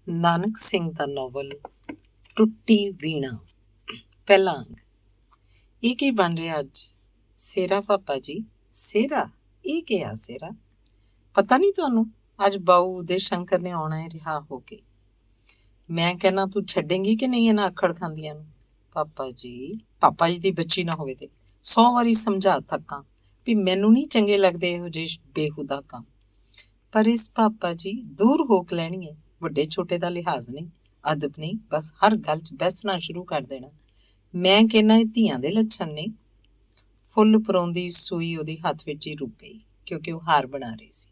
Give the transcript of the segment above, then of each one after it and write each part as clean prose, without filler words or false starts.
ਨਾਨਕ ਸਿੰਘ ਦਾ novel ਟੁੱਟੀ ਵੀਣਾ। ਪਹਿਲਾ ਅੰਗ। ਇਹ ਕੀ ਬਣ ਰਿਹਾ ਅੱਜ? ਸੇਰਾ ਪਾਪਾ ਜੀ। ਸੇਰਾ? ਇਹ ਕੀ ਆ ਸੇਰਾ? ਪਤਾ ਨਹੀਂ ਤੁਹਾਨੂੰ? ਅੱਜ ਬਾਊ ਉਦੇ ਸ਼ੰਕਰ ਨੇ ਆਉਣਾ ਹੈ ਰਿਹਾ ਹੋ ਕੇ। ਮੈਂ ਕਹਿਣਾ ਤੂੰ ਛੱਡੇਂਗੀ ਕਿ ਨਹੀਂ ਇਹਨਾਂ ਅੱਖੜ ਖਾਂਦੀਆਂ ਨੂੰ? ਪਾਪਾ ਜੀ ਦੀ ਬੱਚੀ ਨਾ ਹੋਵੇ ਤੇ 100 ਵਾਰੀ ਸਮਝਾ ਥੱਕਾਂ ਵੀ ਮੈਨੂੰ ਨਹੀਂ ਚੰਗੇ ਲੱਗਦੇ ਇਹੋ ਜਿਹੇ ਬੇਹੂਦਾ ਕੰਮ। ਪਰ ਇਸ ਪਾਪਾ ਜੀ ਦੂਰ ਹੋਕ ਲੈਣੀ ਹੈ। ਵੱਡੇ ਛੋਟੇ ਦਾ ਲਿਹਾਜ਼ ਨਹੀਂ, ਅਦਬ ਨਹੀਂ, ਬਸ ਹਰ ਗੱਲ 'ਚ ਬੈਸਣਾ ਸ਼ੁਰੂ ਕਰ ਦੇਣਾ। ਮੈਂ ਕਹਿਣਾ ਇਹ ਧੀਆਂ ਦੇ ਲੱਛਣ ਨੇ। ਫੁੱਲ ਪਰੋਂਦੀ ਸੂਈ ਉਹਦੇ ਹੱਥ ਵਿੱਚ ਹੀ ਰੁਕ ਗਈ ਕਿਉਂਕਿ ਉਹ ਹਾਰ ਬਣਾ ਰਹੀ ਸੀ।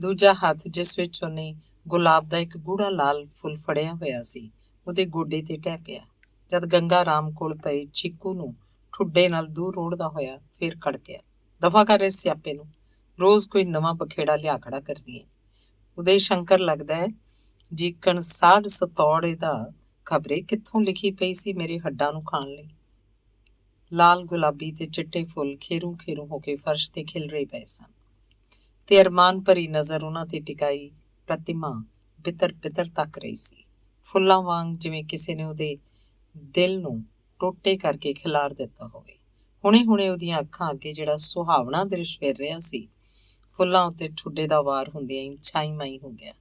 ਦੂਜਾ ਹੱਥ ਜਿਸ ਵਿੱਚ ਉਹਨੇ ਗੁਲਾਬ ਦਾ ਇੱਕ ਗੂੜਾ ਲਾਲ ਫੁੱਲ ਫੜਿਆ ਹੋਇਆ ਸੀ ਉਹਦੇ ਗੋਡੇ ਤੇ ਟਹਿ ਪਿਆ। ਜਦ ਗੰਗਾ ਰਾਮ ਕੋਲ ਪਏ ਚੀਕੂ ਨੂੰ ਠੁੱਡੇ ਨਾਲ ਦੂਰ ਰੋੜਦਾ ਹੋਇਆ ਫਿਰ ਖੜਕਿਆ। ਦਫਾ ਕਰ ਇਸ ਸਿਆਪੇ ਨੂੰ, ਰੋਜ਼ ਕੋਈ ਨਵਾਂ ਬਖੇੜਾ ਲਿਆ ਖੜਾ ਕਰਦੀ ਹੈ। ਉਦੇ ਸ਼ੰਕਰ ਲੱਗਦਾ ਹੈ ਜੀਕਣ ਸਾੜ ਸਤੌੜੇ ਦਾ ਖਬਰੇ ਕਿੱਥੋਂ ਲਿਖੀ ਪਈ ਸੀ ਮੇਰੇ ਹੱਡਾਂ ਨੂੰ ਖਾਣ ਲਈ। ਲਾਲ ਗੁਲਾਬੀ ਤੇ ਚਿੱਟੇ ਫੁੱਲ ਖੇਰੂ ਖੇਰੂ ਹੋ ਕੇ ਫਰਸ਼ ਤੇ ਖਿਲ ਰਹੇ ਪਏ ਸਨ ਤੇ ਅਰਮਾਨ ਭਰੀ ਨਜ਼ਰ ਉਹਨਾਂ ਤੇ ਟਿਕਾਈ ਪ੍ਰਤਿਮਾ ਬਿਤਰ ਬਿਤਰ ਤੱਕ ਰਹੀ ਸੀ, ਫੁੱਲਾਂ ਵਾਂਗ ਜਿਵੇਂ ਕਿਸੇ ਨੇ ਉਹਦੇ ਦਿਲ ਨੂੰ ਟੋਟੇ ਕਰਕੇ ਖਿਲਾਰ ਦਿੱਤਾ ਹੋਵੇ। ਹੁਣੇ ਹੁਣੇ ਉਹਦੀਆਂ ਅੱਖਾਂ ਅੱਗੇ ਜਿਹੜਾ ਸੁਹਾਵਣਾ ਦ੍ਰਿਸ਼ ਫਿਰ ਰਿਹਾ ਸੀ, ਫੁੱਲਾਂ ਉੱਤੇ ਠੁੱਡੇ ਦਾ ਵਾਰ ਹੁੰਦਿਆਂ ਹੀ ਛਾਈ ਮਾਈ ਹੋ ਗਿਆ।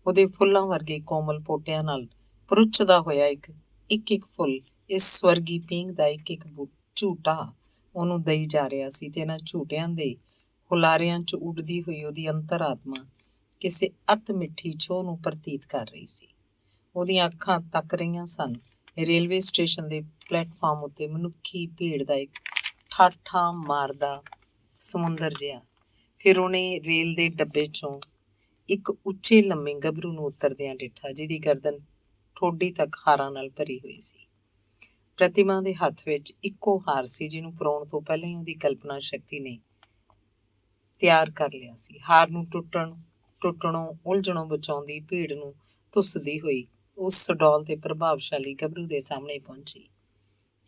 ਉਹਦੇ ਫੁੱਲਾਂ ਵਰਗੇ ਕੋਮਲ ਪੋਟਿਆਂ ਨਾਲ ਪਰੁੱਛਦਾ ਹੋਇਆ ਇੱਕ ਇੱਕ ਫੁੱਲ ਇਸ ਸਵਰਗੀ ਪੀਂਘ ਦਾ ਇੱਕ ਝੂਟਾ ਉਹਨੂੰ ਦਈ ਜਾ ਰਿਹਾ ਸੀ ਤੇ ਇਹਨਾਂ ਝੂਟਿਆਂ ਦੇ ਹੁਲਾਰਿਆਂ 'ਚ ਉੱਡਦੀ ਹੋਈ ਉਹਦੀ ਅੰਤਰ-ਆਤਮਾ ਕਿਸੇ ਅਤ ਮਿੱਠੀ ਛੋਹ ਨੂੰ ਪ੍ਰਤੀਤ ਕਰ ਰਹੀ ਸੀ। ਉਹਦੀਆਂ ਅੱਖਾਂ ਤੱਕ ਰਹੀਆਂ ਸਨ ਰੇਲਵੇ ਸਟੇਸ਼ਨ ਦੇ ਪਲੇਟਫਾਰਮ ਉੱਤੇ ਮਨੁੱਖੀ ਭੀੜ ਦਾ ਇੱਕ ਠਾਠਾਂ ਮਾਰਦਾ ਸਮੁੰਦਰ ਜਿਹਾ। ਫਿਰ ਉਹਨੇ ਰੇਲ ਦੇ ਡੱਬੇ 'ਚੋਂ ਇੱਕ ਉੱਚੇ ਲੰਮੇ ਗੱਭਰੂ ਨੂੰ ਉਤਰਦਿਆਂ ਡਿੱਠਾ ਜਿਹਦੀ ਗਰਦਨ ਠੋਡੀ ਤੱਕ ਹਾਰਾਂ ਨਾਲ ਭਰੀ ਹੋਈ ਸੀ। ਪ੍ਰਤਿਮਾ ਦੇ ਹੱਥ ਵਿੱਚ ਇੱਕੋ ਹਾਰ ਸੀ ਜਿਹਨੂੰ ਪਰਾਉਣ ਤੋਂ ਪਹਿਲਾਂ ਹੀ ਉਹਦੀ ਕਲਪਨਾ ਸ਼ਕਤੀ ਨੇ ਤਿਆਰ ਕਰ ਲਿਆ ਸੀ। ਹਾਰ ਨੂੰ ਟੁੱਟਣੋਂ ਉਲਝਣੋਂ ਬਚਾਉਂਦੀ ਭੀੜ ਨੂੰ ਧੁੱਸਦੀ ਹੋਈ ਉਸ ਸਡੌਲ ਤੇ ਪ੍ਰਭਾਵਸ਼ਾਲੀ ਗੱਭਰੂ ਦੇ ਸਾਹਮਣੇ ਪਹੁੰਚੀ।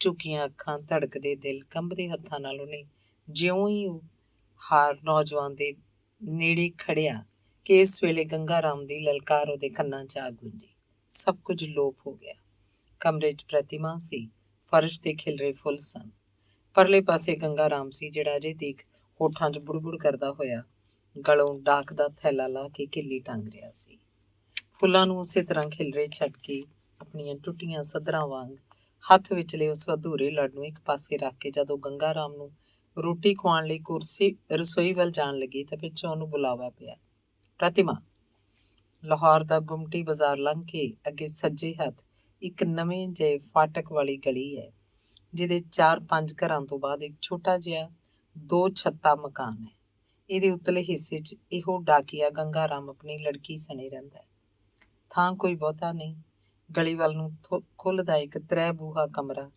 ਝੁਕੀਆਂ ਅੱਖਾਂ, ਧੜਕਦੇ ਦਿਲ, ਕੰਬਦੇ ਹੱਥਾਂ ਨਾਲ ਉਹਨੇ ਜਿਉਂ ਹੀ ਉਹ ਹਾਰ ਨੌਜਵਾਨ ਦੇ ਨੇੜੇ ਖੜਿਆ ਕਿ ਇਸ ਵੇਲੇ ਗੰਗਾ ਰਾਮ ਦੀ ਲਲਕਾਰ ਉਹਦੇ ਕੰਨਾਂ 'ਚ ਆ ਗੂੰਜੀ। ਸਭ ਕੁਝ ਲੋਪ ਹੋ ਗਿਆ। ਕਮਰੇ 'ਚ ਪ੍ਰਤਿਮਾ ਸੀ, ਫਰਸ਼ ਤੇ ਖਿਲਰੇ ਫੁੱਲ ਸਨ। ਪਰਲੇ ਪਾਸੇ ਗੰਗਾ ਰਾਮ ਸੀ ਜਿਹੜਾ ਅਜੇ ਤੀਕ ਹੋਠਾਂ 'ਚ ਬੁੜਬੁੜ ਕਰਦਾ ਹੋਇਆ ਗਲੋਂ ਡਾਕ ਦਾ ਥੈਲਾ ਲਾ ਕੇ ਕਿੱਲੀ ਟੰਗ ਰਿਹਾ ਸੀ। ਫੁੱਲਾਂ ਨੂੰ ਉਸੇ ਤਰ੍ਹਾਂ ਖਿਲਰੇ ਛੱਡ ਕੇ ਆਪਣੀਆਂ ਟੁੱਟੀਆਂ ਸੱਧਰਾਂ ਵਾਂਗ ਹੱਥ ਵਿਚਲੇ ਉਸ ਅਧੂਰੇ ਲੜ ਨੂੰ ਇੱਕ ਪਾਸੇ ਰੱਖ ਕੇ ਜਦੋਂ ਗੰਗਾ ਰਾਮ ਨੂੰ ਰੋਟੀ ਖਵਾਉਣ ਲਈ ਰਸੋਈ ਵੱਲ ਜਾਣ ਲੱਗੀ ਤਾਂ ਪਿੱਛੋਂ ਉਹਨੂੰ ਬੁਲਾਵਾ ਪਿਆ। ਪ੍ਰਤਿਮਾ। ਲਾਹੌਰ ਦਾ ਗੁਮਟੀ ਬਾਜ਼ਾਰ ਲੰਘ ਕੇ ਅੱਗੇ ਸੱਜੇ ਹੱਥ ਇੱਕ ਨਵੇਂ ਜਿਹੇ ਫਾਟਕ ਵਾਲੀ ਗਲੀ ਹੈ ਜਿਹਦੇ 4-5 ਘਰਾਂ ਤੋਂ ਬਾਅਦ ਇੱਕ ਛੋਟਾ ਜਿਹਾ 2 ਛੱਤਾ ਮਕਾਨ ਹੈ। ਇਹਦੇ ਉਤਲੇ ਹਿੱਸੇ 'ਚ ਇਹੋ ਡਾਕੀਆ ਗੰਗਾ ਰਾਮ ਆਪਣੀ ਲੜਕੀ ਸਣੇ ਰਹਿੰਦਾ ਹੈ। ਥਾਂ ਕੋਈ ਬਹੁਤਾ ਨਹੀਂ। ਗਲੀ ਵੱਲ ਨੂੰ ਖੁੱਲ੍ਹਦਾ ਇੱਕ 3 ਬੂਹਾ ਕਮਰਾ।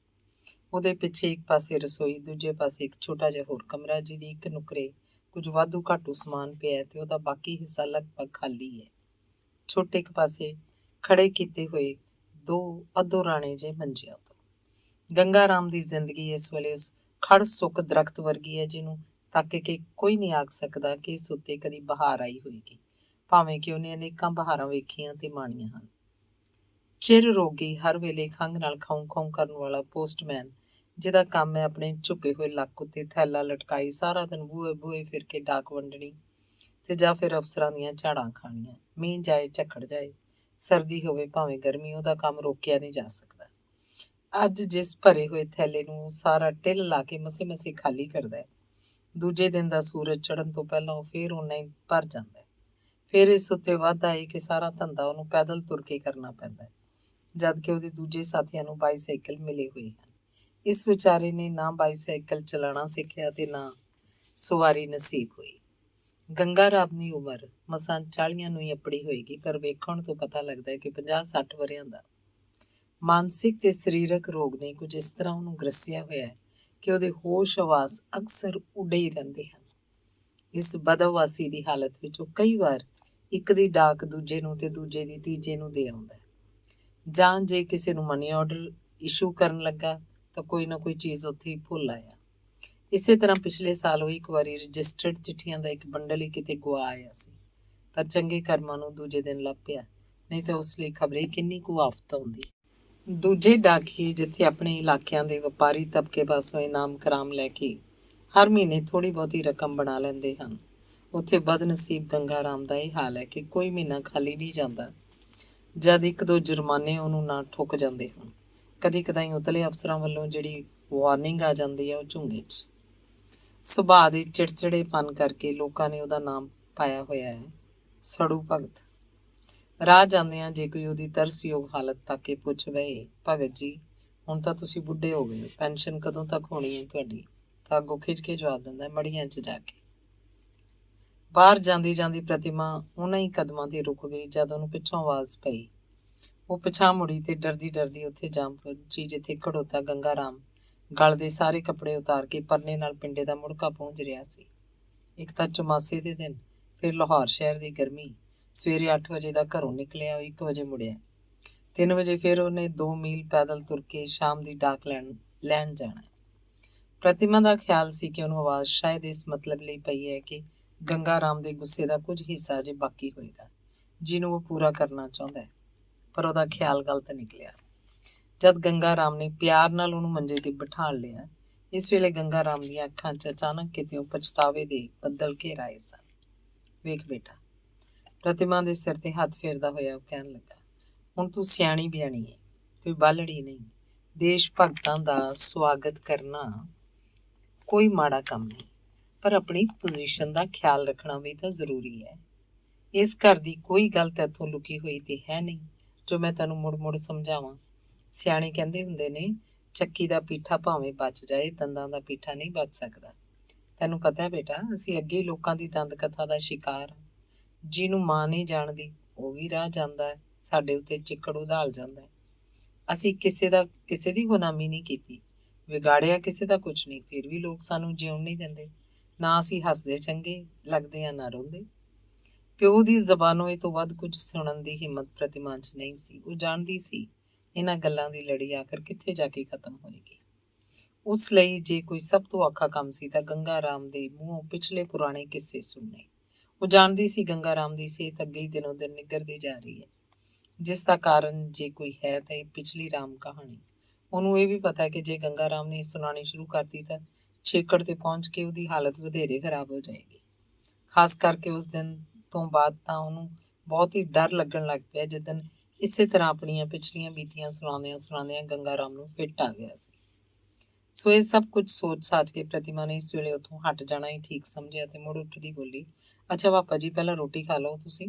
ਉਹਦੇ ਪਿੱਛੇ ਇੱਕ ਪਾਸੇ ਰਸੋਈ, ਦੂਜੇ ਪਾਸੇ ਇੱਕ ਛੋਟਾ ਜਿਹਾ ਹੋਰ ਕਮਰਾ ਜਿਹਦੀ ਇੱਕ ਨੁਕਰੇ ਕੁਝ ਵਾਧੂ ਘਾਟੂ ਸਮਾਨ ਪਿਆ ਤੇ ਉਹਦਾ ਬਾਕੀ ਹਿੱਸਾ ਲਗਭਗ ਖਾਲੀ ਹੈ। ਛੋਟੇ ਇੱਕ ਪਾਸੇ ਖੜੇ ਕੀਤੇ ਹੋਏ 2 ਅਧੋਰਾਣੇ ਜਿਹੇ ਮੰਜਿਆਂ ਤੋਂ। ਗੰਗਾ ਰਾਮ ਦੀ ਜ਼ਿੰਦਗੀ ਇਸ ਵੇਲੇ ਉਸ ਖੜ ਸੁੱਕ ਦਰਖਤ ਵਰਗੀ ਹੈ ਜਿਹਨੂੰ ਤੱਕ ਕੇ ਕੋਈ ਨਹੀਂ ਆਖ ਸਕਦਾ ਕਿ ਇਸ ਉੱਤੇ ਕਦੀ ਬਹਾਰ ਆਈ ਹੋਏਗੀ, ਭਾਵੇਂ ਕਿ ਉਹਨੇ ਅਨੇਕਾਂ ਬਹਾਰਾਂ ਵੇਖੀਆਂ ਤੇ ਮਾਣੀਆਂ ਹਨ। ਚਿਰ ਰੋਗੀ, ਹਰ ਵੇਲੇ ਖੰਘ ਨਾਲ ਖਾਉਂ ਖਾਉਂ ਕਰਨ ਵਾਲਾ ਪੋਸਟਮੈਨ ਜਿਹਦਾ ਕੰਮ ਹੈ ਆਪਣੇ ਝੁਕੇ ਹੋਏ ਲੱਕ ਉੱਤੇ ਥੈਲਾ ਲਟਕਾਈ ਸਾਰਾ ਦਿਨ ਬੂਹੇ ਬੂਹੇ ਫਿਰ ਕੇ ਡਾਕ ਵੰਡਣੀ ਤੇ ਜਾਂ ਫਿਰ ਅਫਸਰਾਂ ਦੀਆਂ ਝਾੜਾਂ ਖਾਣੀਆਂ। ਮੀਂਹ ਜਾਏ ਝੱਖੜ ਜਾਏ, ਸਰਦੀ ਹੋਵੇ ਭਾਵੇਂ ਗਰਮੀ, ਉਹਦਾ ਕੰਮ ਰੋਕਿਆ ਨਹੀਂ ਜਾ ਸਕਦਾ। ਅੱਜ ਜਿਸ ਭਰੇ ਹੋਏ ਥੈਲੇ ਨੂੰ ਸਾਰਾ ਟਿੱਲ ਲਾ ਕੇ ਮਸੇ ਮਸੇ ਖਾਲੀ ਕਰਦਾ ਹੈ, ਦੂਜੇ ਦਿਨ ਦਾ ਸੂਰਜ ਚੜ੍ਹਨ ਤੋਂ ਪਹਿਲਾਂ ਉਹ ਫੇਰ ਓਨਾ ਹੀ ਭਰ ਜਾਂਦਾ ਹੈ। ਫਿਰ ਇਸ ਉੱਤੇ ਵਾਧਾ ਹੈ ਕਿ ਸਾਰਾ ਧੰਦਾ ਉਹਨੂੰ ਪੈਦਲ ਤੁਰ ਕੇ ਕਰਨਾ ਪੈਂਦਾ ਹੈ, ਜਦ ਕਿ ਉਹਦੇ ਦੂਜੇ ਸਾਥੀਆਂ ਨੂੰ ਬਾਈਸਾਈਕਲ ਮਿਲੇ ਹੋਏ ਹਨ। ਇਸ ਵਿਚਾਰੇ ਨੇ ਨਾ ਬਾਈਸਾਈਕਲ ਚਲਾਉਣਾ ਸਿੱਖਿਆ ਤੇ ਨਾ ਸਵਾਰੀ ਨਸੀਬ ਹੋਈ। ਗੰਗਾ ਰਾਮ ਦੀ ਉਮਰ ਮਸਾਂ 40 ਨੂੰ ਹੀ ਅੱਪੜੀ ਹੋਏਗੀ, ਪਰ ਵੇਖਣ ਤੋਂ ਪਤਾ ਲੱਗਦਾ ਹੈ ਕਿ 50-60 ਵਰ੍ਹਿਆਂ ਦਾ। ਮਾਨਸਿਕ ਤੇ ਸਰੀਰਕ ਰੋਗ ਨੇ ਕੁਝ ਇਸ ਤਰ੍ਹਾਂ ਉਹਨੂੰ ਗ੍ਰਸਿਆ ਹੋਇਆ ਹੈ ਕਿ ਉਹਦੇ ਹੋਸ਼ ਹਵਾਸ ਅਕਸਰ ਉੱਡੇ ਹੀ ਰਹਿੰਦੇ ਹਨ। ਇਸ ਬਦਹਵਾਸੀ ਦੀ ਹਾਲਤ ਵਿੱਚ ਉਹ ਕਈ ਵਾਰ ਇੱਕ ਦੀ ਡਾਕ ਦੂਜੇ ਨੂੰ ਤੇ ਦੂਜੇ ਦੀ ਤੀਜੇ ਨੂੰ ਦੇ ਆਉਂਦਾ ਹੈ। ਜਾਂ ਜੇ ਕਿਸੇ ਨੂੰ ਮਨੀ ਆਰਡਰ ਇਸ਼ੂ ਕਰਨ ਲੱਗਾ ਤਾਂ ਕੋਈ ਨਾ ਕੋਈ ਚੀਜ਼ ਉੱਥੇ ਹੀ ਭੁੱਲ ਆਇਆ। ਇਸੇ ਤਰ੍ਹਾਂ ਪਿਛਲੇ ਸਾਲ ਉਹ ਇੱਕ ਵਾਰੀ ਰਜਿਸਟਰਡ ਚਿੱਠੀਆਂ ਦਾ ਇੱਕ ਬੰਡਲ ਹੀ ਕਿਤੇ ਗੁਆ ਆਇਆ ਸੀ, ਪਰ ਚੰਗੇ ਕਰਮਾਂ ਨੂੰ ਦੂਜੇ ਦਿਨ ਲੱਭ ਪਿਆ ਨਹੀਂ ਤਾਂ ਉਸ ਲਈ ਖਬਰੇ ਕਿੰਨੀ ਕੁ ਆਫਤ ਆਉਂਦੀ। ਦੂਜੇ ਡਾਕੀਏ ਜਿੱਥੇ ਆਪਣੇ ਇਲਾਕਿਆਂ ਦੇ ਵਪਾਰੀ ਤਬਕੇ ਪਾਸੋਂ ਇਨਾਮ ਕਰਾਮ ਲੈ ਕੇ ਹਰ ਮਹੀਨੇ ਥੋੜ੍ਹੀ ਬਹੁਤੀ ਰਕਮ ਬਣਾ ਲੈਂਦੇ ਹਨ, ਉੱਥੇ ਬਦਨਸੀਬ ਗੰਗਾ ਰਾਮ ਦਾ ਇਹ ਹਾਲ ਹੈ ਕਿ ਕੋਈ ਮਹੀਨਾ ਖਾਲੀ ਨਹੀਂ ਜਾਂਦਾ ਜਦ ਇੱਕ ਦੋ ਜੁਰਮਾਨੇ ਉਹਨੂੰ ਨਾ ਠੁੱਕ ਜਾਂਦੇ ਹੋਣ। ਕਦੀ ਕਦਾਈ ਉਤਲੇ ਅਫਸਰਾਂ ਵੱਲੋਂ ਜਿਹੜੀ ਵਾਰਨਿੰਗ ਆ ਜਾਂਦੀ ਹੈ ਉਹ ਝੁੰਗੇ 'ਚ। ਸੁਭਾਅ ਦੇ ਚਿੜਚਿੜੇਪਨ ਕਰਕੇ ਲੋਕਾਂ ਨੇ ਉਹਦਾ ਨਾਮ ਪਾਇਆ ਹੋਇਆ ਹੈ ਸੜੂ ਭਗਤ। ਰਾਹ ਜਾਂਦਿਆਂ ਜੇ ਕੋਈ ਉਹਦੀ ਤਰਸਯੋਗ ਹਾਲਤ ਤੱਕ ਕੇ ਪੁੱਛ ਪਏ, ਭਗਤ ਜੀ ਹੁਣ ਤਾਂ ਤੁਸੀਂ ਬੁੱਢੇ ਹੋ ਗਏ, ਪੈਨਸ਼ਨ ਕਦੋਂ ਤੱਕ ਹੋਣੀ ਹੈ ਤੁਹਾਡੀ, ਤਾਂ ਅੱਗੋਂ ਖਿੱਚ ਕੇ ਜਵਾਬ ਦਿੰਦਾ, ਮੜੀਆਂ 'ਚ ਜਾ ਕੇ। ਬਾਹਰ ਜਾਂਦੀ ਜਾਂਦੀ ਪ੍ਰਤਿਮਾ ਉਹਨਾਂ ਹੀ ਕਦਮਾਂ ਤੇ ਰੁਕ ਗਈ ਜਦ ਉਹਨੂੰ ਪਿੱਛੋਂ ਆਵਾਜ਼ ਪਈ। ਉਹ ਪਿਛਾਂਹ ਮੁੜੀ ਤੇ ਡਰਦੀ ਡਰਦੀ ਉੱਥੇ ਜਾ ਪਹੁੰਚੀ ਜਿੱਥੇ ਖੜੋਤਾ ਗੰਗਾ ਰਾਮ ਗਲ ਦੇ ਸਾਰੇ ਕੱਪੜੇ ਉਤਾਰ ਕੇ ਪਰਨੇ ਨਾਲ ਪਿੰਡੇ ਦਾ ਮੁੜਕਾ ਪੂੰਝ ਰਿਹਾ ਸੀ। ਇੱਕ ਤਾਂ ਚੁਮਾਸੇ ਦੇ ਦਿਨ, ਫਿਰ ਲਾਹੌਰ ਸ਼ਹਿਰ ਦੀ ਗਰਮੀ। ਸਵੇਰੇ 8 ਵਜੇ ਦਾ ਘਰੋਂ ਨਿਕਲਿਆ, ਉਹ 1 ਵਜੇ ਮੁੜਿਆ। 3 ਵਜੇ ਫਿਰ ਉਹਨੇ 2 ਮੀਲ ਪੈਦਲ ਤੁਰ ਕੇ ਸ਼ਾਮ ਦੀ ਡਾਕ ਲੈਣ ਜਾਣਾ। ਪ੍ਰਤਿਮਾ ਦਾ ਖਿਆਲ ਸੀ ਕਿ ਉਹਨੂੰ ਆਵਾਜ਼ ਸ਼ਾਇਦ ਇਸ ਮਤਲਬ ਲਈ ਪਈ ਹੈ ਕਿ ਗੰਗਾ ਰਾਮ ਦੇ ਗੁੱਸੇ ਦਾ ਕੁਝ ਹਿੱਸਾ ਅਜੇ ਬਾਕੀ ਹੋਏਗਾ ਜਿਹਨੂੰ ਉਹ ਪੂਰਾ ਕਰਨਾ ਚਾਹੁੰਦਾ ਹੈ। ਪਰ ਉਹਦਾ ਖਿਆਲ ਗਲਤ ਨਿਕਲਿਆ। ਜਦ ਗੰਗਾ ਰਾਮ ਨੇ ਪਿਆਰ ਨਾਲ ਉਹਨੂੰ ਮੰਜੇ ਤੇ ਬਿਠਾ ਲਿਆ, ਇਸ ਵੇਲੇ ਗੰਗਾ ਰਾਮ ਦੀਆਂ ਅੱਖਾਂ 'ਚ ਅਚਾਨਕ ਕਿਤਿਓਂ ਪਛਤਾਵੇ ਦੇ ਬੱਦਲ ਘੇਰ ਆਏ ਸਨ। ਵੇਖ ਬੇਟਾ, ਪ੍ਰਤਿਮਾ ਦੇ ਸਿਰ ਤੇ ਹੱਥ ਫੇਰਦਾ ਹੋਇਆ ਉਹ ਕਹਿਣ ਲੱਗਾ, ਹੁਣ ਤੂੰ ਸਿਆਣੀ ਬਿਆਣੀ ਹੈ, ਕੋਈ ਬਾਲੜੀ ਨਹੀਂ। ਦੇਸ਼ ਭਗਤਾਂ ਦਾ ਸਵਾਗਤ ਕਰਨਾ ਕੋਈ ਮਾੜਾ ਕੰਮ ਨਹੀਂ, ਪਰ ਆਪਣੀ ਪੋਜੀਸ਼ਨ ਦਾ ਖਿਆਲ ਰੱਖਣਾ ਵੀ ਤਾਂ ਜ਼ਰੂਰੀ ਹੈ। ਇਸ ਘਰ ਦੀ ਕੋਈ ਗੱਲ ਤੈਥੋਂ ਲੁਕੀ ਹੋਈ ਤੇ ਹੈ ਨਹੀਂ ਜੋ ਮੈਂ ਤੈਨੂੰ ਮੁੜ ਮੁੜ ਸਮਝਾਵਾਂ। ਸਿਆਣੇ ਕਹਿੰਦੇ ਹੁੰਦੇ ਨੇ, ਚੱਕੀ ਦਾ ਪੀਠਾ ਭਾਵੇਂ ਬਚ ਜਾਏ, ਦੰਦਾਂ ਦਾ ਪੀਠਾ ਨਹੀਂ ਬਚ ਸਕਦਾ। ਤੈਨੂੰ ਪਤਾ ਹੈ ਬੇਟਾ, ਅਸੀਂ ਅੱਗੇ ਲੋਕਾਂ ਦੀ ਦੰਦ ਕਥਾ ਦਾ ਸ਼ਿਕਾਰ ਹਾਂ। ਜਿਹਨੂੰ ਮਾਂ ਨਹੀਂ ਜਾਣਦੀ ਉਹ ਵੀ ਰਾਹ ਜਾਂਦਾ ਹੈ, ਸਾਡੇ ਉੱਤੇ ਚਿੱਕੜ ਉਧਾਲ ਜਾਂਦਾ ਹੈ। ਅਸੀਂ ਕਿਸੇ ਦੀ ਗੁਲਾਮੀ ਨਹੀਂ ਕੀਤੀ, ਵਿਗਾੜਿਆ ਕਿਸੇ ਦਾ ਕੁਛ ਨਹੀਂ, ਫਿਰ ਵੀ ਲੋਕ ਸਾਨੂੰ ਜਿਉਣ ਨਹੀਂ ਦਿੰਦੇ। ਨਾ ਅਸੀਂ ਹੱਸਦੇ ਚੰਗੇ ਲੱਗਦੇ ਆ, ਨਾ ਰੋਂਦੇ। ਪਿਓ ਦੀ ਜ਼ਬਾਨੋਂ ਇਹ ਤੋਂ ਵੱਧ ਕੁਝ ਸੁਣਨ ਦੀ ਹਿੰਮਤ ਪ੍ਰਤਿਮਾ 'ਚ ਨਹੀਂ ਸੀ। ਉਹ ਜਾਣਦੀ ਸੀ ਇਹਨਾਂ ਗੱਲਾਂ ਦੀ ਲੜੀ ਆਖਰ ਕਿੱਥੇ ਜਾ ਕੇ ਖਤਮ ਹੋਏਗੀ। ਉਸ ਲਈ ਜੇ ਕੋਈ ਸਭ ਤੋਂ ਔਖਾ ਕੰਮ ਸੀ ਤਾਂ ਗੰਗਾ ਰਾਮ ਦੇ ਮੂੰਹੋਂ ਪਿਛਲੇ ਪੁਰਾਣੇ ਕਿੱਸੇ ਸੁਣਨੇ। ਉਹ ਜਾਣਦੀ ਸੀ ਗੰਗਾ ਰਾਮ ਦੀ ਸਿਹਤ ਅੱਗੇ ਹੀ ਦਿਨੋਂ ਦਿਨ ਨਿੱਘਰਦੀ ਜਾ ਰਹੀ ਹੈ, ਜਿਸ ਦਾ ਕਾਰਨ ਜੇ ਕੋਈ ਹੈ ਤਾਂ ਇਹ ਪਿਛਲੀ ਰਾਮ ਕਹਾਣੀ। ਉਹਨੂੰ ਇਹ ਵੀ ਪਤਾ ਕਿ ਜੇ ਗੰਗਾ ਰਾਮ ਨੇ ਸੁਣਾਉਣੀ ਸ਼ੁਰੂ ਕਰਤੀ ਤਾਂ ਛੇਕੜ ਤੇ ਪਹੁੰਚ ਕੇ ਉਹਦੀ ਹਾਲਤ ਵਧੇਰੇ ਖਰਾਬ ਹੋ ਜਾਏਗੀ। ਖਾਸ ਕਰਕੇ ਉਸ ਦਿਨ ਤੋਂ ਬਾਅਦ ਤਾਂ ਉਹਨੂੰ ਬਹੁਤ ਹੀ ਡਰ ਲੱਗਣ ਲੱਗ ਪਿਆ ਜਿੱਦਣ ਇਸੇ ਤਰ੍ਹਾਂ ਆਪਣੀਆਂ ਪਿਛਲੀਆਂ ਬੀਤੀਆਂ ਸੁਣਾਉਂਦਿਆਂ ਗੰਗਾ ਰਾਮ ਨੂੰ ਫਿੱਟ ਆ ਗਿਆ ਸੀ। ਸੋ ਇਹ ਸਭ ਕੁਝ ਸੋਚ ਸਾਚ ਕੇ ਪ੍ਰਤਿਮਾ ਨੇ ਇਸ ਵੇਲੇ ਉੱਥੋਂ ਹਟ ਜਾਣਾ ਹੀ ਠੀਕ ਸਮਝਿਆ ਤੇ ਮੁੜ ਉੱਠਦੀ ਬੋਲੀ, ਅੱਛਾ ਪਾਪਾ ਜੀ, ਪਹਿਲਾਂ ਰੋਟੀ ਖਾ ਲਓ ਤੁਸੀਂ।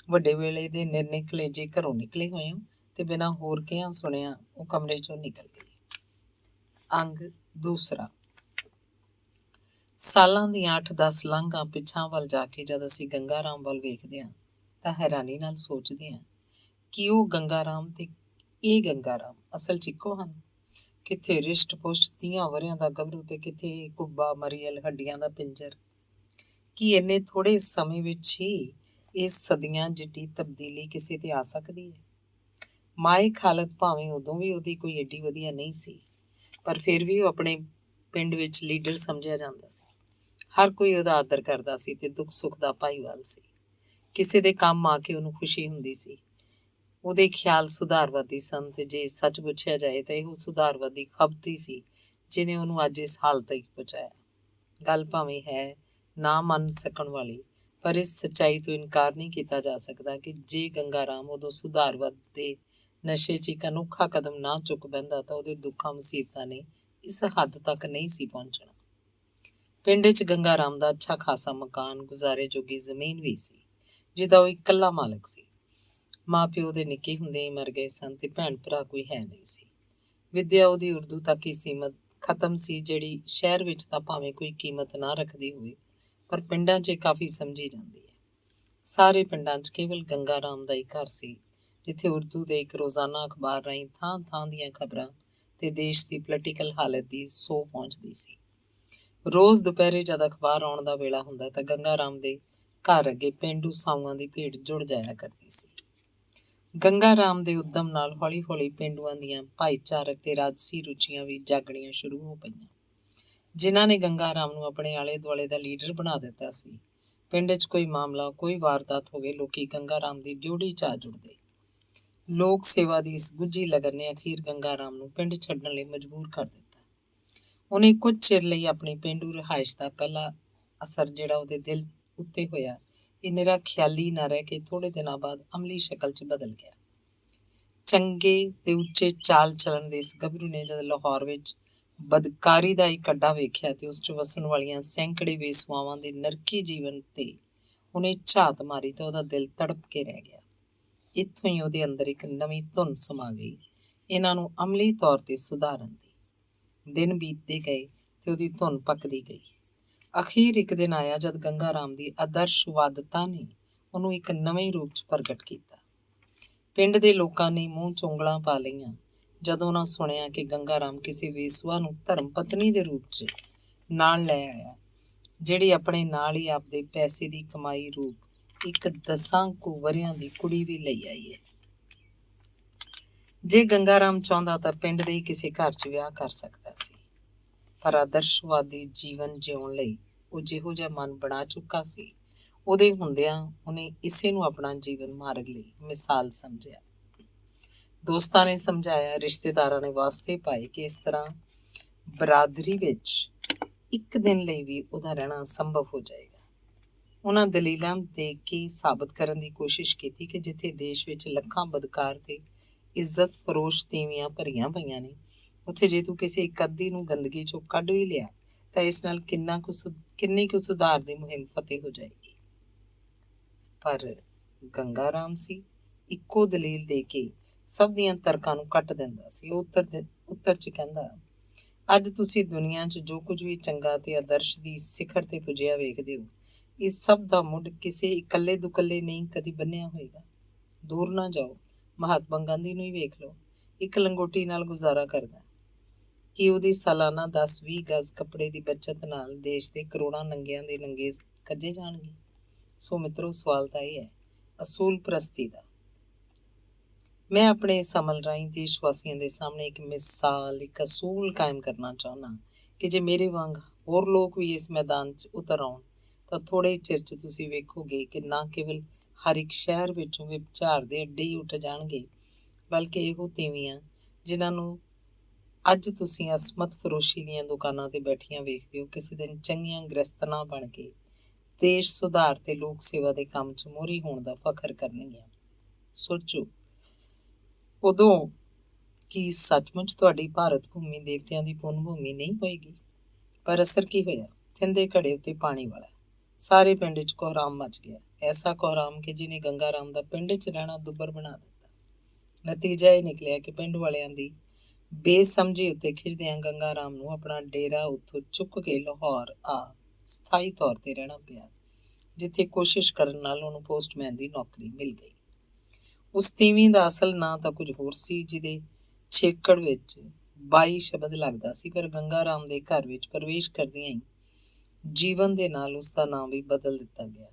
ਵੱਡੇ ਵੇਲੇ ਦੇ ਨਿਰਣੇ ਕਲੇਜੇ ਘਰੋਂ ਨਿਕਲੇ ਹੋਏ ਹੋ। ਤੇ ਬਿਨਾਂ ਹੋਰ ਕਿਹਾ ਸੁਣਿਆ ਉਹ ਕਮਰੇ ਚੋਂ ਨਿਕਲ ਗਈ। ਅੰਗ ਦੂਸਰਾ। ਸਾਲਾਂ ਦੀਆਂ 8-10 ਲੰਘਾਂ ਪਿਛਾਂ ਵੱਲ ਜਾ ਕੇ ਜਦ ਅਸੀਂ ਗੰਗਾ ਰਾਮ ਵੱਲ ਵੇਖਦੇ ਹਾਂ ਤਾਂ ਹੈਰਾਨੀ ਨਾਲ ਸੋਚਦੇ ਹਾਂ ਕਿ ਉਹ ਗੰਗਾ ਰਾਮ ਤੇ ਇਹ ਗੰਗਾ ਰਾਮ ਅਸਲ 'ਚ ਇੱਕੋ ਹਨ। ਕਿੱਥੇ ਰਿਸ਼ਟ ਪੁਸ਼ਟ 30 ਵਰ੍ਹਿਆਂ ਦਾ ਗੱਭਰੂ ਤੇ ਕਿੱਥੇ ਕੁੱਬਾ ਮਰੀਅਲ ਹੱਡੀਆਂ ਦਾ ਪਿੰਜਰ। ਕੀ ਇੰਨੇ ਥੋੜੇ ਸਮੇਂ ਵਿੱਚ ਹੀ ਇਸ ਸਦੀਆਂ ਜਿੱਡੀ ਤਬਦੀਲੀ ਕਿਸੇ ਤੇ ਆ ਸਕਦੀ ਹੈ? ਮਾਇਕ ਹਾਲਤ ਭਾਵੇਂ ਉਦੋਂ ਵੀ ਉਹਦੀ ਕੋਈ ਏਡੀ ਵਧੀਆ ਨਹੀਂ ਸੀ, ਪਰ ਫਿਰ ਵੀ ਉਹ ਆਪਣੇ ਪਿੰਡ ਵਿੱਚ ਲੀਡਰ ਸਮਝਿਆ ਜਾਂਦਾ ਸੀ। ਹਰ ਕੋਈ ਉਹਦਾ ਆਦਰ ਕਰਦਾ ਸੀ ਤੇ ਦੁੱਖ ਸੁੱਖ ਦਾ ਭਾਈਵਾਲ ਸੀ। ਕਿਸੇ ਦੇ ਕੰਮ ਆ ਕੇ ਉਹਨੂੰ ਖੁਸ਼ੀ ਹੁੰਦੀ ਸੀ। ਉਹਦੇ ਖਿਆਲ ਸੁਧਾਰਵਾਦੀ ਸਨ ਤੇ ਜੇ ਸੱਚ ਪੁੱਛਿਆ ਜਾਏ ਤਾਂ ਇਹੋ ਸੁਧਾਰਵਾਦੀ ਖਬਤ ਹੀ ਸੀ ਜਿਹਨੇ ਉਹਨੂੰ ਅੱਜ ਇਸ ਹਾਲਤ ਤੱਕ ਪਹੁੰਚਾਇਆ। ਗੱਲ ਭਾਵੇਂ ਹੈ ਨਾ ਮੰਨ ਸਕਣ ਵਾਲੀ, ਪਰ ਇਸ ਸੱਚਾਈ ਤੋਂ ਇਨਕਾਰ ਨਹੀਂ ਕੀਤਾ ਜਾ ਸਕਦਾ ਕਿ ਜੇ ਗੰਗਾ ਰਾਮ ਉਦੋਂ ਸੁਧਾਰਵਾਦ ਦੇ ਨਸ਼ੇ 'ਚ ਇੱਕ ਅਨੋਖਾ ਕਦਮ ਨਾ ਚੁੱਕ ਬਹਿੰਦਾ ਤਾਂ ਉਹਦੇ ਦੁੱਖਾਂ ਮੁਸੀਬਤਾਂ ਨੇ ਇਸ ਹੱਦ ਤੱਕ ਨਹੀਂ ਸੀ ਪਹੁੰਚਣਾ। ਪਿੰਡ 'ਚ ਗੰਗਾ ਰਾਮ ਦਾ ਅੱਛਾ ਖਾਸਾ ਮਕਾਨ, ਗੁਜ਼ਾਰੇ ਜੋਗੀ ਜ਼ਮੀਨ ਵੀ ਸੀ ਜਿਹਦਾ ਉਹ ਇਕੱਲਾ ਮਾਲਕ ਸੀ। ਮਾਂ ਪਿਓ ਦੇ ਨਿੱਕੇ ਹੁੰਦੇ ਹੀ ਮਰ ਗਏ ਸਨ ਤੇ ਭੈਣ ਭਰਾ ਕੋਈ ਹੈ ਨਹੀਂ ਸੀ। ਵਿੱਦਿਆ ਉਹਦੀ ਉਰਦੂ ਤੱਕ ਹੀ ਸੀਮਤ ਖਤਮ ਸੀ, ਜਿਹੜੀ ਸ਼ਹਿਰ ਵਿੱਚ ਤਾਂ ਭਾਵੇਂ ਕੋਈ ਕੀਮਤ ਨਾ ਰੱਖਦੀ ਹੋਵੇ ਪਰ ਪਿੰਡਾਂ 'ਚ ਕਾਫੀ ਸਮਝੀ ਜਾਂਦੀ ਹੈ। ਸਾਰੇ ਪਿੰਡਾਂ 'ਚ ਕੇਵਲ ਗੰਗਾ ਰਾਮ ਦਾ ਹੀ ਘਰ ਸੀ ਜਿੱਥੇ ਉਰਦੂ ਦੇ ਇੱਕ ਰੋਜ਼ਾਨਾ ਅਖਬਾਰ ਰਾਹੀਂ ਥਾਂ ਥਾਂ ਦੀਆਂ ਖਬਰਾਂ ਤੇ ਦੇਸ਼ ਦੀ ਪੋਲੀਟੀਕਲ ਹਾਲਤ ਦੀ ਸੌ ਪਹੁੰਚਦੀ ਸੀ। ਰੋਜ਼ ਦੁਪਹਿਰੇ ਜਦ ਅਖਬਾਰ ਆਉਣ ਦਾ ਵੇਲਾ ਹੁੰਦਾ ਤਾਂ ਗੰਗਾ ਰਾਮ ਦੇ ਘਰ ਅੱਗੇ ਪੇਂਡੂ ਸਾਊਆਂ ਦੀ ਭੀੜ ਜੁੜ ਜਾਇਆ ਕਰਦੀ ਸੀ। ਗੰਗਾ ਰਾਮ ਦੇ ਉੱਦਮ ਨਾਲ ਹੌਲੀ ਹੌਲੀ ਪੇਂਡੂਆਂ ਦੀਆਂ ਭਾਈਚਾਰਕ ਤੇ ਰਾਜਸੀ ਰੁਚੀਆਂ ਵੀ ਜਾਗਣੀਆਂ ਸ਼ੁਰੂ ਹੋ ਪਈਆਂ, ਜਿਨ੍ਹਾਂ ਨੇ ਗੰਗਾ ਰਾਮ ਨੂੰ ਆਪਣੇ ਆਲੇ ਦੁਆਲੇ ਦਾ ਲੀਡਰ ਬਣਾ ਦਿੱਤਾ ਸੀ। ਪਿੰਡ 'ਚ ਕੋਈ ਮਾਮਲਾ, ਕੋਈ ਵਾਰਦਾਤ ਹੋਵੇ, ਲੋਕੀ ਗੰਗਾ ਰਾਮ ਦੀ ਡਿਊਟੀ 'ਚ ਆ ਜੁੜਦੇ। ਲੋਕ ਸੇਵਾ ਦੀ ਇਸ ਗੁੱਝੀ ਲਗਨ ਨੇ ਅਖੀਰ ਗੰਗਾ ਰਾਮ ਨੂੰ ਪਿੰਡ ਛੱਡਣ ਲਈ ਮਜਬੂਰ ਕਰ ਦਿੱਤਾ। ਉਹਨੇ ਕੁਝ ਚਿਰ ਲਈ ਆਪਣੀ ਪੇਂਡੂ ਰਿਹਾਇਸ਼ ਦਾ ਪਹਿਲਾ ਅਸਰ ਜਿਹੜਾ ਉਹਦੇ ਦਿਲ ਉੱਤੇ ਹੋਇਆ, ਇਹ ਨਿਰਾ ਖਿਆਲੀ ਨਾ ਰਹਿ ਕੇ ਥੋੜੇ ਦਿਨਾਂ ਬਾਅਦ ਅਮਲੀ ਸ਼ਕਲ 'ਚ ਬਦਲ ਗਿਆ। ਚੰਗੇ ਤੇ ਉੱਚੇ ਚਾਲ ਚੱਲਣ ਦੇ ਇਸ ਗੱਭਰੂ ਨੇ ਜਦ ਲਾਹੌਰ ਵਿੱਚ ਬਦਕਾਰੀ ਦਾ ਇੱਕ ਅੱਡਾ ਵੇਖਿਆ ਤੇ ਉਸ 'ਚ ਵਸਣ ਵਾਲੀਆਂ ਸੈਂਕੜੇ ਵੇਸਵਾਵਾਂ ਦੇ ਨਰਕੀ ਜੀਵਨ ਤੇ ਉਹਨੇ ਝਾਤ ਮਾਰੀ ਤਾਂ ਉਹਦਾ ਦਿਲ ਤੜਪ ਕੇ ਰਹਿ ਗਿਆ। ਇੱਥੋਂ ਹੀ ਉਹਦੇ ਅੰਦਰ ਇੱਕ ਨਵੀਂ ਧੁਨ ਸਮਾ ਗਈ, ਇਹਨਾਂ ਨੂੰ ਅਮਲੀ ਤੌਰ ਤੇ ਸੁਧਾਰਨ ਦੀ। ਦਿਨ ਬੀਤਦੇ ਗਏ ਤੇ ਉਹਦੀ ਧੁਨ ਪੱਕਦੀ ਗਈ। ਅਖੀਰ ਇੱਕ ਦਿਨ ਆਇਆ ਜਦ ਗੰਗਾ ਰਾਮ ਦੀ ਆਦਰਸ਼ਵਾਦਤਾ ਨੇ ਉਹਨੂੰ ਇੱਕ ਨਵੇਂ ਰੂਪ 'ਚ ਪ੍ਰਗਟ ਕੀਤਾ। ਪਿੰਡ ਦੇ ਲੋਕਾਂ ਨੇ ਮੂੰਹ 'ਚ ਉਂਗਲਾਂ ਪਾ ਲਈਆਂ ਜਦੋਂ ਉਹਨਾਂ ਸੁਣਿਆ ਕਿ ਗੰਗਾ ਰਾਮ ਕਿਸੇ ਵੇਸਵਾ ਨੂੰ ਧਰਮ ਪਤਨੀ ਦੇ ਰੂਪ 'ਚ ਨਾਲ ਲੈ ਆਇਆ, ਜਿਹੜੀ ਆਪਣੇ ਨਾਲ ਹੀ ਆਪਦੇ ਪੈਸੇ ਦੀ ਕਮਾਈ ਰੂਪ ਇੱਕ 10 ਕੁ ਵਰ੍ਹਿਆਂ ਦੀ ਕੁੜੀ ਵੀ ਲਈ ਆਈ ਹੈ। ਜੇ ਗੰਗਾ ਰਾਮ ਚਾਹੁੰਦਾ ਤਾਂ ਪਿੰਡ ਦੇ ਕਿਸੇ ਘਰ 'ਚ ਵਿਆਹ ਕਰ ਸਕਦਾ ਸੀ, ਪਰ ਆਦਰਸ਼ਵਾਦੀ ਜੀਵਨ ਜਿਉਣ ਲਈ ਉਹ ਜਿਹੋ ਜਿਹਾ ਮਨ ਬਣਾ ਚੁੱਕਾ ਸੀ, ਉਹਦੇ ਹੁੰਦਿਆਂ ਉਹਨੇ ਇਸੇ ਨੂੰ ਆਪਣਾ ਜੀਵਨ ਮਾਰਗ ਲਈ ਮਿਸਾਲ ਸਮਝਿਆ। ਦੋਸਤਾਂ ਨੇ ਸਮਝਾਇਆ, ਰਿਸ਼ਤੇਦਾਰਾਂ ਨੇ ਵਾਸਤੇ ਪਾਏ ਕਿ ਇਸ ਤਰ੍ਹਾਂ ਬਰਾਦਰੀ ਵਿੱਚ ਇੱਕ ਦਿਨ ਲਈ ਵੀ ਉਹਦਾ ਰਹਿਣਾ ਸੰਭਵ ਹੋ ਜਾਏਗਾ। ਉਹਨਾਂ ਦਲੀਲਾਂ ਦੇ ਕੇ ਸਾਬਤ ਕਰਨ ਦੀ ਕੋਸ਼ਿਸ਼ ਕੀਤੀ ਕਿ ਜਿੱਥੇ ਦੇਸ਼ ਵਿੱਚ ਲੱਖਾਂ ਬਦਕਾਰ ਤੇ ਇੱਜ਼ਤ ਫਰੋਸ਼ ਤੀਵੀਆਂ ਭਰੀਆਂ ਪਈਆਂ ਨੇ, ਉੱਥੇ ਜੇ ਤੂੰ ਕਿਸੇ ਇੱਕ ਅੱਧੀ ਨੂੰ ਗੰਦਗੀ 'ਚੋਂ ਕੱਢ ਵੀ ਲਿਆ ਤਾਂ ਇਸ ਨਾਲ ਕਿੰਨੀ ਕੁ ਸੁਧਾਰ ਦੀ ਮੁਹਿੰਮ ਫਤਿਹ ਹੋ ਜਾਏਗੀ। ਪਰ ਗੰਗਾ ਰਾਮ ਸੀ, ਇੱਕੋ ਦਲੀਲ ਦੇ ਕੇ ਸਭ ਦੀਆਂ ਤਰਕਾਂ ਨੂੰ ਕੱਟ ਦਿੰਦਾ ਸੀ। ਉਹ ਉੱਤਰ 'ਚ ਕਹਿੰਦਾ, ਅੱਜ ਤੁਸੀਂ ਦੁਨੀਆ 'ਚ ਜੋ ਕੁਝ ਵੀ ਚੰਗਾ ਤੇ ਆਦਰਸ਼ ਦੀ ਸਿਖਰ ਤੇ ਪੁੱਜਿਆ ਵੇਖਦੇ ਹੋ, ਇਹ ਸਭ ਦਾ ਮੁੱਢ ਕਿਸੇ ਇਕੱਲੇ ਦੁਕੱਲੇ ਨਹੀਂ ਕਦੀ ਬੰਨਿਆ ਹੋਏਗਾ। ਦੂਰ ਨਾ ਜਾਓ, ਮਹਾਤਮਾ ਗਾਂਧੀ ਨੂੰ ਹੀ ਵੇਖ ਲਓ, ਇੱਕ ਲੰਗੋਟੀ ਨਾਲ ਗੁਜ਼ਾਰਾ ਕਰਦਾ। ਕਿ ਉਹਦੀ ਸਾਲਾਨਾ 10-20 ਗਜ਼ ਕੱਪੜੇ ਦੀ ਬੱਚਤ ਨਾਲ ਦੇਸ਼ ਦੇ ਕਰੋੜਾਂ ਨੰਗਿਆਂ ਦੇ ਨੰਗੇ ਕੱਜੇ ਜਾਣਗੇ। ਸੋ ਮਿੱਤਰੋ, ਸਵਾਲ ਤਾਂ ਇਹ ਹੈ ਅਸੂਲ ਪ੍ਰਸਤੀ ਦਾ। ਮੈਂ ਆਪਣੇ ਇਸ ਅਮਲ ਰਾਹੀਂ ਦੇਸ਼ ਵਾਸੀਆਂ ਦੇ ਸਾਹਮਣੇ ਇੱਕ ਮਿਸਾਲ, ਇੱਕ ਅਸੂਲ ਕਾਇਮ ਕਰਨਾ ਚਾਹੁੰਦਾ ਕਿ ਜੇ ਮੇਰੇ ਵਾਂਗ ਹੋਰ ਲੋਕ ਵੀ ਇਸ ਮੈਦਾਨ 'ਚ ਉਤਰ ਆਉਣ ਤਾਂ ਥੋੜ੍ਹੇ ਚਿਰ 'ਚ ਤੁਸੀਂ ਵੇਖੋਗੇ ਕਿ ਨਾ ਕੇਵਲ ਹਰ ਇੱਕ ਸ਼ਹਿਰ ਵਿੱਚੋਂ ਵਿਭਚਾਰ ਦੇ ਅੱਡੇ ਹੀ ਉੱਠ ਜਾਣਗੇ, ਬਲਕਿ ਇਹੋ ਤੀਵੀਆਂ ਜਿਨ੍ਹਾਂ ਨੂੰ ਅੱਜ ਤੁਸੀਂ ਅਸਮਤ ਫਰੋਸ਼ੀ ਦੀਆਂ ਦੁਕਾਨਾਂ ਤੇ ਬੈਠੀਆਂ ਵੇਖਦੇ ਹੋ, ਕਿਸੇ ਦਿਨ ਚੰਗੀਆਂ ਗ੍ਰਸਤਨਾਂ ਬਣ ਕੇ ਦੇਸ਼ ਸੁਧਾਰ ਤੇ ਲੋਕ ਸੇਵਾ ਦੇ ਕੰਮ 'ਚ ਮੋਹਰੀ ਹੋਣ ਦਾ ਫਖਰ ਕਰਨਗੀਆਂ। ਸੋਚੋ, ਉਦੋਂ ਕੀ ਸੱਚਮੁੱਚ ਤੁਹਾਡੀ ਭਾਰਤ ਭੂਮੀ ਦੇਵਤਿਆਂ ਦੀ ਪੁੰਨ ਭੂਮੀ ਨਹੀਂ ਹੋਏਗੀ? ਪਰ ਅਸਰ ਕੀ ਹੋਇਆ? ਥਿੰਦੇ ਘੜੇ ਉੱਤੇ ਪਾਣੀ ਵਾਲਾ। ਸਾਰੇ ਪਿੰਡ 'ਚ ਕੋਹਰਾਮ ਮਚ ਗਿਆ, ਐਸਾ ਕੋਹਰਾਮ ਕਿ ਜਿਹਨੇ ਗੰਗਾ ਰਾਮ ਦਾ ਪਿੰਡ 'ਚ ਰਹਿਣਾ ਦੁੱਬਰ ਬਣਾ ਦਿੱਤਾ। ਨਤੀਜਾ ਇਹ ਨਿਕਲਿਆ ਕਿ ਪਿੰਡ ਵਾਲਿਆਂ ਦੀ ਬੇਸਮਝੀ ਉੱਤੇ ਖਿੱਚਦਿਆਂ ਗੰਗਾ ਰਾਮ ਨੂੰ ਆਪਣਾ ਡੇਰਾ ਉੱਥੋਂ ਚੁੱਕ ਕੇ ਲਾਹੌਰ ਆ ਸਥਾਈ ਤੌਰ ਤੇ ਰਹਿਣਾ ਪਿਆ, ਜਿੱਥੇ ਕੋਸ਼ਿਸ਼ ਕਰਨ ਨਾਲ ਉਹਨੂੰ ਪੋਸਟਮੈਨ ਦੀ ਨੌਕਰੀ ਮਿਲ ਗਈ। ਉਸ ਤੀਵੀਂ ਦਾ ਅਸਲ ਨਾਂ ਤਾਂ ਕੁਝ ਹੋਰ ਸੀ, ਜਿਹਦੇ ਛੇਕੜ ਵਿੱਚ 22 ਸ਼ਬਦ ਲੱਗਦਾ ਸੀ, ਪਰ ਗੰਗਾ ਰਾਮ ਦੇ ਘਰ ਵਿੱਚ ਪ੍ਰਵੇਸ਼ ਕਰਦਿਆਂ ਹੀ ਜੀਵਨ ਦੇ ਨਾਲ ਉਸਦਾ ਨਾਂ ਵੀ ਬਦਲ ਦਿੱਤਾ ਗਿਆ।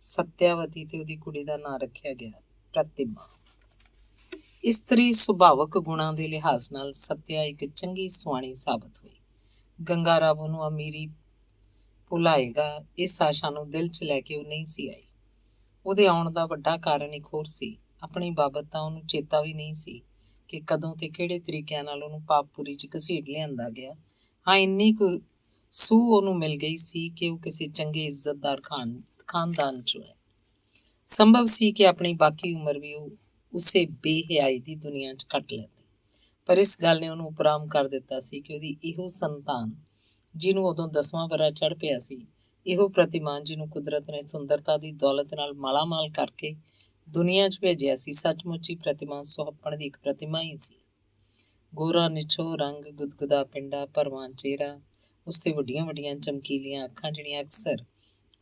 ਸਤਿਆਵਤੀ ਤੇ ਉਹਦੀ ਕੁੜੀ ਦਾ ਨਾਂ ਰੱਖਿਆ ਗਿਆ ਪ੍ਰਤਿਮਾ। ਇਸਤਰੀ ਸੁਭਾਵਕ ਗੁਣਾਂ ਦੇ ਲਿਹਾਜ਼ ਨਾਲ ਸਤਿਆ ਇੱਕ ਚੰਗੀ ਸੁਆਣੀ ਸਾਬਤ ਹੋਈ। ਗੰਗਾ ਰਾਮ ਉਹਨੂੰ ਅਮੀਰੀ ਭੁਲਾਏਗਾ, ਇਸ ਆਸ਼ਾ ਨੂੰ ਦਿਲ 'ਚ ਲੈ ਕੇ ਉਹ ਨਹੀਂ ਸੀ ਆਈ। ਉਹਦੇ ਆਉਣ ਦਾ ਵੱਡਾ ਕਾਰਨ ਇੱਕ ਹੋਰ ਸੀ। ਆਪਣੀ ਬਾਬਤ ਤਾਂ ਉਹਨੂੰ ਚੇਤਾ ਵੀ ਨਹੀਂ ਸੀ ਕਿ ਕਦੋਂ ਤੇ ਕਿਹੜੇ ਤਰੀਕਿਆਂ ਨਾਲ ਉਹਨੂੰ ਪਾਪਪੁਰੀ 'ਚ ਘਸੀਟ ਲਿਆਂਦਾ ਗਿਆ। ਹਾਂ, ਇੰਨੀ ਕੁ ਸੂਹ ਉਹਨੂੰ ਮਿਲ ਗਈ ਸੀ ਕਿ ਉਹ ਕਿਸੇ ਚੰਗੇ ਇੱਜ਼ਤਦਾਰ ਖਾਨਦਾਨ 'ਚੋਂ ਹੈ। ਸੰਭਵ ਸੀ ਕਿ ਆਪਣੀ ਬਾਕੀ ਉਮਰ ਵੀ ਉਹ ਉਸੇ ਬੇਹਯਾਈ ਦੀ ਦੁਨੀਆ 'ਚ ਕੱਟ ਲੈਂਦੀ, ਪਰ ਇਸ ਗੱਲ ਨੇ ਉਹਨੂੰ ਉਪਰਾਮ ਕਰ ਦਿੱਤਾ ਸੀ ਕਿ ਉਹਦੀ ਇਹੋ ਸੰਤਾਨ, ਜਿਹਨੂੰ ਉਦੋਂ 10ਵਾਂ ਵਰ੍ਹਾ ਚੜ੍ਹ ਪਿਆ ਸੀ, ਇਹੋ ਪ੍ਰਤਿਮਾ ਜਿਹਨੂੰ ਕੁਦਰਤ ਨੇ ਸੁੰਦਰਤਾ ਦੀ ਦੌਲਤ ਨਾਲ ਮਾਲਾਮਾਲ ਕਰਕੇ ਦੁਨੀਆ 'ਚ ਭੇਜਿਆ ਸੀ, ਸੱਚਮੁੱਚ ਹੀ ਪ੍ਰਤਿਮਾ ਸੁਹੱਪਣ ਦੀ ਇੱਕ ਪ੍ਰਤਿਮਾ ਹੀ ਸੀ। ਗੋਰਾ ਨਿਛੋ ਰੰਗ, ਗੁਦਗੁਦਾ ਪਿੰਡਾ, ਭਰਵਾਂ ਚਿਹਰਾ, ਉਸਤੇ ਵੱਡੀਆਂ ਵੱਡੀਆਂ ਚਮਕੀਲੀਆਂ ਅੱਖਾਂ ਜਿਹੜੀਆਂ ਅਕਸਰ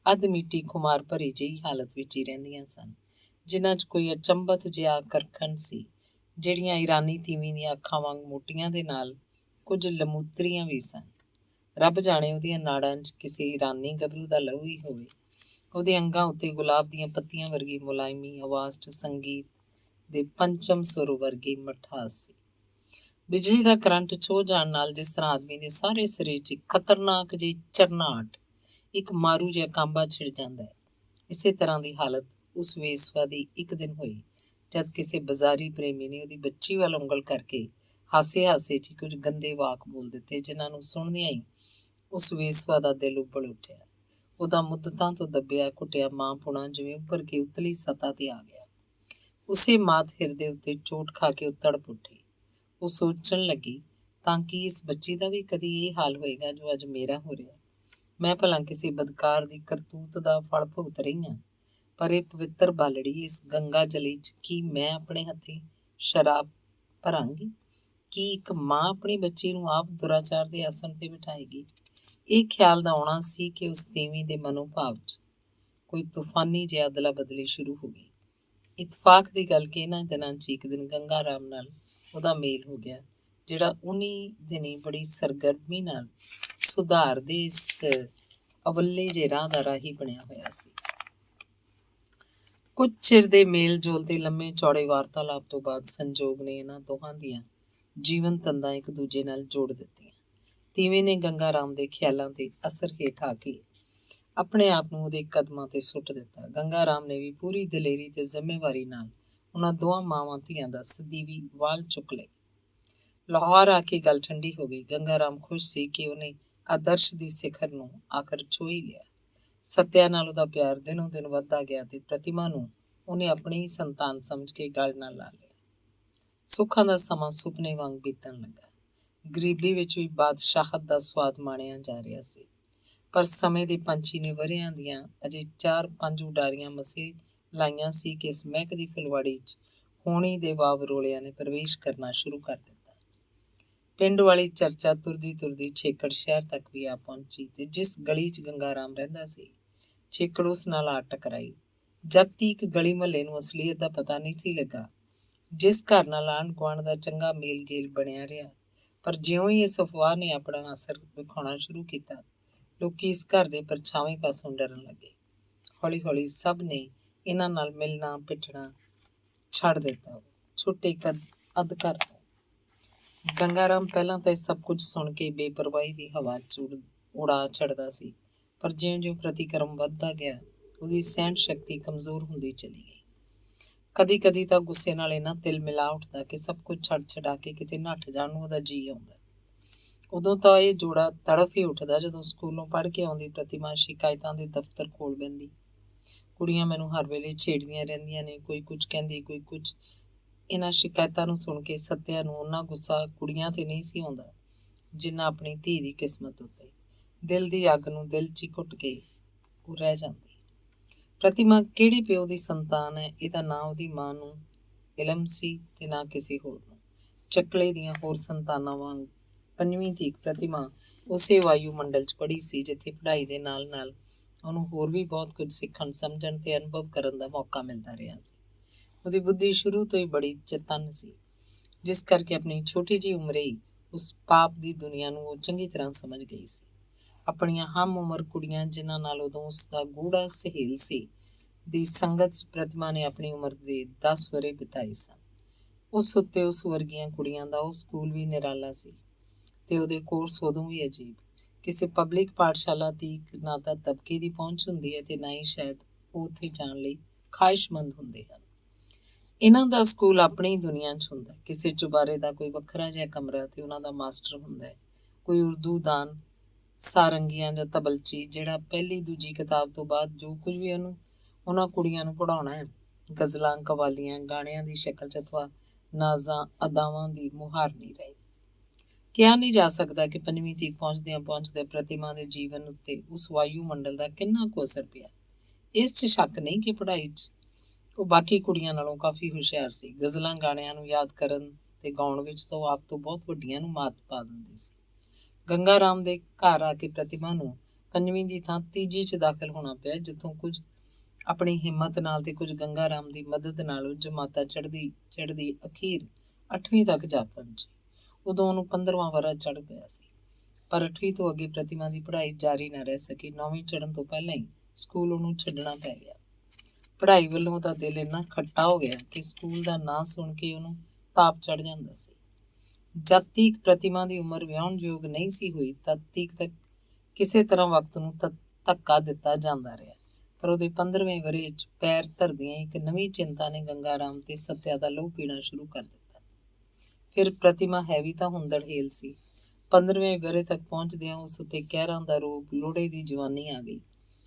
ਅੱਧ ਮਿੱਟੀ ਖੁਮਾਰ ਭਰੀ ਜਿਹੀ ਹਾਲਤ ਵਿੱਚ ਹੀ ਰਹਿੰਦੀਆਂ ਸਨ, ਜਿਨ੍ਹਾਂ 'ਚ ਕੋਈ ਅਚੰਭਤ ਜਿਹਾ ਆਕਰਖਣ ਸੀ, ਜਿਹੜੀਆਂ ਈਰਾਨੀ ਤੀਵੀਂ ਦੀਆਂ ਅੱਖਾਂ ਵਾਂਗ ਮੋਟੀਆਂ ਦੇ ਨਾਲ ਕੁਝ ਲਮੂਤਰੀਆਂ ਵੀ ਸਨ। ਰੱਬ ਜਾਣੇ ਉਹਦੀਆਂ ਨਾੜਾਂ 'ਚ ਕਿਸੇ ਈਰਾਨੀ ਗੱਭਰੂ ਦਾ ਲਹੂ ਹੀ ਹੋਵੇ। ਉਹਦੇ ਅੰਗਾਂ ਉੱਤੇ ਗੁਲਾਬ ਦੀਆਂ ਪੱਤੀਆਂ ਵਰਗੀ ਮੁਲਾਇਮੀ, ਆਵਾਜ਼ 'ਚ ਸੰਗੀਤ ਦੇ ਪੰਚਮ ਸੁਰ ਵਰਗੀ ਮਿਠਾਸ ਸੀ। ਬਿਜਲੀ ਦਾ ਕਰੰਟ ਛੋਹ ਜਾਣ ਨਾਲ ਜਿਸ ਤਰ੍ਹਾਂ ਆਦਮੀ ਦੇ ਸਾਰੇ ਸਰੀਰ 'ਚ ਖਤਰਨਾਕ ਜਿਹੀ ਝਰਨਾਹਟ, ਇੱਕ ਮਾਰੂ ਜਿਹਾ ਕਾਂਬਾ ਛਿੜ ਜਾਂਦਾ ਹੈ, ਇਸੇ ਤਰ੍ਹਾਂ ਦੀ ਹਾਲਤ ਉਸ ਵੇਸਵਾ ਦੀ ਇੱਕ ਦਿਨ ਹੋਈ ਜਦ ਕਿਸੇ ਬਾਜ਼ਾਰੀ ਪ੍ਰੇਮੀ ਨੇ ਉਹਦੀ ਬੱਚੀ ਵੱਲ ਉਂਗਲ ਕਰਕੇ ਹਾਸੇ-ਹਾਸੇ 'ਚ ਕੁਝ ਗੰਦੇ ਵਾਕ ਬੋਲ ਦਿੱਤੇ, ਜਿਨ੍ਹਾਂ ਨੂੰ ਸੁਣਦਿਆਂ ਹੀ ਉਸ ਵੇਸਵਾ ਦਾ ਦਿਲ ਉੱਬਲ ਉੱਠਿਆ। ਉਹਦਾ ਮੁੱਦਤਾਂ ਤੋਂ ਦੱਬਿਆ ਘੁੱਟਿਆ ਮਾਂ-ਪੁਣਾ ਜਿਵੇਂ ਉੱਭਰ ਕੇ ਉਤਲੀ ਸਤ੍ਹਾ ਤੇ ਆ ਗਿਆ। ਉਸੇ ਮਾਤ ਹਿਰਦੇ ਉੱਤੇ ਚੋਟ ਖਾ ਕੇ ਉਹ ਤੜਪ ਉੱਠੀ। ਉਹ ਸੋਚਣ ਲੱਗੀ, ਤਾਂ ਕਿ ਇਸ ਬੱਚੀ ਦਾ ਵੀ ਕਦੀ ਇਹ ਹਾਲ ਹੋਏਗਾ ਜੋ ਅੱਜ ਮੇਰਾ ਹੋ ਰਿਹਾ। ਮੈਂ ਭਲਾ ਕਿਸੇ ਬਦਕਾਰ ਦੀ ਕਰਤੂਤ ਦਾ ਫਲ ਭੁਗਤ ਰਹੀ ਹਾਂ, ਪਰ ਇਹ ਪਵਿੱਤਰ ਬਾਲੜੀ ਇਸ ਗੰਗਾ ਜਲੀ 'ਚ ਕੀ ਮੈਂ ਆਪਣੇ ਹੱਥੀਂ ਸ਼ਰਾਬ ਭਰਾਂਗੀ? ਕੀ ਇੱਕ ਮਾਂ ਆਪਣੀ ਬੱਚੀ ਨੂੰ ਆਪ ਦੁਰਾਚਾਰ ਦੇ ਆਸਣ ਤੇ ਬਿਠਾਏਗੀ? ਇਹ ਖਿਆਲ ਦਾ ਆਉਣਾ ਸੀ ਕਿ ਉਸ ਤੀਵੀਂ ਦੇ ਮਨੋਭਾਵ 'ਚ ਕੋਈ ਤੂਫਾਨੀ ਜਿਹਾ ਅਦਲਾ ਬਦਲੀ ਸ਼ੁਰੂ ਹੋ ਗਈ। ਇਤਫਾਕ ਦੀ ਗੱਲ ਕਿ ਇਹਨਾਂ ਦਿਨਾਂ 'ਚ ਇੱਕ ਦਿਨ ਗੰਗਾ ਰਾਮ ਨਾਲ ਉਹਦਾ ਮੇਲ ਹੋ ਗਿਆ, ਜਿਹੜਾ ਉਨੀ ਦਿਨੀ ਬੜੀ ਸਰਗਰਮੀ ਨਾਲ ਸੁਧਾਰ ਦੇ ਇਸ ਅਵੱਲੇ ਜੇ ਰਾਹ ਦਾ ਰਾਹੀ ਬਣਿਆ ਹੋਇਆ ਸੀ। ਕੁਝ ਚਿਰ ਦੇ ਮੇਲ ਜੋਲ ਤੇ ਲੰਮੇ ਚੌੜੇ ਵਾਰਤਾਲਾਪ ਤੋਂ ਬਾਅਦ ਸੰਜੋਗ ਨੇ ਇਹਨਾਂ ਦੋਹਾਂ ਦੀਆਂ ਜੀਵਨ ਤੰਦਾਂ ਇੱਕ ਦੂਜੇ ਨਾਲ ਜੋੜ ਦਿੱਤੀਆਂ। ਤੀਵੀਂ ਨੇ ਗੰਗਾ ਰਾਮ ਦੇ ਖਿਆਲਾਂ ਤੇ ਅਸਰ ਹੇਠ ਆ ਕੇ ਆਪਣੇ ਆਪ ਨੂੰ ਉਹਦੇ ਕਦਮਾਂ ਤੇ ਸੁੱਟ ਦਿੱਤਾ। ਗੰਗਾ ਰਾਮ ਨੇ ਵੀ ਪੂਰੀ ਦਲੇਰੀ ਤੇ ਜ਼ਿੰਮੇਵਾਰੀ ਨਾਲ ਉਹਨਾਂ ਦੋਹਾਂ ਮਾਵਾਂ ਧੀਆਂ ਦਾ ਸਦੀਵੀ ਵਾਲ ਚੁੱਕ ਲਏ। ਲਾਹੌਰ ਆ ਕੇ ਗੱਲ ਠੰਡੀ ਹੋ ਗਈ। ਗੰਗਾ ਰਾਮ ਖੁਸ਼ ਸੀ ਕਿ ਉਹਨੇ ਆਦਰਸ਼ ਦੀ ਸਿਖਰ ਨੂੰ ਆਖਰ ਛੂਹ ਹੀ ਲਿਆ। ਸੱਤਿਆ ਨਾਲ ਉਹਦਾ ਪਿਆਰ ਦਿਨੋਂ ਦਿਨ ਵੱਧਦਾ ਗਿਆ ਤੇ ਪ੍ਰਤਿਮਾ ਨੂੰ ਉਹਨੇ ਆਪਣੀ ਹੀ ਸੰਤਾਨ ਸਮਝ ਕੇ ਗਲ ਨਾਲ ਲਾ ਲਿਆ। ਸੁੱਖਾਂ ਦਾ ਸਮਾਂ ਸੁਪਨੇ ਵਾਂਗ ਬੀਤਣ ਲੱਗਾ। ਗਰੀਬੀ ਵਿੱਚ ਵੀ ਬਾਦਸ਼ਾਹਤ ਦਾ ਸਵਾਦ ਮਾਣਿਆ ਜਾ ਰਿਹਾ ਸੀ, ਪਰ ਸਮੇਂ ਦੇ ਪੰਛੀ ਨੇ ਵਰ੍ਹਿਆਂ ਦੀਆਂ ਅਜੇ 4-5 ਉਡਾਰੀਆਂ ਮਸੇ ਲਾਈਆਂ ਸੀ ਕਿ ਇਸ ਮਹਿਕਦੀ ਫੁਲਵਾੜੀ 'ਚ ਹੋਣੀ ਦੇ ਵਾਵ ਰੋਲਿਆਂ ਨੇ ਪ੍ਰਵੇਸ਼ ਕਰਨਾ ਸ਼ੁਰੂ ਕਰ ਦਿੱਤਾ। ਪਿੰਡ ਵਾਲੀ ਚਰਚਾ ਤੁਰਦੀ ਤੁਰਦੀ ਛੇਕੜ ਸ਼ਹਿਰ ਤੱਕ ਵੀ ਆ ਪਹੁੰਚੀ ਤੇ ਜਿਸ ਗਲੀ 'ਚ ਗੰਗਾ ਰਾਮ ਰਹਿੰਦਾ ਸੀ, ਛੇਕੜ ਉਸ ਨਾਲ ਆ ਟਕਰਾਈ। ਜਦ ਤੀਕ ਗਲੀ ਮੁਹੱਲੇ ਨੂੰ ਅਸਲੀਅਤ ਦਾ ਪਤਾ ਨਹੀਂ ਸੀ ਲੱਗਾ। ਜਿਸ ਘਰ ਨਾਲ ਆਂਢ ਗੁਆਂਢ ਦਾ ਚੰਗਾ ਮੇਲ ਗੇਲ ਬਣਿਆ ਰਿਹਾ, ਪਰ ਜਿਉਂ ਹੀ ਇਸ ਅਫਵਾਹ ਨੇ ਆਪਣਾ ਅਸਰ ਵਿਖਾਉਣਾ ਸ਼ੁਰੂ ਕੀਤਾ, ਲੋਕੀ ਇਸ ਘਰ ਦੇ ਪਰਛਾਵੇਂ ਪਾਸੋਂ ਡਰਨ ਲੱਗੇ। ਹੌਲੀ ਹੌਲੀ ਸਭ ਨੇ ਇਹਨਾਂ ਨਾਲ ਮਿਲਣਾ ਪਿੱਟਣਾ ਛੱਡ ਦਿੱਤਾ। ਛੁੱਟੇ ਅੱਧ ਘਰ ਤੋਂ। ਗੰਗਾ ਰਾਮ ਪਹਿਲਾਂ ਤਾਂ ਇਹ ਸਭ ਕੁਝ ਸੁਣ ਕੇ ਬੇਪਰਵਾਹੀ ਦੀ ਹਵਾ 'ਚ ਉਡਾ ਛੱਡਦਾ ਸੀ, ਪਰ ਜਿਉਂ-ਜਿਉਂ ਪ੍ਰਤੀਕਰਮ ਵੱਧਦਾ ਗਿਆ, ਉਹਦੀ ਸਹਿਣ ਸ਼ਕਤੀ ਕਮਜ਼ੋਰ ਹੁੰਦੀ ਚਲੀ ਗਈ। ਕਦੀ-ਕਦੀ ਤਾਂ ਗੁੱਸੇ ਨਾਲ ਇੰਨਾ ਤਿਲ ਮਿਲਾ ਉੱਠਦਾ ਕਿ ਸਭ ਕੁਝ ਛੱਡ ਛਡਾ ਕੇ ਕਿਤੇ ਨੱਠ ਜਾਣ ਨੂੰ ਉਹਦਾ ਜੀਅ ਆਉਂਦਾ। ਉਦੋਂ ਤਾਂ ਇਹ ਜੋੜਾ ਤੜਫ ਹੀ ਉੱਠਦਾ ਜਦੋਂ ਸਕੂਲੋਂ ਪੜ੍ਹ ਕੇ ਆਉਂਦੀ ਪ੍ਰਤਿਮਾ ਸ਼ਿਕਾਇਤਾਂ ਦੇ ਦਫ਼ਤਰ ਖੋਲ੍ਹ ਬਹਿੰਦੀ। ਕੁੜੀਆਂ ਮੈਨੂੰ ਹਰ ਵੇਲੇ ਛੇੜਦੀਆਂ ਰਹਿੰਦੀਆਂ ਨੇ, ਕੋਈ ਕੁਝ ਕਹਿੰਦੀ, ਕੋਈ ਕੁਝ। ਇਹਨਾਂ ਸ਼ਿਕਾਇਤਾਂ ਨੂੰ ਸੁਣ ਕੇ ਸੱਤਿਆ ਨੂੰ ਓਨਾ ਗੁੱਸਾ ਕੁੜੀਆਂ ਤੇ ਨਹੀਂ ਸੀ ਆਉਂਦਾ, ਜਿੰਨਾ ਆਪਣੀ ਧੀ ਦੀ ਕਿਸਮਤ ਉੱਤੇ। ਦਿਲ ਦੀ ਅੱਗ ਨੂੰ ਦਿਲ 'ਚ ਹੀ ਘੁੱਟ ਕੇ ਉਹ ਰਹਿ ਜਾਂਦੀ। ਪ੍ਰਤਿਮਾ ਕਿਹੜੇ ਪਿਓ ਦੀ ਸੰਤਾਨ ਹੈ, ਇਹਦਾ ਨਾ ਉਹਦੀ ਮਾਂ ਨੂੰ ਇਲਮ ਸੀ ਤੇ ਨਾ ਕਿਸੇ ਹੋਰ ਨੂੰ। ਚੱਕਲੇ ਦੀਆਂ ਹੋਰ ਸੰਤਾਨਾਂ ਵਾਂਗ ਪੰਜਵੀਂ ਤੀਕ ਪ੍ਰਤਿਮਾ ਉਸੇ ਵਾਯੂ ਮੰਡਲ 'ਚ ਪੜ੍ਹੀ ਸੀ, ਜਿੱਥੇ ਪੜ੍ਹਾਈ ਦੇ ਨਾਲ ਨਾਲ ਉਹਨੂੰ ਹੋਰ ਵੀ ਬਹੁਤ ਕੁਝ ਸਿੱਖਣ, ਸਮਝਣ ਤੇ ਅਨੁਭਵ ਕਰਨ ਦਾ ਮੌਕਾ ਮਿਲਦਾ ਰਿਹਾ ਸੀ। ਉਹਦੀ ਬੁੱਧੀ ਸ਼ੁਰੂ ਤੋਂ ਹੀ ਬੜੀ ਚਤੰਨ ਸੀ, ਜਿਸ ਕਰਕੇ ਆਪਣੀ ਛੋਟੀ ਜਿਹੀ ਉਮਰੇ ਹੀ ਉਸ ਪਾਪ ਦੀ ਦੁਨੀਆ ਨੂੰ ਉਹ ਚੰਗੀ ਤਰ੍ਹਾਂ ਸਮਝ ਗਈ ਸੀ। ਆਪਣੀਆਂ ਹਮ ਉਮਰ ਕੁੜੀਆਂ, ਜਿਨ੍ਹਾਂ ਨਾਲ ਉਦੋਂ ਉਸਦਾ ਗੂੜਾ ਸਹੇਲ ਸੀ, ਦੀ ਸੰਗਤ 'ਚ ਪ੍ਰਤਿਮਾ ਨੇ ਆਪਣੀ ਉਮਰ ਦੇ 10 ਵਰ੍ਹੇ ਬਿਤਾਏ ਸਨ। ਉਸ ਉੱਤੇ ਉਸ ਵਰਗੀਆਂ ਕੁੜੀਆਂ ਦਾ ਉਹ ਸਕੂਲ ਵੀ ਨਿਰਾਲਾ ਸੀ ਤੇ ਉਹਦੇ ਕੋਰਸ ਉਦੋਂ ਵੀ ਅਜੀਬ। ਕਿਸੇ ਪਬਲਿਕ ਪਾਠਸ਼ਾਲਾ ਤੀਕ ਨਾ ਤਾਂ ਤਬਕੇ ਦੀ ਪਹੁੰਚ ਹੁੰਦੀ ਹੈ ਤੇ ਨਾ ਹੀ ਸ਼ਾਇਦ ਉਹ ਉੱਥੇ ਜਾਣ ਲਈ ਖਾਹਿਸ਼ਮੰਦ ਹੁੰਦੇ ਹਨ। ਇਹਨਾਂ ਦਾ ਸਕੂਲ ਆਪਣੀ ਦੁਨੀਆ 'ਚ ਹੁੰਦਾ। ਕਿਸੇ ਚੁਬਾਰੇ ਦਾ ਕੋਈ ਵੱਖਰਾ ਜਿਹਾ ਕਮਰਾ ਤੇ ਉਹਨਾਂ ਦਾ ਮਾਸਟਰ ਹੁੰਦਾ ਹੈ, ਕੋਈ ਉਰਦੂ ਦਾਨ, ਸਾਰੰਗੀਆਂ ਜਾਂ ਤਬਲਚੀ, ਜਿਹੜਾ ਪਹਿਲੀ ਦੂਜੀ ਕਿਤਾਬ ਤੋਂ ਬਾਅਦ ਜੋ ਕੁਝ ਵੀ ਉਹਨਾਂ ਕੁੜੀਆਂ ਨੂੰ ਪੜ੍ਹਾਉਣਾ ਹੈ, ਗਜ਼ਲਾਂ, ਕਵਾਲੀਆਂ, ਗਾਣਿਆਂ ਦੀ ਸ਼ਕਲ 'ਚ ਅਥਵਾ ਨਾਜ਼ਾਂ ਅਦਾਵਾਂ ਦੀ ਮੁਹਾਰ ਨਹੀਂ ਰਹੇ। ਕਿਹਾ ਨਹੀਂ ਜਾ ਸਕਦਾ ਕਿ ਪੰਜਵੀਂ ਤੀਕ ਪਹੁੰਚਦਿਆਂ ਪਹੁੰਚਦਿਆਂ ਪ੍ਰਤਿਮਾ ਦੇ ਜੀਵਨ ਉੱਤੇ ਉਸ ਵਾਯੂ ਮੰਡਲ ਦਾ ਕਿੰਨਾ ਕੁ ਅਸਰ ਪਿਆ। ਇਸ 'ਚ ਸ਼ੱਕ ਨਹੀਂ ਕਿ ਪੜ੍ਹਾਈ 'ਚ ਉਹ ਬਾਕੀ ਕੁੜੀਆਂ ਨਾਲੋਂ ਕਾਫੀ ਹੁਸ਼ਿਆਰ ਸੀ। ਗਜ਼ਲਾਂ ਗਾਣਿਆਂ ਨੂੰ ਯਾਦ ਕਰਨ ਤੇ ਗਾਉਣ ਵਿੱਚ ਤਾਂ ਉਹ ਆਪ ਤੋਂ ਬਹੁਤ ਵੱਡੀਆਂ ਨੂੰ ਮਾਤ ਪਾ ਦਿੰਦੀ ਸੀ। ਗੰਗਾ ਰਾਮ ਦੇ ਘਰ ਆ ਕੇ ਪ੍ਰਤਿਮਾ ਨੂੰ ਪੰਜਵੀਂ ਦੀ ਥਾਂ ਤੀਜੀ 'ਚ ਦਾਖਲ ਹੋਣਾ ਪਿਆ, ਜਿੱਥੋਂ ਕੁਝ ਆਪਣੀ ਹਿੰਮਤ ਨਾਲ ਤੇ ਕੁਝ ਗੰਗਾ ਰਾਮ ਦੀ ਮਦਦ ਨਾਲ ਉਹ ਜਮਾਤਾਂ ਚੜ੍ਹਦੀ ਅਖੀਰ 8ਵੀਂ ਤੱਕ ਜਾ ਪਹੁੰਚੀ। ਉਦੋਂ ਉਹਨੂੰ 15ਵਾਂ ਵਰ੍ਹਾ ਚੜ੍ਹ ਪਿਆ ਸੀ, ਪਰ 8ਵੀਂ ਤੋਂ ਅੱਗੇ ਪ੍ਰਤਿਮਾ ਦੀ ਪੜ੍ਹਾਈ ਜਾਰੀ ਨਾ ਰਹਿ ਸਕੀ। 9ਵੀਂ ਚੜ੍ਹਨ ਤੋਂ ਪਹਿਲਾਂ ਹੀ ਸਕੂਲ ਉਹਨੂੰ ਛੱਡਣਾ ਪੈ ਗਿਆ। ਪੜ੍ਹਾਈ ਵੱਲੋਂ ਉਹਦਾ ਦਿਲ ਇੰਨਾ ਖੱਟਾ ਹੋ ਗਿਆ ਕਿ ਸਕੂਲ ਦਾ ਨਾਂ ਸੁਣ ਕੇ ਉਹਨੂੰ ਤਾਪ ਚੜ੍ਹ ਜਾਂਦਾ ਸੀ। ਜਦ ਤੀਕ ਪ੍ਰਤਿਮਾ ਦੀ ਉਮਰ ਵਿਆਹੁਣ ਯੋਗ ਨਹੀਂ ਸੀ ਹੋਈ, ਤਦ ਤੀਕ ਤੱਕ ਕਿਸੇ ਤਰ੍ਹਾਂ ਵਕਤ ਨੂੰ ਧੱਕਾ ਦਿੱਤਾ ਜਾਂਦਾ ਰਿਹਾ। ਪਰ ਉਹਦੇ 15ਵੇਂ ਵਰ੍ਹੇ 'ਚ ਪੈਰ ਧਰਦਿਆਂ ਇੱਕ ਨਵੀਂ ਚਿੰਤਾ ਨੇ ਗੰਗਾ ਰਾਮ ਤੇ ਸੱਤਿਆ ਦਾ ਲਹੂ ਪੀਣਾ ਸ਼ੁਰੂ ਕਰ ਦਿੱਤਾ। ਫਿਰ ਪ੍ਰਤਿਮਾ ਹੈਵੀ ਤਾਂ ਹੁੰਦੜਹੇਲ ਸੀ। 15ਵੇਂ ਵਰ੍ਹੇ ਤੱਕ ਪਹੁੰਚਦਿਆਂ ਉਸ ਉੱਤੇ ਕਹਿਰਾਂ ਦਾ ਰੂਪ, ਲੋੜੇ ਦੀ ਜਵਾਨੀ ਆ ਗਈ।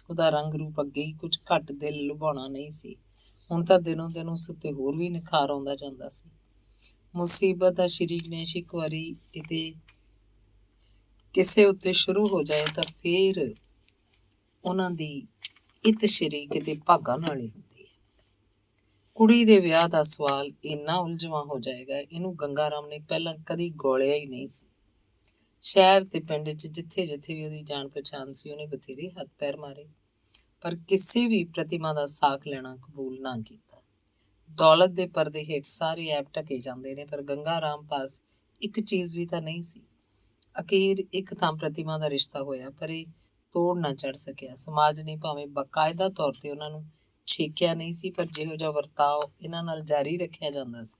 ਉਹਦਾ ਰੰਗ ਰੂਪ ਅੱਗੇ ਹੀ ਕੁਝ ਘੱਟ ਦਿਲ ਲੁਭਾਉਣਾ ਨਹੀਂ ਸੀ। ਹੁਣ ਤਾਂ ਦਿਨੋਂ ਦਿਨ ਉਸ ਉੱਤੇ ਹੋਰ ਵੀ ਨਿਖਾਰ ਆਉਂਦਾ ਜਾਂਦਾ ਸੀ। ਮੁਸੀਬਤ ਦਾ ਸ਼੍ਰੀ ਗਣੇਸ਼ ਇੱਕ ਵਾਰੀ ਕਿਸੇ ਉੱਤੇ ਸ਼ੁਰੂ ਹੋ ਜਾਏ ਤਾਂ ਫਿਰ ਉਹਨਾਂ ਦੀ ਇੱਤ ਸ਼੍ਰੀ ਕਿਤੇ ਭਾਗਾਂ ਨਾਲ ਹੀ ਹੁੰਦੀ ਹੈ। ਕੁੜੀ ਦੇ ਵਿਆਹ ਦਾ ਸਵਾਲ ਇੰਨਾ ਉਲਝਵਾਂ ਹੋ ਜਾਏਗਾ, ਇਹਨੂੰ ਗੰਗਾ ਰਾਮ ਨੇ ਪਹਿਲਾਂ ਕਦੀ ਗੌਲਿਆ ਹੀ ਨਹੀਂ ਸੀ। ਸ਼ਹਿਰ ਤੇ ਪਿੰਡ 'ਚ ਜਿੱਥੇ ਜਿੱਥੇ ਵੀ ਉਹਦੀ ਜਾਣ ਪਛਾਣ ਸੀ, ਉਹਨੇ ਬਥੇਰੇ ਹੱਥ ਪੈਰ ਮਾਰੇ, ਪਰ ਕਿਸੇ ਵੀ ਪ੍ਰਤਿਮਾ ਦਾ ਸਾਕ ਲੈਣਾ ਕਬੂਲ ਨਾ ਕੀਤਾ। ਦੌਲਤ ਦੇ ਪਰਦੇ ਹੇਠ ਸਾਰੇ ਐਬ ਢਕੇ ਜਾਂਦੇ ਨੇ, ਪਰ ਗੰਗਾ ਰਾਮ ਪਾਸ ਇੱਕ ਚੀਜ਼ ਵੀ ਤਾਂ ਨਹੀਂ ਸੀ। ਅਖੀਰ ਇੱਕ ਤਾਂ ਪ੍ਰਤਿਮਾ ਦਾ ਰਿਸ਼ਤਾ ਹੋਇਆ, ਪਰ ਇਹ ਤੋੜ ਨਾ ਚੜ ਸਕਿਆ। ਸਮਾਜ ਨੇ ਭਾਵੇਂ ਬਾਕਾਇਦਾ ਤੌਰ ਤੇ ਉਹਨਾਂ ਨੂੰ ਛੇਕਿਆ ਨਹੀਂ ਸੀ, ਪਰ ਜਿਹੋ ਜਿਹਾ ਵਰਤਾਓ ਇਹਨਾਂ ਨਾਲ ਜਾਰੀ ਰੱਖਿਆ ਜਾਂਦਾ ਸੀ,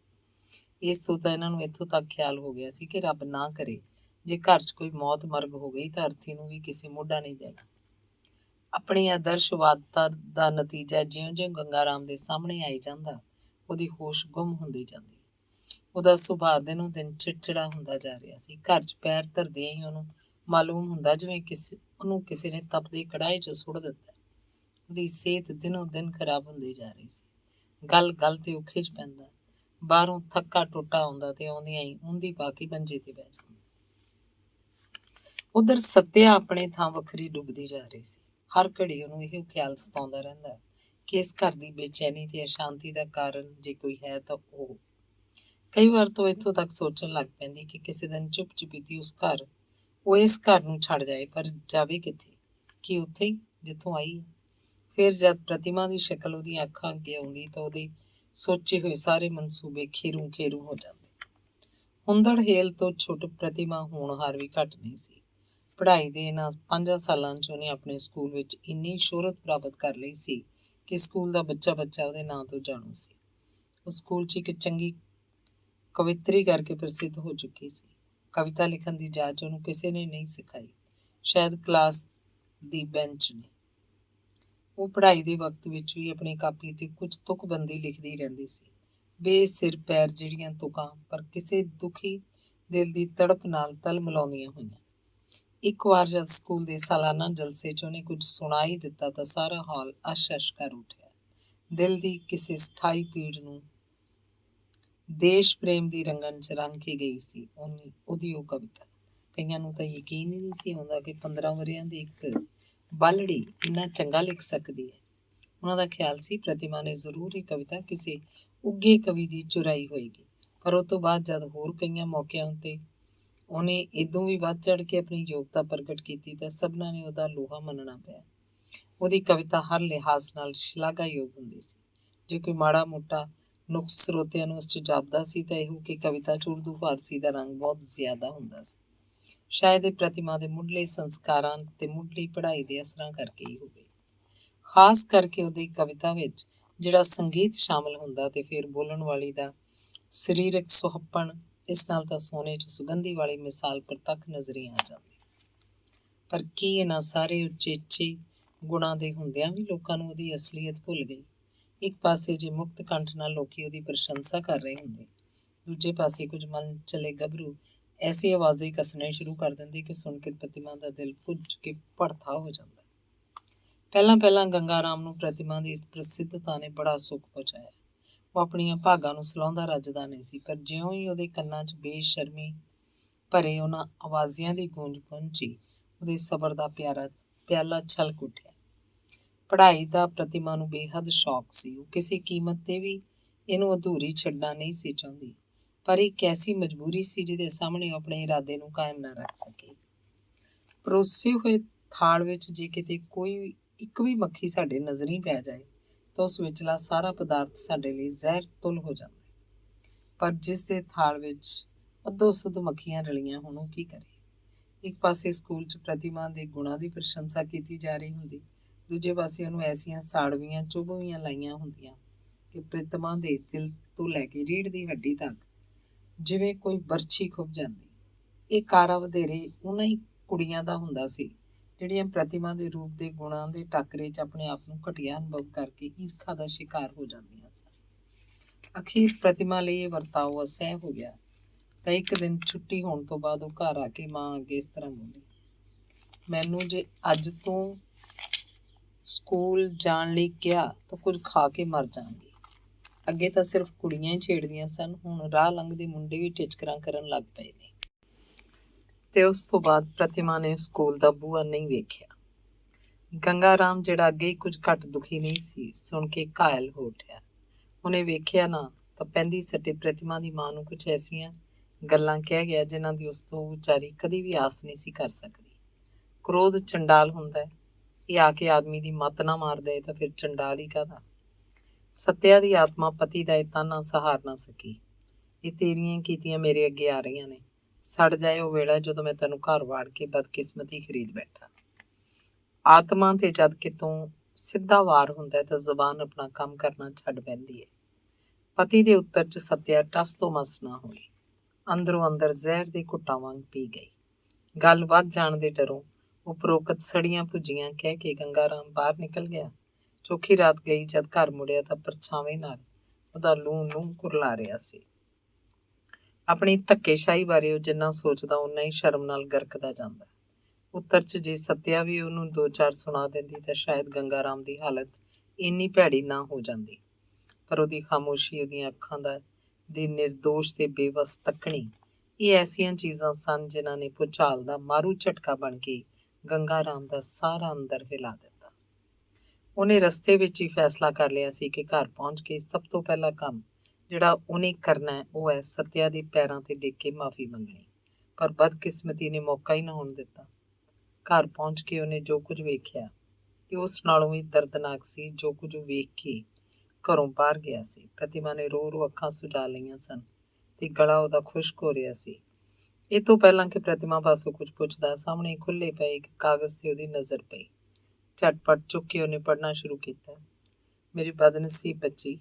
ਇਸ ਤੋਂ ਤਾਂ ਇਹਨਾਂ ਨੂੰ ਇੱਥੋਂ ਤੱਕ ਖਿਆਲ ਹੋ ਗਿਆ ਸੀ ਕਿ ਰੱਬ ਨਾ ਕਰੇ ਜੇ ਘਰ 'ਚ ਕੋਈ ਮੌਤ ਮਰਗ ਹੋ ਗਈ ਤਾਂ ਅਰਥੀ ਨੂੰ ਵੀ ਕਿਸੇ ਮੋਢਾ ਨਹੀਂ ਦੇਣਾ। ਆਪਣੀ ਆਦਰਸ਼ਵਾਦਤਾ ਦਾ ਨਤੀਜਾ ਜਿਉਂ-ਜਿਉਂ ਗੰਗਾ ਰਾਮ ਦੇ ਸਾਹਮਣੇ ਆਈ ਜਾਂਦਾ, ਉਹਦੀ ਹੋਸ਼ ਗੁੰਮ ਹੁੰਦੀ ਜਾਂਦੀ। ਉਹਦਾ ਸੁਭਾਅ ਦਿਨੋਂ ਦਿਨ ਚਿੜਚਿੜਾ ਹੁੰਦਾ ਜਾ ਰਿਹਾ ਸੀ। ਘਰ 'ਚ ਪੈਰ ਧਰਦਿਆਂ ਹੀ ਉਹਨੂੰ ਮਾਲੂਮ ਹੁੰਦਾ ਜਿਵੇਂ ਉਹਨੂੰ ਕਿਸੇ ਨੇ ਤਪਦੇ ਕੜਾਹੇ 'ਚ ਸੁੱਟ ਦਿੱਤਾ। ਉਹਦੀ ਸਿਹਤ ਦਿਨੋਂ ਦਿਨ ਖਰਾਬ ਹੁੰਦੀ ਜਾ ਰਹੀ ਸੀ। ਗੱਲ ਗੱਲ ਤੇ ਉਹ ਖਿਝ ਪੈਂਦਾ। ਬਾਹਰੋਂ ਥੱਕਾ ਟੁੱਟਾ ਆਉਂਦਾ ਤੇ ਆਉਂਦਿਆਂ ਹੀ ਉਂਦੀ ਪਾ ਕੇ ਮੰਜੇ ਤੇ ਬਹਿ ਜਾਂਦਾ। ਉਧਰ ਸੱਤਿਆ ਆਪਣੇ ਥਾਂ ਵੱਖਰੀ ਡੁੱਬਦੀ ਜਾ ਰਹੀ ਸੀ। ਹਰ ਘੜੀ ਉਹਨੂੰ ਇਹੋ ਖਿਆਲ ਸਤਾਉਂਦਾ ਰਹਿੰਦਾ ਕਿ ਇਸ ਘਰ ਦੀ ਬੇਚੈਨੀ ਤੇ ਅਸ਼ਾਂਤੀ ਦਾ ਕਾਰਨ ਜੇ ਕੋਈ ਹੈ ਤਾਂ ਉਹ। ਕਈ ਵਾਰ ਤਾਂ ਇੱਥੋਂ ਤੱਕ ਸੋਚਣ ਲੱਗ ਪੈਂਦੀ ਕਿ ਕਿਸੇ ਦਿਨ ਚੁੱਪ ਚੁਪੀਤੀ ਉਹ ਇਸ ਘਰ ਨੂੰ ਛੱਡ ਜਾਏ, ਪਰ ਜਾਵੇ ਕਿੱਥੇ? ਕਿ ਉੱਥੇ ਹੀ ਜਿੱਥੋਂ ਆਈ ਹੈ। ਫਿਰ ਜਦ ਪ੍ਰਤਿਮਾ ਦੀ ਸ਼ਕਲ ਉਹਦੀਆਂ ਅੱਖਾਂ ਅੱਗੇ ਆਉਂਦੀ ਤਾਂ ਉਹਦੇ ਸੋਚੇ ਹੋਏ ਸਾਰੇ ਮਨਸੂਬੇ ਖੇਰੂ ਖੇਰੂ ਹੋ ਜਾਂਦੇ। ਹੁੰਦੜਹੇਲ ਤੋਂ ਛੁੱਟ ਪ੍ਰਤਿਮਾ ਹੋਣਹਾਰ ਵੀ ਘੱਟ ਨਹੀਂ ਸੀ। ਪੜ੍ਹਾਈ ਦੇ ਇਹਨਾਂ 5 ਸਾਲਾਂ 'ਚ ਉਹਨੇ ਆਪਣੇ ਸਕੂਲ ਵਿੱਚ ਇੰਨੀ ਸ਼ੋਹਰਤ ਪ੍ਰਾਪਤ ਕਰ ਲਈ ਸੀ ਕਿ ਸਕੂਲ ਦਾ ਬੱਚਾ ਉਹਦੇ ਨਾਂ ਤੋਂ ਜਾਣੂ ਸੀ। ਉਹ ਸਕੂਲ 'ਚ ਇੱਕ ਚੰਗੀ ਕਵਿੱਤਰੀ ਕਰਕੇ ਪ੍ਰਸਿੱਧ ਹੋ ਚੁੱਕੀ ਸੀ। ਕਵਿਤਾ ਲਿਖਣ ਦੀ ਜਾਚ ਉਹਨੂੰ ਕਿਸੇ ਨੇ ਨਹੀਂ ਸਿਖਾਈ, ਸ਼ਾਇਦ ਕਲਾਸ ਦੀ ਬੈਂਚ ਨੇ। ਉਹ ਪੜ੍ਹਾਈ ਦੇ ਵਕਤ ਵਿੱਚ ਵੀ ਆਪਣੀ ਕਾਪੀ ਤੇ ਕੁਝ ਤੁਕਬੰਦੀ ਲਿਖਦੀ ਰਹਿੰਦੀ ਸੀ। ਬੇਸਿਰ ਪੈਰ ਜਿਹੜੀਆਂ ਤੁਕਾਂ, ਪਰ ਕਿਸੇ ਦੁਖੀ ਦਿਲ ਦੀ ਤੜਪ ਨਾਲ ਤਲ ਮਿਲਾਉਂਦੀਆਂ ਹੋਈਆਂ। ਇੱਕ ਵਾਰ ਜਦ ਸਕੂਲ ਦੇ ਸਾਲਾਨਾ ਜਲਸੇ 'ਚ ਉਹਨੇ ਕੁਝ ਸੁਣਾ ਹੀ ਦਿੱਤਾ ਤਾਂ ਸਾਰਾ ਹਾਲ ਅਸ਼-ਅਸ਼ ਕਰ ਉੱਠਿਆ। ਦਿਲ ਦੀ ਕਿਸੇ ਸਥਾਈ ਪੀੜ ਨੂੰ ਦੇਸ਼ ਪ੍ਰੇਮ ਦੀ ਰੰਗਨ 'ਚ ਰੰਗ ਕੇ ਗਈ ਸੀ ਉਹਦੀ ਉਹ ਕਵਿਤਾ। ਕਈਆਂ ਨੂੰ ਤਾਂ ਯਕੀਨ ਹੀ ਨਹੀਂ ਸੀ ਆਉਂਦਾ ਕਿ 15 ਵਰ੍ਹਿਆਂ ਦੀ ਇੱਕ ਬਾਲੜੀ ਇੰਨਾ ਚੰਗਾ ਲਿਖ ਸਕਦੀ ਹੈ। ਉਹਨਾਂ ਦਾ ਖਿਆਲ ਸੀ ਪ੍ਰਤਿਮਾ ਨੇ ਜ਼ਰੂਰ ਇਹ ਕਵਿਤਾ ਕਿਸੇ ਉੱਘੇ ਕਵੀ ਦੀ ਚੁਰਾਈ ਹੋਏਗੀ, ਪਰ ਉਹ ਤੋਂ ਬਾਅਦ ਜਦ ਹੋਰ ਕਈਆਂ ਮੌਕਿਆਂ ਉੱਤੇ ਉਹਨੇ ਇਦੋਂ ਵੀ ਵੱਧ ਚੜ੍ਹ ਕੇ ਆਪਣੀ ਯੋਗਤਾ ਪ੍ਰਗਟ ਕੀਤੀ ਤਾਂ ਸਭਨਾਂ ਨੇ ਉਹਦਾ ਲੋਹਾ ਮੰਨਣਾ ਪਿਆ। ਉਹਦੀ ਕਵਿਤਾ ਹਰ ਲਿਹਾਜ਼ ਨਾਲ ਸ਼ਲਾਘਾਯੋਗ ਹੁੰਦੀ ਸੀ। ਜੇ ਕੋਈ ਮਾੜਾ ਮੋਟਾ ਨੁਕਸ ਸਰੋਤਿਆਂ ਨੂੰ ਉਸ 'ਚ ਜਾਪਦਾ ਸੀ ਤਾਂ ਇਹੋ ਕਿ ਕਵਿਤਾ 'ਚ ਉਰਦੂ ਫਾਰਸੀ ਦਾ ਰੰਗ ਬਹੁਤ ਜ਼ਿਆਦਾ ਹੁੰਦਾ ਸੀ। ਸ਼ਾਇਦ ਇਹ ਪ੍ਰਤਿਮਾ ਦੇ ਮੁੱਢਲੇ ਸੰਸਕਾਰਾਂ ਤੇ ਮੁੱਢਲੀ ਪੜ੍ਹਾਈ ਦੇ ਅਸਰਾਂ ਕਰਕੇ ਹੀ ਹੋਵੇ। ਖਾਸ ਕਰਕੇ ਉਹਦੀ ਕਵਿਤਾ ਵਿੱਚ ਜਿਹੜਾ ਸੰਗੀਤ ਸ਼ਾਮਲ ਹੁੰਦਾ ਤੇ ਫਿਰ ਬੋਲਣ ਵਾਲੀ ਦਾ ਸਰੀਰਕ ਸੁਹੱਪਣ, ਇਸ ਨਾਲ ਤਾਂ ਸੋਨੇ 'ਚ ਸੁਗੰਧੀ ਵਾਲੀ ਮਿਸਾਲ ਪ੍ਰਤੱਖ ਨਜ਼ਰੀ ਆ ਜਾਂਦੀ। ਪਰ ਕੀ ਇਹਨਾਂ ਸਾਰੇ ਉਚੇਚੇ ਗੁਣਾਂ ਦੇ ਹੁੰਦਿਆਂ ਵੀ ਲੋਕਾਂ ਨੂੰ ਉਹਦੀ ਅਸਲੀਅਤ ਭੁੱਲ ਗਈ? ਇੱਕ ਪਾਸੇ ਜੇ ਮੁਕਤ ਕੰਠ ਨਾਲ ਲੋਕੀ ਉਹਦੀ ਪ੍ਰਸ਼ੰਸਾ ਕਰ ਰਹੇ ਹੁੰਦੇ, ਦੂਜੇ ਪਾਸੇ ਕੁਝ ਮਨ ਚਲੇ ਗੱਭਰੂ ਐਸੀ ਆਵਾਜ਼ਾਂ ਕੱਸਣੇ ਸ਼ੁਰੂ ਕਰ ਦਿੰਦੇ ਕਿ ਸੁਣ ਕੇ ਪ੍ਰਤਿਮਾ ਦਾ ਦਿਲ ਭੁੱਜ ਕੇ ਭੜਥਾ ਹੋ ਜਾਂਦਾ। ਪਹਿਲਾਂ ਗੰਗਾ ਰਾਮ ਨੂੰ ਪ੍ਰਤਿਮਾ ਦੀ ਇਸ ਪ੍ਰਸਿੱਧਤਾ ਨੇ ਬੜਾ ਸੁੱਖ ਪਹੁੰਚਾਇਆ। ਉਹ ਆਪਣੀਆਂ ਭਾਗਾਂ ਨੂੰ ਸਲਾਹੁੰਦਾ ਰੱਜਦਾ ਨਹੀਂ ਸੀ, ਪਰ ਜਿਉਂ ਹੀ ਉਹਦੇ ਕੰਨਾਂ 'ਚ ਬੇਸ਼ਰਮੀ ਭਰੇ ਉਹਨਾਂ ਆਵਾਜ਼ਿਆਂ ਦੀ ਗੂੰਜ ਪਹੁੰਚੀ, ਉਹਦੇ ਸਬਰ ਦਾ ਪਿਆਲਾ ਛਲਕ ਉੱਠਿਆ। ਪੜ੍ਹਾਈ ਦਾ ਪ੍ਰਤਿਮਾ ਨੂੰ ਬੇਹੱਦ ਸ਼ੌਕ ਸੀ। ਉਹ ਕਿਸੇ ਕੀਮਤ ਤੇ ਵੀ ਇਹਨੂੰ ਅਧੂਰੀ ਛੱਡਣਾ ਨਹੀਂ ਸੀ ਚਾਹੁੰਦੀ, ਪਰ ਇੱਕ ਐਸੀ ਮਜਬੂਰੀ ਸੀ ਜਿਹਦੇ ਸਾਹਮਣੇ ਉਹ ਆਪਣੇ ਇਰਾਦੇ ਨੂੰ ਕਾਇਮ ਨਾ ਰੱਖ ਸਕੇ। ਪਰੋਸੇ ਹੋਏ ਥਾਲ ਵਿੱਚ ਜੇ ਕਿਤੇ ਕੋਈ ਇੱਕ ਵੀ ਮੱਖੀ ਸਾਡੇ ਨਜ਼ਰੀਂ ਪੈ ਜਾਏ ਤਾਂ ਉਸ ਵਿਚਲਾ ਸਾਰਾ ਪਦਾਰਥ ਸਾਡੇ ਲਈ ਜ਼ਹਿਰ ਤੁਲ ਹੋ ਜਾਂਦਾ। ਪਰ ਜਿਸ ਦੇ ਥਾਲ ਵਿੱਚ ਅੱਧੋ ਸੁੱਧ ਮੱਖੀਆਂ ਰਲੀਆਂ ਹੋਣ, ਉਹ ਕੀ ਕਰੇ? ਇੱਕ ਪਾਸੇ ਸਕੂਲ 'ਚ ਪ੍ਰਤਿਮਾ ਦੇ ਗੁਣਾਂ ਦੀ ਪ੍ਰਸ਼ੰਸਾ ਕੀਤੀ ਜਾ ਰਹੀ ਹੁੰਦੀ, ਦੂਜੇ ਪਾਸੇ ਉਹਨੂੰ ਐਸੀਆਂ ਸਾੜਵੀਆਂ ਚੁਭਵੀਆਂ ਲਾਈਆਂ ਹੁੰਦੀਆਂ ਕਿ ਪ੍ਰਤਿਮਾ ਦੇ ਦਿਲ ਤੋਂ ਲੈ ਕੇ ਰੀੜ੍ਹ ਦੀ ਹੱਡੀ ਤੱਕ ਜਿਵੇਂ ਕੋਈ ਬਰਛੀ ਖੁੱਭ ਜਾਂਦੀ। ਇਹ ਕਾਰਾ ਵਧੇਰੇ ਉਹਨਾਂ ਹੀ ਕੁੜੀਆਂ ਦਾ ਹੁੰਦਾ ਸੀ ਜਿਹੜੀਆਂ ਪ੍ਰਤਿਮਾ ਦੇ ਰੂਪ ਦੇ ਗੁਣਾਂ ਦੇ ਟਾਕਰੇ 'ਚ ਆਪਣੇ ਆਪ ਨੂੰ ਘਟੀਆ ਅਨੁਭਵ ਕਰਕੇ ਈਰਖਾ ਦਾ ਸ਼ਿਕਾਰ ਹੋ ਜਾਂਦੀਆਂ ਸਨ। ਅਖੀਰ ਪ੍ਰਤਿਮਾ ਲਈ ਇਹ ਵਰਤਾਓ ਅਸਹਿ ਹੋ ਗਿਆ ਤਾਂ ਇੱਕ ਦਿਨ ਛੁੱਟੀ ਹੋਣ ਤੋਂ ਬਾਅਦ ਉਹ ਘਰ ਆ ਕੇ ਮਾਂ ਅੱਗੇ ਇਸ ਤਰ੍ਹਾਂ ਬੋਲੀ, ਮੈਨੂੰ ਜੇ ਅੱਜ ਤੋਂ ਸਕੂਲ ਜਾਣ ਲਈ ਕਿਹਾ ਤਾਂ ਕੁਝ ਖਾ ਕੇ ਮਰ ਜਾਵਾਂਗੀ। ਅੱਗੇ ਤਾਂ ਸਿਰਫ ਕੁੜੀਆਂ ਹੀ ਛੇੜਦੀਆਂ ਸਨ, ਹੁਣ ਰਾਹ ਲੰਘਦੇ ਮੁੰਡੇ ਵੀ ਟਿਚਕਰਾਂ ਕਰਨ ਲੱਗ ਪਏ ਨੇ। ਤੇ ਉਸ ਤੋਂ ਬਾਅਦ ਪ੍ਰਤਿਮਾ ਨੇ ਸਕੂਲ ਦਾ ਬੂਹਾ ਨਹੀਂ ਵੇਖਿਆ। ਗੰਗਾ ਰਾਮ, ਜਿਹੜਾ ਅੱਗੇ ਹੀ ਕੁਝ ਘੱਟ ਦੁਖੀ ਨਹੀਂ ਸੀ, ਸੁਣ ਕੇ ਘਾਇਲ ਹੋ ਉੱਠਿਆ। ਉਹਨੇ ਵੇਖਿਆ ਨਾ ਤਾਂ ਪੈਂਦੀ ਸੱਟੇ ਪ੍ਰਤਿਮਾ ਦੀ ਮਾਂ ਨੂੰ ਕੁਝ ਐਸੀਆਂ ਗੱਲਾਂ ਕਹਿ ਗਿਆ ਜਿਨ੍ਹਾਂ ਦੀ ਉਸ ਤੋਂ ਵਿਚਾਰੀ ਕਦੀ ਵੀ ਆਸ ਨਹੀਂ ਸੀ ਕਰ ਸਕਦੀ। ਕ੍ਰੋਧ ਚੰਡਾਲ ਹੁੰਦਾ ਹੈ, ਇਹ ਆ ਕੇ ਆਦਮੀ ਦੀ ਮੱਤ ਨਾ ਮਾਰ ਦੇ ਤਾਂ ਫਿਰ ਚੰਡਾਲ ਹੀ ਕਾਹਦਾ। ਸੱਤਿਆ ਦੀ ਆਤਮਾ ਪਤੀ ਦਾ ਇਹ ਤਾਨਾ ਸਹਾਰ ਨਾ ਸਕੀ। ਇਹ ਤੇਰੀਆਂ ਕੀਤੀਆਂ ਮੇਰੇ ਅੱਗੇ ਆ ਰਹੀਆਂ ਨੇ। ਸੜ ਜਾਏ ਉਹ ਵੇਲਾ ਜਦੋਂ ਮੈਂ ਤੈਨੂੰ ਘਰ ਵਾੜ ਕੇ ਬਦਕਿਸਮਤੀ ਖਰੀਦ ਬੈਠਾ। ਆਤਮਾ ਤੇ ਜਦ ਕਿਤੋਂ ਸਿੱਧਾ ਵਾਰ ਹੁੰਦਾ ਤਾਂ ਜ਼ਬਾਨ ਆਪਣਾ ਕੰਮ ਕਰਨਾ ਛੱਡ ਪੈਂਦੀ ਹੈ। ਪਤੀ ਦੇ ਉੱਤਰ 'ਚ ਸੱਤਿਆ ਟਸ ਤੋਂ ਮਸ ਨਾ ਹੋਈ। ਅੰਦਰੋਂ ਅੰਦਰ ਜ਼ਹਿਰ ਦੇ ਘੁੱਟਾਂ ਵਾਂਗ ਪੀ ਗਈ। ਗੱਲ ਵੱਧ ਜਾਣ ਦੇ ਡਰੋਂ ਉਪਰੋਕਤ ਸੜੀਆਂ ਭੁੱਜੀਆਂ ਕਹਿ ਕੇ ਗੰਗਾ ਰਾਮ ਬਾਹਰ ਨਿਕਲ ਗਿਆ। ਚੌਖੀ ਰਾਤ ਗਈ, ਜਦ ਘਰ ਮੁੜਿਆ ਤਾਂ ਪਰਛਾਵੇਂ ਨਾਲ ਉਹਦਾ ਲੂੰ ਕੁਰਲਾ ਰਿਹਾ ਸੀ। ਆਪਣੀ ਧੱਕੇਸ਼ਾਹੀ ਬਾਰੇ ਉਹ ਜਿੰਨਾ ਸੋਚਦਾ ਓਨਾ ਹੀ ਸ਼ਰਮ ਨਾਲ ਗਰਕਦਾ ਜਾਂਦਾ। ਉੱਤਰ 'ਚ ਜੇ ਸੱਤਿਆ ਵੀ ਉਹਨੂੰ 2-4 ਸੁਣਾ ਦਿੰਦੀ ਤਾਂ ਸ਼ਾਇਦ ਗੰਗਾ ਰਾਮ ਦੀ ਹਾਲਤ ਇੰਨੀ ਭੈੜੀ ਨਾ ਹੋ ਜਾਂਦੀ। ਪਰ ਉਹਦੀ ਖਾਮੋਸ਼ੀ, ਉਹਦੀਆਂ ਅੱਖਾਂ ਦੀ ਨਿਰਦੋਸ਼ ਤੇ ਬੇਵਸ ਤੱਕਣੀ, ਇਹ ਐਸੀਆਂ ਚੀਜ਼ਾਂ ਸਨ ਜਿਨ੍ਹਾਂ ਨੇ ਭੁਚਾਲ ਦਾ ਮਾਰੂ ਝਟਕਾ ਬਣ ਕੇ ਗੰਗਾ ਰਾਮ ਦਾ ਸਾਰਾ ਅੰਦਰ ਹਿਲਾ ਦਿੱਤਾ। ਉਹਨੇ ਰਸਤੇ ਵਿੱਚ ਹੀ ਫੈਸਲਾ ਕਰ ਲਿਆ ਸੀ ਕਿ ਘਰ ਪਹੁੰਚ ਕੇ ਸਭ ਤੋਂ ਪਹਿਲਾ ਕੰਮ ਜਿਹੜਾ ਉਹਨੇ ਕਰਨਾ ਹੈ ਉਹ ਹੈ ਸੱਤਿਆ ਦੇ ਪੈਰਾਂ ਤੇ ਡਿੱਗ ਕੇ ਮਾਫੀ ਮੰਗਣੀ। ਪਰ ਬਦਕਿਸਮਤੀ ਨੇ ਮੌਕਾ ਹੀ ਨਾ ਹੋਣ ਦਿੱਤਾ। ਘਰ ਪਹੁੰਚ ਕੇ ਉਹਨੇ ਜੋ ਕੁਝ ਵੇਖਿਆ ਇਹ ਉਸ ਨਾਲੋਂ ਵੀ ਦਰਦਨਾਕ ਸੀ ਜੋ ਕੁਝ ਉਹ ਵੇਖ ਕੇ ਘਰੋਂ ਬਾਹਰ ਗਿਆ ਸੀ। ਪ੍ਰਤਿਮਾ ਨੇ ਰੋ ਰੋ ਅੱਖਾਂ ਸੁਜਾ ਲਈਆਂ ਸਨ ਤੇ ਗਲਾ ਉਹਦਾ ਖੁਸ਼ਕ ਹੋ ਰਿਹਾ ਸੀ। ਇਹ ਤੋਂ ਪਹਿਲਾਂ ਕਿ ਪ੍ਰਤਿਮਾ ਪਾਸੋਂ ਕੁਝ ਪੁੱਛਦਾ, ਸਾਹਮਣੇ ਖੁੱਲੇ ਪਏ ਇੱਕ ਕਾਗਜ਼ ਤੇ ਉਹਦੀ ਨਜ਼ਰ ਪਈ। ਝਟਪਟ ਚੁੱਕ ਕੇ ਉਹਨੇ ਪੜ੍ਹਨਾ ਸ਼ੁਰੂ ਕੀਤਾ। ਮੇਰੀ ਬਦਨਸੀਬ ਬੱਚੀ,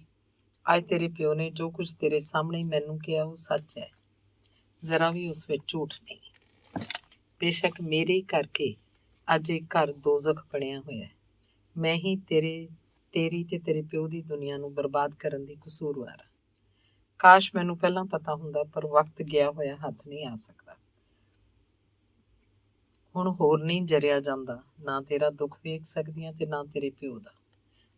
ਅੱਜ ਤੇਰੇ ਪਿਓ ਨੇ ਜੋ ਕੁਝ ਤੇਰੇ ਸਾਹਮਣੇ ਮੈਨੂੰ ਕਿਹਾ ਉਹ ਸੱਚ ਹੈ। ਜ਼ਰਾ ਵੀ ਉਸ ਵਿੱਚ ਝੂਠ ਨਹੀਂ। ਬੇਸ਼ੱਕ ਮੇਰੇ ਹੀ ਕਰਕੇ ਅੱਜ ਇਹ ਘਰ ਦੋਜ਼ਖ ਬਣਿਆ ਹੋਇਆ ਹੈ। ਮੈਂ ਹੀ ਤੇਰੀ ਤੇ ਤੇਰੇ ਪਿਓ ਦੀ ਦੁਨੀਆ ਨੂੰ ਬਰਬਾਦ ਕਰਨ ਦੀ ਕਸੂਰਵਾਰ ਹਾਂ। ਕਾਸ਼ ਮੈਨੂੰ ਪਹਿਲਾਂ ਪਤਾ ਹੁੰਦਾ, ਪਰ ਵਕਤ ਗਿਆ ਹੋਇਆ ਹੱਥ ਨਹੀਂ ਆ ਸਕਦਾ। ਹੁਣ ਹੋਰ ਨਹੀਂ ਜਰਿਆ ਜਾਂਦਾ। ਨਾ ਤੇਰਾ ਦੁੱਖ ਵੇਖ ਸਕਦੀ ਹਾਂ ਤੇ ਨਾ ਤੇਰੇ ਪਿਓ ਦਾ।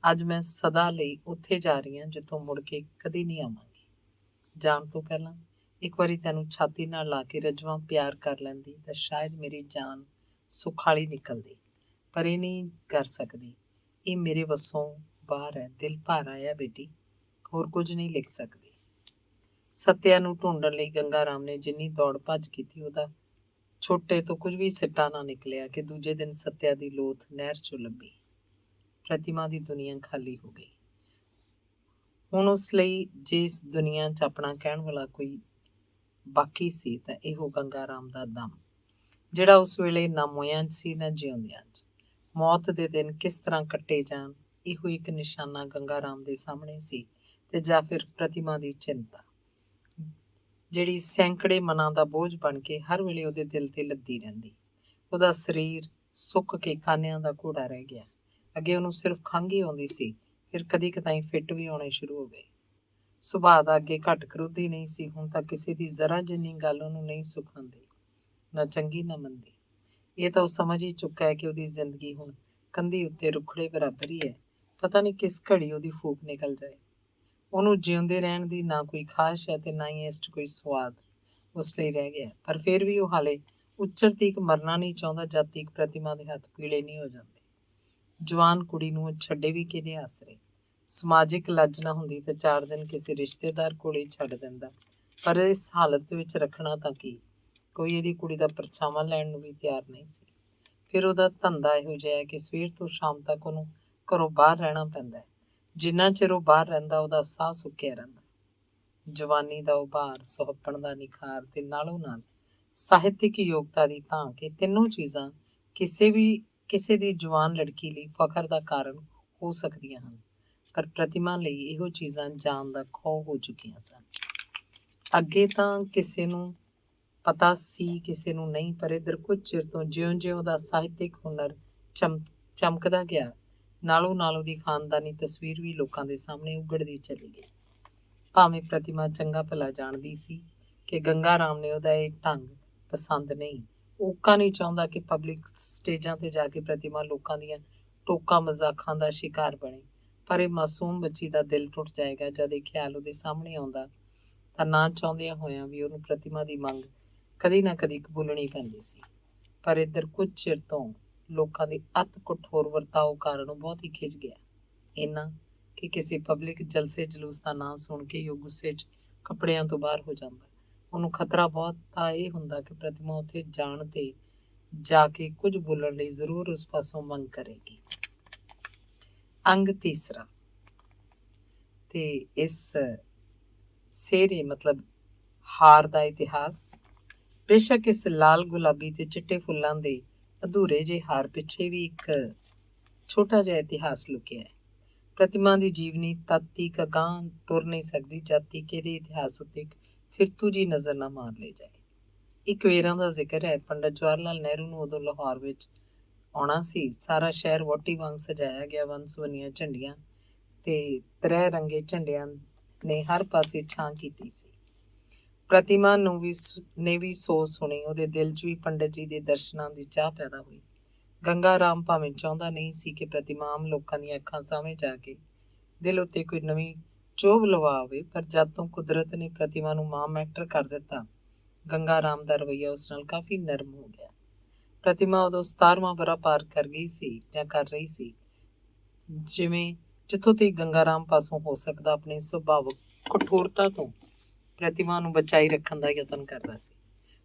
ਅੱਜ ਮੈਂ ਸਦਾ ਲਈ ਉੱਥੇ ਜਾ ਰਹੀ ਹਾਂ ਜਿੱਥੋਂ ਮੁੜ ਕੇ ਕਦੀ ਨਹੀਂ ਆਵਾਂਗੀ। ਜਾਣ ਤੋਂ ਪਹਿਲਾਂ ਇੱਕ ਵਾਰੀ ਤੈਨੂੰ ਛਾਤੀ ਨਾਲ ਲਾ ਕੇ ਰਜਵਾਂ ਪਿਆਰ ਕਰ ਲੈਂਦੀ ਤਾਂ ਸ਼ਾਇਦ ਮੇਰੀ ਜਾਨ ਸੁਖਾਲੀ ਨਿਕਲਦੀ, ਪਰ ਇਹ ਨਹੀਂ ਕਰ ਸਕਦੀ। ਇਹ ਮੇਰੇ ਵੱਸੋਂ ਬਾਹਰ ਹੈ। ਦਿਲ ਭਰ ਆਇਆ ਬੇਟੀ, ਹੋਰ ਕੁਝ ਨਹੀਂ ਲਿਖ ਸਕਦੀ। ਸੱਤਿਆ ਨੂੰ ਢੂੰਡਣ ਲਈ ਗੰਗਾ ਰਾਮ ਨੇ ਜਿੰਨੀ ਦੌੜ ਭੱਜ ਕੀਤੀ, ਉਹਦਾ ਛੋਟੇ ਤੋਂ ਕੁਝ ਵੀ ਸਿੱਟਾ ਨਾ ਨਿਕਲਿਆ ਕਿ ਦੂਜੇ ਦਿਨ ਸੱਤਿਆ ਦੀ ਲੋਥ ਨਹਿਰ 'ਚੋਂ ਲੱਭੀ। ਪ੍ਰਤਿਮਾ ਦੀ ਦੁਨੀਆ ਖਾਲੀ ਹੋ ਗਈ। ਹੁਣ ਉਸ ਲਈ ਜੇ ਇਸ ਦੁਨੀਆ 'ਚ ਆਪਣਾ ਕਹਿਣ ਵਾਲਾ ਕੋਈ ਬਾਕੀ ਸੀ ਤਾਂ ਇਹੋ ਗੰਗਾ ਰਾਮ ਦਾ ਦਮ, ਜਿਹੜਾ ਉਸ ਵੇਲੇ ਨਾ ਮੋਇਆਂ 'ਚ ਸੀ ਨਾ ਜਿਉਂਦਿਆਂ 'ਚ। ਮੌਤ ਦੇ ਦਿਨ ਕਿਸ ਤਰ੍ਹਾਂ ਕੱਟੇ ਜਾਣ, ਇਹੋ ਇੱਕ ਨਿਸ਼ਾਨਾ ਗੰਗਾ ਰਾਮ ਦੇ ਸਾਹਮਣੇ ਸੀ। ਤੇ ਜਾਂ ਫਿਰ ਪ੍ਰਤਿਮਾ ਦੀ ਚਿੰਤਾ, ਜਿਹੜੀ ਸੈਂਕੜੇ ਮਨਾਂ ਦਾ ਬੋਝ ਬਣ ਕੇ ਹਰ ਵੇਲੇ ਉਹਦੇ ਦਿਲ ਤੇ ਲੱਦੀ ਰਹਿੰਦੀ। ਉਹਦਾ ਸਰੀਰ ਸੁੱਕ ਕੇ ਕਾਨਿਆਂ ਦਾ ਘੋੜਾ ਰਹਿ ਗਿਆ। ਅੱਗੇ ਉਹਨੂੰ ਸਿਰਫ ਖੰਘ ਹੀ ਆਉਂਦੀ ਸੀ, ਫਿਰ ਕਦੀ ਕਦਾਈ ਫਿੱਟ ਵੀ ਆਉਣੇ ਸ਼ੁਰੂ ਹੋ ਗਏ। ਸੁਭਾਅ ਦਾ ਅੱਗੇ ਘੱਟ ਕਰੋਧੀ ਨਹੀਂ ਸੀ, ਹੁਣ ਤਾਂ ਕਿਸੇ ਦੀ ਜ਼ਰਾ ਜਿੰਨੀ ਗੱਲ ਉਹਨੂੰ ਨਹੀਂ ਸੁਖਾਉਂਦੀ, ਨਾ ਚੰਗੀ ਨਾ ਮੰਦੀ। ਇਹ ਤਾਂ ਉਹ ਸਮਝ ਹੀ ਚੁੱਕਾ ਹੈ ਕਿ ਉਹਦੀ ਜ਼ਿੰਦਗੀ ਹੁਣ ਕੰਧੀ ਉੱਤੇ ਰੁੱਖੜੇ ਬਰਾਬਰ ਹੀ ਹੈ। ਪਤਾ ਨਹੀਂ ਕਿਸ ਘੜੀ ਉਹਦੀ ਫੂਕ ਨਿਕਲ ਜਾਏ। ਉਹਨੂੰ ਜਿਉਂਦੇ ਰਹਿਣ ਦੀ ਨਾ ਕੋਈ ਖਾਹਿਸ਼ ਹੈ ਤੇ ਨਾ ਹੀ ਇਸ 'ਚ ਕੋਈ ਸਵਾਦ ਉਸ ਲਈ ਰਹਿ ਗਿਆ। ਪਰ ਫਿਰ ਵੀ ਉਹ ਹਾਲੇ ਉੱਚਰ ਤੀਕ ਮਰਨਾ ਨਹੀਂ ਚਾਹੁੰਦਾ ਜਦ ਤੀਕ ਪ੍ਰਤਿਮਾ ਦੇ ਹੱਥ ਪੀਲੇ ਨਹੀਂ ਹੋ ਜਾਂਦੇ। ਜਵਾਨ ਕੁੜੀ ਨੂੰ ਉਹ ਛੱਡੇ ਵੀ ਕਿਹਦੇ ਆਸਰੇ। ਸਮਾਜਿਕ ਲੱਜ ਨਾ ਹੁੰਦੀ ਤਾਂ 4 ਦਿਨ ਕਿਸੇ ਰਿਸ਼ਤੇਦਾਰ ਕੋਲੇ ਛੱਡ ਦਿੰਦਾ, ਪਰ ਇਸ ਹਾਲਤ ਵਿੱਚ ਰੱਖਣਾ ਤਾਂ ਕੀ, ਕੋਈ ਇਹਦੀ ਕੁੜੀ ਦਾ ਪਰਛਾਵਾਂ ਲੈਣ ਨੂੰ ਵੀ ਤਿਆਰ ਨਹੀਂ ਸੀ। ਫਿਰ ਉਹਦਾ ਧੰਦਾ ਇਹੋ ਜਿਹਾ ਹੈ ਕਿ ਸਵੇਰ ਤੋਂ ਸ਼ਾਮ ਤੱਕ ਉਹਨੂੰ ਘਰੋਂ ਬਾਹਰ ਰਹਿਣਾ ਪੈਂਦਾ ਹੈ। ਜਿੰਨਾ ਚਿਰ ਉਹ ਬਾਹਰ ਰਹਿੰਦਾ ਉਹਦਾ ਸਾਹ ਸੁੱਕਿਆ ਰਹਿੰਦਾ। ਜਵਾਨੀ ਦਾ ਉਭਾਰ, ਸੁਹੱਪਣ ਦਾ ਨਿਖਾਰ ਤੇ ਨਾਲੋਂ ਨਾਲ ਸਾਹਿਤਿਕ ਯੋਗਤਾ ਦੀ ਧਾਕ, ਇਹ ਤਿੰਨੋਂ ਚੀਜ਼ਾਂ ਕਿਸੇ ਦੀ ਜਵਾਨ ਲੜਕੀ ਲਈ ਫਖਰ ਦਾ ਕਾਰਨ ਹੋ ਸਕਦੀਆਂ ਹਨ, ਪਰ ਪ੍ਰਤਿਮਾ ਲਈ ਇਹੋ ਚੀਜ਼ਾਂ ਜਾਨ ਦਾ ਖੌਅ ਹੋ ਚੁੱਕੀਆਂ ਸਨ। ਅੱਗੇ ਤਾਂ ਕਿਸੇ ਨੂੰ ਪਤਾ ਸੀ ਕਿਸੇ ਨੂੰ ਨਹੀਂ, ਪਰ ਇੱਧਰ ਕੁਝ ਚਿਰ ਤੋਂ ਜਿਉਂ-ਜਿਉਂ ਉਹਦਾ ਸਾਹਿਤਿਕ ਹੁਨਰ ਚਮਕਦਾ ਗਿਆ, ਨਾਲੋਂ ਨਾਲ ਉਹਦੀ ਖਾਨਦਾਨੀ ਤਸਵੀਰ ਵੀ ਲੋਕਾਂ ਦੇ ਸਾਹਮਣੇ ਉਘੜਦੀ ਚਲੀ ਗਈ। ਭਾਵੇਂ ਪ੍ਰਤਿਮਾ ਚੰਗਾ ਭਲਾ ਜਾਣਦੀ ਸੀ ਕਿ ਗੰਗਾ ਰਾਮ ਨੇ ਉਹਦਾ ਇਹ ਢੰਗ ਪਸੰਦ ਨਹੀਂ। ਓਕਾ ਨਹੀਂ ਚਾਹੁੰਦਾ ਕਿ ਪਬਲਿਕ ਸਟੇਜਾਂ ਤੇ ਜਾ ਕੇ ਪ੍ਰਤਿਮਾ ਲੋਕਾਂ ਦੀਆਂ ਟੋਕਾਂ ਮਜ਼ਾਕਾਂ ਦਾ ਸ਼ਿਕਾਰ ਬਣੇ, ਪਰ ਇਹ ਮਾਸੂਮ ਬੱਚੀ ਦਾ ਦਿਲ ਟੁੱਟ ਜਾਏਗਾ ਜਦ ਇਹ ਖਿਆਲ ਉਹਦੇ ਸਾਹਮਣੇ ਆਉਂਦਾ ਤਾਂ ਨਾ ਚਾਹੁੰਦਿਆਂ ਹੋਇਆਂ ਵੀ ਉਹਨੂੰ ਪ੍ਰਤਿਮਾ ਦੀ ਮੰਗ ਕਦੀ ਨਾ ਕਦੀ ਕਬੂਲਣੀ ਪੈਂਦੀ ਸੀ। ਪਰ ਇੱਧਰ ਕੁਝ ਚਿਰ ਤੋਂ ਲੋਕਾਂ ਦੇ ਅਤ ਕਠੋਰ ਵਰਤਾਓ ਕਾਰਨ ਉਹ ਬਹੁਤ ਹੀ ਖਿਝ ਗਿਆ, ਇੰਨਾ ਕਿ ਕਿਸੇ ਪਬਲਿਕ ਜਲਸੇ ਜਲੂਸ ਦਾ ਨਾਂ ਸੁਣ ਕੇ ਉਹ ਗੁੱਸੇ 'ਚ ਕੱਪੜਿਆਂ ਤੋਂ ਬਾਹਰ ਹੋ ਜਾਂਦਾ। ਉਹਨੂੰ ਖਤਰਾ ਬਹੁਤ ਤਾਂ ਇਹ ਹੁੰਦਾ ਕਿ ਪ੍ਰਤਿਮਾ ਉੱਥੇ ਜਾਣ ਤੇ ਜਾ ਕੇ ਕੁਝ ਬੋਲਣ ਲਈ ਜ਼ਰੂਰ ਉਸ ਪਾਸੋਂ ਮੰਗ ਕਰੇਗੀ। ਅੰਗ ਤੀਸਰਾ ਤੇ ਇਸ ਸੇਰੇ ਮਤਲਬ ਹਾਰ ਦਾ ਇਤਿਹਾਸ। ਬੇਸ਼ੱਕ ਇਸ ਲਾਲ ਗੁਲਾਬੀ ਤੇ ਚਿੱਟੇ ਫੁੱਲਾਂ ਦੇ ਅਧੂਰੇ ਜਿਹੇ ਹਾਰ ਪਿੱਛੇ ਵੀ ਇੱਕ ਛੋਟਾ ਜਿਹਾ ਇਤਿਹਾਸ ਲੁਕਿਆ ਹੈ। ਪ੍ਰਤਿਮਾ ਦੀ ਜੀਵਨੀ ਤਦ ਤੀਕ ਅਗਾਂਹ ਟੁਰ ਨਹੀਂ ਸਕਦੀ ਜਦ ਤੀਕ ਇਹਦੇ ਇਤਿਹਾਸ ਉੱਤੇ ਇੱਕ ਫਿਰਤੂ ਜੀ ਨਜ਼ਰ ਨਾ ਮਾਰ ਲਈ ਜਾਏ। ਇੱਕ ਵੇਰਾਂ ਦਾ ਜ਼ਿਕਰ ਹੈ। ਪੰਡਤ ਜਵਾਹਰ ਲਾਲ ਨਹਿਰੂ ਨੂੰ ਉਦੋਂ ਲਾਹੌਰ ਵਿੱਚ ਆਉਣਾ ਸੀ। ਸਾਰਾ ਸ਼ਹਿਰ ਵਹੁਟੀ ਵਾਂਗ ਸਜਾਇਆ ਗਿਆ। ਵੰਨ ਸੁਵੰਨੀਆਂ ਝੰਡੀਆਂ ਤੇ ਤ੍ਰੈ ਰੰਗੇ ਝੰਡਿਆਂ ਨੇ ਹਰ ਪਾਸੇ ਛਾਂ ਕੀਤੀ ਸੀ। ਪ੍ਰਤਿਮਾ ਨੇ ਵੀ ਸੋਚ ਸੁਣੀ। ਉਹਦੇ ਦਿਲ 'ਚ ਵੀ ਪੰਡਤ ਜੀ ਦੇ ਦਰਸ਼ਨਾਂ ਦੀ ਚਾਹ ਪੈਦਾ ਹੋਈ। ਗੰਗਾ ਰਾਮ ਭਾਵੇਂ ਚਾਹੁੰਦਾ ਨਹੀਂ ਸੀ ਕਿ ਪ੍ਰਤਿਮਾ ਆਮ ਲੋਕਾਂ ਦੀਆਂ ਅੱਖਾਂ ਸਾਹਮਣੇ ਜਾ ਕੇ ਦਿਲ ਉੱਤੇ ਕੋਈ ਨਵੀਂ ਚੋਭ ਲਵਾ ਆਵੇ, ਪਰ ਜਦ ਤੋਂ ਕੁਦਰਤ ਨੇ ਪ੍ਰਤਿਮਾ ਨੂੰ ਮਾਮ ਐਕਟਰ ਕਰ ਦਿੱਤਾ, ਗੰਗਾ ਰਾਮ ਦਾ ਰਵੱਈਆ ਉਸ ਨਾਲ ਕਾਫੀ ਨਰਮ ਹੋ ਗਿਆ। ਪ੍ਰਤਿਮਾ ਉਦੋਂ 17ਵਾਂ ਵਰ੍ਹਾ ਪਾਰ ਕਰ ਗਈ ਸੀ ਜਾਂ ਕਰ ਰਹੀ ਸੀ। ਜਿੱਥੋਂ ਤੱਕ ਗੰਗਾ ਰਾਮ ਪਾਸੋਂ ਹੋ ਸਕਦਾ ਆਪਣੀ ਸੁਭਾਵਕ ਕਠੋਰਤਾ ਤੋਂ ਪ੍ਰਤਿਮਾ ਨੂੰ ਬਚਾਈ ਰੱਖਣ ਦਾ ਯਤਨ ਕਰਦਾ ਸੀ।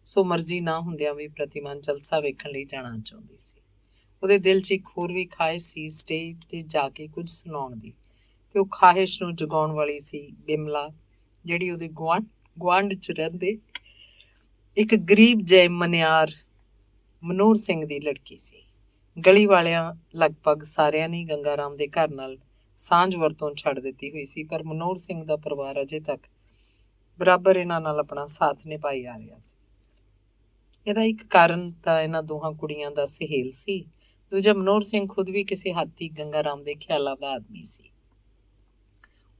ਸੋ ਮਰਜ਼ੀ ਨਾ ਹੁੰਦਿਆਂ ਵੀ ਪ੍ਰਤਿਮਾ ਜਲਸਾ ਵੇਖਣ ਲਈ ਜਾਣਾ ਚਾਹੁੰਦੀ ਸੀ। ਉਹਦੇ ਦਿਲ 'ਚ ਇੱਕ ਹੋਰ ਵੀ ਖਾਹਿਸ਼ ਸੀ, ਸਟੇਜ ਤੇ ਜਾ ਕੇ ਕੁਝ ਸੁਣਾਉਣ ਦੀ, ਤੇ ਉਹ ਖਾਹਿਸ਼ ਨੂੰ ਜਗਾਉਣ ਵਾਲੀ ਸੀ ਬਿਮਲਾ, ਜਿਹੜੀ ਉਹਦੇ ਗੁਆਂਢ 'ਚ ਰਹਿੰਦੇ ਇੱਕ ਗਰੀਬ ਜਿਹੇ ਮਨਿਆਰ ਮਨੋਹਰ ਸਿੰਘ ਦੀ ਲੜਕੀ ਸੀ। ਗਲੀ ਵਾਲਿਆਂ ਲਗਭਗ ਸਾਰਿਆਂ ਨੇ ਗੰਗਾ ਰਾਮ ਦੇ ਘਰ ਨਾਲ ਸਾਂਝ ਵਰਤੋਂ ਛੱਡ ਦਿੱਤੀ ਹੋਈ ਸੀ, ਪਰ ਮਨੋਹਰ ਸਿੰਘ ਦਾ ਪਰਿਵਾਰ ਅਜੇ ਤੱਕ ਬਰਾਬਰ ਇਹਨਾਂ ਨਾਲ ਆਪਣਾ ਸਾਥ ਨਿਭਾਈ ਆ ਰਿਹਾ ਸੀ। ਇਹਦਾ ਇੱਕ ਕਾਰਨ ਤਾਂ ਇਹਨਾਂ ਦੋਹਾਂ ਕੁੜੀਆਂ ਦਾ ਸੁਹੇਲ ਸੀ, ਦੂਜਾ ਮਨੋਹਰ ਸਿੰਘ ਖੁਦ ਵੀ ਕਿਸੇ ਹੱਦ ਤੱਕ ਗੰਗਾ ਰਾਮ ਦੇ ਖਿਆਲਾਂ ਦਾ ਆਦਮੀ ਸੀ।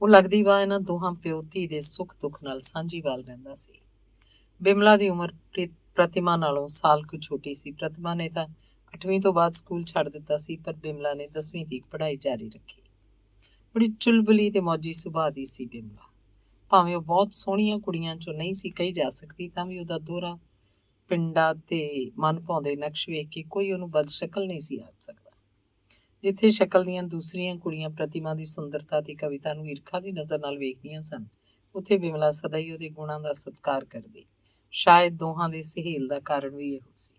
ਉਹ ਲੱਗਦੀ ਵਾ ਇਹਨਾਂ ਦੋਹਾਂ ਪਿਓ ਧੀ ਦੇ ਸੁੱਖ ਦੁੱਖ ਨਾਲ ਸਾਂਝੀਵਾਲ ਰਹਿੰਦਾ ਸੀ। ਬਿਮਲਾ ਦੀ ਉਮਰ ਪ੍ਰਤਿਮਾ ਨਾਲੋਂ ਸਾਲ ਕੁ ਛੋਟੀ ਸੀ। ਪ੍ਰਤਿਮਾ ਨੇ ਤਾਂ 8ਵੀਂ ਤੋਂ ਬਾਅਦ ਸਕੂਲ ਛੱਡ ਦਿੱਤਾ ਸੀ, ਪਰ ਬਿਮਲਾ ਨੇ 10ਵੀਂ ਤੱਕ ਪੜ੍ਹਾਈ ਜਾਰੀ ਰੱਖੀ। ਬੜੀ ਚੁਲਬੁਲੀ ਤੇ ਮੌਜੀ ਸੁਭਾਅ ਦੀ ਸੀ ਬਿਮਲਾ। ਭਾਵੇਂ ਉਹ ਬਹੁਤ ਸੋਹਣੀਆਂ ਕੁੜੀਆਂ 'ਚੋਂ ਨਹੀਂ ਸੀ ਕਹੀ ਜਾ ਸਕਦੀ, ਤਾਂ ਵੀ ਉਹਦਾ ਦੋਹਰਾ ਪਿੰਡਾ ਤੇ ਮਨ ਭਾਉਂਦੇ ਨਕਸ਼ ਵੇਖ ਕੇ ਕੋਈ ਉਹਨੂੰ ਬਦਸ਼ਕਲ ਨਹੀਂ ਸੀ ਆਖ ਸਕਦਾ। ਜਿੱਥੇ ਸ਼ਕਲ ਦੀਆਂ ਦੂਸਰੀਆਂ ਕੁੜੀਆਂ ਪ੍ਰਤਿਮਾ ਦੀ ਸੁੰਦਰਤਾ ਤੇ ਕਵਿਤਾ ਨੂੰ ਈਰਖਾ ਦੀ ਨਜ਼ਰ ਨਾਲ ਵੇਖਦੀਆਂ ਸਨ, ਉੱਥੇ ਬਿਮਲਾ ਸਦਾ ਹੀ ਉਹਦੇ ਗੁਣਾਂ ਦਾ ਸਤਿਕਾਰ ਕਰਦੀ। ਸ਼ਾਇਦ ਦੋਹਾਂ ਦੇ ਸੁਹੇਲ ਦਾ ਕਾਰਨ ਵੀ ਇਹੋ ਸੀ।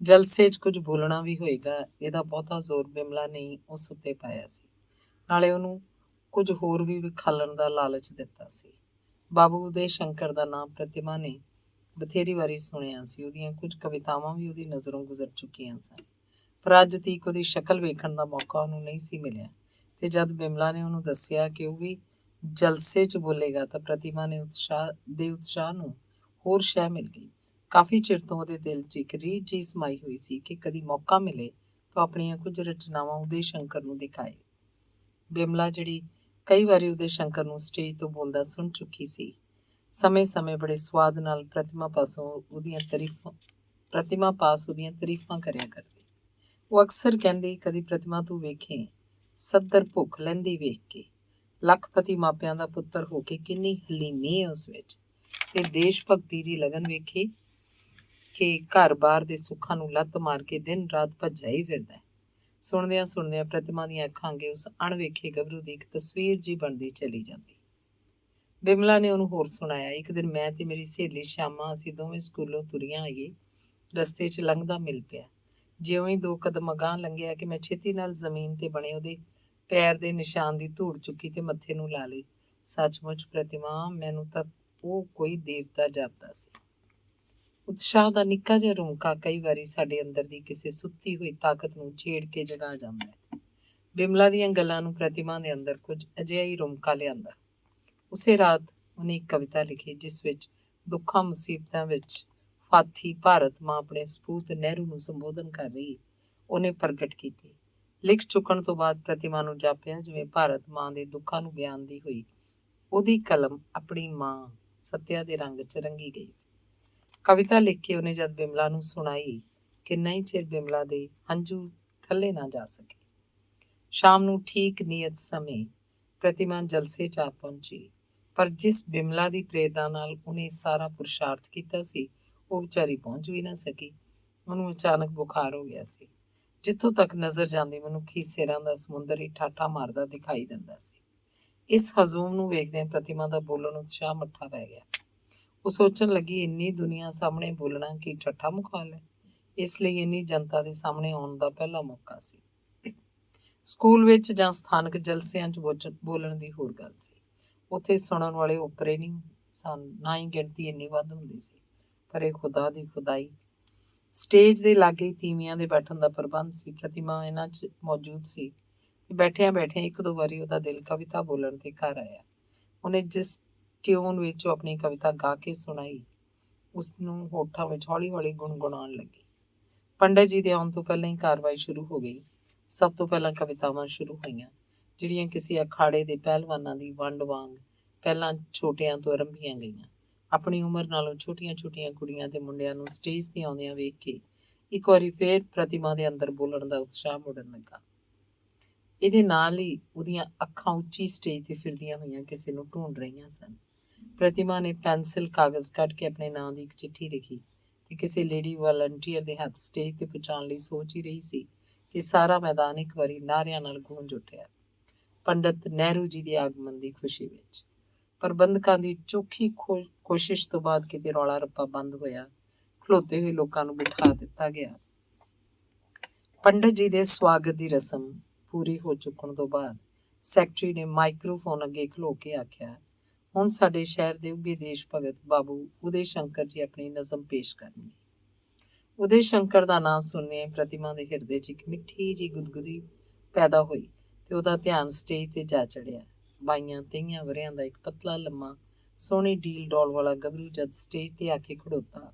ਜਲਸੇ 'ਚ ਕੁਝ ਬੋਲਣਾ ਵੀ ਹੋਏਗਾ, ਇਹਦਾ ਬਹੁਤਾ ਜ਼ੋਰ ਬਿਮਲਾ ਨੇ ਉਸ ਉੱਤੇ ਪਾਇਆ ਸੀ। ਨਾਲੇ ਉਹਨੂੰ ਕੁਝ ਹੋਰ ਵੀ ਵਿਖਾਲਣ ਦਾ ਲਾਲਚ ਦਿੱਤਾ ਸੀ। ਬਾਬੂ ਉਦੇ ਸ਼ੰਕਰ ਦਾ ਨਾਂ ਪ੍ਰਤਿਮਾ ਨੇ ਬਥੇਰੀ ਵਾਰੀ ਸੁਣਿਆ ਸੀ। ਉਹਦੀਆਂ ਕੁਝ ਕਵਿਤਾਵਾਂ ਵੀ ਉਹਦੀ ਨਜ਼ਰੋਂ ਗੁਜ਼ਰ ਚੁੱਕੀਆਂ ਸਨ, ਪਰ ਅੱਜ ਤੀਕ ਉਹਦੀ ਸ਼ਕਲ ਵੇਖਣ ਦਾ ਮੌਕਾ ਉਹਨੂੰ ਨਹੀਂ ਸੀ ਮਿਲਿਆ। ਤੇ ਜਦ ਬਿਮਲਾ ਨੇ ਉਹਨੂੰ ਦੱਸਿਆ ਕਿ ਉਹ ਵੀ ਜਲਸੇ 'ਚ ਬੋਲੇਗਾ, ਤਾਂ ਪ੍ਰਤਿਮਾ ਨੇ ਉਤਸ਼ਾਹ ਨੂੰ ਹੋਰ ਸ਼ੈ ਮਿਲ ਗਈ। ਕਾਫੀ ਚਿਰ ਤੋਂ ਉਹਦੇ ਦਿਲ 'ਚ ਇੱਕ ਰੀਝ ਜਿਹੀ ਸਮਾਈ ਹੋਈ ਸੀ ਕਿ ਕਦੀ ਮੌਕਾ ਮਿਲੇ ਤਾਂ ਆਪਣੀਆਂ ਕੁਝ ਰਚਨਾਵਾਂ ਉਦੇ ਸ਼ੰਕਰ ਨੂੰ ਦਿਖਾਏ। ਬਿਮਲਾ, ਜਿਹੜੀ ਕਈ ਵਾਰੀ ਉਦੇ ਸ਼ੰਕਰ ਨੂੰ ਸਟੇਜ ਤੋਂ ਬੋਲਦਾ ਸੁਣ ਚੁੱਕੀ ਸੀ, ਸਮੇਂ-ਸਮੇਂ ਬੜੇ ਸਵਾਦ ਨਾਲ ਪ੍ਰਤਿਮਾ ਪਾਸ ਉਹਦੀਆਂ ਤਾਰੀਫਾਂ ਕਰਿਆ ਕਰਦੀ। ਉਹ ਅਕਸਰ ਕਹਿੰਦੀ, ਕਦੀ ਪ੍ਰਤਿਮਾ ਤੂੰ ਵੇਖੇ ਸੱਦਰ ਭੁੱਖ ਲੈਂਦੀ ਵੇਖ ਕੇ, ਲੱਖਪਤੀ ਮਾਪਿਆਂ ਦਾ ਪੁੱਤਰ ਹੋ ਕੇ ਕਿੰਨੀ ਹਲੀਮੀ ਹੈ ਉਸ ਵਿੱਚ, ਤੇ ਦੇਸ਼ ਭਗਤੀ ਦੀ ਲਗਨ ਵੇਖੇ ਕਿ ਘਰ-ਬਾਰ ਦੇ ਸੁੱਖਾਂ ਨੂੰ ਲੱਤ ਮਾਰ ਕੇ ਦਿਨ ਰਾਤ ਭੱਜਿਆ ਹੀ ਫਿਰਦਾ। ਸੁਣਦਿਆਂ ਪ੍ਰਤਿਮਾ ਦੀਆਂ ਅੱਖਾਂ ਅੱਗੇ ਉਸ ਅਣਵੇਖੇ ਗੱਭਰੂ ਦੀ ਇੱਕ ਤਸਵੀਰ ਜੀ ਬਣਦੀ ਚਲੀ ਜਾਂਦੀ। ਬਿਮਲਾ ਨੇ ਉਹਨੂੰ ਹੋਰ ਸੁਣਾਇਆ, ਇੱਕ ਦਿਨ ਮੈਂ ਤੇ ਮੇਰੀ ਸਹੇਲੀ ਸ਼ਾਮਾ, ਅਸੀਂ ਦੋਵੇਂ ਸਕੂਲੋਂ ਤੁਰੀਆਂ ਆਈਏ, ਰਸਤੇ 'ਚ ਲੰਘਦਾ ਮਿਲ ਪਿਆ। ਜਿਉਂ ਹੀ 2 ਕਦਮ ਅਗਾਂਹ ਲੰਘਿਆ ਕਿ ਮੈਂ ਛੇਤੀ ਨਾਲ ਜ਼ਮੀਨ ਤੇ ਬਣੇ ਉਹਦੇ ਪੈਰ ਦੇ ਨਿਸ਼ਾਨ ਦੀ ਧੂੜ ਚੁੱਕੀ ਤੇ ਮੱਥੇ ਨੂੰ ਲਾ ਲਈ। ਸੱਚਮੁੱਚ ਪ੍ਰਤਿਮਾ, ਮੈਨੂੰ ਤਾਂ ਉਹ ਕੋਈ ਦੇਵਤਾ ਜਾਪਦਾ ਸੀ। ਉਤਸ਼ਾਹ ਦਾ ਨਿੱਕਾ ਜਿਹਾ ਰੁਮਕਾ ਕਈ ਵਾਰੀ ਸਾਡੇ ਅੰਦਰ ਦੀ ਕਿਸੇ ਸੁੱਤੀ ਹੋਈ ਤਾਕਤ ਨੂੰ ਛੇੜ ਕੇ ਜਗਾ ਜਾਂਦਾ ਹੈ। ਬਿਮਲਾ ਦੀਆਂ ਗੱਲਾਂ ਨੂੰ ਪ੍ਰਤਿਮਾ ਦੇ ਅੰਦਰ ਕੁਝ ਅਜਿਹਾ ਹੀ ਰੁਮਕਾ ਲਿਆਂਦਾ। ਉਸੇ ਰਾਤ ਉਹਨੇ ਇੱਕ ਕਵਿਤਾ ਲਿਖੀ, ਜਿਸ ਵਿੱਚ ਦੁੱਖਾਂ ਮੁਸੀਬਤਾਂ ਵਿੱਚ ਹਾਥੀ ਭਾਰਤ ਮਾਂ ਆਪਣੇ ਸਪੂਤ ਨਹਿਰੂ ਨੂੰ ਸੰਬੋਧਨ ਕਰ ਰਹੀ ਉਹਨੇ ਪ੍ਰਗਟ ਕੀਤੀ। ਲਿਖ ਚੁੱਕਣ ਤੋਂ ਬਾਅਦ ਪ੍ਰਤਿਮਾ ਨੂੰ ਜਾਪਿਆ ਜਿਵੇਂ ਭਾਰਤ ਮਾਂ ਦੇ ਦੁੱਖਾਂ ਨੂੰ ਬਿਆਨਦੀ ਹੋਈ ਉਹਦੀ ਕਲਮ ਆਪਣੀ ਮਾਂ ਸੱਤਿਆ ਦੇ ਰੰਗ 'ਚ ਰੰਗੀ ਗਈ ਸੀ। ਕਵਿਤਾ ਲਿਖ ਕੇ ਉਹਨੇ ਜਦ ਬਿਮਲਾ ਨੂੰ ਸੁਣਾਈ ਕਿ ਨਹੀਂ ਚਿਰ ਬਿਮਲਾ ਦੇ ਹੰਝੂ ਥੱਲੇ ਨਾ ਜਾ ਸਕੇ। ਸ਼ਾਮ ਨੂੰ ਠੀਕ ਨਿਯਤ ਸਮੇਂ ਪ੍ਰਤਿਮਾ ਜਲਸੇ 'ਚ ਆ ਪਹੁੰਚੀ, ਪਰ ਜਿਸ ਬਿਮਲਾ ਦੀ ਪ੍ਰੇਰਨਾ ਨਾਲ ਉਹਨੇ ਸਾਰਾ ਪੁਰਸ਼ਾਰਥ ਕੀਤਾ ਸੀ ਉਹ ਵਿਚਾਰੀ ਪਹੁੰਚ ਵੀ ਨਾ ਸਕੀ। ਉਹਨੂੰ ਅਚਾਨਕ ਬੁਖਾਰ ਹੋ ਗਿਆ ਸੀ। ਜਿੱਥੋਂ ਤੱਕ ਨਜ਼ਰ ਜਾਂਦੀ ਮਨੁੱਖੀ ਸਿਰਾਂ ਦਾ ਸਮੁੰਦਰ ਹੀ ਠਾਠਾ ਮਾਰਦਾ ਦਿਖਾਈ ਦਿੰਦਾ ਸੀ। ਇਸ ਹਜ਼ੂਮ ਨੂੰ ਵੇਖਦਿਆਂ ਪ੍ਰਤਿਮਾ ਦਾ ਬੋਲਣ ਉਤਸ਼ਾਹ ਮੱਠਾ ਪੈ ਗਿਆ। ਉਹ ਸੋਚਣ ਲੱਗੀ ਇੰਨੀ ਦੁਨੀਆ ਸਾਹਮਣੇ ਬੋਲਣਾ ਕੀ ਠੱਠਾ ਮੁਖਾਲ ਹੈ। ਇਸ ਲਈ ਇੰਨੀ ਜਨਤਾ ਦੇ ਸਾਹਮਣੇ ਆਉਣ ਦਾ ਪਹਿਲਾ ਮੌਕਾ ਸੀ। ਸਕੂਲ ਵਿੱਚ ਜਾਂ ਸਥਾਨਕ ਜਲਸਿਆਂ 'ਚ ਬੋਲਣ ਦੀ ਹੋਰ ਗੱਲ ਸੀ। ਉੱਥੇ ਸੁਣਨ ਵਾਲੇ ਓਪਰੇ ਨਹੀਂ ਸਨ, ਨਾ ਹੀ ਗਿਣਤੀ ਇੰਨੀ ਵੱਧ ਹੁੰਦੀ ਸੀ, ਪਰ ਇਹ ਖੁਦਾ ਦੀ ਖੁਦਾਈ। ਸਟੇਜ ਦੇ ਲਾਗੇ ਤੀਵੀਆਂ ਦੇ ਬੈਠਣ ਦਾ ਪ੍ਰਬੰਧ ਸੀ। ਪ੍ਰਤਿਮਾ ਇਹਨਾਂ 'ਚ ਮੌਜੂਦ ਸੀ ਤੇ ਬੈਠਿਆਂ ਬੈਠਿਆਂ ਇੱਕ ਦੋ ਵਾਰੀ ਉਹਦਾ ਦਿਲ ਕਵਿਤਾ ਬੋਲਣ ਤੇ ਘਰ ਆਇਆ। ਉਹਨੇ ਜਿਸ ਟਿਊਨ ਵਿੱਚ ਉਹ ਆਪਣੀ ਕਵਿਤਾ ਗਾ ਕੇ ਸੁਣਾਈ ਉਸ ਨੂੰ ਹੋਠਾਂ ਵਿੱਚ ਹੌਲੀ ਹੌਲੀ ਗੁਣਗੁਣਾਉਣ ਲੱਗੀ। ਪੰਡਤ ਜੀ ਦੇ ਆਉਣ ਤੋਂ ਪਹਿਲਾਂ ਹੀ ਕਾਰਵਾਈ ਸ਼ੁਰੂ ਹੋ ਗਈ। ਸਭ ਤੋਂ ਪਹਿਲਾਂ ਕਵਿਤਾਵਾਂ ਸ਼ੁਰੂ ਹੋਈਆਂ, ਜਿਹੜੀਆਂ ਕਿਸੇ ਅਖਾੜੇ ਦੇ ਪਹਿਲਵਾਨਾਂ ਦੀ ਵੰਡ ਵਾਂਗ ਪਹਿਲਾਂ ਛੋਟਿਆਂ ਤੋਂ ਆਰੰਭੀਆਂ ਗਈਆਂ। ਆਪਣੀ ਉਮਰ ਨਾਲੋਂ ਛੋਟੀਆਂ ਛੋਟੀਆਂ ਕੁੜੀਆਂ ਤੇ ਮੁੰਡਿਆਂ ਨੂੰ ਸਟੇਜ 'ਤੇ ਆਉਂਦਿਆਂ ਵੇਖ ਕੇ ਇੱਕ ਵਾਰੀ ਫੇਰ ਪ੍ਰਤਿਮਾ ਦੇ ਅੰਦਰ ਬੋਲਣ ਦਾ ਉਤਸ਼ਾਹ ਮੁੜਨ ਲੱਗਾ। ਇਹਦੇ ਨਾਲ ਹੀ ਉਹਦੀਆਂ ਅੱਖਾਂ ਉੱਚੀ ਸਟੇਜ 'ਤੇ ਫਿਰਦੀਆਂ ਹੋਈਆਂ ਕਿਸੇ ਨੂੰ ਢੂੰਡ ਰਹੀਆਂ ਸਨ। ਪ੍ਰਤਿਮਾ ਨੇ ਪੈਨਸਿਲ ਕਾਗਜ਼ ਕੱਢ ਕੇ ਆਪਣੇ ਨਾਂ ਦੀ ਇੱਕ ਚਿੱਠੀ ਲਿਖੀ ਤੇ ਕਿਸੇ ਲੇਡੀ ਵਾਲੰਟੀਅਰ ਦੇ ਹੱਥ ਸਟੇਜ 'ਤੇ ਪਹੁੰਚਾਉਣ ਲਈ ਸੋਚ ਹੀ ਰਹੀ ਸੀ ਕਿ ਸਾਰਾ ਮੈਦਾਨ ਇੱਕ ਵਾਰੀ ਨਾਅਰਿਆਂ ਨਾਲ ਗੂੰਜ ਉੱਠਿਆ, ਪੰਡਤ ਨਹਿਰੂ ਜੀ ਦੇ ਆਗਮਨ ਦੀ ਖੁਸ਼ੀ ਵਿੱਚ। ਪ੍ਰਬੰਧਕਾਂ ਦੀ ਚੋਖੀ ਕੋਸ਼ਿਸ਼ ਤੋਂ ਬਾਅਦ ਕਿਤੇ ਰੌਲਾ ਰੱਪਾ ਬੰਦ ਹੋਇਆ। ਖਲੋਤੇ ਹੋਏ ਲੋਕਾਂ ਨੂੰ ਬਿਠਾ ਦਿੱਤਾ ਗਿਆ। ਪੰਡਤ ਜੀ ਦੇ ਸਵਾਗਤ ਦੀ ਰਸਮ ਪੂਰੀ ਹੋ ਚੁੱਕਣ ਤੋਂ ਬਾਅਦ ਸੈਕਟਰੀ ਨੇ ਮਾਈਕਰੋਫੋਨ ਅੱਗੇ ਖਲੋ ਕੇ ਆਖਿਆ, ਹੁਣ ਸਾਡੇ ਸ਼ਹਿਰ ਦੇ ਉੱਘੇ ਦੇਸ਼ ਭਗਤ ਬਾਬੂ ਉਦੇ ਸ਼ੰਕਰ ਜੀ ਆਪਣੀ ਨਜ਼ਮ ਪੇਸ਼ ਕਰਨਗੇ। ਉਦੇ ਸ਼ੰਕਰ ਦਾ ਨਾਂ ਸੁਣਦਿਆਂ ਪ੍ਰਤਿਮਾ ਦੇ ਹਿਰਦੇ 'ਚ ਇੱਕ ਮਿੱਠੀ ਜਿਹੀ ਗੁਦਗੁਦੀ ਪੈਦਾ ਹੋਈ ਤੇ ਉਹਦਾ ਧਿਆਨ ਸਟੇਜ 'ਤੇ ਜਾ ਚੜਿਆ। 22-23 ਵਰ੍ਹਿਆਂ ਦਾ ਇੱਕ ਪਤਲਾ ਲੰਮਾ ਸੋਹਣੀ ਡੀਲ ਡੋਲ ਵਾਲਾ ਗੱਭਰੂ ਜਦ ਸਟੇਜ 'ਤੇ ਆ ਕੇ ਖੜੋਤਾ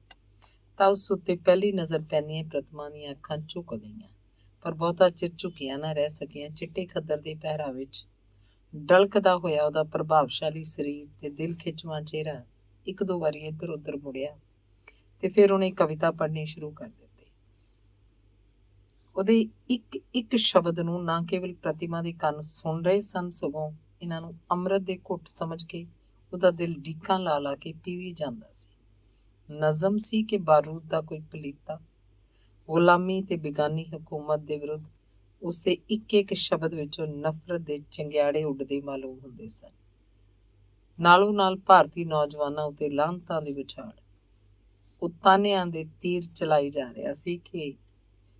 ਤਾਂ ਉਸ ਉੱਤੇ ਪਹਿਲੀ ਨਜ਼ਰ ਪੈਂਦੀਆਂ ਪ੍ਰਤਿਮਾ ਦੀਆਂ ਅੱਖਾਂ ਝੁਕ ਗਈਆਂ, ਪਰ ਬਹੁਤਾ ਚਿਰ ਝੁਕੀਆਂ ਨਾ ਰਹਿ ਸਕੀਆਂ। ਚਿੱਟੇ ਖੱਦਰ ਦੇ ਪਹਿਰਾ ਵਿੱਚ ਡਲਕਦਾ ਹੋਇਆ ਉਹਦਾ ਪ੍ਰਭਾਵਸ਼ਾਲੀ ਸਰੀਰ ਤੇ ਦਿਲ ਖਿੱਚਵਾਂ ਚਿਹਰਾ ਇੱਕ ਦੋ ਵਾਰੀ ਇੱਧਰ ਉੱਧਰ ਮੁੜਿਆ ਤੇ ਫਿਰ ਉਹਨੇ ਕਵਿਤਾ ਪੜ੍ਹਨੀ ਸ਼ੁਰੂ ਕਰ ਦਿੱਤੀ। ਉਹਦੇ ਇੱਕ ਇੱਕ ਸ਼ਬਦ ਨੂੰ ਨਾ ਕੇਵਲ ਪ੍ਰਤਿਮਾ ਦੇ ਕੰਨ ਸੁਣ ਰਹੇ ਸਨ, ਸਗੋਂ ਇਹਨਾਂ ਨੂੰ ਅੰਮ੍ਰਿਤ ਦੇ ਘੁੱਟ ਸਮਝ ਕੇ ਉਹਦਾ ਦਿਲ ਡੀਕਾਂ ਲਾ ਲਾ ਕੇ ਪੀ ਵੀ ਜਾਂਦਾ ਸੀ। ਨਜ਼ਮ ਸੀ ਕਿ ਬਾਰੂਦ ਦਾ ਕੋਈ ਪਲੀਤਾ। ਗੁਲਾਮੀ ਤੇ ਬਿਗਾਨੀ ਹਕੂਮਤ ਦੇ ਵਿਰੁੱਧ ਉਸਦੇ ਇੱਕ ਇੱਕ ਸ਼ਬਦ ਵਿੱਚੋਂ ਨਫ਼ਰਤ ਦੇ ਚੰਗਿਆੜੇ ਉੱਡਦੇ ਮਾਲੂਮ ਹੁੰਦੇ ਸਨ। ਨਾਲੋਂ ਨਾਲ ਭਾਰਤੀ ਨੌਜਵਾਨਾਂ ਉੱਤੇ ਲਾਹਨਤਾਂ ਦੀ ਵਿਛਾੜ, ਉਤਾਨਿਆਂ ਦੇ ਤੀਰ ਚਲਾਈ ਜਾ ਰਿਹਾ ਸੀ ਕਿ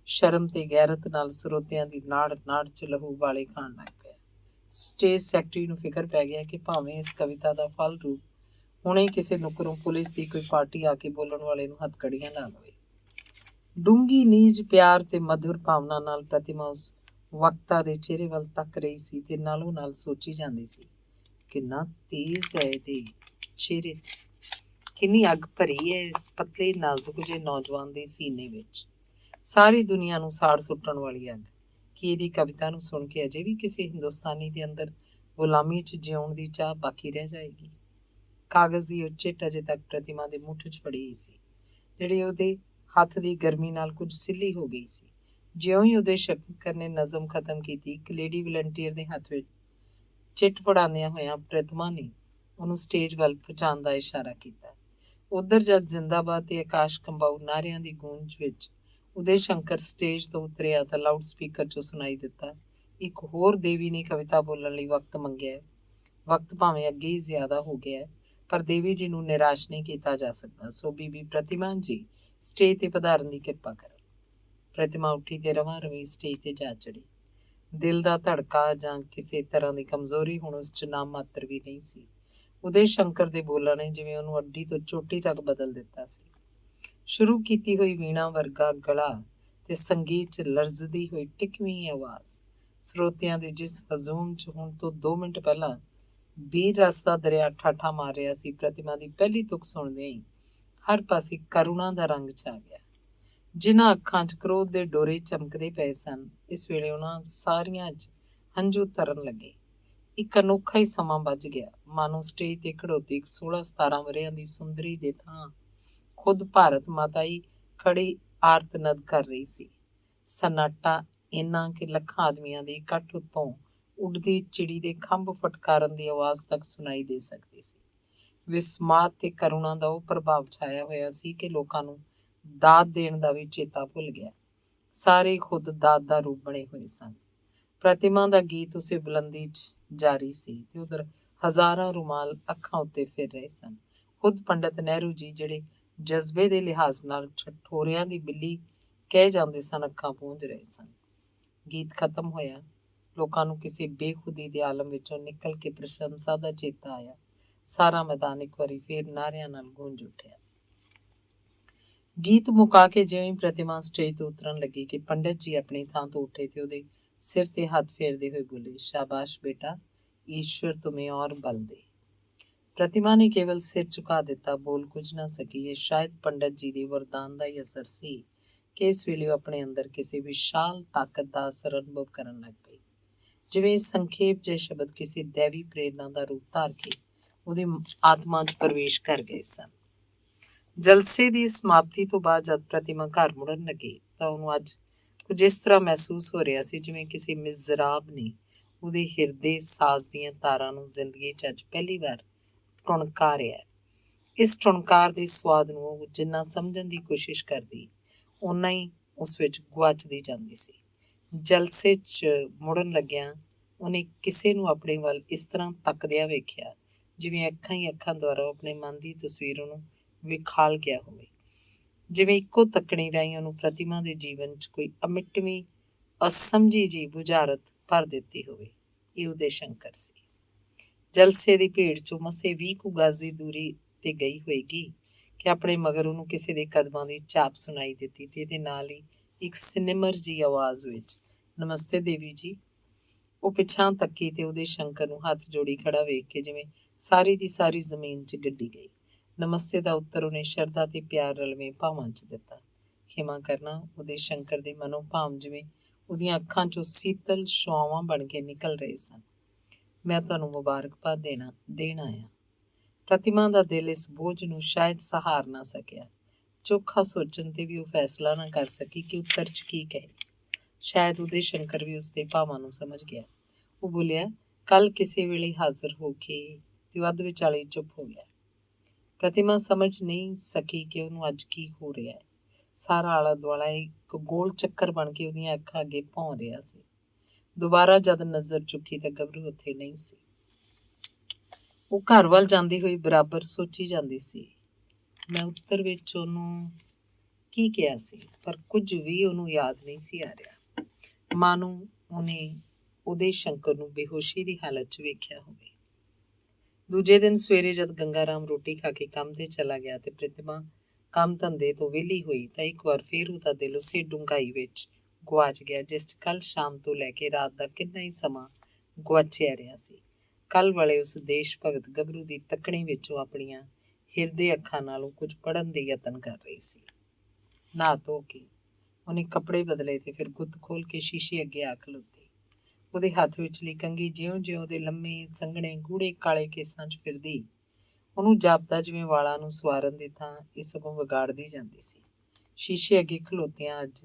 ਸ਼ਰਮ ਤੇ ਗੈਰਤ ਨਾਲ ਸਰੋਤਿਆਂ ਦੀ ਨਾੜ ਨਾੜ 'ਚ ਲਹੂ ਵਾਲੇ ਖਾਣ ਲੱਗ ਪਿਆ। ਸਟੇਜ ਸੈਕਟਰੀ ਨੂੰ ਫਿਕਰ ਪੈ ਗਿਆ ਕਿ ਭਾਵੇਂ ਇਸ ਕਵਿਤਾ ਦਾ ਫਲ ਰੂਪ ਹੁਣੇ ਕਿਸੇ ਨੁਕਰੋਂ ਪੁਲਿਸ ਦੀ ਕੋਈ ਪਾਰਟੀ ਆ ਕੇ ਬੋਲਣ ਵਾਲੇ ਨੂੰ ਹੱਥਕੜੀਆਂ ਲਾ ਲਵੇ। ਡੂੰਗੀ ਨੀਜ ਪਿਆਰ ਤੇ ਮਧੁਰ ਭਾਵਨਾ ਨਾਲ ਪ੍ਰਤਿਮਾ ਉਸ ਵਕਤਾ ਦੇ ਚਿਹਰੇ ਵੱਲ ਤੱਕ ਰਹੀ ਸੀ ਤੇ ਨਾਲੋਂ ਨਾਲ ਸੋਚੀ ਜਾਂਦੀ ਸੀ, ਕਿੰਨਾ ਤੇਜ਼ ਹੈ ਇਹਦੇ ਚਿਹਰੇ, ਕਿੰਨੀ ਅੱਗ ਭਰੀ ਹੈ ਇਸ ਪਤਲੇ ਨਾਜ਼ੁਕ ਜਿਹੇ ਨੌਜਵਾਨ ਦੇ ਸੀਨੇ ਵਿੱਚ। ਸਾਰੀ ਦੁਨੀਆ ਨੂੰ ਸਾੜ ਸੁੱਟਣ ਵਾਲੀ ਅੱਗ। ਕੀ ਇਹਦੀ ਕਵਿਤਾ ਨੂੰ ਸੁਣ ਕੇ ਅਜੇ ਵੀ ਕਿਸੇ ਹਿੰਦੁਸਤਾਨੀ ਦੇ ਅੰਦਰ ਗੁਲਾਮੀ 'ਚ ਜਿਉਣ ਦੀ ਚਾਹ ਬਾਕੀ ਰਹਿ ਜਾਏਗੀ? ਕਾਗਜ਼ ਦੀ ਉਹ ਚਿੱਟ ਅਜੇ ਤੱਕ ਪ੍ਰਤਿਮਾ ਦੇ ਮੁੱਠ 'ਚ ਫੜੀ ਸੀ, ਜਿਹੜੀ ਉਹਦੇ ਹੱਥ ਦੀ ਗਰਮੀ ਨਾਲ ਕੁਝ ਸਿੱਲੀ ਹੋ ਗਈ ਸੀ। ਜਿਉਂ ਹੀ ਉਹਦੇ ਸ਼ੰਕਰ ਨੇ ਨਜ਼ਮ ਖਤਮ ਕੀਤੀ, ਇੱਕ ਲੇਡੀ ਵਲੰਟੀਅਰ ਦੇ ਹੱਥ ਵਿੱਚ ਚਿੱਟ ਫੜਾਉਂਦਿਆਂ ਹੋਇਆਂ ਪ੍ਰਤਿਮਾ ਨੇ ਉਹਨੂੰ ਸਟੇਜ ਵੱਲ ਪਹੁੰਚਾਉਣ ਦਾ ਇਸ਼ਾਰਾ ਕੀਤਾ। ਉੱਧਰ ਜਦ ਜ਼ਿੰਦਾਬਾਦ ਤੇ ਆਕਾਸ਼ ਕੰਬਾਊ ਨਾਅਰਿਆਂ ਦੀ ਗੂੰਜ ਵਿੱਚ ਉਦੇ ਸ਼ੰਕਰ ਸਟੇਜ ਤੋਂ ਉਤਰਿਆ ਤਾਂ ਲਾਊਡ ਸਪੀਕਰ 'ਚੋਂ ਸੁਣਾਈ ਦਿੱਤਾ, ਇੱਕ ਹੋਰ ਦੇਵੀ ਨੇ ਕਵਿਤਾ ਬੋਲਣ ਲਈ ਵਕਤ ਮੰਗਿਆ ਹੈ। ਵਕਤ ਭਾਵੇਂ ਅੱਗੇ ਹੀ ਜ਼ਿਆਦਾ ਹੋ ਗਿਆ ਹੈ, ਪਰ ਦੇਵੀ ਜੀ ਨੂੰ ਨਿਰਾਸ਼ ਨਹੀਂ ਕੀਤਾ ਜਾ ਸਕਦਾ, ਸੋ ਬੀਬੀ ਪ੍ਰਤਿਮਾ ਜੀ ਸਟੇਜ 'ਤੇ ਪਧਾਰਨ ਦੀ ਕਿਰਪਾ ਕਰਨ। ਪ੍ਰਤਿਮਾ ਉੱਠੀ ਤੇ ਰਵਾਂ ਰਵੀ ਸਟੇਜ 'ਤੇ ਜਾ ਚੜੀ। ਦਿਲ ਦਾ ਧੜਕਾ ਜਾਂ ਕਿਸੇ ਤਰ੍ਹਾਂ ਦੀ ਕਮਜ਼ੋਰੀ ਹੁਣ ਉਸ 'ਚ ਨਾ ਮਾਤਰ ਵੀ ਨਹੀਂ ਸੀ। ਉਦੇ ਸ਼ੰਕਰ ਦੇ ਬੋਲਾਂ ਨੇ ਜਿਵੇਂ ਉਹਨੂੰ ਅੱਡੀ ਤੋਂ ਚੋਟੀ ਤੱਕ ਬਦਲ ਦਿੱਤਾ ਸੀ। ਸ਼ੁਰੂ ਕੀਤੀ ਹੋਈ ਵੀਣਾ ਵਰਗਾ ਗਲਾ ਤੇ ਸੰਗੀਤ 'ਚ ਲਰਜ਼ਦੀ ਹੋਈ ਟਿਕਵੀਂ ਆਵਾਜ਼ ਸਰੋਤਿਆਂ ਦੇ ਜਿਸ ਹਜ਼ੂਮ 'ਚ ਹੁਣ ਤੋਂ 2 ਮਿੰਟ ਪਹਿਲਾਂ ਵੀਰ ਰਸ ਦਾ ਦਰਿਆ ਠਾਠਾ ਮਾਰ ਰਿਹਾ ਸੀ, ਪ੍ਰਤਿਮਾ ਦੀ ਪਹਿਲੀ ਤੁਕ ਸੁਣਦਿਆਂ ਹੀ ਹਰ ਪਾਸੇ ਕਰੁਣਾ ਦਾ ਰੰਗ ਛਾ ਗਿਆ। ਜਿਨ੍ਹਾਂ ਅੱਖਾਂ 'ਚ ਕ੍ਰੋਧ ਦੇ ਡੋਰੇ ਚਮਕਦੇ ਪਏ ਸਨ, ਇਸ ਵੇਲੇ ਉਹਨਾਂ ਸਾਰੀਆਂ 'ਚ ਹੰਝੂ ਤਰਨ ਲੱਗੇ। ਇੱਕ ਅਨੋਖਾ ਹੀ ਸਮਾਂ ਵੱਜ ਗਿਆ, ਮਾਨੋ ਸਟੇਜ ਤੇ ਖੜੋਤੀ ਇੱਕ 16-17 ਵਰ੍ਹਿਆਂ ਦੀ ਸੁੰਦਰੀ ਦੇ ਥਾਂ ਖੁਦ ਭਾਰਤ ਮਾਤਾ ਹੀ ਖੜੀ ਆਰਤਨਦ ਕਰ ਰਹੀ ਸੀ। ਸਨਾਟਾ ਇੰਨਾ ਕਿ ਲੱਖਾਂ ਆਦਮੀਆਂ ਦੇ ਇਕੱਠ ਉੱਤੋਂ ਉੱਡਦੀ ਚਿੜੀ ਦੇ ਖੰਭ ਫਟਕਾਰਨ ਦੀ ਆਵਾਜ਼ ਤੱਕ ਸੁਣਾਈ ਦੇ ਸਕਦੀ ਸੀ। ਵਿਸਮਾਦ ਤੇ ਕਰੁਣਾ ਦਾ ਉਹ ਪ੍ਰਭਾਵ ਛਾਇਆ ਹੋਇਆ ਸੀ ਕਿ ਲੋਕਾਂ ਨੂੰ ਦਾਤ ਦੇਣ ਦਾ ਵੀ ਚੇਤਾ ਭੁੱਲ ਗਿਆ। ਸਾਰੇ ਖੁਦ ਦਾਤ ਦਾ ਰੂਪ ਬਣੇ ਹੋਏ ਸਨ। ਪ੍ਰਤਿਮਾ ਦਾ ਗੀਤ ਉਸੇ ਬੁਲੰਦੀ 'ਚ ਜਾਰੀ ਸੀ ਤੇ ਉਧਰ ਹਜ਼ਾਰਾਂ ਰੁਮਾਲ ਅੱਖਾਂ ਉੱਤੇ ਫਿਰ ਰਹੇ ਸਨ। ਖੁਦ ਪੰਡਤ ਨਹਿਰੂ ਜੀ, ਜਿਹੜੇ ਜਜ਼ਬੇ ਦੇ ਲਿਹਾਜ਼ ਨਾਲ ਠਠੋਰਿਆਂ ਦੀ ਬਿੱਲੀ ਕਹਿ ਜਾਂਦੇ ਸਨ, ਅੱਖਾਂ ਪੂੰਝ ਰਹੇ ਸਨ। ਗੀਤ ਖਤਮ ਹੋਇਆ। ਲੋਕਾਂ ਨੂੰ ਕਿਸੇ ਬੇਖੁਦੀ ਦੇ ਆਲਮ ਵਿੱਚੋਂ ਨਿਕਲ ਕੇ ਪ੍ਰਸ਼ੰਸਾ ਦਾ ਚੇਤਾ ਆਇਆ। ਸਾਰਾ ਮੈਦਾਨ ਇੱਕ ਵਾਰੀ ਫੇਰ ਨਾਅਰਿਆਂ ਨਾਲ ਗੂੰਜ ਉੱਠਿਆ। ਗੀਤ ਮੁਕਾ ਕੇ ਜਿਵੇਂ ਪ੍ਰਤਿਮਾ ਸਟੇਜ ਤੋਂ ਉਤਰਨ ਲੱਗੀ ਕਿ ਪੰਡਤ ਜੀ ਆਪਣੀ ਥਾਂ ਤੋਂ ਉੱਠੇ ਤੇ ਉਹਦੇ ਸਿਰ ਤੇ ਹੱਥ ਫੇਰਦੇ ਹੋਏ ਬੋਲੇ, ਸ਼ਾਬਾਸ਼ ਬੇਟਾ, ਈਸ਼ਵਰ तुम्हें और बल दे। ਪ੍ਰਤਿਮਾ ਨੇ ਕੇਵਲ ਸਿਰ ਝੁਕਾ ਦਿੱਤਾ, ਬੋਲ ਕੁਝ ਨਾ ਸਕੀ। ਇਹ ਸ਼ਾਇਦ ਪੰਡਤ ਜੀ ਦੇ ਵਰਦਾਨ ਦਾ ਹੀ ਅਸਰ ਸੀ ਕਿ ਇਸ ਵੇਲੇ ਉਹ ਆਪਣੇ ਅੰਦਰ ਕਿਸੇ ਵਿਸ਼ਾਲ ਤਾਕਤ ਦਾ ਅਸਰ ਅਨੁਭਵ ਕਰਨ ਲੱਗ ਪਈ। ਜਿਵੇਂ ਸੰਖੇਪ ਜਿਹੇ ਸ਼ਬਦ ਕਿਸੇ ਦੈਵੀ ਪ੍ਰੇਰਨਾ ਦਾ ਰੂਪ ਧਾਰ ਕੇ ਉਹਦੀ ਆਤਮਾ 'ਚ ਪ੍ਰਵੇਸ਼ ਕਰ ਗਏ ਸਨ। ਜਲਸੇ ਦੀ ਸਮਾਪਤੀ ਤੋਂ ਬਾਅਦ ਜਦ ਪ੍ਰਤਿਮਾ ਘਰ ਮੁੜਨ ਲੱਗੀ ਤਾਂ ਉਹਨੂੰ ਅੱਜ ਕੁਝ ਇਸ ਤਰ੍ਹਾਂ ਮਹਿਸੂਸ ਹੋ ਰਿਹਾ ਸੀ ਜਿਵੇਂ ਕਿਸੇ ਮਿਜ਼ਰਾਬ ਨੇ ਉਹਦੇ ਹਿਰਦੇ ਸਾਜ਼ ਦੀਆਂ ਤਾਰਾਂ ਨੂੰ ਜ਼ਿੰਦਗੀ 'ਚ ਅੱਜ ਪਹਿਲੀ ਵਾਰ ਟੁਣਕਾਰਿਆ। ਇਸ ਟੁਣਕਾਰ ਦੇ ਸਵਾਦ ਨੂੰ ਉਹ ਜਿੰਨਾ ਸਮਝਣ ਦੀ ਕੋਸ਼ਿਸ਼ ਕਰਦੀ, ਓਨਾ ਹੀ ਉਸ ਵਿੱਚ ਗੁਆਚਦੀ ਜਾਂਦੀ ਸੀ। ਜਲਸੇ 'ਚ ਮੁੜਨ ਲੱਗਿਆਂ ਉਹਨੇ ਕਿਸੇ ਨੂੰ ਆਪਣੇ ਵੱਲ ਇਸ ਤਰ੍ਹਾਂ ਤੱਕਦਿਆਂ ਵੇਖਿਆ ਜਿਵੇਂ ਅੱਖਾਂ ਹੀ ਅੱਖਾਂ ਦੁਆਰਾ ਆਪਣੇ ਮਨ ਦੀ ਤਸਵੀਰ ਉਹਨੂੰ ਵਿਖਾਲ ਗਿਆ ਹੋਵੇ। ਜਿਵੇਂ ਇੱਕੋ ਤੱਕਣੀ ਰਾਹੀਂ ਉਹਨੂੰ ਪ੍ਰਤਿਮਾ ਦੇ ਜੀਵਨ 'ਚ ਕੋਈ ਅਮਿੱਟਵੀਂ ਅਸਮਝੀ ਜਿਹੀ ਬੁਝਾਰਤ ਭਰ ਦਿੱਤੀ ਹੋਵੇ। ਇਹ ਉਦੇ ਸ਼ੰਕਰ ਸੀ। ਜਲਸੇ ਦੀ ਭੀੜ 'ਚੋਂ ਮਸੇ 20 ਕੁ ਗਜ਼ ਦੀ ਦੂਰੀ ਤੇ ਗਈ ਹੋਏਗੀ ਕਿ ਆਪਣੇ ਮਗਰ ਉਹਨੂੰ ਕਿਸੇ ਦੇ ਕਦਮਾਂ ਦੀ ਝਾਪ ਸੁਣਾਈ ਦਿੱਤੀ ਤੇ ਇਹਦੇ ਨਾਲ ਹੀ ਇੱਕ ਸਿਨਿਮਰ ਜੀ ਆਵਾਜ਼ ਵਿੱਚ, ਨਮਸਤੇ ਦੇਵੀ ਜੀ। ਉਹ ਪਿਛਾਂ ਤੱਕੀ ਤੇ ਉਹਦੇ ਸ਼ੰਕਰ ਨੂੰ ਹੱਥ ਜੋੜੀ ਖੜਾ ਵੇਖ ਕੇ ਜਿਵੇਂ ਸਾਰੀ ਦੀ ਸਾਰੀ ਜ਼ਮੀਨ 'ਚ ਗੱਡੀ ਗਈ। ਨਮਸਤੇ ਦਾ ਉੱਤਰ ਉਹਨੇ ਸ਼ਰਧਾ ਤੇ ਪਿਆਰ ਰਲਵੇਂ ਭਾਵਾਂ 'ਚ ਦਿੱਤਾ। ਖਿਮਾ ਕਰਨਾ, ਉਹਦੇ ਸ਼ੰਕਰ ਦੇ ਮਨੋਂ ਭਾਵ ਜਿਵੇਂ ਉਹਦੀਆਂ ਅੱਖਾਂ 'ਚੋਂ ਸੀਤਲ ਛੁਆਵਾਂ ਬਣ ਕੇ ਨਿਕਲ ਰਹੇ ਸਨ। ਮੈਂ ਤੁਹਾਨੂੰ ਮੁਬਾਰਕਬਾਦ ਦੇਣ ਆਇਆ। ਪ੍ਰਤਿਮਾ ਦਾ ਦਿਲ ਇਸ ਬੋਝ ਨੂੰ ਸ਼ਾਇਦ ਸਹਾਰ ਨਾ ਸਕਿਆ। ਚੋਖਾ ਸੋਚਣ ਤੇ ਵੀ ਉਹ ਫੈਸਲਾ ਨਾ ਕਰ ਸਕੀ ਕਿ ਉੱਤਰ 'ਚ ਕੀ ਕਹੇ। ਸ਼ਾਇਦ ਉਹਦੇ ਸ਼ੰਕਰ ਵੀ ਉਸਦੇ ਭਾਵਾਂ ਨੂੰ ਸਮਝ ਗਿਆ। ਉਹ ਬੋਲਿਆ, ਕੱਲ ਕਿਸੇ ਵੇਲੇ ਹਾਜ਼ਰ ਹੋ ਕੇ, ਤੇ ਉਹ ਅੱਧ ਵਿਚਾਲੇ ਚੁੱਪ ਹੋ ਗਿਆ। ਪ੍ਰਤਿਮਾ ਸਮਝ ਨਹੀਂ ਸਕੀ ਕਿ ਉਹਨੂੰ ਅੱਜ ਕੀ ਹੋ ਰਿਹਾ ਹੈ। ਸਾਰਾ ਆਲਾ ਦੁਆਲਾ ਇੱਕ ਗੋਲ ਚੱਕਰ ਬਣ ਕੇ ਉਹਦੀਆਂ ਅੱਖਾਂ ਅੱਗੇ ਭੌਂ ਰਿਹਾ ਸੀ। ਦੁਬਾਰਾ ਜਦ ਨਜ਼ਰ ਚੁੱਕੀ ਤਾਂ ਗੱਭਰੂ ਉੱਥੇ ਨਹੀਂ ਸੀ। ਉਹ ਘਰ ਵੱਲ ਜਾਂਦੀ ਹੋਈ ਬਰਾਬਰ ਸੋਚੀ ਜਾਂਦੀ ਸੀ, ਮੈਂ ਉੱਤਰ ਵਿੱਚ ਉਹਨੂੰ ਕੀ ਕਿਹਾ ਸੀ, ਪਰ ਕੁਝ ਵੀ ਉਹਨੂੰ ਯਾਦ ਨਹੀਂ ਸੀ ਆ ਰਿਹਾ। ਮਾਨੋ ਉਹਨੇ ਉਹਦੇ ਸ਼ੰਕਰ ਨੂੰ ਬੇਹੋਸ਼ੀ ਦੀ ਹਾਲਤ 'ਚ ਵੇਖਿਆ ਹੋਵੇ। ਦੂਜੇ ਦਿਨ ਸਵੇਰੇ ਜਦ ਗੰਗਾ ਰਾਮ ਰੋਟੀ ਖਾ ਕੇ ਕੰਮ ਤੇ ਚਲਾ ਗਿਆ ਤੇ ਪ੍ਰਤਿਮਾ ਕੰਮ ਧੰਦੇ ਤੋਂ ਵਿਹਲੀ ਹੋਈ ਤਾਂ ਇੱਕ ਵਾਰ ਫੇਰ ਉਹਦਾ ਦਿਲ ਉਸੇ ਡੂੰਘਾਈ ਵਿੱਚ ਗੁਆਚ ਗਿਆ ਜਿਸ 'ਚ ਕੱਲ ਸ਼ਾਮ ਤੋਂ ਲੈ ਕੇ ਰਾਤ ਦਾ ਕਿੰਨਾ ਹੀ ਸਮਾਂ ਗੁਆਚਿਆ ਰਿਹਾ ਸੀ। ਕੱਲ ਵਾਲੇ ਉਸ ਦੇਸ਼ ਭਗਤ ਗੱਭਰੂ ਦੀ ਤੱਕਣੀ ਵਿੱਚੋਂ ਆਪਣੀਆਂ ਹਿਰਦੇ ਅੱਖਾਂ ਨਾਲੋਂ ਕੁਝ ਪੜ੍ਹਨ ਦੇ ਯਤਨ ਕਰ ਰਹੀ ਸੀ। ਨਹਾ ਧੋ ਕੇ ਉਹਨੇ ਕੱਪੜੇ ਬਦਲੇ ਤੇ ਫਿਰ ਗੁੱਤ ਖੋਲ ਕੇ ਸ਼ੀਸ਼ੇ ਅੱਗੇ ਆ ਖਲੋਤੀ। ਉਹਦੇ ਹੱਥ ਵਿਚਲੀ ਕੰਘੀ ਜਿਉਂ-ਜਿਉਂ ਉਹਦੇ ਲੰਮੇ ਸੰਘਣੇ ਗੂੜੇ ਕਾਲੇ ਕੇਸਾਂ 'ਚ ਫਿਰਦੀ, ਉਹਨੂੰ ਜਾਪਦਾ ਜਿਵੇਂ ਵਾਲਾਂ ਨੂੰ ਸਵਾਰਨ ਦੀ ਥਾਂ ਇਹ ਸਗੋਂ ਵਿਗਾੜਦੀ ਜਾਂਦੀ ਸੀ। ਸ਼ੀਸ਼ੇ ਅੱਗੇ ਖਲੋਤਿਆਂ ਅੱਜ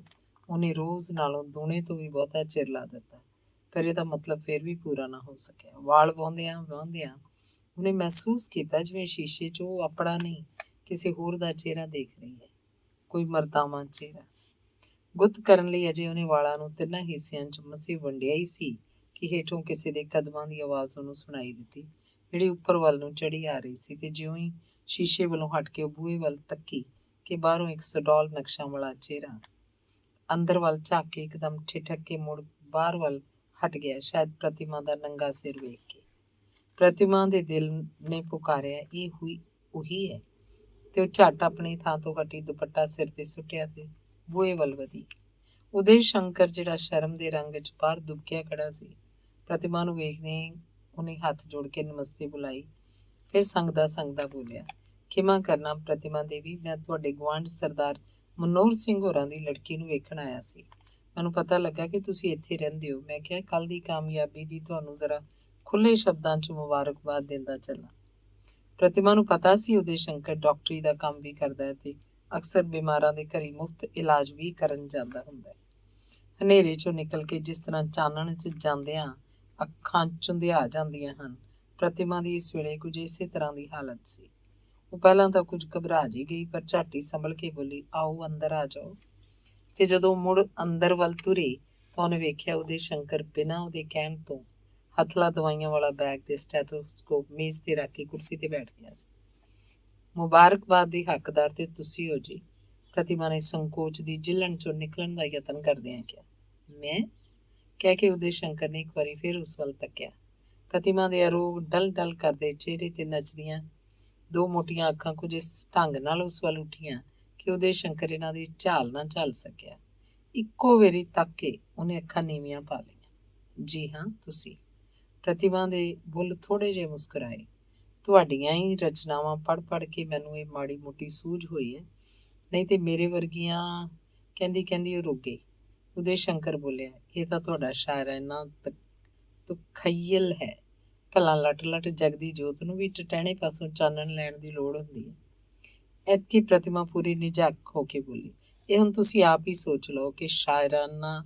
ਉਹਨੇ ਰੋਜ਼ ਨਾਲੋਂ ਦੂਣੇ ਤੋਂ ਵੀ ਬਹੁਤਾ ਚਿਰ ਲਾ ਦਿੱਤਾ, ਪਰ ਇਹਦਾ ਮਤਲਬ ਫਿਰ ਵੀ ਪੂਰਾ ਨਾ ਹੋ ਸਕਿਆ। ਵਾਲ ਵਾਹੁੰਦਿਆਂ ਉਹਨੇ ਮਹਿਸੂਸ ਕੀਤਾ ਜਿਵੇਂ ਸ਼ੀਸ਼ੇ 'ਚ ਉਹ ਆਪਣਾ ਨਹੀਂ, ਕਿਸੇ ਹੋਰ ਦਾ ਚਿਹਰਾ ਦੇਖ ਰਹੀ ਹੈ, ਕੋਈ ਮਰਦਾਵਾਂ ਚਿਹਰਾ। ਗੁੱਤ ਕਰਨ ਲਈ ਅਜੇ ਉਹਨੇ ਵਾਲਾਂ ਨੂੰ ਤਿੰਨਾਂ ਹਿੱਸਿਆਂ 'ਚ ਮਸੀਂ ਵੰਡਿਆ ਹੀ ਸੀ ਕਿ ਹੇਠੋਂ ਕਿਸੇ ਦੇ ਕਦਮਾਂ ਦੀ ਆਵਾਜ਼ ਉਹਨੂੰ ਸੁਣਾਈ ਦਿੱਤੀ, ਜਿਹੜੀ ਉੱਪਰ ਵੱਲ ਨੂੰ ਚੜੀ ਆ ਰਹੀ ਸੀ। ਤੇ ਜਿਉਂ ਹੀ ਸ਼ੀਸ਼ੇ ਵੱਲੋਂ ਹਟ ਕੇ ਉਹ ਬੂਹੇ ਵੱਲ ਤੱਕੀ ਕਿ ਬਾਹਰੋਂ ਇੱਕ ਸਡੌਲ ਨਕਸ਼ਾਂ ਵਾਲਾ ਚਿਹਰਾ ਅੰਦਰ ਵੱਲ ਝਾਕ ਕੇ ਇੱਕਦਮ ਠਿਠਕ ਕੇ ਮੁੜ ਬਾਹਰ ਵੱਲ ਹਟ ਗਿਆ, ਸ਼ਾਇਦ ਪ੍ਰਤਿਮਾ ਦਾ ਨੰਗਾ ਸਿਰ ਵੇਖ ਕੇ। ਪ੍ਰਤਿਮਾ ਦੇ ਦਿਲ ਨੇ ਪੁਕਾਰਿਆ, ਇਹ ਉਹੀ ਹੈ, ਤੇ ਉਹ ਝੱਟ ਆਪਣੀ ਥਾਂ ਤੋਂ ਹਟੀ, ਦੁਪੱਟਾ ਸਿਰ ਤੇ ਸੁੱਟਿਆ ਤੇ ਬੂਹੇ ਵੱਲ ਵਧੀ। ਉਦੇ ਸ਼ੰਕਰ, ਜਿਹੜਾ ਸ਼ਰਮ ਦੇ ਰੰਗ 'ਚ ਬਾਹਰ ਦੁਬਕਿਆ ਖੜਾ ਸੀ, ਪ੍ਰਤਿਮਾ ਨੂੰ ਵੇਖਦੇ ਉਹਨੇ ਹੱਥ ਜੋੜ ਕੇ ਨਮਸਤੇ ਬੁਲਾਈ। ਫਿਰ ਸੰਗਦਾ ਬੋਲਿਆ, ਖਿਮਾ ਕਰਨਾ ਪ੍ਰਤਿਮਾ ਦੇਵੀ, ਮੈਂ ਤੁਹਾਡੇ ਗੁਆਂਢ ਸਰਦਾਰ ਮਨੋਹਰ ਸਿੰਘ ਹੋਰਾਂ ਦੀ ਲੜਕੀ ਨੂੰ ਵੇਖਣ ਆਇਆ ਸੀ। ਮੈਨੂੰ ਪਤਾ ਲੱਗਾ ਕਿ ਤੁਸੀਂ ਇੱਥੇ ਰਹਿੰਦੇ ਹੋ। ਮੈਂ ਕਿਹਾ ਕੱਲ੍ਹ ਦੀ ਕਾਮਯਾਬੀ ਦੀ ਤੁਹਾਨੂੰ ਜ਼ਰਾ ਖੁੱਲ੍ਹੇ ਸ਼ਬਦਾਂ 'ਚ ਮੁਬਾਰਕਬਾਦ ਦਿੰਦਾ ਚੱਲਾਂ। ਪ੍ਰਤਿਮਾ ਨੂੰ ਪਤਾ ਸੀ ਉਦੈ ਸ਼ੰਕਰ ਡਾਕਟਰੀ ਦਾ ਕੰਮ ਵੀ ਕਰਦਾ ਹੈ ਤੇ ਅਕਸਰ ਬਿਮਾਰਾਂ ਦੇ ਘਰੀ ਮੁਫਤ ਇਲਾਜ ਵੀ ਕਰਨ ਜਾਂਦਾ ਹੁੰਦਾ ਹੈ। ਹਨੇਰੇ 'ਚੋਂ ਨਿਕਲ ਕੇ ਜਿਸ ਤਰ੍ਹਾਂ ਚਾਨਣ 'ਚ ਜਾਂਦਿਆਂ ਅੱਖਾਂ ਚੁੰਧਿਆ ਜਾਂਦੀਆਂ ਹਨ, ਪ੍ਰਤਿਮਾ ਦੀ ਇਸ ਵੇਲੇ ਕੁਝ ਇਸੇ ਤਰ੍ਹਾਂ ਦੀ ਹਾਲਤ ਸੀ। ਉਹ ਪਹਿਲਾਂ ਤਾਂ ਕੁਝ ਘਬਰਾ ਜਿਹੀ ਗਈ, ਪਰ ਝੱਟ ਹੀ ਸੰਭਲ ਕੇ ਬੋਲੀ, ਆਓ ਅੰਦਰ ਆ ਜਾਓ। ਤੇ ਜਦੋਂ ਮੁੜ ਅੰਦਰ ਵੱਲ ਤੁਰੀ ਤਾਂ ਉਹਨੇ ਵੇਖਿਆ ਉਦੈ ਸ਼ੰਕਰ ਬਿਨਾਂ ਉਹਦੇ ਕਹਿਣ ਤੋਂ ਹਥਲਾ ਦਵਾਈਆਂ ਵਾਲਾ ਬੈਗ ਤੇ ਸਟੈਥੋਸਕੋਪ ਮੇਜ਼ ਤੇ ਰੱਖ ਕੇ ਕੁਰਸੀ ਤੇ ਬੈਠ ਗਿਆ ਸੀ। ਮੁਬਾਰਕਬਾਦ ਦੀ ਹੱਕਦਾਰ ਤੇ ਤੁਸੀਂ ਹੋ ਜੀ, ਪ੍ਰਤਿਮਾ ਨੇ ਸੰਕੋਚ ਦੀ ਜਿਲਣ ਚੋਂ ਨਿਕਲਣ ਦਾ ਯਤਨ ਕਰਦਿਆਂ ਕਿਹਾ। ਮੈਂ? ਕਹਿ ਕੇ ਉਦੈ ਸ਼ੰਕਰ ਨੇ ਇੱਕ ਵਾਰੀ ਫਿਰ ਉਸ ਵੱਲ ਤੱਕਿਆ। ਪ੍ਰਤਿਮਾ ਦੇ ਅਰੋਗ ਡਲ ਡਲ ਕਰਦੇ ਚਿਹਰੇ ਤੇ ਨੱਚਦੀਆਂ ਦੋ ਮੋਟੀਆਂ ਅੱਖਾਂ ਕੁਝ ਇਸ ਢੰਗ ਨਾਲ ਉਸ ਵੱਲ ਉੱਠੀਆਂ ਕਿ ਉਦੈ ਸ਼ੰਕਰ ਇਹਨਾਂ ਦੀ ਝਾਲ ਨਾ ਝੱਲ ਸਕਿਆ। ਇੱਕੋ ਵੇਰੀ ਤੱਕ ਕੇ ਉਹਨੇ ਅੱਖਾਂ ਨੀਵੀਆਂ ਪਾ ਲਈਆਂ। ਜੀ ਹਾਂ, ਤੁਸੀਂ। ਪ੍ਰਤਿਮਾ ਦੇ ਬੁੱਲ ਥੋੜ੍ਹੇ ਜਿਹੇ ਮੁਸਕਰਾਏ। ਤੁਹਾਡੀਆਂ ਹੀ ਰਚਨਾਵਾਂ ਪੜ੍ਹ ਕੇ ਮੈਨੂੰ ਇਹ ਮਾੜੀ ਮੋਟੀ ਸੂਝ ਹੋਈ ਹੈ, ਨਹੀਂ ਤੇ ਮੇਰੇ ਵਰਗੀਆਂ। ਕਹਿੰਦੀ ਉਹ ਰੁਕ ਗਈ। ਉਦੈ ਸ਼ੰਕਰ ਬੋਲਿਆ, ਇਹ ਤਾਂ ਤੁਹਾਡਾ ਸ਼ਾਇਰਾਨਾ ਤਖੱਯਲ ਹੈ। ਭਲਾ ਲੱਟ ਜਗਦੀ ਜੋਤ ਨੂੰ ਵੀ ਟਟਹਿਣੇ ਪਾਸੋਂ ਚਾਨਣ ਲੈਣ ਦੀ ਲੋੜ ਹੁੰਦੀ ਹੈ। ਐਤਕੀ ਪ੍ਰਤਿਮਾ ਪੂਰੀ ਨਿਝੱਕ ਹੋ ਕੇ ਬੋਲੀ, ਇਹ ਹੁਣ ਤੁਸੀਂ ਆਪ ਹੀ ਸੋਚ ਲਓ ਕਿ ਸ਼ਾਇਰਾਨਾ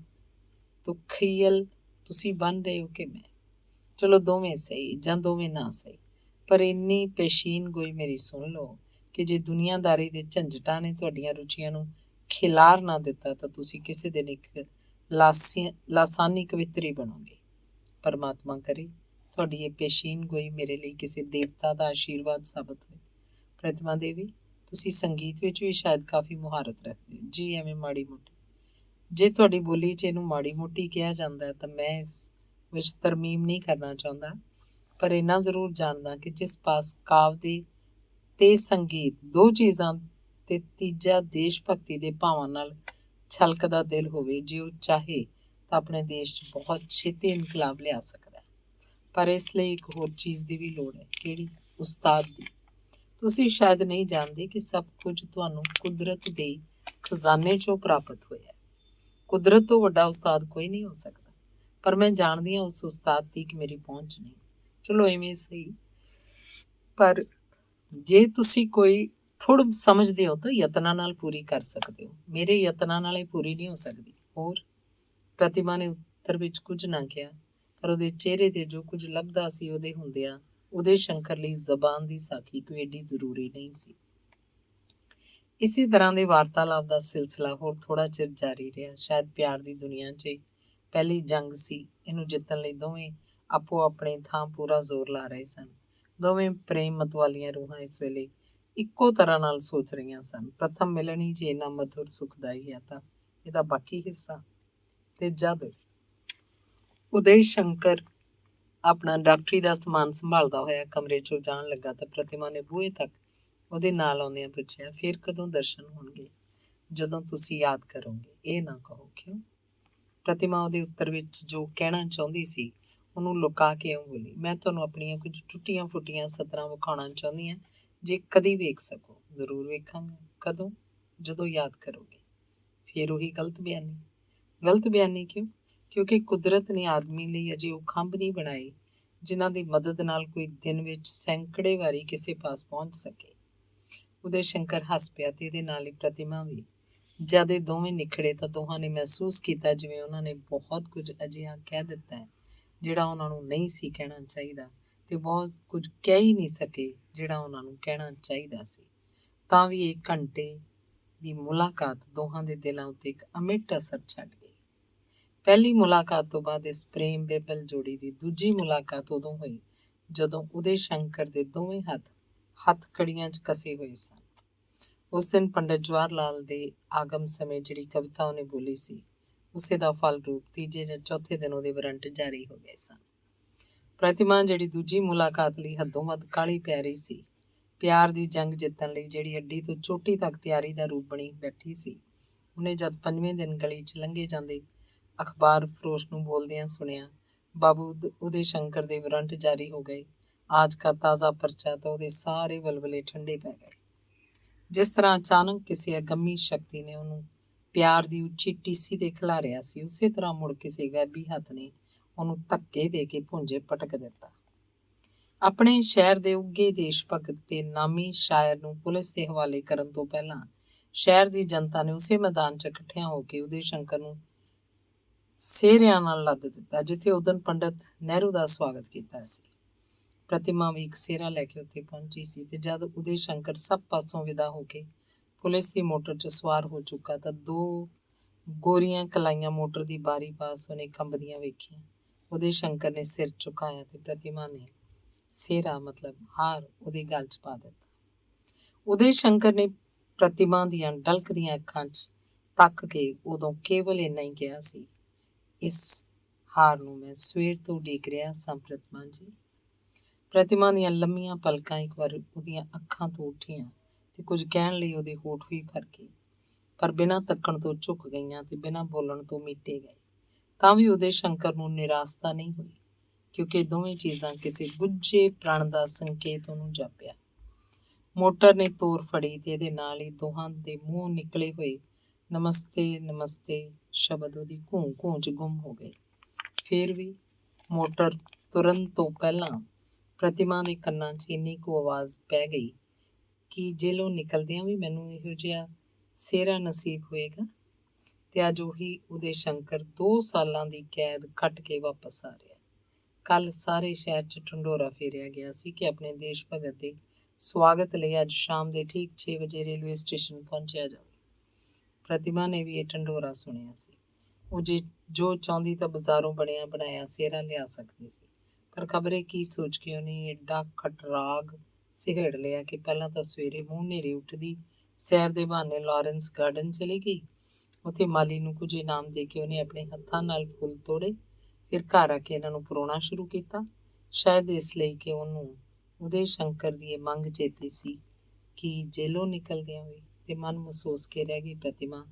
ਤਖੱਯਲ ਤੁਸੀਂ ਬਣ ਰਹੇ ਹੋ ਕਿ ਮੈਂ। ਚਲੋ ਦੋਵੇਂ ਸਹੀ ਜਾਂ ਦੋਵੇਂ ਨਾ ਸਹੀ, ਪਰ ਇੰਨੀ ਪੇਸ਼ੀਨ ਗੋਈ ਮੇਰੀ ਸੁਣ ਲਓ ਕਿ ਜੇ ਦੁਨੀਆਦਾਰੀ ਦੇ ਝੰਜਟਾਂ ਨੇ ਤੁਹਾਡੀਆਂ ਰੁਚੀਆਂ ਨੂੰ ਖਿਲਾਰ ਨਾ ਦਿੱਤਾ ਤਾਂ ਤੁਸੀਂ ਕਿਸੇ ਦਿਨ ਇੱਕ ਲਾਸਾਨੀ ਕਵਿੱਤਰੀ ਬਣੋਗੇ। ਪਰਮਾਤਮਾ ਕਰੇ ਤੁਹਾਡੀ ਇਹ ਪੇਸ਼ੀਨ ਗੋਈ ਮੇਰੇ ਲਈ ਕਿਸੇ ਦੇਵਤਾ ਦਾ ਆਸ਼ੀਰਵਾਦ ਸਾਬਤ ਹੋਏ। ਪ੍ਰਤਿਮਾ ਦੇਵੀ, ਤੁਸੀਂ ਸੰਗੀਤ ਵਿੱਚ ਵੀ ਸ਼ਾਇਦ ਕਾਫੀ ਮੁਹਾਰਤ ਰੱਖਦੇ ਹੋ। ਜੀ ਐਵੇਂ ਮਾੜੀ ਮੋਟੀ। ਜੇ ਤੁਹਾਡੀ ਬੋਲੀ 'ਚ ਇਹਨੂੰ ਮਾੜੀ ਮੋਟੀ ਕਿਹਾ ਜਾਂਦਾ ਤਾਂ ਮੈਂ ਇਸ ਵਿੱਚ ਤਰਮੀਮ ਨਹੀਂ ਕਰਨਾ ਚਾਹੁੰਦਾ, ਪਰ ਇੰਨਾ ਜ਼ਰੂਰ ਜਾਣਦਾ ਕਿ ਜਿਸ ਪਾਸ ਕਾਵ ਦੇ ਤੇ ਸੰਗੀਤ ਦੋ ਚੀਜ਼ਾਂ ਤੇ ਤੀਜਾ ਦੇਸ਼ ਭਗਤੀ ਦੇ ਭਾਵਾਂ ਨਾਲ ਛਲਕਦਾ ਦਿਲ ਹੋਵੇ, ਜੇ ਉਹ ਚਾਹੇ ਤਾਂ ਆਪਣੇ ਦੇਸ਼ 'ਚ ਬਹੁਤ ਛੇਤੀ ਇਨਕਲਾਬ ਲਿਆ ਸਕਦਾ ਹੈ। ਪਰ ਇਸ ਲਈ ਇੱਕ ਹੋਰ ਚੀਜ਼ ਦੀ ਵੀ ਲੋੜ ਹੈ। ਕਿਹੜੀ? ਉਸਤਾਦ ਦੀ। ਤੁਸੀਂ ਸ਼ਾਇਦ ਨਹੀਂ ਜਾਣਦੇ ਕਿ ਸਭ ਕੁਝ ਤੁਹਾਨੂੰ ਕੁਦਰਤ ਦੇ ਖਜ਼ਾਨੇ 'ਚੋਂ ਪ੍ਰਾਪਤ ਹੋਇਆ। ਕੁਦਰਤ ਤੋਂ ਵੱਡਾ ਉਸਤਾਦ ਕੋਈ ਨਹੀਂ ਹੋ ਸਕਦਾ, ਪਰ ਮੈਂ ਜਾਣਦੀ ਹਾਂ ਉਸ ਉਸਤਾਦ ਤੀਕ ਮੇਰੀ ਪਹੁੰਚ ਨਹੀਂ। ਚਲੋ ਐਵੇਂ ਸਹੀ, ਪਰ ਜੇ ਤੁਸੀਂ ਕੋਈ ਥੋੜ੍ਹਾ ਸਮਝਦੇ ਹੋ ਤਾਂ ਯਤਨਾਂ ਨਾਲ ਪੂਰੀ ਕਰ ਸਕਦੇ ਹੋ। ਮੇਰੇ ਯਤਨਾਂ ਨਾਲ ਇਹ ਪੂਰੀ ਨਹੀਂ ਹੋ ਸਕਦੀ। ਹੋਰ? ਪ੍ਰਤਿਮਾ ਨੇ ਉੱਤਰ ਵਿੱਚ ਕੁਝ ਨਾ ਕਿਹਾ, ਪਰ ਉਹਦੇ ਚਿਹਰੇ ਤੇ ਜੋ ਕੁਝ ਲੱਭਦਾ ਸੀ ਉਹਦੇ ਹੁੰਦਿਆਂ ਉਦੈ ਸ਼ੰਕਰ ਲਈ ਜ਼ਬਾਨ ਦੀ ਸਾਖੀ ਕੋਈ ਏਡੀ ਜ਼ਰੂਰੀ ਨਹੀਂ ਸੀ। ਇਸੇ ਤਰ੍ਹਾਂ ਦੇ ਵਾਰਤਾਲਾਪ ਦਾ ਸਿਲਸਿਲਾ ਹੋਰ ਥੋੜ੍ਹਾ ਚਿਰ ਜਾਰੀ ਰਿਹਾ। ਸ਼ਾਇਦ ਪਿਆਰ ਦੀ ਦੁਨੀਆ 'ਚ ਪਹਿਲੀ ਜੰਗ ਸੀ। ਇਹਨੂੰ ਜਿੱਤਣ ਲਈ ਦੋਵੇਂ ਆਪੋ ਆਪਣੇ ਥਾਂ ਪੂਰਾ ਜ਼ੋਰ ਲਾ ਰਹੇ ਸਨ। ਦੋਵੇਂ ਪ੍ਰੇਮ ਮਤਵਾਲੀਆਂ ਰੂਹਾਂ ਇਸ ਵੇਲੇ ਇੱਕੋ ਤਰ੍ਹਾਂ ਨਾਲ ਸੋਚ ਰਹੀਆਂ ਸਨ। ਪ੍ਰਥਮ ਮਿਲਣ ਹੀ ਜੇ ਇੰਨਾ ਮਧੁਰ ਸੁਖਦਾਈ ਹੈ ਤਾਂ ਇਹਦਾ ਬਾਕੀ ਹਿੱਸਾ। ਤੇ ਜਦ ਉਦੈ ਸ਼ੰਕਰ ਆਪਣਾ ਡਾਕਟਰੀ ਦਾ ਸਮਾਨ ਸੰਭਾਲਦਾ ਹੋਇਆ ਕਮਰੇ 'ਚੋਂ ਜਾਣ ਲੱਗਾ ਤਾਂ ਪ੍ਰਤਿਮਾ ਨੇ ਬੂਹੇ ਤੱਕ ਉਹਦੇ ਨਾਲ ਆਉਂਦਿਆਂ ਪੁੱਛਿਆ, ਫਿਰ ਕਦੋਂ ਦਰਸ਼ਨ ਹੋਣਗੇ? ਜਦੋਂ ਤੁਸੀਂ ਯਾਦ ਕਰੋਗੇ। ਇਹ ਨਾ ਕਹੋ। ਕਿਉਂ? ਪ੍ਰਤਿਮਾ ਉਹਦੇ ਉੱਤਰ ਵਿੱਚ ਜੋ ਕਹਿਣਾ ਚਾਹੁੰਦੀ ਸੀ ਉਹਨੂੰ ਲੁਕਾ ਕੇ ਇਉਂ ਬੋਲੀ, ਮੈਂ ਤੁਹਾਨੂੰ ਆਪਣੀਆਂ ਕੁਝ ਟੁੱਟੀਆਂ ਫੁੱਟੀਆਂ ਸਤਰਾਂ ਵਿਖਾਉਣਾ ਚਾਹੁੰਦੀ ਹਾਂ, ਜੇ ਕਦੀ ਵੇਖ ਸਕੋ। ਜ਼ਰੂਰ ਵੇਖਾਂਗਾ। ਕਦੋਂ? ਜਦੋਂ ਯਾਦ ਕਰੋਗੇ। ਫਿਰ ਉਹੀ ਗਲਤ ਬਿਆਨੀ। ਗਲਤ ਬਿਆਨੀ ਕਿਉਂ? ਕਿਉਂਕਿ ਕੁਦਰਤ ਨੇ ਆਦਮੀ ਲਈ ਅਜੇ ਉਹ ਖੰਭ ਨਹੀਂ ਬਣਾਏ ਜਿਨ੍ਹਾਂ ਦੀ ਮਦਦ ਨਾਲ ਕੋਈ ਦਿਨ ਵਿੱਚ ਸੈਂਕੜੇ ਵਾਰੀ ਕਿਸੇ ਪਾਸ ਪਹੁੰਚ ਸਕੇ। ਉਦੈ ਸ਼ੰਕਰ ਹੱਸ ਪਿਆ ਤੇ ਇਹਦੇ ਨਾਲ ਹੀ ਪ੍ਰਤਿਮਾ ਵੀ। ਜਦ ਇਹ ਦੋਵੇਂ ਨਿਖੜੇ ਤਾਂ ਦੋਹਾਂ ਨੇ ਮਹਿਸੂਸ ਕੀਤਾ ਜਿਵੇਂ ਉਹਨਾਂ ਨੇ ਬਹੁਤ ਕੁਝ ਅਜਿਹਾ ਕਹਿ ਦਿੱਤਾ ਹੈ ਜਿਹੜਾ ਉਹਨਾਂ ਨੂੰ ਨਹੀਂ ਸੀ ਕਹਿਣਾ ਚਾਹੀਦਾ, ਤੇ ਬਹੁਤ ਕੁਝ ਕਹਿ ਹੀ ਨਹੀਂ ਸਕੇ ਜਿਹੜਾ ਉਹਨਾਂ ਨੂੰ ਕਹਿਣਾ ਚਾਹੀਦਾ ਸੀ। ਤਾਂ ਵੀ ਇਹ ਘੰਟੇ ਦੀ ਮੁਲਾਕਾਤ ਦੋਹਾਂ ਦੇ ਦਿਲਾਂ ਉੱਤੇ ਇੱਕ ਅਮਿੱਟ ਅਸਰ ਛੱਡ ਗਈ। ਪਹਿਲੀ ਮੁਲਾਕਾਤ ਤੋਂ ਬਾਅਦ ਇਸ ਪ੍ਰੇਮ ਬੇਬਲ ਜੋੜੀ ਦੀ ਦੂਜੀ ਮੁਲਾਕਾਤ ਉਦੋਂ ਹੋਈ ਜਦੋਂ ਉਦੈ ਸ਼ੰਕਰ ਦੇ ਦੋਵੇਂ ਹੱਥ ਕੜੀਆਂ 'ਚ ਕਸੇ ਹੋਏ ਸਨ। ਉਸ ਦਿਨ ਪੰਡਿਤ ਜਵਾਹਰ ਲਾਲ ਦੇ ਆਗਮ ਸਮੇਂ ਜਿਹੜੀ ਕਵਿਤਾ ਉਹਨੇ ਬੋਲੀ ਸੀ, ਉਸੇ ਦਾ ਫਲ ਰੂਪ ਤੀਜੇ ਜਾਂ ਚੌਥੇ ਦਿਨ ਉਹਦੇ ਵਾਰੰਟ ਜਾਰੀ ਹੋ ਗਏ ਸਨ। ਪ੍ਰਤਿਮਾ ਜਿਹੜੀ ਦੂਜੀ ਮੁਲਾਕਾਤ ਲਈ ਹੱਦੋਂ ਵੱਧ ਕਾਹਲੀ ਪੈ ਰਹੀ ਸੀ, ਪਿਆਰ ਦੀ ਜੰਗ ਜਿੱਤਣ ਲਈ ਜਿਹੜੀ ਅੱਡੀ ਤੋਂ ਚੋਟੀ ਤੱਕ ਤਿਆਰੀ ਦਾ ਰੂਪ ਬਣੀ ਬੈਠੀ ਸੀ, ਉਹਨੇ ਜਦ ਪੰਜਵੇਂ ਦਿਨ ਗਲੀ 'ਚ ਲੰਘੇ ਜਾਂਦੇ ਅਖਬਾਰ ਫਰੋਸ਼ ਨੂੰ ਬੋਲਦਿਆਂ ਸੁਣਿਆ, ਬਾਬੂ ਉਦੈ ਸ਼ੰਕਰ ਦੇ ਵਾਰੰਟ ਜਾਰੀ ਹੋ ਗਏ, आज का ताज़ा परचा तो ਉਹਦੇ ਸਾਰੇ ਵਲਵਲੇ ਠੰਡੇ ਪੈ ਗਏ। ਜਿਸ ਤਰ੍ਹਾਂ ਅਚਾਨਕ ਕਿਸੇ ਅਗੰਮੀ ਸ਼ਕਤੀ ਨੇ ਉਹਨੂੰ ਪਿਆਰ ਦੀ ਉੱਚੀ ਟੀਸੀ ਤੇ ਖਿਲਾਰਿਆ ਸੀ, ਉਸੇ ਤਰ੍ਹਾਂ ਮੁੜ ਕਿਸੇ ਗੈਬੀ ਹੱਥ ਨੇ ਉਹਨੂੰ ਧੱਕੇ ਦੇ ਕੇ ਭੁੰਜੇ ਪਟਕ ਦਿੱਤਾ। ਆਪਣੇ ਸ਼ਹਿਰ ਦੇ ਉੱਘੇ ਦੇਸ਼ ਭਗਤ ਤੇ ਨਾਮੀ ਸ਼ਾਇਰ ਨੂੰ ਪੁਲਿਸ ਦੇ ਹਵਾਲੇ ਕਰਨ ਤੋਂ ਪਹਿਲਾਂ ਸ਼ਹਿਰ ਦੀ ਜਨਤਾ ਨੇ ਉਸੇ ਮੈਦਾਨ 'ਚ ਇਕੱਠਿਆਂ ਹੋ ਕੇ ਉਦੈ ਸ਼ੰਕਰ ਨੂੰ ਸਿਹਰਿਆਂ ਨਾਲ ਲੱਦ ਦਿੱਤਾ, ਜਿੱਥੇ ਉਦਨ ਪੰਡਤ ਨਹਿਰੂ ਦਾ ਸਵਾਗਤ ਕੀਤਾ ਸੀ। ਪ੍ਰਤਿਮਾ ਵੀ ਇੱਕ ਸਿਹਰਾ ਲੈ ਕੇ ਉੱਥੇ ਪਹੁੰਚੀ ਸੀ ਤੇ ਜਦ ਉਦੈ ਸ਼ੰਕਰ ਸਭ ਪਾਸੋਂ ਵਿਦਾ ਹੋ ਕੇ ਪੁਲਿਸ ਦੀ ਮੋਟਰ 'ਚ ਸਵਾਰ ਹੋ ਚੁੱਕਾ ਤਾਂ ਦੋ ਗੋਰੀਆਂ ਕਲਾਈਆਂ ਮੋਟਰ ਦੀ ਬਾਰੀ ਪਾਸ ਉਹਨੇ ਕੰਬਦੀਆਂ ਵੇਖੀਆਂ। ਉਦੈ ਸ਼ੰਕਰ ਨੇ ਸਿਰ ਝੁਕਾਇਆ ਤੇ ਪ੍ਰਤਿਮਾ ਨੇ ਸਿਹਰਾ ਮਤਲਬ ਹਾਰ ਉਹਦੇ ਗਲ 'ਚ ਪਾ ਦਿੱਤਾ। ਉਦੈ ਸ਼ੰਕਰ ਨੇ ਪ੍ਰਤਿਮਾ ਦੀਆਂ ਡਲਕਦੀਆਂ ਅੱਖਾਂ 'ਚ ਤੱਕ ਕੇ ਉਦੋਂ ਕੇਵਲ ਇੰਨਾ ਹੀ ਕਿਹਾ ਸੀ, ਇਸ ਹਾਰ ਨੂੰ ਮੈਂ ਸਵੇਰ ਤੋਂ ਉਡੀਕ ਰਿਹਾ ਸਾਂ ਪ੍ਰਤਿਮਾ ਜੀ। ਪ੍ਰਤਿਮਾ ਦੀਆਂ ਲੰਮੀਆਂ ਪਲਕਾਂ ਇੱਕ ਵਾਰ ਉਹਦੀਆਂ ਅੱਖਾਂ ਤੋਂ ਉੱਠੀਆਂ ਤੇ ਕੁਝ ਕਹਿਣ ਲਈ ਉਹਦੇ ਹੋਠ ਵੀ ਭਰ ਗਏ, ਪਰ ਬਿਨਾਂ ਤੱਕਣ ਤੋਂ ਝੁਕ ਗਈਆਂ ਤੇ ਬਿਨਾਂ ਬੋਲਣ ਤੋਂ ਮੀਟੇ ਗਏ। ਤਾਂ ਵੀ ਉਦੈ ਸ਼ੰਕਰ ਨੂੰ ਨਿਰਾਸ਼ਤਾ ਨਹੀਂ ਹੋਈ, ਕਿਉਂਕਿ ਦੋਵੇਂ ਚੀਜ਼ਾਂ ਕਿਸੇ ਗੁੱਝੇ ਪ੍ਰਣ ਦਾ ਸੰਕੇਤ ਉਹਨੂੰ ਜਾਪਿਆ। ਮੋਟਰ ਨੇ ਤੋਰ ਫੜੀ ਤੇ ਇਹਦੇ ਨਾਲ ਹੀ ਦੋਹਾਂ ਦੇ ਮੂੰਹ ਨਿਕਲੇ ਹੋਏ ਨਮਸਤੇ ਨਮਸਤੇ ਸ਼ਬਦ ਉਹਦੀ ਘੂੰ ਘੂੰ 'ਚ ਗੁੰਮ ਹੋ ਗਏ। ਫਿਰ ਵੀ ਮੋਟਰ ਤੁਰਨ ਤੋਂ ਪਹਿਲਾਂ ਪ੍ਰਤਿਮਾ ਦੇ ਕੰਨਾਂ 'ਚ ਇੰਨੀ ਕੁ ਆਵਾਜ਼ ਪੈ ਗਈ ਕਿ ਜੇਲੋਂ ਨਿਕਲਦਿਆਂ ਵੀ ਮੈਨੂੰ ਇਹੋ ਜਿਹਾ ਸਿਹਰਾ ਨਸੀਬ ਹੋਏਗਾ। ਤੇ ਅੱਜ ਉਹੀ ਉਦੈ ਸ਼ੰਕਰ 2 ਸਾਲਾਂ ਦੀ ਕੈਦ ਕੱਟ ਕੇ ਵਾਪਸ ਆ ਰਿਹਾ। ਕੱਲ ਸਾਰੇ ਸ਼ਹਿਰ 'ਚ ਢੰਡੋਰਾ ਫੇਰਿਆ ਗਿਆ ਸੀ ਕਿ ਆਪਣੇ ਦੇਸ਼ ਭਗਤ ਦੇ ਸਵਾਗਤ ਲਈ ਅੱਜ ਸ਼ਾਮ ਦੇ ਠੀਕ 6 ਵਜੇ ਰੇਲਵੇ ਸਟੇਸ਼ਨ ਪਹੁੰਚਿਆ ਜਾਵੇ। ਪ੍ਰਤਿਮਾ ਨੇ ਵੀ ਇਹ ਢੰਡੋਰਾ ਸੁਣਿਆ ਸੀ। ਉਹ ਜੋ ਚਾਹੁੰਦੀ ਤਾਂ ਬਾਜ਼ਾਰੋਂ ਬਣਿਆ ਬਣਾਇਆ ਸਿਹਰਾ ਲਿਆ ਸਕਦੀ ਸੀ, ਪਰ ਖਬਰੇ ਕੀ ਸੋਚ ਕੇ ਉਹਨੇ ਏਡਾ ਖਟਰਾਗ ਸਿਹੜ ਲਿਆ ਕਿ ਪਹਿਲਾਂ ਤਾਂ ਸਵੇਰੇ ਮੂੰਹ ਹਨੇਰੇ ਉੱਠਦੀ ਸੈਰ ਦੇ ਬਹਾਨੇ ਲਾਰੈਂਸ ਗਾਰਡਨ ਚਲੀ ਗਈ। ਉੱਥੇ ਮਾਲੀ ਨੂੰ ਕੁਝ ਇਨਾਮ ਦੇ ਕੇ ਉਹਨੇ ਆਪਣੇ ਹੱਥਾਂ ਨਾਲ ਫੁੱਲ ਤੋੜੇ, ਫਿਰ ਘਰ ਆ ਕੇ ਇਹਨਾਂ ਨੂੰ ਪਰੋਣਾ ਸ਼ੁਰੂ ਕੀਤਾ, ਸ਼ਾਇਦ ਇਸ ਲਈ ਕਿ ਉਹਨੂੰ ਉਦੈ ਸ਼ੰਕਰ ਦੀ ਇਹ ਮੰਗ ਚੇਤੇ ਸੀ ਕਿ ਜੇਲੋਂ ਨਿਕਲਦਿਆਂ ਵੀ ਤੇ ਮਨ ਮਹਿਸੂਸ ਕੇ ਰਹਿ ਗਈ ਪ੍ਰਤਿਮਾ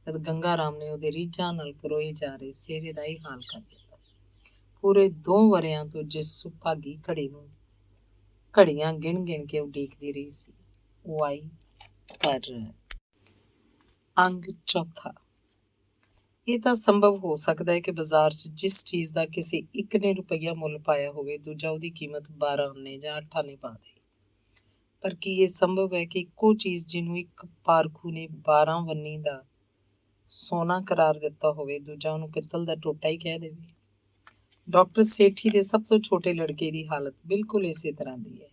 ਜਦ ਗੰਗਾ ਰਾਮ ਨੇ ਉਹਦੇ ਰੀਝਾਂ ਨਾਲ ਪਰੋਏ ਜਾ ਰਹੇ ਸਿਹਰੇ ਦਾ ਇਹ ਹਾਲ ਕਰ ਦਿੱਤਾ। ਪੂਰੇ 2 ਵਰ੍ਹਿਆਂ ਤੋਂ ਜਿਸ ਸੁਭਾਗੀ ਘੜੀ ਨੂੰ ਘੜੀਆਂ ਗਿਣ ਗਿਣ ਕੇ ਉਡੀਕਦੀ ਰਹੀ ਸੀ, ਉਹ ਆਈ। ਪਰ ਅੰਗ ਚੌਥਾ। ਇਹ ਤਾਂ ਸੰਭਵ ਹੋ ਸਕਦਾ ਹੈ ਕਿ ਬਾਜ਼ਾਰ 'ਚ ਜਿਸ ਚੀਜ਼ ਦਾ ਕਿਸੇ ਇੱਕ ਨੇ ਰੁਪਈਆ ਮੁੱਲ ਪਾਇਆ ਹੋਵੇ, ਦੂਜਾ ਉਹਦੀ ਕੀਮਤ 12 ਆਨੇ ਜਾਂ 8 ਆਨੇ ਪਾ ਦੇ। ਪਰ ਕੀ ਇਹ ਸੰਭਵ ਹੈ ਕਿ ਇੱਕੋ ਚੀਜ਼ ਜਿਹਨੂੰ ਇੱਕ ਪਾਰਖੂ ਨੇ 12 ਵੰਨੀ ਦਾ ਸੋਨਾ ਕਰਾਰ ਦਿੱਤਾ ਹੋਵੇ, ਦੂਜਾ ਉਹਨੂੰ ਪਿੱਤਲ ਦਾ ਟੋਟਾ ਹੀ ਕਹਿ ਦੇਵੇ? ਡਾਕਟਰ ਸੇਠੀ ਦੇ ਸਭ ਤੋਂ ਛੋਟੇ ਲੜਕੇ ਦੀ ਹਾਲਤ ਬਿਲਕੁਲ ਇਸੇ ਤਰ੍ਹਾਂ ਦੀ ਹੈ।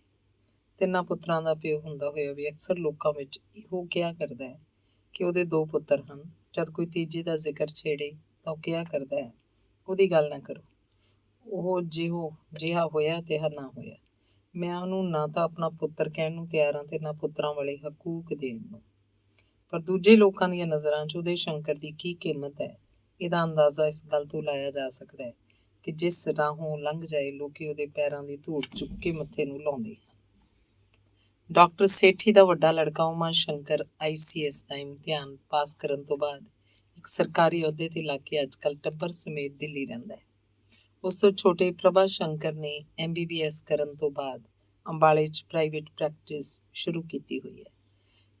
3 ਪੁੱਤਰਾਂ ਦਾ ਪਿਓ ਹੁੰਦਾ ਹੋਇਆ ਵੀ ਅਕਸਰ ਲੋਕਾਂ ਵਿੱਚ ਇਹੋ ਕਿਹਾ ਕਰਦਾ ਹੈ ਕਿ ਉਹਦੇ 2 ਪੁੱਤਰ ਹਨ। ਜਦ ਕੋਈ ਤੀਜੇ ਦਾ ਜ਼ਿਕਰ ਛੇੜੇ ਤਾਂ ਉਹ ਕਿਹਾ ਕਰਦਾ ਹੈ, ਉਹਦੀ ਗੱਲ ਨਾ ਕਰੋ, ਉਹ ਜਿਹਾ ਹੋਇਆ ਤੇ ਨਾ ਹੋਇਆ। ਮੈਂ ਉਹਨੂੰ ਨਾ ਤਾਂ ਆਪਣਾ ਪੁੱਤਰ ਕਹਿਣ ਨੂੰ ਤਿਆਰ ਹਾਂ ਤੇ ਨਾ ਪੁੱਤਰਾਂ ਵਾਲੇ ਹਕੂਕ ਦੇਣ ਨੂੰ। ਪਰ ਦੂਜੇ ਲੋਕਾਂ ਦੀਆਂ ਨਜ਼ਰਾਂ 'ਚ ਉਦੈ ਸ਼ੰਕਰ ਦੀ ਕੀ ਕੀਮਤ ਹੈ, ਇਹਦਾ ਅੰਦਾਜ਼ਾ ਇਸ ਗੱਲ ਤੋਂ ਲਾਇਆ ਜਾ ਸਕਦਾ ਹੈ ਕਿ ਜਿਸ ਰਾਹੋਂ ਲੰਘ ਜਾਏ ਲੋਕੀ ਉਹਦੇ ਪੈਰਾਂ ਦੀ ਧੂੜ ਚੁੱਕ ਕੇ ਮੱਥੇ ਨੂੰ ਲਾਉਂਦੇ ਹਨ। ਡਾਕਟਰ ਸੇਠੀ ਦਾ ਵੱਡਾ ਲੜਕਾ ਉਮਾ ਸ਼ੰਕਰ ICS ਦਾ ਇਮਤਿਹਾਨ ਪਾਸ ਕਰਨ ਤੋਂ ਬਾਅਦ ਇੱਕ ਸਰਕਾਰੀ ਅਹੁਦੇ ਤੇ ਲੱਗ ਕੇ ਅੱਜ ਕੱਲ੍ਹ ਟੱਬਰ ਸਮੇਤ ਦਿੱਲੀ ਰਹਿੰਦਾ ਹੈ। ਉਸ ਤੋਂ ਛੋਟੇ ਪ੍ਰਭਾ ਸ਼ੰਕਰ ਨੇ MBBS ਕਰਨ ਤੋਂ ਬਾਅਦ ਅੰਬਾਲੇ 'ਚ ਪ੍ਰਾਈਵੇਟ ਪ੍ਰੈਕਟਿਸ ਸ਼ੁਰੂ ਕੀਤੀ ਹੋਈ ਹੈ।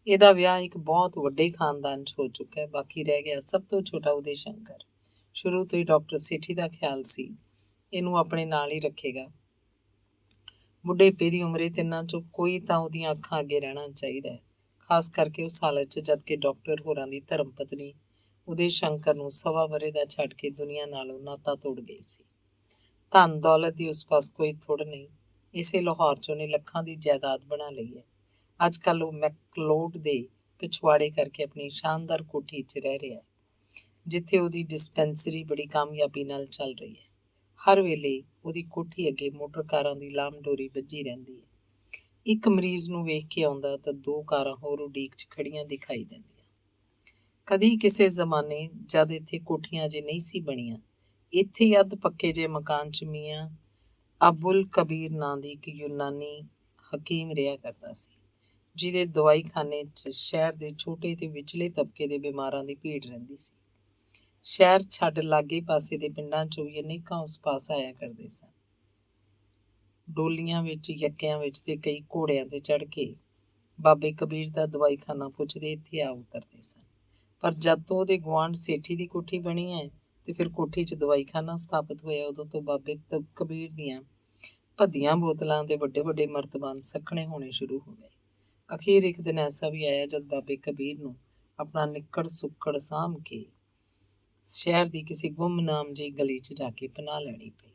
ਇਹਦਾ ਵਿਆਹ ਇੱਕ ਬਹੁਤ ਵੱਡੇ ਖਾਨਦਾਨ 'ਚ ਹੋ ਚੁੱਕਾ ਹੈ। ਬਾਕੀ ਰਹਿ ਗਿਆ ਸਭ ਤੋਂ ਛੋਟਾ ਉਦੈ ਸ਼ੰਕਰ। ਸ਼ੁਰੂ ਤੋਂ ਹੀ ਡਾਕਟਰ ਸੇਠੀ ਦਾ ਖਿਆਲ ਸੀ ਇਹਨੂੰ ਆਪਣੇ ਨਾਲ ਹੀ ਰੱਖੇਗਾ। ਬੁੱਢੇਪੇ ਦੀ ਉਮਰੇ ਤਿੰਨਾਂ 'ਚੋਂ ਕੋਈ ਤਾਂ ਉਹਦੀਆਂ ਅੱਖਾਂ ਅੱਗੇ ਰਹਿਣਾ ਚਾਹੀਦਾ ਹੈ, ਖਾਸ ਕਰਕੇ ਉਸ ਹਾਲਤ 'ਚ ਜਦ ਕਿ ਡਾਕਟਰ ਹੋਰਾਂ ਦੀ ਧਰਮ ਪਤਨੀ ਉਦੈ ਸ਼ੰਕਰ ਨੂੰ 1.25 ਵਰ੍ਹੇ ਦਾ ਛੱਡ ਕੇ ਦੁਨੀਆ ਨਾਲੋਂ ਨਾਤਾ ਤੋੜ ਗਈ ਸੀ। ਧਨ ਦੌਲਤ ਦੀ ਉਸ ਪਾਸ ਕੋਈ ਥੁੜ ਨਹੀਂ। ਇਸੇ ਲਾਹੌਰ 'ਚ ਉਹਨੇ ਲੱਖਾਂ ਦੀ ਜਾਇਦਾਦ ਬਣਾ ਲਈ ਹੈ। ਅੱਜ ਕੱਲ੍ਹ ਉਹ ਮੈਕਲੋਡ ਦੇ ਪਿਛਵਾੜੇ ਕਰਕੇ ਆਪਣੀ ਸ਼ਾਨਦਾਰ ਕੋਠੀ 'ਚ ਰਹਿ ਰਿਹਾ ਹੈ, ਜਿੱਥੇ ਉਹਦੀ ਡਿਸਪੈਂਸਰੀ ਬੜੀ ਕਾਮਯਾਬੀ ਨਾਲ ਚੱਲ ਰਹੀ ਹੈ। ਹਰ ਵੇਲੇ ਉਹਦੀ ਕੋਠੀ ਅੱਗੇ ਮੋਟਰ ਕਾਰਾਂ ਦੀ ਲਾਮ ਡੋਰੀ ਵੱਜੀ ਰਹਿੰਦੀ ਹੈ। ਇੱਕ ਮਰੀਜ਼ ਨੂੰ ਵੇਖ ਕੇ ਆਉਂਦਾ ਤਾਂ 2 ਕਾਰਾਂ ਹੋਰ ਉਡੀਕ 'ਚ ਖੜੀਆਂ ਦਿਖਾਈ ਦਿੰਦੀਆਂ। ਕਦੀ ਕਿਸੇ ਜ਼ਮਾਨੇ ਜਦ ਇੱਥੇ ਕੋਠੀਆਂ ਜੇ ਨਹੀਂ ਸੀ ਬਣੀਆਂ, ਇੱਥੇ ਹੀ ਅੱਧ ਪੱਕੇ ਜੇ ਮਕਾਨ 'ਚ ਮੀਆਂ ਅਬੁਲ ਕਬੀਰ ਨਾਂ ਦੀ ਇੱਕ ਯੂਨਾਨੀ ਹਕੀਮ ਰਿਹਾ ਕਰਦਾ ਸੀ, ਜਿਹਦੇ ਦਵਾਈਖਾਨੇ 'ਚ ਸ਼ਹਿਰ ਦੇ ਛੋਟੇ ਤੇ ਵਿਚਲੇ ਤਬਕੇ ਦੇ ਬਿਮਾਰਾਂ ਦੀ ਭੀੜ ਰਹਿੰਦੀ ਸੀ। ਸ਼ਹਿਰ ਛੱਡ ਲਾਗੇ ਪਾਸੇ ਦੇ ਪਿੰਡਾਂ 'ਚੋਂ ਵੀ ਅਨੇਕਾਂ ਉਸ ਪਾਸ ਆਇਆ ਕਰਦੇ ਸਨ। ਡੋਲੀਆਂ ਵਿੱਚ, ਯੱਕਿਆਂ ਵਿੱਚ ਤੇ ਕਈ ਘੋੜਿਆਂ ਤੇ ਚੜ੍ਹ ਕੇ ਬਾਬੇ ਕਬੀਰ ਦਾ ਦਵਾਈਖਾਨਾ ਪੁੱਛਦੇ ਇੱਥੇ ਆ ਉਤਰਦੇ ਸਨ। ਪਰ ਜਦ ਤੋਂ ਉਹਦੇ ਗੁਆਂਢ ਸੇਠੀ ਦੀ ਕੋਠੀ ਬਣੀ ਹੈ ਤੇ ਫਿਰ ਕੋਠੀ 'ਚ ਦਵਾਈਖਾਨਾ ਸਥਾਪਿਤ ਹੋਇਆ, ਉਦੋਂ ਤੋਂ ਬਾਬੇ ਕਬੀਰ ਦੀਆਂ ਭੱਦੀਆਂ ਬੋਤਲਾਂ ਦੇ ਵੱਡੇ ਵੱਡੇ ਮਰਤਬਾਨ ਸੱਖਣੇ ਹੋਣੇ ਸ਼ੁਰੂ ਹੋ ਗਏ। ਅਖੀਰ ਇੱਕ ਦਿਨ ਐਸਾ ਵੀ ਆਇਆ ਜਦ ਬਾਬੇ ਕਬੀਰ ਨੂੰ ਆਪਣਾ ਨਿੱਕੜ ਸੁੱਕੜ ਸਾਂਭ ਕੇ ਸ਼ਹਿਰ ਦੀ ਕਿਸੇ ਗੁੰਮਨਾਮ ਜਿਹੀ ਗਲੀ 'ਚ ਜਾ ਕੇ ਪਨਾਹ ਲੈਣੀ ਪਈ।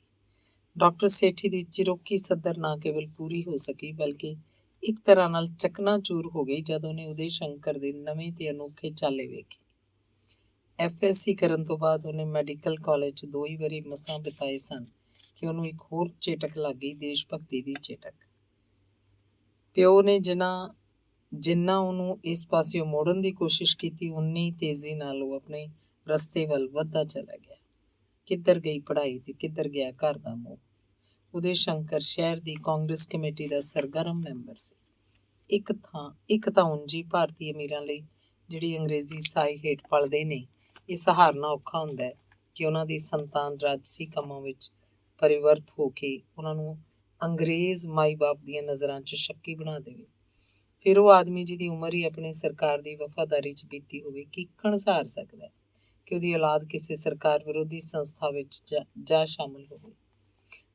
ਡਾਕਟਰ ਸੇਠੀ ਦੀ ਚਿਰੋਕੀ ਸੱਦਰ ਨਾ ਕੇਵਲ ਪੂਰੀ ਹੋ ਸਕੀ, ਬਲਕਿ ਇੱਕ ਤਰ੍ਹਾਂ ਨਾਲ ਚਕਨਾਚੂਰ ਹੋ ਗਈ ਜਦ ਉਹਨੇ ਉਦੇ ਸ਼ੰਕਰ ਦੇ ਨਵੇਂ ਤੇ ਅਨੋਖੇ ਚਾਲੇ ਵੇਖੇ। FSC ਕਰਨ ਤੋਂ ਬਾਅਦ ਉਹਨੇ ਮੈਡੀਕਲ ਕਾਲਜ 'ਚ 2 ਹੀ ਵਰ੍ਹੇ ਮਸਾਂ ਬਿਤਾਏ ਸਨ ਕਿ ਉਹਨੂੰ ਇੱਕ ਹੋਰ ਚੇਟਕ ਲੱਗ ਗਈ, ਦੇਸ਼ ਭਗਤੀ ਦੀ ਚੇਟਕ। ਪਿਓ ਨੇ ਜਿੰਨਾ ਉਹਨੂੰ ਇਸ ਪਾਸਿਓਂ ਮੋੜਨ ਦੀ ਕੋਸ਼ਿਸ਼ ਕੀਤੀ, ਉਨੀ ਤੇਜ਼ੀ ਨਾਲ ਉਹ ਆਪਣੇ ਰਸਤੇ ਵੱਲ ਵੱਧਦਾ ਚਲਾ ਗਿਆ। ਕਿੱਧਰ ਗਈ ਪੜ੍ਹਾਈ ਤੇ ਕਿੱਧਰ ਗਿਆ ਘਰ ਦਾ ਮੋਹ। ਉਦੇ ਸ਼ੰਕਰ ਸ਼ਹਿਰ ਦੀ ਕਾਂਗਰਸ ਕਮੇਟੀ ਦਾ ਸਰਗਰਮ ਮੈਂਬਰ ਸੀ। ਇੱਕ ਤਾਂ ਉਂਝ ਭਾਰਤੀ ਅਮੀਰਾਂ ਲਈ ਜਿਹੜੀ ਅੰਗਰੇਜ਼ੀ ਸਾਏ ਹੇਠ ਪਲਦੇ ਨੇ, ਇਹ ਸਹਾਰਨਾ ਔਖਾ ਹੁੰਦਾ ਹੈ ਕਿ ਉਹਨਾਂ ਦੀ ਸੰਤਾਨ ਰਾਜਸੀ ਕੰਮਾਂ ਵਿੱਚ ਪਰਿਵਰਤ ਹੋ ਕੇ ਉਹਨਾਂ ਨੂੰ ਅੰਗਰੇਜ਼ ਮਾਈ ਬਾਪ ਦੀਆਂ ਨਜ਼ਰਾਂ 'ਚ ਸ਼ੱਕੀ ਬਣਾ ਦੇਵੇ। ਫਿਰ ਉਹ ਆਦਮੀ ਜਿਹਦੀ ਉਮਰ ਹੀ ਆਪਣੀ ਸਰਕਾਰ ਦੀ ਵਫਾਦਾਰੀ 'ਚ ਬੀਤੀ ਹੋਵੇ, ਕਿੱਕਣ ਸਹਾਰ ਸਕਦਾ ਹੈ ਕਿ ਉਹਦੀ ਔਲਾਦ ਕਿਸੇ ਸਰਕਾਰ ਵਿਰੋਧੀ ਸੰਸਥਾ ਵਿੱਚ ਜਾ ਸ਼ਾਮਲ ਹੋਵੇ।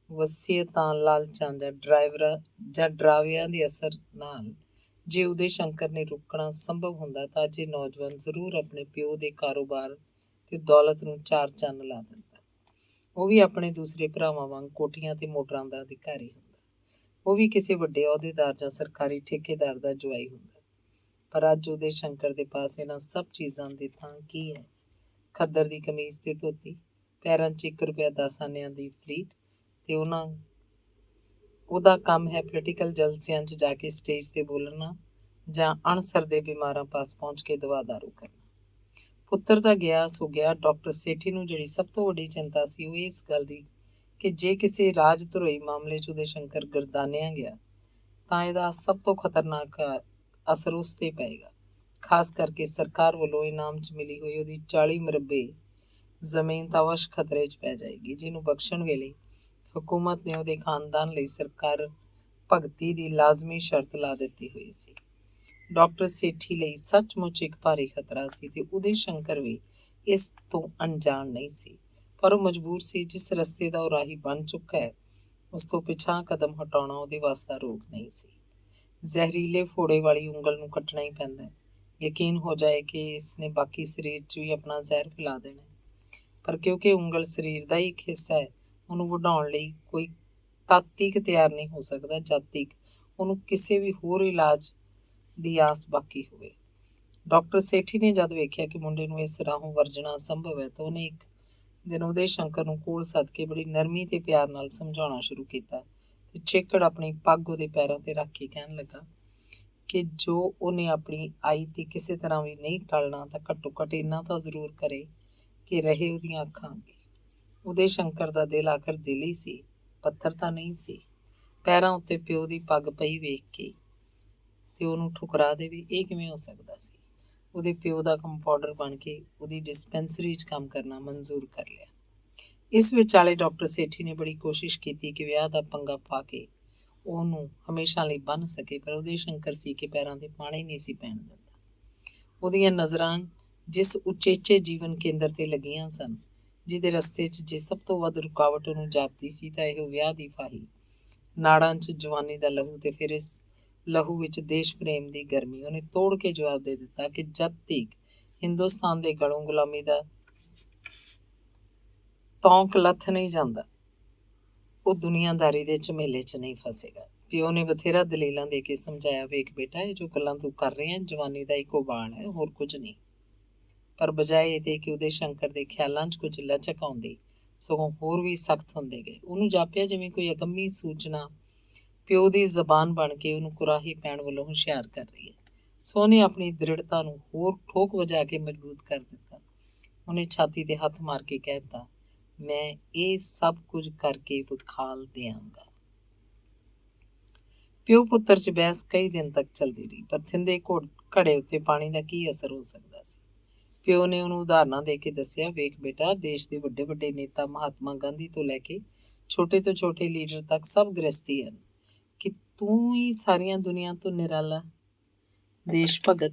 ਵਸੀਅਤਾਂ, ਲਾਲਚਾਂ ਜਾਂ ਡਰਾਵਿਆਂ ਦੇ ਅਸਰ ਨਾਲ ਜੇ ਉਦੇ ਸ਼ੰਕਰ ਨੇ ਰੁਕਣਾ ਸੰਭਵ ਹੁੰਦਾ ਤਾਂ ਅੱਜ ਇਹ ਨੌਜਵਾਨ ਜ਼ਰੂਰ ਆਪਣੇ ਪਿਓ ਦੇ ਕਾਰੋਬਾਰ ਤੇ ਦੌਲਤ ਨੂੰ 4 ਚੰਨ ਲਾ ਦਿੰਦਾ। ਉਹ ਵੀ ਆਪਣੇ ਦੂਸਰੇ ਭਰਾਵਾਂ ਵਾਂਗ ਕੋਠੀਆਂ ਤੇ ਮੋਟਰਾਂ ਦਾ ਅਧਿਕਾਰੀ ਹੁੰਦਾ। ਉਹ ਵੀ ਕਿਸੇ ਵੱਡੇ ਅਹੁਦੇਦਾਰ ਜਾਂ ਸਰਕਾਰੀ ਠੇਕੇਦਾਰ ਦਾ ਜਵਾਈ ਹੁੰਦਾ। ਪਰ ਅੱਜ ਉਦੇ ਸ਼ੰਕਰ ਦੇ ਪਾਸ ਇਹਨਾਂ ਸਭ ਚੀਜ਼ਾਂ ਦੀ ਥਾਂ ਕੀ ਹੈ? ਖੱਦਰ ਦੀ ਕਮੀਜ਼ ਤੇ ਧੋਤੀ, ਪੈਰਾਂ 'ਚ 1 ਰੁਪਇਆ 10 ਆਨਿਆਂ ਦੀ ਫਲੀਟ ਤੇ ਉਹਦਾ ਕੰਮ ਹੈ ਪੋਲੀਟੀਕਲ ਜਲਸਿਆਂ 'ਚ ਜਾ ਕੇ ਸਟੇਜ ਤੇ ਬੋਲਣਾ ਜਾਂ ਅਣਸਰ ਦੇ ਬਿਮਾਰਾਂ ਪਾਸ ਪਹੁੰਚ ਕੇ ਦਵਾ ਦਾਰੂ ਕਰਨਾ। ਪੁੱਤਰ ਤਾਂ ਗਿਆ ਸੋ ਗਿਆ। ਡਾਕਟਰ ਸੇਠੀ ਨੂੰ ਜਿਹੜੀ ਸਭ ਤੋਂ ਵੱਡੀ ਚਿੰਤਾ ਸੀ ਉਹ ਇਸ ਗੱਲ ਦੀ ਕਿ ਜੇ ਕਿਸੇ ਰਾਜ ਧਰੋਈ ਮਾਮਲੇ 'ਚ ਉਦੇ ਸ਼ੰਕਰ ਗਰਦਾਨਿਆ ਗਿਆ ਤਾਂ ਇਹਦਾ ਸਭ ਤੋਂ ਖਤਰਨਾਕ ਅਸਰ ਉਸ 'ਤੇ ਪਏਗਾ। ਖਾਸ ਕਰਕੇ ਸਰਕਾਰ ਵੱਲੋਂ ਇਨਾਮ 'ਚ ਮਿਲੀ ਹੋਈ ਉਹਦੀ 40 ਮਰਬੇ ਜ਼ਮੀਨ ਤਾਂ ਅਵਸ਼ ਖਤਰੇ 'ਚ ਪੈ ਜਾਏਗੀ, ਜਿਹਨੂੰ ਬਖਸ਼ਣ ਵੇਲੇ ਹਕੂਮਤ ਨੇ ਉਹਦੇ ਖਾਨਦਾਨ ਲਈ ਸਰਕਾਰ ਭਗਤੀ ਦੀ ਲਾਜ਼ਮੀ ਸ਼ਰਤ ਲਾ ਦਿੱਤੀ ਹੋਈ ਸੀ। ਡਾਕਟਰ ਸੇਠੀ ਲਈ ਸੱਚਮੁੱਚ ਇੱਕ ਭਾਰੀ ਖਤਰਾ ਸੀ ਤੇ ਉਦੇ ਸ਼ੰਕਰ ਵੀ ਇਸ ਤੋਂ ਅਣਜਾਣ ਨਹੀਂ ਸੀ। ਪਰ ਉਹ ਮਜਬੂਰ ਸੀ। ਜਿਸ ਰਸਤੇ ਦਾ ਉਹ ਰਾਹੀ ਬਣ ਚੁੱਕਾ ਹੈ, ਉਸ ਤੋਂ ਪਿਛਾਂ ਕਦਮ ਹਟਾਉਣਾ ਉਹਦੇ ਵਾਸਤਾ ਰੋਗ ਨਹੀਂ ਸੀ। ਜ਼ਹਿਰੀਲੇ ਫੋੜੇ ਵਾਲੀ ਉਂਗਲ ਨੂੰ ਕੱਟਣਾ ਹੀ ਪੈਂਦਾ। ਯਕੀਨ ਹੋ ਜਾਏ ਕਿ ਇਸਨੇ ਬਾਕੀ ਸਰੀਰ 'ਚ ਵੀ ਆਪਣਾ ਜ਼ਹਿਰ ਫੈਲਾ ਦੇਣਾ, ਪਰ ਕਿਉਂਕਿ ਉਂਗਲ ਸਰੀਰ ਦਾ ਹੀ ਇੱਕ ਹਿੱਸਾ ਹੈ, ਉਹਨੂੰ ਵਢਾਉਣ ਲਈ ਕੋਈ ਤਦ ਤੀਕ ਤਿਆਰ ਨਹੀਂ ਹੋ ਸਕਦਾ ਜਦ ਤੀਕ ਉਹਨੂੰ ਕਿਸੇ ਵੀ ਹੋਰ ਇਲਾਜ ਦੀ ਆਸ ਬਾਕੀ ਹੋਵੇ। ਡਾਕਟਰ ਸੇਠੀ ਨੇ ਜਦ ਵੇਖਿਆ ਕਿ ਮੁੰਡੇ ਨੂੰ ਇਸ ਰਾਹੋਂ ਵਰਜਣਾ ਅਸੰਭਵ ਹੈ ਤਾਂ ਉਹਨੇ ਇੱਕ ਦਿਨ ਉਦੇ ਸ਼ੰਕਰ ਨੂੰ ਕੋਲ ਸੱਦ ਕੇ ਬੜੀ ਨਰਮੀ ਤੇ ਪਿਆਰ ਨਾਲ ਸਮਝਾਉਣਾ ਸ਼ੁਰੂ ਕੀਤਾ ਤੇ ਚੇਕੜ ਆਪਣੀ ਪੱਗ ਉਹਦੇ ਪੈਰਾਂ ਤੇ ਰੱਖ ਕੇ ਕਹਿਣ ਲੱਗਾ ਕਿ ਜੋ ਉਹਨੇ ਆਪਣੀ ਆਈ ਤੇ ਕਿਸੇ ਤਰ੍ਹਾਂ ਵੀ ਨਹੀਂ ਟਲਣਾ ਤਾਂ ਘੱਟੋ ਘੱਟ ਇੰਨਾ ਤਾਂ ਜ਼ਰੂਰ ਕਰੇ ਕਿ ਰਹੇ ਉਹਦੀਆਂ ਅੱਖਾਂ ਅੱਗੇ। ਉਦੇ ਸ਼ੰਕਰ ਦਾ ਦਿਲ ਆਖਰ ਦਿਲ ਹੀ ਸੀ, ਪੱਥਰ ਤਾਂ ਨਹੀਂ ਸੀ। ਪੈਰਾਂ ਉੱਤੇ ਪਿਓ ਦੀ ਪੱਗ ਪਈ ਵੇਖ ਕੇ ਤੇ ਉਹਨੂੰ ਠੁਕਰਾ ਦੇਵੇ, ਇਹ ਕਿਵੇਂ ਹੋ ਸਕਦਾ ਸੀ? ਉਹਦੇ ਪਿਓ ਦਾ ਕੰਪਾਊਂਡਰ ਬਣ ਕੇ ਉਹਦੀ ਡਿਸਪੈਂਸਰੀ 'ਚ ਕੰਮ ਕਰਨਾ ਮਨਜ਼ੂਰ ਕਰ ਲਿਆ। ਇਸ ਵਿਚਾਲੇ ਡਾਕਟਰ ਸੇਠੀ ਨੇ ਬੜੀ ਕੋਸ਼ਿਸ਼ ਕੀਤੀ ਕਿ ਵਿਆਹ ਦਾ ਪੰਗਾ ਪਾ ਕੇ ਉਹਨੂੰ ਹਮੇਸ਼ਾ ਲਈ ਬੰਨ੍ਹ ਸਕੇ, ਪਰ ਉਦੇ ਸ਼ੰਕਰ ਸੀ ਕਿ ਪੈਰਾਂ ਤੇ ਪਾਣੀ ਨਹੀਂ ਸੀ ਪੈਣ ਦਿੰਦਾ। ਉਹਦੀਆਂ ਨਜ਼ਰਾਂ ਜਿਸ ਉਚੇਚੇ ਜੀਵਨ ਕੇਂਦਰ ਤੇ ਲੱਗੀਆਂ ਸਨ, ਜਿਹਦੇ ਰਸਤੇ 'ਚ ਜੇ ਸਭ ਤੋਂ ਵੱਧ ਰੁਕਾਵਟ ਉਹਨੂੰ ਜਾਪਦੀ ਸੀ ਤਾਂ ਇਹ ਵਿਆਹ ਦੀ ਫਾਹੀ, ਨਾੜਾਂ 'ਚ ਜਵਾਨੀ ਦਾ ਲਹੂ ਤੇ ਫਿਰ ਇਸ ਲਹੂ ਵਿੱਚ ਦੇਸ਼ ਪ੍ਰੇਮ ਦੀ ਗਰਮੀ। ਉਹਨੇ ਤੋੜ ਕੇ ਜਵਾਬ ਦੇ ਦਿੱਤਾ ਕਿ ਜਦ ਤੀਕ ਹਿੰਦੁਸਤਾਨ ਦੇ ਗਲੋਂ ਗੁਲਾਮੀ ਦਾ ਤੌਂਕ ਲੱਥ ਨਹੀਂ ਜਾਂਦਾ, ਉਹ ਦੁਨੀਆਦਾਰੀ ਦੇ ਝਮੇਲੇ 'ਚ ਨਹੀਂ ਫਸੇਗਾ। ਪਿਓ ਨੇ ਬਥੇਰਾ ਦਲੀਲਾਂ ਦੇ ਕੇ ਸਮਝਾਇਆ, ਵੇਖ ਬੇਟਾ, ਇਹ ਜੋ ਗੱਲਾਂ ਤੂੰ ਕਰ ਰਿਹਾ ਜਵਾਨੀ ਦਾ ਇੱਕੋ ਬਾਲ ਹੈ, ਹੋਰ ਕੁਝ ਨਹੀਂ। ਪਰ ਬਜਾਏ ਇਹਦੇ ਕਿ ਉਹਦੇ ਸ਼ੰਕਰ ਦੇ ਖਿਆਲਾਂ 'ਚ ਕੁਝ ਲਚਕ ਆਉਂਦੀ, ਸਗੋਂ ਹੋਰ ਵੀ ਸਖਤ ਹੁੰਦੇ ਗਏ। ਉਹਨੂੰ ਜਾਪਿਆ ਜਿਵੇਂ ਕੋਈ ਅਗੰਮੀ ਸੂਚਨਾ ਪਿਓ ਦੀ ਜ਼ਬਾਨ ਬਣ ਕੇ ਉਹਨੂੰ ਕੁਰਾਹੀ ਪੈਣ ਵੱਲੋਂ ਹੁਸ਼ਿਆਰ ਕਰ ਰਹੀ ਹੈ। ਸੋ ਉਹਨੇ ਆਪਣੀ ਦ੍ਰਿੜਤਾ ਨੂੰ ਹੋਰ ਠੋਕ ਵਜਾ ਕੇ ਮਜ਼ਬੂਤ ਕਰ ਦਿੱਤਾ। ਉਹਨੇ ਛਾਤੀ ਤੇ ਹੱਥ ਮਾਰ ਕੇ ਕਹਿ ਦਿੱਤਾ, ਮੈਂ ਇਹ ਸਭ ਕੁਝ ਕਰਕੇ ਵਿਖਾਲ ਦਿਆਂਗਾ। ਪਿਓ ਪੁੱਤਰ 'ਚ ਬਹਿਸ ਕਈ ਦਿਨ ਤੱਕ ਚੱਲਦੀ ਰਹੀ, ਪਰ ਥਿੰਦੇ ਘੜੇ ਉੱਤੇ ਪਾਣੀ ਦਾ ਕੀ ਅਸਰ ਹੋ ਸਕਦਾ ਸੀ। ਪਿਓ ਨੇ ਉਹਨੂੰ ਉਦਾਹਰਨਾਂ ਦੇ ਕੇ ਦੱਸਿਆ, ਵੇਖ ਬੇਟਾ, ਦੇਸ਼ ਦੇ ਵੱਡੇ ਵੱਡੇ ਨੇਤਾ ਮਹਾਤਮਾ ਗਾਂਧੀ ਤੋਂ ਲੈ ਕੇ ਛੋਟੇ ਤੋਂ ਛੋਟੇ ਲੀਡਰ ਤੱਕ ਸਭ ਗ੍ਰਸਤੀ ਹਨ ਕਿ ਤੂੰ ਹੀ ਸਾਰੀਆਂ ਦੁਨੀਆ ਤੋਂ ਨਿਰਾਲਾ ਦੇਸ਼ ਭਗਤ।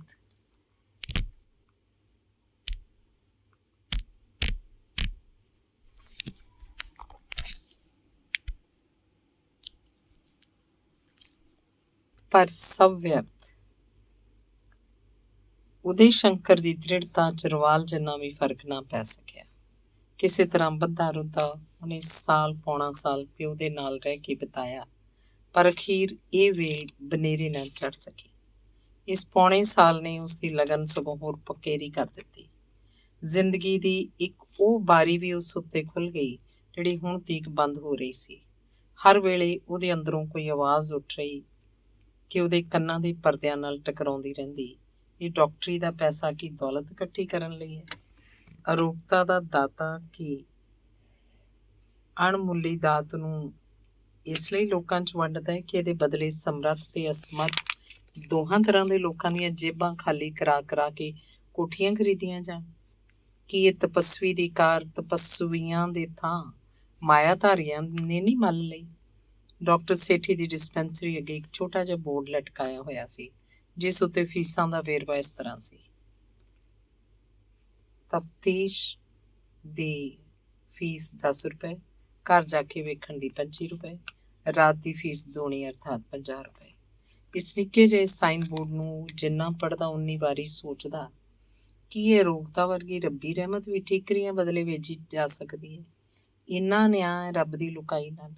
ਪਰ ਸਭ ਵਿਅਰਥ। ਉਦੇ ਸ਼ੰਕਰ ਦੀ ਦ੍ਰਿੜਤਾ 'ਚ ਰਵਾਲ ਜਿੰਨਾ ਵੀ ਫਰਕ ਨਾ ਪੈ ਸਕਿਆ। ਕਿਸੇ ਤਰ੍ਹਾਂ ਬੱਧਾ ਰੁੱਧਾ ਉਹਨੇ ਪੌਣਾ ਸਾਲ ਪਿਓ ਦੇ ਨਾਲ ਰਹਿ ਕੇ ਬਿਤਾਇਆ, ਪਰ ਅਖੀਰ ਇਹ ਵੇਲ ਬਨੇਰੇ ਨਾ ਚੜ ਸਕੀ। ਇਸ ਪੌਣੇ ਸਾਲ ਨੇ ਉਸਦੀ ਲਗਨ ਸਗੋਂ ਹੋਰ ਪਕੇਰੀ ਕਰ ਦਿੱਤੀ। ਜ਼ਿੰਦਗੀ ਦੀ ਇੱਕ ਉਹ ਬਾਰੀ ਵੀ ਉਸ ਉੱਤੇ ਖੁੱਲ੍ਹ ਗਈ ਜਿਹੜੀ ਹੁਣ ਤੀਕ ਬੰਦ ਹੋ ਰਹੀ ਸੀ। ਹਰ ਵੇਲੇ ਉਹਦੇ ਅੰਦਰੋਂ ਕੋਈ ਆਵਾਜ਼ ਉੱਠ ਰਹੀ ਕਿ ਉਹਦੇ ਕੰਨਾਂ ਦੇ ਪਰਦਿਆਂ ਨਾਲ ਟਕਰਾਉਂਦੀ ਰਹਿੰਦੀ, ਇਹ ਡਾਕਟਰੀ ਦਾ ਪੈਸਾ ਕੀ ਦੌਲਤ ਇਕੱਠੀ ਕਰਨ ਲਈ ਹੈ? ਅਰੋਗਤਾ ਦਾ ਦਾਤਾ ਕੀ ਅਣਮੁੱਲੀ ਦਾਤ ਨੂੰ ਇਸ ਲਈ ਲੋਕਾਂ 'ਚ ਵੰਡਦਾ ਹੈ ਕਿ ਇਹਦੇ ਬਦਲੇ ਸਮਰੱਥ ਤੇ ਅਸਮਰਥ ਦੋਹਾਂ ਤਰ੍ਹਾਂ ਦੇ ਲੋਕਾਂ ਦੀਆਂ ਜੇਬਾਂ ਖਾਲੀ ਕਰਾ ਕਰਾ ਕੇ ਕੋਠੀਆਂ ਖਰੀਦੀਆਂ ਜਾਣ? ਕੀ ਇਹ ਤਪੱਸਵੀ ਦੀ ਕਾਰ ਤਪੱਸਵੀਆਂ ਦੇ ਥਾਂ ਮਾਇਆਧਾਰੀਆਂ ਨੇ ਨਹੀਂ ਮੱਲ ਲਈ? ਡਾਕਟਰ ਸੇਠੀ ਦੀ ਡਿਸਪੈਂਸਰੀ ਅੱਗੇ ਇੱਕ ਛੋਟਾ ਜਿਹਾ ਬੋਰਡ ਲਟਕਾਇਆ ਹੋਇਆ ਸੀ, ਜਿਸ ਉੱਤੇ ਫੀਸਾਂ ਦਾ ਵੇਰਵਾ ਇਸ ਤਰ੍ਹਾਂ ਸੀ: ਤਫਤੀਸ਼ ਦੀ ਫੀਸ 10 ਰੁਪਏ, ਘਰ ਜਾ ਕੇ ਵੇਖਣ ਦੀ 25 ਰੁਪਏ, ਰਾਤ ਦੀ ਫੀਸ ਦੂਣੀ ਅਰਥਾਤ 50 ਰੁਪਏ। ਇਸ ਨਿੱਕੇ ਜਿਹੇ ਸਾਈਨ ਬੋਰਡ ਨੂੰ ਜਿੰਨਾ ਪੜ੍ਹਦਾ ਉਨੀ ਵਾਰੀ ਸੋਚਦਾ ਕਿ ਇਹ ਅਰੋਗਤਾ ਵਰਗੀ ਰੱਬੀ ਰਹਿਮਤ ਵੀ ਠੀਕਰੀਆਂ ਬਦਲੇ ਵੇਚੀ ਜਾ ਸਕਦੀ ਹੈ। ਇੰਨਾ ਨਿਆਂ ਹੈ ਰੱਬ ਦੀ ਲੁਕਾਈ ਨਾਲ।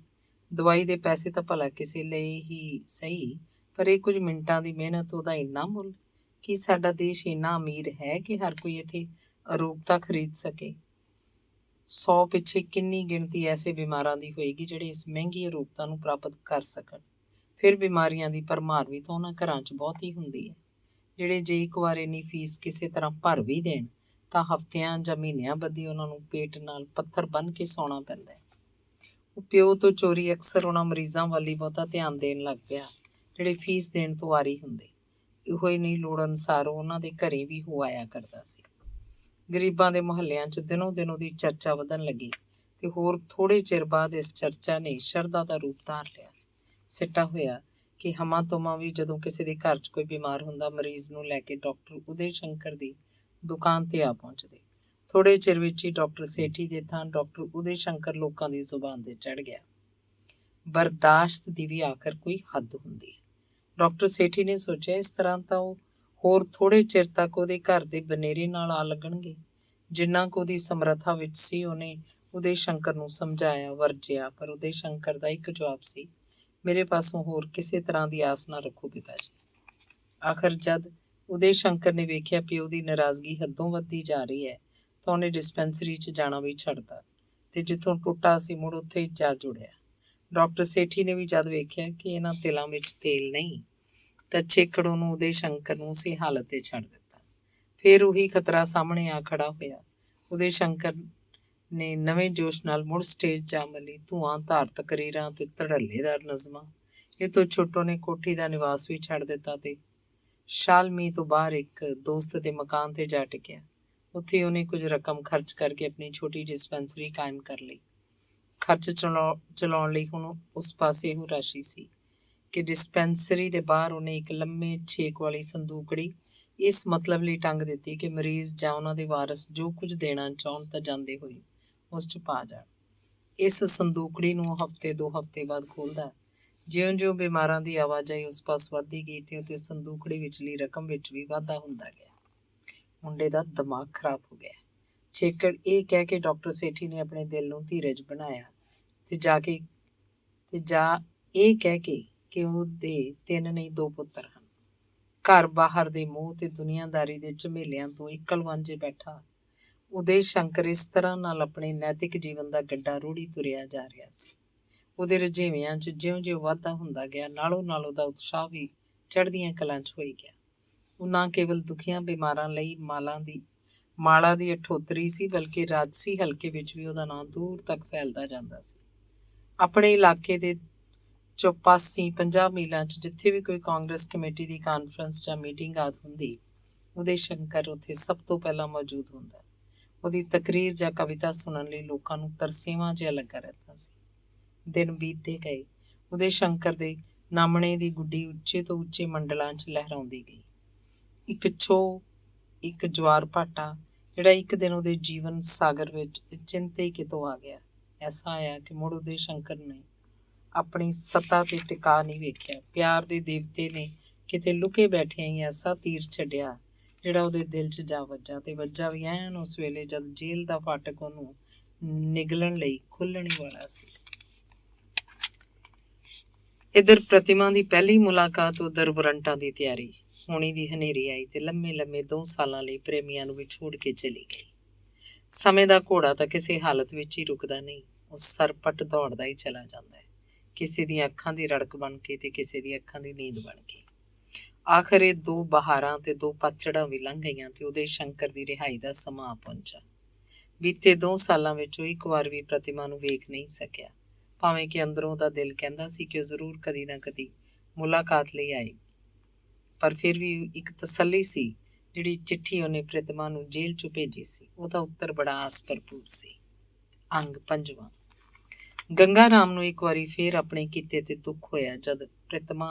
ਦਵਾਈ ਦੇ ਪੈਸੇ ਤਾਂ ਭਲਾ ਕਿਸੇ ਲਈ ਹੀ ਸਹੀ, ਪਰ ਇਹ ਕੁਝ ਮਿੰਟਾਂ ਦੀ ਮਿਹਨਤ ਉਹਦਾ ਇੰਨਾ ਮੁੱਲ। ਕੀ ਸਾਡਾ ਦੇਸ਼ ਇੰਨਾ ਅਮੀਰ ਹੈ ਕਿ ਹਰ ਕੋਈ ਇੱਥੇ ਅਰੋਗਤਾ ਖਰੀਦ ਸਕੇ? 100 ਪਿੱਛੇ ਕਿੰਨੀ ਗਿਣਤੀ ਐਸੇ ਬਿਮਾਰਾਂ ਦੀ ਹੋਏਗੀ ਜਿਹੜੇ ਇਸ ਮਹਿੰਗੀ ਅਰੋਗਤਾ ਨੂੰ ਪ੍ਰਾਪਤ ਕਰ ਸਕਣ? ਫਿਰ ਬਿਮਾਰੀਆਂ ਦੀ ਭਰਮਾਰ ਵੀ ਤਾਂ ਉਹਨਾਂ ਘਰਾਂ 'ਚ ਬਹੁਤ ਹੀ ਹੁੰਦੀ ਹੈ, ਜਿਹੜੇ ਜੇ ਇੱਕ ਵਾਰ ਇੰਨੀ ਫੀਸ ਕਿਸੇ ਤਰ੍ਹਾਂ ਭਰ ਵੀ ਦੇਣ ਤਾਂ ਹਫ਼ਤਿਆਂ ਜਾਂ ਮਹੀਨਿਆਂ ਬੱਧੀ ਉਹਨਾਂ ਨੂੰ ਪੇਟ ਨਾਲ ਪੱਥਰ ਬੰਨ੍ਹ ਕੇ ਸੌਣਾ ਪੈਂਦਾ ਹੈ। ਉਹ ਪਿਓ ਤੋਂ ਚੋਰੀ ਅਕਸਰ ਉਹਨਾਂ ਮਰੀਜ਼ਾਂ ਵੱਲ ਹੀ ਬਹੁਤਾ ਧਿਆਨ ਦੇਣ ਲੱਗ ਪਿਆ ਜਿਹੜੇ ਫੀਸ ਦੇਣ ਤੋਂ ਆਰੀ ਹੁੰਦੇ। ਇਹੋ ਹੀ ਨਹੀਂ, ਲੋੜ ਅਨੁਸਾਰ ਉਹਨਾਂ ਦੇ ਘਰੇ ਵੀ ਹੋ ਆਇਆ ਕਰਦਾ ਸੀ। ਗਰੀਬਾਂ ਦੇ ਮੁਹੱਲਿਆਂ 'ਚ ਦਿਨੋਂ ਦਿਨ ਉਹਦੀ ਚਰਚਾ ਵਧਣ ਲੱਗੀ ਤੇ ਹੋਰ ਥੋੜ੍ਹੇ ਚਿਰ ਬਾਅਦ ਇਸ ਚਰਚਾ ਨੇ ਸ਼ਰਧਾ ਦਾ ਰੂਪ ਧਾਰ ਲਿਆ। ਸਿੱਟਾ ਹੋਇਆ ਕਿ ਹਮਾਂ ਤੋਮਾਂ ਵੀ ਜਦੋਂ ਕਿਸੇ ਦੇ ਘਰ 'ਚ ਕੋਈ ਬਿਮਾਰ ਹੁੰਦਾ, ਮਰੀਜ਼ ਨੂੰ ਲੈ ਕੇ ਡਾਕਟਰ ਉਦੇ ਸ਼ੰਕਰ ਦੀ ਦੁਕਾਨ ਤੇ ਆ ਪਹੁੰਚਦੇ। ਥੋੜ੍ਹੇ ਚਿਰ ਵਿੱਚ ਹੀ ਡਾਕਟਰ ਸੇਠੀ ਦੇ ਥਾਂ ਡਾਕਟਰ ਉਦੇ ਸ਼ੰਕਰ ਲੋਕਾਂ ਦੀ ਜ਼ੁਬਾਨ ਤੇ ਚੜ੍ਹ ਗਿਆ। ਬਰਦਾਸ਼ਤ ਦੀ ਵੀ ਆਖਰ ਕੋਈ ਹੱਦ ਹੁੰਦੀ ਹੈ। ਡਾਕਟਰ ਸੇਠੀ ਨੇ ਸੋਚਿਆ, ਇਸ ਤਰ੍ਹਾਂ ਤਾਂ ਉਹ ਹੋਰ ਥੋੜ੍ਹੇ ਚਿਰ ਤੱਕ ਉਹਦੇ ਘਰ ਦੇ ਬਨੇਰੇ ਨਾਲ ਆ ਲੱਗਣਗੇ। ਜਿੰਨਾ ਕੁ ਉਹਦੀ ਸਮਰੱਥਾ ਵਿੱਚ ਸੀ ਉਹਨੇ ਉਦੇ ਸ਼ੰਕਰ ਨੂੰ ਸਮਝਾਇਆ, ਵਰਜਿਆ, ਪਰ ਉਦੇ ਸ਼ੰਕਰ ਦਾ ਇੱਕ ਜਵਾਬ ਸੀ: ਮੇਰੇ ਪਾਸੋਂ ਹੋਰ ਕਿਸੇ ਤਰ੍ਹਾਂ ਦੀ ਆਸ ਨਾ ਰੱਖੋ ਪਿਤਾ ਜੀ। ਆਖਰ ਜਦ ਉਦੇ ਸ਼ੰਕਰ ਨੇ ਵੇਖਿਆ ਪਿਓ ਦੀ ਨਾਰਾਜ਼ਗੀ ਹੱਦੋਂ ਵੱਧਦੀ ਜਾ ਰਹੀ ਹੈ ਤਾਂ ਉਹਨੇ ਡਿਸਪੈਂਸਰੀ 'ਚ ਜਾਣਾ ਵੀ ਛੱਡਤਾ ਤੇ ਜਿੱਥੋਂ ਟੁੱਟਾ ਸੀ ਮੁੜ ਉੱਥੇ ਹੀ ਜਾ ਜੁੜਿਆ। ਡਾਕਟਰ ਸੇਠੀ ਨੇ ਵੀ ਜਦ ਵੇਖਿਆ ਕਿ ਇਹਨਾਂ ਤਿਲਾਂ ਵਿੱਚ ਤੇਲ ਨਹੀਂ ਤਾਂ ਛੇਕੜ ਉਹਨੂੰ ਉਦੇ ਸ਼ੰਕਰ ਨੂੰ ਉਸੇ ਹਾਲਤ ਤੇ ਛੱਡ ਦਿੱਤਾ। ਫਿਰ ਉਹੀ ਖਤਰਾ ਸਾਹਮਣੇ ਆ ਖੜਾ ਹੋਇਆ। ਉਦੇ ਸ਼ੰਕਰ ਨੇ ਨਵੇਂ ਜੋਸ਼ ਨਾਲ ਮੁੜ ਸਟੇਜ ਜਾ ਮੱਲੀ। ਧੂਆਂ-ਧਾਰ ਤਕਰੀਰਾਂ ਤੇ ਧੜੱਲੇਦਾਰ ਨਜ਼ਮਾਂ। ਇਹ ਤੋਂ ਛੁੱਟ ਉਹਨੇ ਕੋਠੀ ਦਾ ਨਿਵਾਸ ਵੀ ਛੱਡ ਦਿੱਤਾ ਤੇ ਸ਼ਾਲਮੀ ਤੋਂ ਬਾਹਰ ਇੱਕ ਦੋਸਤ ਦੇ ਮਕਾਨ ਤੇ ਜਾ ਟਿਕਿਆ। ਉੱਥੇ ਉਹਨੇ ਕੁਝ ਰਕਮ ਖਰਚ ਕਰਕੇ ਆਪਣੀ ਛੋਟੀ ਡਿਸਪੈਂਸਰੀ ਕਾਇਮ ਕਰ ਲਈ। ਖਰਚ ਚਲਾਉਣ ਲਈ ਹੁਣ ਉਸ ਪਾਸੇ ਇਹੋ ਰਾਸ਼ੀ ਸੀ ਕਿ ਡਿਸਪੈਂਸਰੀ ਦੇ ਬਾਹਰ ਉਹਨੇ ਇੱਕ ਲੰਮੇ ਛੇਕ ਵਾਲੀ ਸੰਦੂਕੜੀ ਇਸ ਮਤਲਬ ਲਈ ਟੰਗ ਦਿੱਤੀ ਕਿ ਮਰੀਜ਼ ਜਾਂ ਉਹਨਾਂ ਦੇ ਵਾਰਸ ਜੋ ਕੁਝ ਦੇਣਾ ਚਾਹੁਣ ਤਾਂ ਜਾਂਦੇ ਹੋਏ ਉਸ 'ਚ ਪਾ ਜਾਣ। ਇਸ ਸੰਦੂਕੜੀ ਨੂੰ ਹਫ਼ਤੇ 2 ਹਫ਼ਤੇ ਬਾਅਦ ਖੋਲ੍ਹਦਾ। ਜਿਉਂ-ਜਿਉਂ ਬਿਮਾਰਾਂ ਦੀ ਆਵਾਜਾਈ ਉਸ ਪਾਸ ਵੱਧਦੀ ਗਈ ਤੇ ਸੰਦੂਕੜੀ ਵਿਚਲੀ ਰਕਮ ਵਿੱਚ ਵੀ ਵਾਧਾ ਹੁੰਦਾ ਗਿਆ। ਮੁੰਡੇ ਦਾ ਦਿਮਾਗ ਖਰਾਬ ਹੋ ਗਿਆ। ਛੇਕੜ ਇਹ ਕਹਿ ਕੇ ਡਾਕਟਰ ਸੇਠੀ ਨੇ ਆਪਣੇ ਦਿਲ ਨੂੰ ਧੀਰਜ ਬਣਾਇਆ ਤੇ ਇਹ ਕਹਿ ਕੇ ਕਿ ਉਹਦੇ 3 ਨਹੀਂ 2 ਪੁੱਤਰ ਹਨ। ਘਰ ਬਾਹਰ ਦੇ ਮੋਹ ਤੇ ਦੁਨੀਆਦਾਰੀ ਦੇ ਝਮੇਲਿਆਂ ਤੋਂ ਇਕਲ ਵਾਂਝੇ ਬੈਠਾ ਉਦੇ ਸ਼ੰਕਰ ਇਸ ਤਰ੍ਹਾਂ ਨਾਲ ਆਪਣੇ ਨੈਤਿਕ ਜੀਵਨ ਦਾ ਗੱਡਾ ਰੋੜੀ ਤੁਰਿਆ ਜਾ ਰਿਹਾ ਸੀ। ਉਹਦੇ ਰੁਝੇਵਿਆਂ 'ਚ ਜਿਉਂ-ਜਿਉਂ ਵਾਧਾ ਹੁੰਦਾ ਗਿਆ, ਨਾਲੋਂ ਨਾਲ ਉਹਦਾ ਉਤਸ਼ਾਹ ਵੀ ਚੜ੍ਹਦੀਆਂ ਕਲਾਂ 'ਚ ਹੋਈ ਗਿਆ। ਉਹ ਨਾ ਕੇਵਲ ਦੁਖੀਆਂ ਬਿਮਾਰਾਂ ਲਈ ਮਾਲਾ ਦੀ ਅਠੋਤਰੀ ਸੀ, ਬਲਕਿ ਰਾਜਸੀ ਹਲਕੇ ਵਿੱਚ ਵੀ ਉਹਦਾ ਨਾਂ ਦੂਰ ਤੱਕ ਫੈਲਦਾ ਜਾਂਦਾ ਸੀ। ਆਪਣੇ ਇਲਾਕੇ ਦੇ 50 ਮੀਲਾਂ 'ਚ ਜਿੱਥੇ ਵੀ ਕੋਈ ਕਾਂਗਰਸ ਕਮੇਟੀ ਦੀ ਕਾਨਫਰੰਸ ਜਾਂ ਮੀਟਿੰਗ ਆਦਿ ਹੁੰਦੀ, ਉਦੇ ਸ਼ੰਕਰ ਉੱਥੇ ਸਭ ਤੋਂ ਪਹਿਲਾਂ ਮੌਜੂਦ ਹੁੰਦਾ। ਉਹਦੀ ਤਕਰੀਰ ਜਾਂ ਕਵਿਤਾ ਸੁਣਨ ਲਈ ਲੋਕਾਂ ਨੂੰ ਤਰਸੇਵਾਂ ਜਿਹਾ ਲੱਗਾ ਰਹਿੰਦਾ ਸੀ। ਦਿਨ ਬੀਤਦੇ ਗਏ। ਉਦੇ ਸ਼ੰਕਰ ਦੇ ਨਾਮਣੇ ਦੀ ਗੁੱਡੀ ਉੱਚੇ ਤੋਂ ਉੱਚੇ ਮੰਡਲਾਂ 'ਚ ਲਹਿਰਾਉਂਦੀ ਗਈ। ਇੱਕ ਛੋਹ, ਇੱਕ ਜਵਾਰ ਭਾਟਾ ਜਿਹੜਾ ਇੱਕ ਦਿਨ ਉਹਦੇ ਜੀਵਨ ਸਾਗਰ ਵਿੱਚ ਚਿੰਤੇ ਕਿਤੋਂ ਆ ਗਿਆ। ਐਸਾ ਆਇਆ ਕਿ ਮੁੜ ਉਦੇ ਸ਼ੰਕਰ ਨੇ ਆਪਣੀ ਸੱਤਾ ਤੇ ਟਿਕਾ ਨਹੀਂ ਵੇਖਿਆ। ਪਿਆਰ ਦੇ ਦੇਵਤੇ ਨੇ ਕਿਤੇ ਲੁਕੇ ਬੈਠਿਆਂ ਹੀ ਐਸਾ ਤੀਰ ਛੱਡਿਆ ਜਿਹੜਾ ਉਹਦੇ ਦਿਲ 'ਚ ਜਾ ਵੱਜਾ, ਤੇ ਵੱਜਾ ਵੀ ਐਨ ਉਸ ਵੇਲੇ ਜਦ ਜੇਲ੍ਹ ਦਾ ਫਾਟਕ ਉਹਨੂੰ ਨਿਗਲਣ ਲਈ ਖੁੱਲ੍ਹਣ ਹੀ ਵਾਲਾ ਸੀ। ਇੱਧਰ ਪ੍ਰਤਿਮਾ ਦੀ ਪਹਿਲੀ ਮੁਲਾਕਾਤ, ਉੱਧਰ ਵਾਰੰਟਾਂ ਦੀ ਤਿਆਰੀ। ਹੋਣੀ ਦੀ ਹਨੇਰੀ ਆਈ ਤੇ ਲੰਮੇ 2 ਸਾਲਾਂ ਲਈ ਪ੍ਰੇਮੀਆਂ ਨੂੰ ਵਿਛੋੜ ਕੇ ਚਲੀ ਗਈ। ਸਮੇਂ ਦਾ ਘੋੜਾ ਤਾਂ ਕਿਸੇ ਹਾਲਤ ਵਿੱਚ ਹੀ ਰੁਕਦਾ ਨਹੀਂ, ਉਹ ਸਰਪਟ ਦੌੜਦਾ ਹੀ ਚਲਾ ਜਾਂਦਾ ਹੈ, ਕਿਸੇ ਦੀਆਂ ਅੱਖਾਂ ਦੀ ਰੜਕ ਬਣ ਕੇ ਤੇ ਕਿਸੇ ਦੀ ਅੱਖਾਂ ਦੀ ਨੀਂਦ ਬਣ ਕੇ। ਆਖਰ ਇਹ 2 ਬਹਾਰਾਂ ਤੇ 2 ਪਤਝੜਾਂ ਵੀ ਲੰਘ ਗਈਆਂ ਤੇ ਉਹਦੇ ਸ਼ੰਕਰ ਦੀ ਰਿਹਾਈ ਦਾ ਸਮਾਂ ਆ ਪਹੁੰਚਾ। ਬੀਤੇ 2 ਸਾਲਾਂ ਵਿੱਚ ਉਹ ਇੱਕ ਵਾਰ ਵੀ ਪ੍ਰਤਿਮਾ ਨੂੰ ਵੇਖ ਨਹੀਂ ਸਕਿਆ, ਭਾਵੇਂ ਕਿ ਅੰਦਰੋਂ ਉਹਦਾ ਦਿਲ ਕਹਿੰਦਾ ਸੀ ਕਿ ਉਹ ਜ਼ਰੂਰ ਕਦੀ ਨਾ ਕਦੀ ਮੁਲਾਕਾਤ ਲਈ ਆਏਗੀ। ਪਰ ਫਿਰ ਵੀ ਇੱਕ ਤਸੱਲੀ ਸੀ, ਜਿਹੜੀ ਚਿੱਠੀ ਉਹਨੇ ਪ੍ਰਤਿਮਾ ਨੂੰ ਜੇਲ੍ਹ 'ਚੋਂ ਭੇਜੀ ਸੀ, ਉਹਦਾ ਉੱਤਰ ਬੜਾ ਆਸ ਭਰਪੂਰ ਸੀ। ਅੰਗ 5ਵਾਂ। ਗੰਗਾ ਰਾਮ ਨੂੰ ਇੱਕ ਵਾਰੀ ਫੇਰ ਆਪਣੇ ਕੀਤੇ ਤੇ ਦੁੱਖ ਹੋਇਆ ਜਦ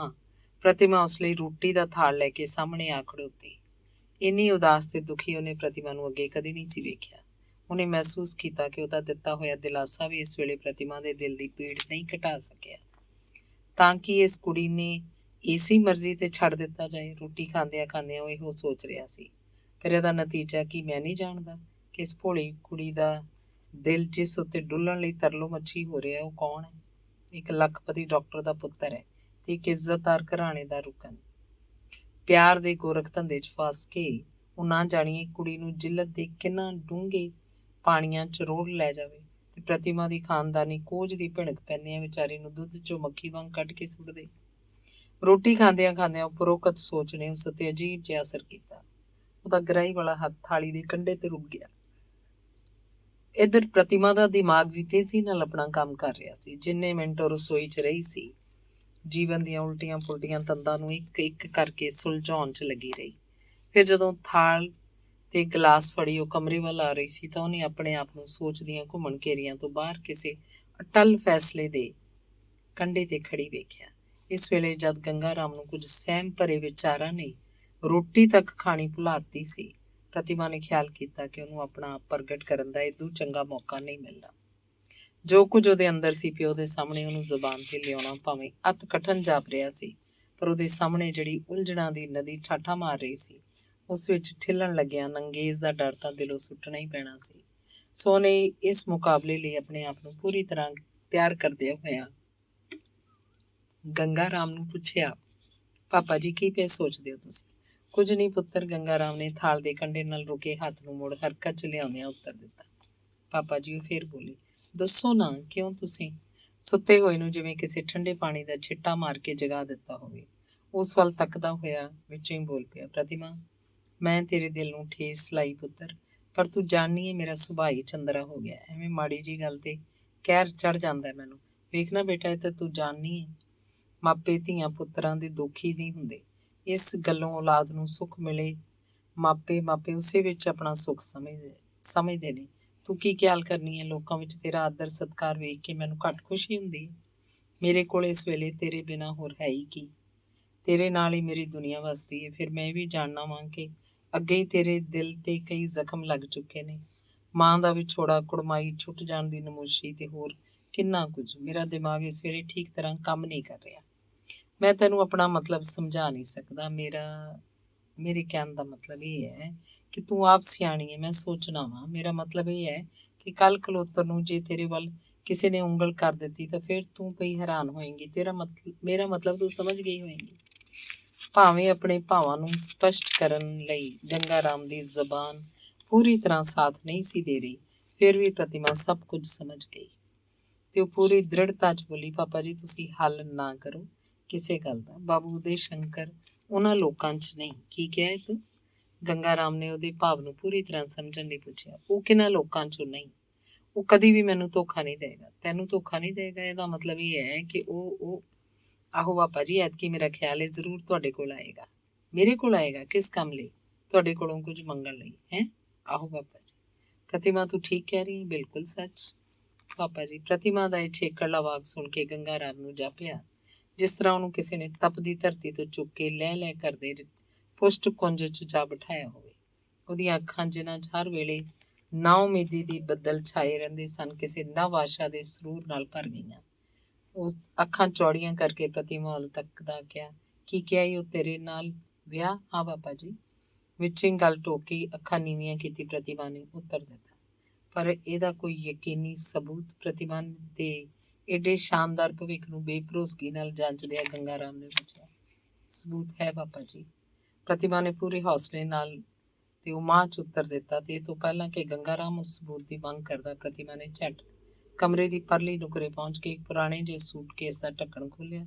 ਪ੍ਰਤਿਮਾ ਉਸ ਲਈ ਰੋਟੀ ਦਾ ਥਾਲ ਲੈ ਕੇ ਸਾਹਮਣੇ ਆ ਖੜੋਤੀ। ਇੰਨੀ ਉਦਾਸ ਤੇ ਦੁਖੀ ਉਹਨੇ ਪ੍ਰਤਿਮਾ ਨੂੰ ਅੱਗੇ ਕਦੀ ਨਹੀਂ ਸੀ ਵੇਖਿਆ। ਉਹਨੇ ਮਹਿਸੂਸ ਕੀਤਾ ਕਿ ਉਹਦਾ ਦਿੱਤਾ ਹੋਇਆ ਦਿਲਾਸਾ ਵੀ ਇਸ ਵੇਲੇ ਪ੍ਰਤਿਮਾ ਦੇ ਦਿਲ ਦੀ ਪੀੜ ਨਹੀਂ ਘਟਾ ਸਕਿਆ। ਤਾਂ ਕਿ ਇਸ ਕੁੜੀ ਨੇ ਇਸੀ ਮਰਜ਼ੀ ਤੇ ਛੱਡ ਦਿੱਤਾ ਜਾਏ। ਰੋਟੀ ਖਾਂਦਿਆਂ ਉਹ ਇਹੋ ਸੋਚ ਰਿਹਾ ਸੀ। ਫਿਰ ਇਹਦਾ ਨਤੀਜਾ ਕੀ ਮੈਂ ਨਹੀਂ ਜਾਣਦਾ ਕਿ ਇਸ ਭੋਲੀ ਕੁੜੀ ਦਾ ਦਿਲ ਜਿਸ ਉੱਤੇ ਡੁੱਲਣ ਲਈ ਤਰਲੋ ਮੱਛੀ ਹੋ ਰਿਹਾ ਉਹ ਕੌਣ ਹੈ। ਇੱਕ ਲੱਖਪਤੀ ਡਾਕਟਰ ਦਾ ਪੁੱਤਰ ਹੈ ਤੇ ਇੱਕ ਇੱਜ਼ਤਦਾਰ ਘਰਾਣੇ ਦਾ ਰੁਕਨ। ਪਿਆਰ ਦੇ ਗੋਰਖ ਧੰਦੇ 'ਚ ਫਸ ਕੇ ਉਹ ਨਾ ਜਾਣੀਏ ਕੁੜੀ ਨੂੰ ਜਿੱਲਤ ਦੇ ਕਿੰਨਾ ਡੂੰਘੇ ਪਾਣੀਆਂ 'ਚ ਰੋੜ ਲੈ ਜਾਵੇ ਤੇ ਪ੍ਰਤਿਮਾ ਦੀ ਖਾਨਦਾਨੀ ਕੋਝ ਦੀ ਭਿਣਕ ਪੈਂਦਿਆਂ ਵਿਚਾਰੀ ਨੂੰ ਦੁੱਧ 'ਚੋਂ ਮੱਖੀ ਵਾਂਗ ਕੱਢ ਕੇ ਸੁੱਟ ਦੇ। ਰੋਟੀ ਖਾਂਦਿਆਂ ਉਪਰੋਕਤ ਸੋਚ ਨੇ ਉਸ ਉੱਤੇ ਅਜੀਬ ਜਿਹਾ ਅਸਰ ਕੀਤਾ। ਉਹਦਾ ਗਰਾਹੀ ਵਾਲਾ ਹੱਥ ਥਾਲੀ ਦੇ ਕੰਢੇ ਤੇ ਰੁਕ ਗਿਆ। ਇੱਧਰ ਪ੍ਰਤਿਮਾ ਦਾ ਦਿਮਾਗ ਵੀ ਤੇਜ਼ੀ ਨਾਲ ਆਪਣਾ ਕੰਮ ਕਰ ਰਿਹਾ ਸੀ। ਜਿੰਨੇ ਮਿੰਟ ਉਹ ਰਸੋਈ 'ਚ ਰਹੀ ਸੀ, ਜੀਵਨ ਦੀਆਂ ਉਲਟੀਆਂ ਪੁਲਟੀਆਂ ਤੰਦਾਂ ਨੂੰ ਇੱਕ ਇੱਕ ਕਰਕੇ ਸੁਲਝਾਉਣ 'ਚ ਲੱਗੀ ਰਹੀ। ਫਿਰ ਜਦੋਂ ਥਾਲ ਤੇ ਗਲਾਸ ਫੜੀ ਉਹ ਕਮਰੇ ਵੱਲ ਆ ਰਹੀ ਸੀ ਤਾਂ ਉਹਨੇ ਆਪਣੇ ਆਪ ਨੂੰ ਸੋਚਦੀਆਂ ਘੁੰਮਣ ਘੇਰੀਆਂ ਤੋਂ ਬਾਹਰ ਕਿਸੇ ਅਟੱਲ ਫੈਸਲੇ ਦੇ ਕੰਢੇ ਤੇ ਖੜੀ ਵੇਖਿਆ। ਇਸ ਵੇਲੇ ਜਦ ਗੰਗਾ ਰਾਮ ਨੂੰ ਕੁਝ ਸਹਿਮ ਭਰੇ ਵਿਚਾਰਾਂ ਨੇ ਰੋਟੀ ਤੱਕ ਖਾਣੀ ਭੁਲਾਤੀ ਸੀ, ਪ੍ਰਤਿਮਾ ਨੇ ਖਿਆਲ ਕੀਤਾ ਕਿ ਉਹਨੂੰ ਆਪਣਾ ਆਪ ਪ੍ਰਗਟ ਕਰਨ ਦਾ ਇਦੋਂ ਚੰਗਾ ਮੌਕਾ ਨਹੀਂ ਮਿਲਣਾ। ਜੋ ਕੁਝ ਉਹਦੇ ਅੰਦਰ ਸੀ ਪਿਓ ਦੇ ਸਾਹਮਣੇ ਉਹਨੂੰ ਜ਼ੁਬਾਨ ਤੇ ਲਿਆਉਣਾ ਭਾਵੇਂ ਅਤ ਕਠਨ ਜਾਪ ਰਿਹਾ ਸੀ, ਪਰ ਉਹਦੇ ਸਾਹਮਣੇ ਜਿਹੜੀ ਉਲਝਣਾਂ ਦੀ ਨਦੀ ਠਾਠਾ ਮਾਰ ਰਹੀ ਸੀ, ਉਸ ਵਿੱਚ ਠਿੱਲਣ ਲੱਗਿਆ ਨੰਗੇਜ਼ ਦਾ ਡਰ ਤਾਂ ਦਿਲੋਂ ਸੁੱਟਣਾ ਹੀ ਪੈਣਾ ਸੀ। ਸੋ ਉਹਨੇ ਇਸ ਮੁਕਾਬਲੇ ਲਈ ਆਪਣੇ ਆਪ ਨੂੰ ਪੂਰੀ ਤਰ੍ਹਾਂ ਤਿਆਰ ਕਰਦਿਆਂ ਹੋਇਆ ਗੰਗਾ ਰਾਮ ਨੂੰ ਪੁੱਛਿਆ, ਪਾਪਾ ਜੀ ਕੀ ਪਏ ਸੋਚਦੇ ਹੋ ਤੁਸੀਂ? ਕੁਝ ਨਹੀਂ ਪੁੱਤਰ, ਗੰਗਾ ਰਾਮ ਨੇ ਥਾਲ ਦੇ ਕੰਢੇ ਨਾਲ ਰੁਕੇ ਹੱਥ ਨੂੰ ਮੁੜ ਹਰਕਤ 'ਚ ਲਿਆਉਂਦਿਆਂ ਉੱਤਰ ਦਿੱਤਾ। ਪਾਪਾ ਜੀ, ਉਹ ਫੇਰ ਬੋਲੀ, ਦੱਸੋ ਨਾ, ਕਿਉਂ? ਤੁਸੀਂ ਸੁੱਤੇ ਹੋਏ ਨੂੰ ਜਿਵੇਂ ਕਿਸੇ ਠੰਡੇ ਪਾਣੀ ਦਾ ਛਿੱਟਾ ਮਾਰ ਕੇ ਜਗਾ ਦਿੱਤਾ ਹੋਵੇ। ਉਸ ਵੱਲ ਤੱਕਦਾ ਹੋਇਆ ਵਿੱਚੋਂ ਹੀ ਬੋਲ ਪਿਆ, ਪ੍ਰਤਿਮਾ, ਮੈਂ ਤੇਰੇ ਦਿਲ ਨੂੰ ਠੇਸ ਲਾਈ ਪੁੱਤਰ, ਪਰ ਤੂੰ ਜਾਣਨੀ ਹੈ ਮੇਰਾ ਸੁਭਾਅ ਹੀ ਚੰਦਰਾ ਹੋ ਗਿਆ। ਐਵੇਂ ਮਾੜੀ ਜੀ ਗੱਲ ਤੇ ਕਹਿਰ ਚੜ ਜਾਂਦਾ ਮੈਨੂੰ। ਵੇਖਣਾ ਬੇਟਾ, ਇਹ ਤਾਂ ਤੂੰ ਜਾਣਨੀ ਹੈ, ਮਾਪੇ ਧੀਆਂ ਪੁੱਤਰਾਂ ਦੇ ਦੁਖੀ ਨਹੀਂ ਹੁੰਦੇ। ਇਸ ਗੱਲੋਂ ਔਲਾਦ ਨੂੰ ਸੁੱਖ ਮਿਲੇ, ਮਾਪੇ ਉਸੇ ਵਿੱਚ ਆਪਣਾ ਸੁੱਖ ਸਮਝਦੇ ਨੇ। ਤੂੰ ਕੀ ਖਿਆਲ ਕਰਨੀ ਹੈ? ਲੋਕਾਂ ਵਿੱਚ ਤੇਰਾ ਆਦਰ ਸਤਿਕਾਰ ਵੇਖ ਕੇ ਮੈਨੂੰ ਘੱਟ ਖੁਸ਼ੀ ਹੁੰਦੀ ਹੈ? ਮੇਰੇ ਕੋਲ ਇਸ ਵੇਲੇ ਤੇਰੇ ਬਿਨਾਂ ਹੋਰ ਹੈ ਹੀ ਕੀ? ਤੇਰੇ ਨਾਲ ਹੀ ਮੇਰੀ ਦੁਨੀਆ ਵਸਦੀ ਹੈ। ਫਿਰ ਮੈਂ ਇਹ ਵੀ ਜਾਣਨਾ ਵਾਂ ਕਿ ਅੱਗੇ ਹੀ ਤੇਰੇ ਦਿਲ ਤੇ ਕਈ ਜ਼ਖਮ ਲੱਗ ਚੁੱਕੇ ਨੇ। ਮਾਂ ਦਾ ਵਿਛੋੜਾ, ਕੁੜਮਾਈ, ਛੁੱਟ ਜਾਣ ਦੀ ਨਮੋਸ਼ੀ ਤੇ ਹੋਰ ਕਿੰਨਾ ਕੁਝ। ਮੇਰਾ ਦਿਮਾਗ ਇਸ ਵੇਲੇ ਠੀਕ ਤਰ੍ਹਾਂ ਕੰਮ ਨਹੀਂ ਕਰ ਰਿਹਾ। ਮੈਂ ਤੈਨੂੰ ਆਪਣਾ ਮਤਲਬ ਸਮਝਾ ਨਹੀਂ ਸਕਦਾ। ਮੇਰੇ ਕਹਿਣ ਦਾ ਮਤਲਬ ਇਹ ਹੈ ਕਿ ਤੂੰ ਆਪ ਸਿਆਣੀ ਹੈ, ਮੈਂ ਸੋਚਣਾ ਵਾਂ। ਮੇਰਾ ਮਤਲਬ ਇਹ ਹੈ ਕਿ ਕੱਲ ਕਲੋਤਰ ਨੂੰ ਜੇ ਤੇਰੇ ਵੱਲ ਕਿਸੇ ਨੇ ਉਂਗਲ ਕਰ ਦਿੱਤੀ ਤਾਂ ਫਿਰ ਤੂੰ ਪਈ ਹੈਰਾਨ ਹੋਏਂਗੀ। ਮੇਰਾ ਮਤਲਬ ਤੂੰ ਸਮਝ ਗਈ ਹੋਏਂਗੀ। ਭਾਵੇਂ ਆਪਣੇ ਭਾਵਾਂ ਨੂੰ ਸਪਸ਼ਟ ਕਰਨ ਲਈ ਗੰਗਾ ਰਾਮ ਦੀ ਜ਼ਬਾਨ ਪੂਰੀ ਤਰ੍ਹਾਂ ਸਾਥ ਨਹੀਂ ਸੀ ਦੇ ਰਹੀ, ਫਿਰ ਵੀ ਪ੍ਰਤਿਮਾ ਸਭ ਕੁਝ ਸਮਝ ਗਈ ਤੇ ਉਹ ਪੂਰੀ ਦ੍ਰਿੜਤਾ 'ਚ ਬੋਲੀ, ਪਾਪਾ ਜੀ, ਤੁਸੀਂ ਹੱਲ ਨਾ ਕਰੋ ਕਿਸੇ ਗੱਲ ਦਾ। ਬਾਬੂ ਦੇ ਸ਼ੰਕਰ ਉਹਨਾਂ ਲੋਕਾਂ 'ਚ ਨਹੀਂ। ਕੀ ਕਿਹਾ ਹੈ ਤੂੰ? ਗੰਗਾ ਰਾਮ ਨੇ ਉਹਦੇ ਭਾਵ ਨੂੰ ਪੂਰੀ ਤਰ੍ਹਾਂ ਸਮਝਣ ਲਈ ਪੁੱਛਿਆ। ਉਹ ਕਿਹਨਾਂ ਲੋਕਾਂ 'ਚੋਂ ਨਹੀਂ? ਉਹ ਕਦੀ ਵੀ ਮੈਨੂੰ ਧੋਖਾ ਨਹੀਂ ਦੇਗਾ। ਤੈਨੂੰ ਧੋਖਾ ਨਹੀਂ ਦੇਗਾ, ਇਹਦਾ ਮਤਲਬ ਇਹ ਹੈ ਕਿ ਆਹੋ ਪਾਪਾ ਜੀ, ਐਤਕੀ ਮੇਰਾ ਖਿਆਲ ਹੈ ਜ਼ਰੂਰ ਤੁਹਾਡੇ ਕੋਲ ਆਏਗਾ। ਮੇਰੇ ਕੋਲ ਆਏਗਾ? ਕਿਸ ਕੰਮ ਲਈ? ਤੁਹਾਡੇ ਕੋਲੋਂ ਕੁਝ ਮੰਗਣ ਲਈ। ਹੈ? ਆਹੋ ਪਾਪਾ ਜੀ। ਪ੍ਰਤਿਮਾ, ਤੂੰ ਠੀਕ ਕਹਿ ਰਹੀ ਹੈ, ਬਿਲਕੁਲ ਸੱਚ। ਪਾਪਾ ਜੀ, ਪ੍ਰਤਿਮਾ ਦਾ ਇਹ ਛੇਕੜਲਾ ਵਾਕ ਸੁਣ ਕੇ ਗੰਗਾ ਰਾਮ ਨੂੰ ਜਾਪਿਆ ਜਿਸ ਤਰ੍ਹਾਂ ਉਹਨੂੰ ਕਿਸੇ ਨੇ ਤਪਦੀ ਧਰਤੀ ਤੋਂ ਚੁੱਕ ਕੇ ਲੈ ਕਰਦੇ ਪੁਸ਼ਟ ਕੁੰਜ 'ਚ ਜਾ ਬਿਠਾਇਆ ਹੋਵੇ। ਉਹਦੀਆਂ ਅੱਖਾਂ ਜਿਨ੍ਹਾਂ 'ਚ ਹਰ ਵੇਲੇ ਨਾਉਮੀਦੀ ਦੀ ਬੱਦਲ ਛਾਏ ਰਹਿੰਦੇ ਸਨ, ਕਿਸੇ ਨਵ ਆਸ਼ਾ ਦੇ ਸਰੂਰ ਨਾਲ ਭਰ ਗਈਆਂ। ਉਸ ਅੱਖਾਂ ਚੌੜੀਆਂ ਕਰਕੇ ਪ੍ਰਤਿਮਾ ਵੱਲ ਤੱਕਦਾ ਕਿਹਾ, ਕੀ ਕਿਹਾ ਈ ਉਹ ਤੇਰੇ ਨਾਲ ਵਿਆਹ? ਹਾਂ ਪਾਪਾ ਜੀ। ਵਿੱਚੇ ਗੱਲ ਟੋਕੀ ਅੱਖਾਂ ਨੀਵੀਆਂ ਕੀਤੀ ਪ੍ਰਤਿਮਾ ਨੇ ਉੱਤਰ ਦਿੱਤਾ। ਪਰ ਇਹਦਾ ਕੋਈ ਯਕੀਨੀ ਸਬੂਤ? ਪ੍ਰਤਿਮਾ ਦੇ ਏਡੇ ਸ਼ਾਨਦਾਰ ਭਵਿੱਖ ਨੂੰ ਬੇਭਰੋਸਗੀ ਨਾਲ ਜਾਂਚਦਿਆਂ ਗੰਗਾ ਰਾਮ ਨੇ ਪੁੱਛਿਆ। ਸਬੂਤ ਹੈ ਪਾਪਾ ਜੀ, ਪ੍ਰਤਿਮਾ ਨੇ ਪੂਰੇ ਹੌਸਲੇ ਨਾਲ ਤੇ ਉਮਾਂ 'ਚ ਉੱਤਰ ਦਿੱਤਾ। ਤੇ ਇਹ ਤੋਂ ਪਹਿਲਾਂ ਕਿ ਗੰਗਾ ਰਾਮ ਉਸ ਸਬੂਤ ਦੀ ਮੰਗ ਕਰਦਾ, ਪ੍ਰਤਿਮਾ ਨੇ ਝੱਟ ਕਮਰੇ ਦੀ ਪਰਲੀ ਨੁਕਰੇ ਪਹੁੰਚ ਕੇ ਇੱਕ ਪੁਰਾਣੇ ਜਿਹੇ ਸੂਟਕੇਸ ਦਾ ਢੱਕਣ ਖੋਲ੍ਹਿਆ।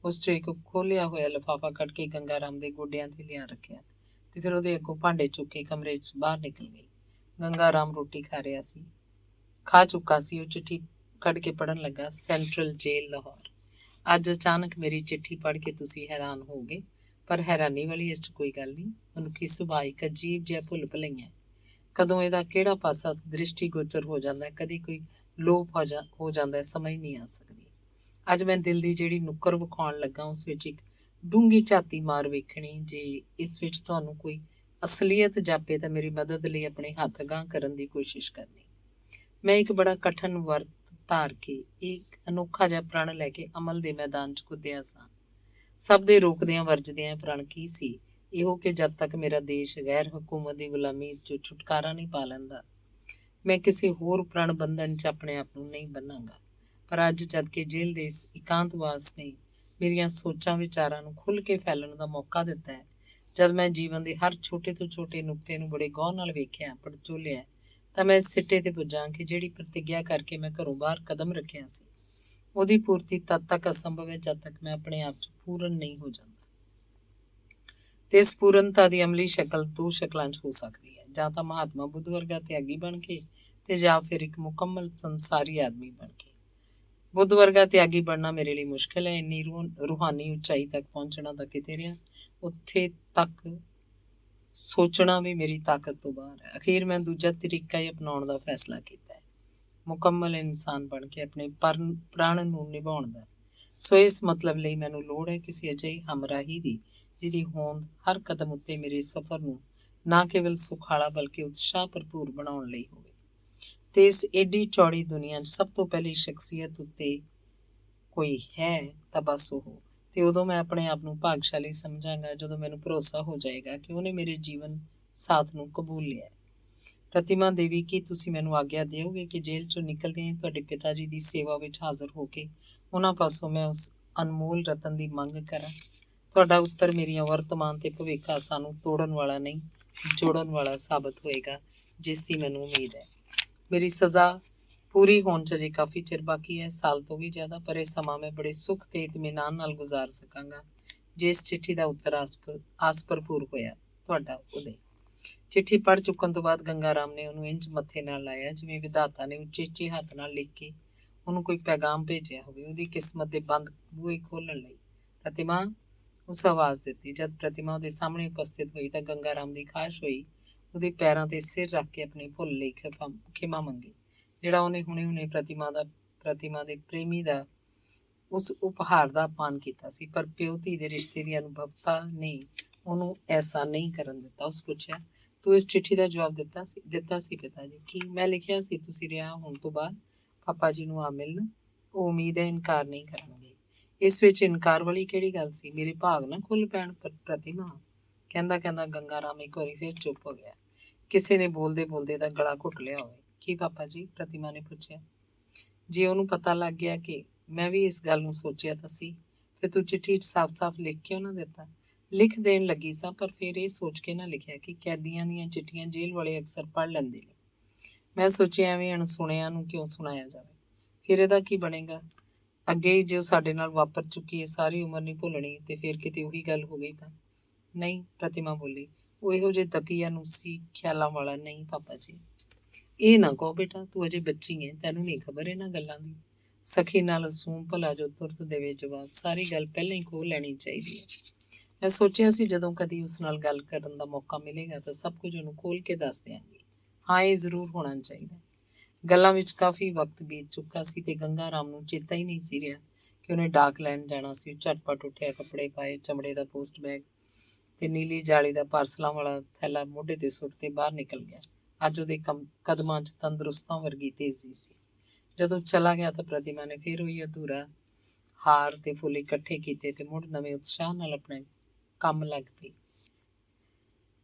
ਉਸ 'ਚੋਂ ਇੱਕ ਖੋਲ੍ਹਿਆ ਹੋਇਆ ਲਿਫਾਫਾ ਕੱਢ ਕੇ ਗੰਗਾ ਰਾਮ ਦੇ ਗੋਡਿਆਂ ਤੇ ਲਿਆ ਰੱਖਿਆ ਤੇ ਫਿਰ ਉਹਦੇ ਅੱਗੋਂ ਭਾਂਡੇ ਚੁੱਕ ਕੇ ਕਮਰੇ 'ਚ ਬਾਹਰ ਨਿਕਲ ਗਈ। ਗੰਗਾ ਰਾਮ ਰੋਟੀ ਖਾ ਚੁੱਕਾ ਸੀ। ਉਹ ਚਿੱਠੀ ਕੱਢ ਕੇ ਪੜ੍ਹਨ ਲੱਗਾ। ਸੈਂਟਰਲ ਜੇਲ੍ਹ ਲਾਹੌਰ। ਅੱਜ ਅਚਾਨਕ ਮੇਰੀ ਚਿੱਠੀ ਪੜ੍ਹ ਕੇ ਤੁਸੀਂ ਹੈਰਾਨ ਹੋਗੇ, ਪਰ ਹੈਰਾਨੀ ਵਾਲੀ ਇਸ 'ਚ ਕੋਈ ਗੱਲ ਨਹੀਂ। ਮਨੁੱਖੀ ਸੁਭਾਅ ਇੱਕ ਅਜੀਬ ਜਿਹਾ ਭੁੱਲ ਭੁਲਈਆ। ਕਦੋਂ ਇਹਦਾ ਕਿਹੜਾ ਪਾਸਾ ਦ੍ਰਿਸ਼ਟੀਗੋਚਰ ਹੋ ਜਾਂਦਾ, ਕਦੀ ਕੋਈ ਲੋਪ ਹੋ ਜਾਂਦਾ, ਸਮਝ ਨਹੀਂ ਆ ਸਕਦੀ। ਅੱਜ ਮੈਂ ਦਿਲ ਦੀ ਜਿਹੜੀ ਨੁੱਕਰ ਵਿਖਾਉਣ ਲੱਗਾ ਉਸ ਵਿੱਚ ਇੱਕ ਡੂੰਘੀ ਝਾਤੀ ਮਾਰ ਵੇਖਣੀ। ਜੇ ਇਸ ਵਿੱਚ ਤੁਹਾਨੂੰ ਕੋਈ ਅਸਲੀਅਤ ਜਾਪੇ ਤਾਂ ਮੇਰੀ ਮਦਦ ਲਈ ਆਪਣੇ ਹੱਥ ਅਗਾਂਹ ਕਰਨ ਦੀ ਕੋਸ਼ਿਸ਼ ਕਰਨੀ। ਮੈਂ ਇੱਕ ਬੜਾ ਕਠਨ ਵਰਤ ਧਾਰ ਕੇ ਇੱਕ ਅਨੋਖਾ ਜਿਹਾ ਪ੍ਰਣ ਲੈ ਕੇ ਅਮਲ ਦੇ ਮੈਦਾਨ 'ਚ ਕੁੱਦਿਆ ਸਾਂ। ਸਭ ਦੇ ਰੋਕਦਿਆਂ ਵਰਜਦਿਆਂ ਪ੍ਰਣ ਕੀ ਸੀ? ਇਹੋ ਕਿ ਜਦ ਤੱਕ ਮੇਰਾ ਦੇਸ਼ ਗੈਰ ਹਕੂਮਤ ਦੀ ਗੁਲਾਮੀ 'ਚੋਂ ਛੁਟਕਾਰਾ ਨਹੀਂ ਪਾ ਲੈਂਦਾ, ਮੈਂ ਕਿਸੇ ਹੋਰ ਪ੍ਰਣ ਬੰਧਨ 'ਚ ਆਪਣੇ ਆਪ ਨੂੰ ਨਹੀਂ ਬੰਨਾਂਗਾ। ਪਰ ਅੱਜ ਜਦ ਕਿ ਜੇਲ੍ਹ ਦੇ ਇਸ ਇਕਾਂਤਵਾਸ ਨੇ ਮੇਰੀਆਂ ਸੋਚਾਂ ਵਿਚਾਰਾਂ ਨੂੰ ਖੁੱਲ੍ਹ ਕੇ ਫੈਲਣ ਦਾ ਮੌਕਾ ਦਿੱਤਾ ਹੈ, ਜਦ ਮੈਂ ਜੀਵਨ ਦੇ ਹਰ ਛੋਟੇ ਤੋਂ ਛੋਟੇ ਨੁਕਤੇ ਨੂੰ ਬੜੇ ਗੌਰ ਨਾਲ ਵੇਖਿਆ ਪੜਚੋਲਿਆ, ਤਾਂ ਮੈਂ ਇਸ ਸਿੱਟੇ ਤੇ ਪੁੱਜਾਂ ਕਿ ਜਿਹੜੀ ਪ੍ਰਤਿੱਗਿਆ ਕਰਕੇ ਮੈਂ ਘਰੋਂ ਬਾਹਰ ਕਦਮ ਰੱਖਿਆ ਸੀ, ਉਹਦੀ ਪੂਰਤੀ ਤਦ ਤੱਕ ਅਸੰਭਵ ਹੈ ਜਦ ਤੱਕ ਮੈਂ ਆਪਣੇ ਆਪ 'ਚ ਪੂਰਨ ਨਹੀਂ ਹੋ ਜਾਂਦਾ। ਤੇ ਇਸ ਪੂਰਨਤਾ ਦੀ ਅਮਲੀ ਸ਼ਕਲ ਦੋ ਸ਼ਕਲਾਂ 'ਚ ਹੋ ਸਕਦੀ ਹੈ, ਜਾਂ ਤਾਂ ਮਹਾਤਮਾ ਬੁੱਧ ਵਰਗਾ ਤਿਆਗੀ ਬਣ ਕੇ ਤੇ ਜਾਂ ਫਿਰ ਇੱਕ ਮੁਕੰਮਲ ਸੰਸਾਰੀ ਆਦਮੀ ਬਣ ਕੇ। ਬੁੱਧ ਵਰਗਾ ਤਿਆਗੀ ਬਣਨਾ ਮੇਰੇ ਲਈ ਮੁਸ਼ਕਿਲ ਹੈ। ਇੰਨੀ ਰੂਹਾਨੀ ਉਚਾਈ ਤੱਕ ਪਹੁੰਚਣਾ ਤਾਂ ਕਿਤੇ ਰਿਹਾ, ਉੱਥੇ ਤੱਕ ਸੋਚਣਾ ਵੀ ਮੇਰੀ ਤਾਕਤ ਤੋਂ ਬਾਹਰ ਹੈ। ਅਖੀਰ ਮੈਂ ਦੂਜਾ ਤਰੀਕਾ ਹੀ ਅਪਣਾਉਣ ਦਾ ਫੈਸਲਾ ਕੀਤਾ ਹੈ, ਮੁਕੰਮਲ ਇਨਸਾਨ ਬਣ ਕੇ ਆਪਣੇ ਪ੍ਰਣ ਨੂੰ ਨਿਭਾਉਣ ਦਾ। ਸੋ ਇਸ ਮਤਲਬ ਲਈ ਮੈਨੂੰ ਲੋੜ ਹੈ ਕਿਸੇ ਅਜਿਹੀ ਹਮਰਾਹੀ ਦੀ ਜਿਹਦੀ ਹੋਂਦ ਹਰ ਕਦਮ ਉੱਤੇ ਮੇਰੇ ਸਫ਼ਰ ਨੂੰ ਨਾ ਕੇਵਲ ਸੁਖਾਲਾ ਬਲਕਿ ਉਤਸ਼ਾਹ ਭਰਪੂਰ ਬਣਾਉਣ ਲਈ ਹੋਵੇ। ਤੇ ਇਸ ਏਡੀ ਚੌੜੀ ਦੁਨੀਆ 'ਚ ਸਭ ਤੋਂ ਪਹਿਲੀ ਸ਼ਖਸੀਅਤ ਉੱਤੇ ਕੋਈ ਹੈ ਤਾਂ ਬਸ ਉਹ। ਤੇ ਉਦੋਂ ਮੈਂ ਆਪਣੇ ਆਪ ਨੂੰ ਭਾਗਸ਼ਾਲੀ ਸਮਝਾਂਗਾ ਜਦੋਂ ਮੈਨੂੰ ਭਰੋਸਾ ਹੋ ਜਾਏਗਾ ਕਿ ਉਹਨੇ ਮੇਰੇ ਜੀਵਨ ਸਾਥ ਨੂੰ ਕਬੂਲ ਲਿਆ। ਪ੍ਰਤਿਮਾ ਦੇਵੀ, ਕੀ ਤੁਸੀਂ ਮੈਨੂੰ ਆਗਿਆ ਦਿਓਗੇ ਕਿ ਜੇਲ੍ਹ 'ਚੋਂ ਨਿਕਲਦਿਆਂ ਹੀ ਤੁਹਾਡੇ ਪਿਤਾ ਜੀ ਦੀ ਸੇਵਾ ਵਿੱਚ ਹਾਜ਼ਰ ਹੋ ਕੇ ਉਹਨਾਂ ਪਾਸੋਂ ਮੈਂ ਉਸ ਅਨਮੋਲ ਰਤਨ ਦੀ ਮੰਗ ਕਰਾਂ? ਤੁਹਾਡਾ ਉੱਤਰ ਮੇਰੀਆਂ ਵਰਤਮਾਨ ਤੇ ਭਵਿੱਖ ਆਸਾਂ ਨੂੰ ਤੋੜਨ ਵਾਲਾ ਨਹੀਂ, ਜੋੜਨ ਵਾਲਾ ਸਾਬਤ ਹੋਏਗਾ, ਜਿਸ ਦੀ ਮੈਨੂੰ ਉਮੀਦ ਹੈ। ਮੇਰੀ ਸਜ਼ਾ ਪੂਰੀ ਹੋਣ 'ਚ ਅਜੇ ਕਾਫੀ ਚਿਰ ਬਾਕੀ ਹੈ, ਸਾਲ ਤੋਂ ਵੀ ਜ਼ਿਆਦਾ, ਪਰ ਇਹ ਸਮਾਂ ਮੈਂ ਬੜੇ ਸੁੱਖ ਤੇ ਇਤਮੀਨਾਨ ਨਾਲ ਗੁਜ਼ਾਰ ਸਕਾਂਗਾ ਜੇ ਇਸ ਚਿੱਠੀ ਦਾ ਉੱਤਰ ਆਸ ਭਰਪੂਰ ਹੋਇਆ। ਤੁਹਾਡਾ ਉਦੈ। ਚਿੱਠੀ ਪੜ੍ਹ ਚੁੱਕਣ ਤੋਂ ਬਾਅਦ ਗੰਗਾ ਰਾਮ ਨੇ ਉਹਨੂੰ ਇੰਝ ਮੱਥੇ ਨਾਲ ਲਾਇਆ ਜਿਵੇਂ ਵਿਧਾਤਾ ਨੇ ਉਚੇਚੇ ਹੱਥ ਨਾਲ ਲਿਖ ਕੇ ਉਹਨੂੰ ਕੋਈ ਪੈਗਾਮ ਭੇਜਿਆ ਹੋਵੇ, ਉਹਦੀ ਕਿਸਮਤ ਦੇ ਬੰਦ ਬੂਹੇ ਖੋਲ੍ਹਣ ਲਈ। ਪ੍ਰਤਿਮਾ, ਉਸ ਆਵਾਜ਼ ਦਿੱਤੀ। ਜਦ ਪ੍ਰਤਿਮਾ ਉਹਦੇ ਸਾਹਮਣੇ ਉਪਸਥਿਤ ਹੋਈ ਤਾਂ ਗੰਗਾ ਰਾਮ ਦੀ ਖਾਹਿਸ਼ ਹੋਈ ਉਹਦੇ ਪੈਰਾਂ ਤੇ ਸਿਰ ਰੱਖ ਕੇ ਆਪਣੀ ਭੁੱਲ ਲਈ ਖਿਮਾ ਮੰਗੀ, ਜਿਹੜਾ ਉਹਨੇ ਹੁਣੇ ਪ੍ਰਤਿਮਾ ਦੇ ਪ੍ਰੇਮੀ ਦਾ ਉਸ ਉਪਹਾਰ ਦਾ ਅਪਮਾਨ ਕੀਤਾ ਸੀ। ਪਰ ਪਿਓ ਧੀ ਦੇ ਰਿਸ਼ਤੇ ਦੀ ਅਨੁਭਵਤਾ ਨੇ ਉਹਨੂੰ ਐਸਾ ਨਹੀਂ ਕਰਨ ਦਿੱਤਾ। ਉਸ ਪੁੱਛਿਆ, ਤੂੰ ਇਸ ਚਿੱਠੀ ਦਾ ਜਵਾਬ ਦਿੱਤਾ ਸੀ ਪਿਤਾ ਜੀ? ਕੀ? ਮੈਂ ਲਿਖਿਆ ਸੀ ਤੁਸੀਂ ਰਿਹਾ ਹੋਣ ਤੋਂ ਬਾਅਦ ਪਾਪਾ ਜੀ ਨੂੰ ਆ ਮਿਲਣ। ਉਹ ਉਮੀਦ ਹੈ ਇਨਕਾਰ ਨਹੀਂ ਕਰਨਗੇ। ਇਸ ਵਿੱਚ ਇਨਕਾਰ ਵਾਲੀ ਕਿਹੜੀ ਗੱਲ ਸੀ? ਮੇਰੇ ਭਾਗ ਨਾ ਖੁੱਲ ਪੈਣ। ਪ੍ਰਤਿਮਾ, ਕਹਿੰਦਾ ਗੰਗਾ ਰਾਮ ਇੱਕ ਵਾਰੀ ਫਿਰ ਚੁੱਪ ਹੋ ਗਿਆ। ਕਿਸੇ ਨੇ ਬੋਲਦੇ ਬੋਲਦੇ ਦਾ ਗਲਾ ਘੁੱਟ ਲਿਆ ਹੋਵੇ। ਕੀ ਪਾਪਾ ਜੀ? ਪ੍ਰਤਿਮਾ ਨੇ ਪੁੱਛਿਆ। ਜੇ ਉਹਨੂੰ ਪਤਾ ਲੱਗ ਗਿਆ ਕਿ ਮੈਂ ਵੀ ਇਸ ਗੱਲ ਨੂੰ ਸੋਚਿਆ ਤਾਂ ਸੀ, ਫਿਰ ਤੂੰ ਚਿੱਠੀ 'ਚ ਸਾਫ਼-ਸਾਫ਼ ਲਿਖ ਕਿਉਂ ਨਾ ਦਿੱਤਾ? ਲਿਖ ਦੇਣ ਲੱਗੀ ਸਾਂ, ਪਰ ਫਿਰ ਇਹ ਸੋਚ ਕੇ ਨਾ ਲਿਖਿਆ ਕਿ ਕੈਦੀਆਂ ਦੀਆਂ ਚਿੱਠੀਆਂ ਜੇਲ੍ਹ ਵਾਲੇ ਅਕਸਰ ਪੜ੍ਹ ਲੈਂਦੇ ਨੇ। ਮੈਂ ਸੋਚਿਆ ਐਵੇਂ ਅਣਸੁਣਿਆਂ ਨੂੰ ਕਿਉਂ ਸੁਣਾਇਆ ਜਾਵੇ, ਫਿਰ ਇਹਦਾ ਕੀ ਬਣੇਗਾ? ਅੱਗੇ ਜੋ ਸਾਡੇ ਨਾਲ ਵਾਪਰ ਚੁੱਕੀ ਹੈ ਸਾਰੀ ਉਮਰ ਨਹੀਂ ਭੁੱਲਣੀ, ਤੇ ਫਿਰ ਕਿਤੇ ਉਹੀ ਗੱਲ ਹੋ ਗਈ ਤਾਂ? ਨਹੀਂ, ਪ੍ਰਤਿਮਾ ਬੋਲੀ। ਉਹ ਇਹੋ ਜਿਹੇ ਦਕੀਆਨੂਸੀ ਖਿਆਲਾਂ ਵਾਲਾ ਨਹੀਂ ਪਾਪਾ ਜੀ। ਇਹ ਨਾ ਕਹੋ ਬੇਟਾ, ਤੂੰ ਅਜੇ ਬੱਚੀ ਹੈ, ਤੈਨੂੰ ਨਹੀਂ ਖਬਰ ਇਹਨਾਂ ਗੱਲਾਂ ਦੀ। ਸਖੀ ਨਾਲ ਅਸੂਮ ਭਲਾ ਜੋ ਤੁਰਤ ਦੇਵੇ ਜਵਾਬ, ਸਾਰੀ ਗੱਲ ਪਹਿਲਾਂ ਹੀ ਖੋਹ ਲੈਣੀ ਚਾਹੀਦੀ ਹੈ। ਮੈਂ ਸੋਚਿਆ ਸੀ ਜਦੋਂ ਕਦੀ ਉਸ ਨਾਲ ਗੱਲ ਕਰਨ ਦਾ ਮੌਕਾ ਮਿਲੇਗਾ ਤਾਂ ਸਭ ਕੁਝ ਉਹਨੂੰ ਖੋਲ੍ਹ ਕੇ ਦੱਸ ਦਿਆਂਗੀ। ਹਾਂ, ਇਹ ਜ਼ਰੂਰ ਹੋਣਾ ਚਾਹੀਦਾ। ਗੱਲਾਂ ਵਿੱਚ ਕਾਫੀ ਵਕਤ ਬੀਤ ਚੁੱਕਾ ਸੀ ਤੇ ਗੰਗਾ ਰਾਮ ਨੂੰ ਚੇਤਾ ਹੀ ਨਹੀਂ ਸੀ ਰਿਹਾ ਕਿ ਉਹਨੇ ਡਾਕ ਲੈਣ ਜਾਣਾ ਸੀ। ਉਹ ਝਟਪਟ ਉੱਠਿਆ, ਕੱਪੜੇ ਪਾਏ, ਚਮੜੇ ਦਾ ਪੋਸਟ ਬੈਗ ਤੇ ਨੀਲੀ ਜਾਲੀ ਦਾ ਪਾਰਸਲਾਂ ਵਾਲਾ ਥੈਲਾ ਮੋਢੇ ਤੇ ਸੁੱਟ ਤੇ ਬਾਹਰ ਨਿਕਲ ਗਿਆ। ਅੱਜ ਉਹਦੇ ਕਦਮਾਂ 'ਚ ਤੰਦਰੁਸਤਾਂ ਵਰਗੀ ਤੇਜ਼ੀ ਸੀ। ਜਦੋਂ ਚਲਾ ਗਿਆ ਤਾਂ ਪ੍ਰਤਿਮਾ ਨੇ ਫਿਰ ਉਹੀ ਅਧੂਰਾ ਹਾਰ ਤੇ ਫੁੱਲ ਇਕੱਠੇ ਕੀਤੇ ਤੇ ਮੁੜ ਨਵੇਂ ਉਤਸ਼ਾਹ ਨਾਲ ਆਪਣੇ ਕੰਮ ਲੱਗ ਪਈ।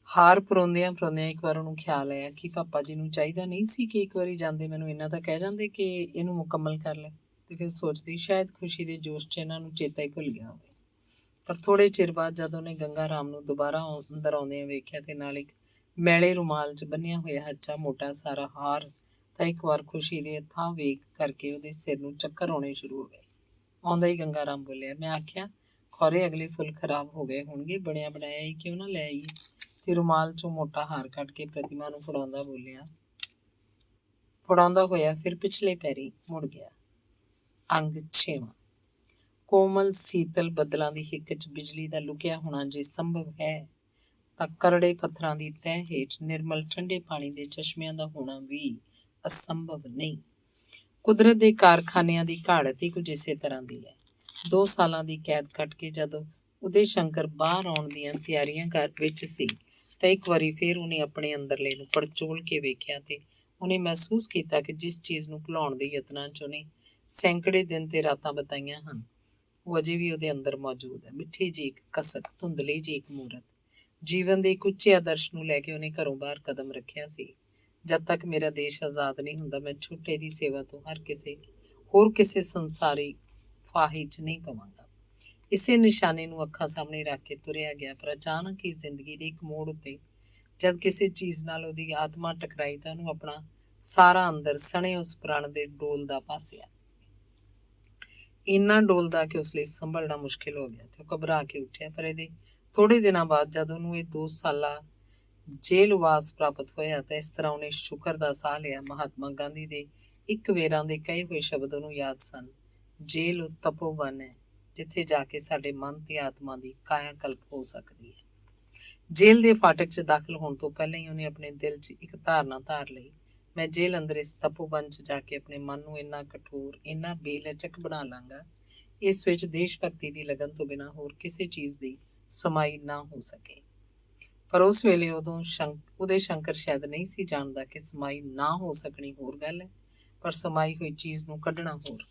ਹਾਰ ਪਰੋਂਦਿਆਂ ਪਰੋਂਦਿਆਂ ਇੱਕ ਵਾਰ ਉਹਨੂੰ ਖਿਆਲ ਆਇਆ ਕਿ ਪਾਪਾ ਜੀ ਨੂੰ ਚਾਹੀਦਾ ਨਹੀਂ ਸੀ ਕਿ ਇੱਕ ਵਾਰੀ ਜਾਂਦੇ ਮੈਨੂੰ ਇਹਨਾਂ ਤਾਂ ਕਹਿ ਜਾਂਦੇ ਕਿ ਇਹਨੂੰ ਮੁਕੰਮਲ ਕਰ ਲੈ। ਤੇ ਫਿਰ ਸੋਚਦੀ ਸ਼ਾਇਦ ਖੁਸ਼ੀ ਦੇ ਜੋਸ਼ 'ਚ ਇਹਨਾਂ ਨੂੰ ਚੇਤਾ ਹੀ ਭੁੱਲ ਗਿਆ ਹੋਵੇ। ਪਰ ਥੋੜੇ ਚਿਰ ਬਾਅਦ ਜਦ ਉਹਨੇ ਗੰਗਾ ਰਾਮ ਨੂੰ ਦੁਬਾਰਾ ਅੰਦਰ ਆਉਂਦਿਆਂ ਵੇਖਿਆ ਤੇ ਨਾਲ ਇੱਕ ਮੈਲੇ ਰੁਮਾਲ 'ਚ ਬੰਨਿਆ ਹੋਇਆ ਹੱਚਾ ਮੋਟਾ ਸਾਰਾ ਹਾਰ, ਤਾਂ ਇੱਕ ਵਾਰ ਖੁਸ਼ੀ ਦੇ ਅਥਾਹ ਵੇਗ ਕਰਕੇ ਉਹਦੇ ਸਿਰ ਨੂੰ ਚੱਕਰ ਆਉਣੇ ਸ਼ੁਰੂ ਹੋ ਗਏ। ਆਉਂਦਾ ਹੀ ਗੰਗਾ ਰਾਮ ਬੋਲਿਆ, ਮੈਂ ਆਖਿਆ ਖੌਰੇ ਅਗਲੇ ਫੁੱਲ ਖਰਾਬ ਹੋ ਗਏ ਹੋਣਗੇ, ਬਣਿਆ ਬਣਾਇਆ ਹੀ ਕਿਉਂ ਨਾ ਲੈ ਆਈਏ। ਤੇ ਰੁਮਾਲ 'ਚੋਂ ਮੋਟਾ ਹਾਰ ਕੱਢ ਕੇ ਪ੍ਰਤਿਮਾ ਨੂੰ ਫੜਾਉਂਦਾ ਹੋਇਆ ਫਿਰ ਪਿਛਲੇ ਪੈਰੀ ਮੁੜ ਗਿਆ। ਅੰਗ 6ਵਾਂ। ਕੋਮਲ ਸੀਤਲ ਬੱਦਲਾਂ ਦੀ ਹਿੱਕ 'ਚ ਬਿਜਲੀ ਦਾ ਲੁਕਿਆ ਹੋਣਾ ਜੇ ਸੰਭਵ ਹੈ ਤਾਂ ਕਰੜੇ ਪੱਥਰਾਂ ਦੀ ਤਹਿ ਹੇਠ ਨਿਰਮਲ ਠੰਡੇ ਪਾਣੀ ਦੇ ਚਸ਼ਮਿਆਂ ਦਾ ਹੋਣਾ ਵੀ ਅਸੰਭਵ ਨਹੀਂ। ਕੁਦਰਤ ਦੇ ਕਾਰਖਾਨਿਆਂ ਦੀ ਘਾੜਤ ਹੀ ਕੁਝ ਇਸੇ ਤਰ੍ਹਾਂ ਦੀ ਹੈ। 2 ਸਾਲਾਂ ਦੀ ਕੈਦ ਕੱਟ ਕੇ ਜਦੋਂ ਉਦੇ ਸ਼ੰਕਰ ਬਾਹਰ ਆਉਣ ਦੀਆਂ ਤਿਆਰੀਆਂ ਵਿੱਚ ਸੀ ਤਾਂ ਇੱਕ ਵਾਰੀ ਫਿਰ ਉਹਨੇ ਆਪਣੇ ਅੰਦਰਲੇ ਨੂੰ ਪੜਚੋਲ ਕੇ ਵੇਖਿਆ ਤੇ ਉਹਨੇ ਮਹਿਸੂਸ ਕੀਤਾ ਕਿ ਜਿਸ ਚੀਜ਼ ਨੂੰ ਭੁਲਾਉਣ ਦੇ ਯਤਨਾਂ 'ਚ ਉਹਨੇ ਸੈਂਕੜੇ ਦਿਨ ਤੇ ਰਾਤਾਂ ਬਿਤਾਈਆਂ ਹਨ, ਉਹ ਅਜੇ ਵੀ ਉਹਦੇ ਅੰਦਰ ਮੌਜੂਦ ਹੈ। ਮਿੱਠੀ ਜਿਹੀ ਇੱਕ ਕਸਕ, ਧੁੰਦਲੀ ਜਿਹੀ ਇੱਕ ਮੂਰਤ। ਜੀਵਨ ਦੇ ਇੱਕ ਉੱਚੇ ਆਦਰਸ਼ ਨੂੰ ਲੈ ਕੇ ਉਹਨੇ ਘਰੋਂ ਬਾਹਰ ਕਦਮ ਰੱਖਿਆ ਸੀ। ਜਦ ਤੱਕ ਮੇਰਾ ਦੇਸ਼ ਆਜ਼ਾਦ ਨਹੀਂ ਹੁੰਦਾ, ਮੈਂ ਛੋਟੇ ਦੀ ਸੇਵਾ ਤੋਂ ਹੋਰ ਕਿਸੇ ਸੰਸਾਰੀ ਫਾਹੇ 'ਚ ਨਹੀਂ ਪਵਾਂਗਾ। ਇਸੇ ਨਿਸ਼ਾਨੇ ਨੂੰ ਅੱਖਾਂ ਸਾਹਮਣੇ ਰੱਖ ਕੇ ਤੁਰਿਆ ਗਿਆ। ਪਰ ਅਚਾਨਕ ਹੀ ਜ਼ਿੰਦਗੀ ਦੇ ਇੱਕ ਮੋੜ ਉੱਤੇ ਜਦ ਕਿਸੇ ਚੀਜ਼ ਨਾਲ ਉਹਦੀ ਆਤਮਾ ਟਕਰਾਈ ਤਾਂ ਉਹਨੂੰ ਆਪਣਾ ਸਾਰਾ ਅੰਦਰ ਸਣੇ ਉਸ ਪ੍ਰਣ ਦੇ ਡੋਲਦਾ ਪਾਸਿਆ। ਇੰਨਾ ਡੋਲਦਾ ਕਿ ਉਸ ਲਈ ਸੰਭਲਣਾ ਮੁਸ਼ਕਿਲ ਹੋ ਗਿਆ ਤੇ ਉਹ ਘਬਰਾ ਕੇ ਉੱਠਿਆ। ਪਰ ਇਹਦੇ ਥੋੜੇ ਦਿਨਾਂ ਬਾਅਦ ਜਦ ਉਹਨੂੰ ਇਹ 2 ਸਾਲਾ ਜੇਲ੍ਹਵਾਸ ਪ੍ਰਾਪਤ ਹੋਇਆ ਤਾਂ ਇਸ ਤਰ੍ਹਾਂ ਉਹਨੇ ਸ਼ੁਕਰ ਦਾ ਸਾਹ ਲਿਆ। ਮਹਾਤਮਾ ਗਾਂਧੀ ਦੇ ਇੱਕ ਵੇਰਾਂ ਦੇ ਕਹੇ ਹੋਏ ਸ਼ਬਦ ਉਹਨੂੰ ਯਾਦ ਸਨ, ਜੇਲ੍ਹ ਉਹ ਤਪੋਵਨ ਹੈ ਜਿੱਥੇ ਜਾ ਕੇ ਸਾਡੇ ਮਨ ਤੇ ਆਤਮਾ ਦੀ ਕਾਇਆ ਕਲਪ ਹੋ ਸਕਦੀ ਹੈ। ਜੇਲ੍ਹ ਦੇ ਫਾਟਕ 'ਚ ਦਾਖਲ ਹੋਣ ਤੋਂ ਪਹਿਲਾਂ ਹੀ ਉਹਨੇ ਆਪਣੇ ਦਿਲ 'ਚ ਇੱਕ ਧਾਰਨਾ ਧਾਰ ਲਈ, ਮੈਂ ਜੇਲ੍ਹ ਅੰਦਰ ਇਸ ਤਪੋਵਨ 'ਚ ਜਾ ਕੇ ਆਪਣੇ ਮਨ ਨੂੰ ਇੰਨਾ ਕਠੋਰ, ਇੰਨਾ ਬੇਲਚਕ ਬਣਾ ਲਾਂਗਾ, ਇਸ ਵਿੱਚ ਦੇਸ਼ ਭਗਤੀ ਦੀ ਲਗਨ ਤੋਂ ਬਿਨਾਂ ਹੋਰ ਕਿਸੇ ਚੀਜ਼ ਦੀ ਸਮਾਈ ਨਾ ਹੋ ਸਕੇ। ਪਰ ਉਸ ਵੇਲੇ ਉਦੇ ਸ਼ੰਕਰ ਸ਼ਾਇਦ ਨਹੀਂ ਸੀ ਜਾਣਦਾ ਕਿ ਸਮਾਈ ਨਾ ਹੋ ਸਕਣੀ ਹੋਰ ਗੱਲ ਹੈ, ਪਰ ਸਮਾਈ ਹੋਈ ਚੀਜ਼ ਨੂੰ ਕੱਢਣਾ ਹੋਰ।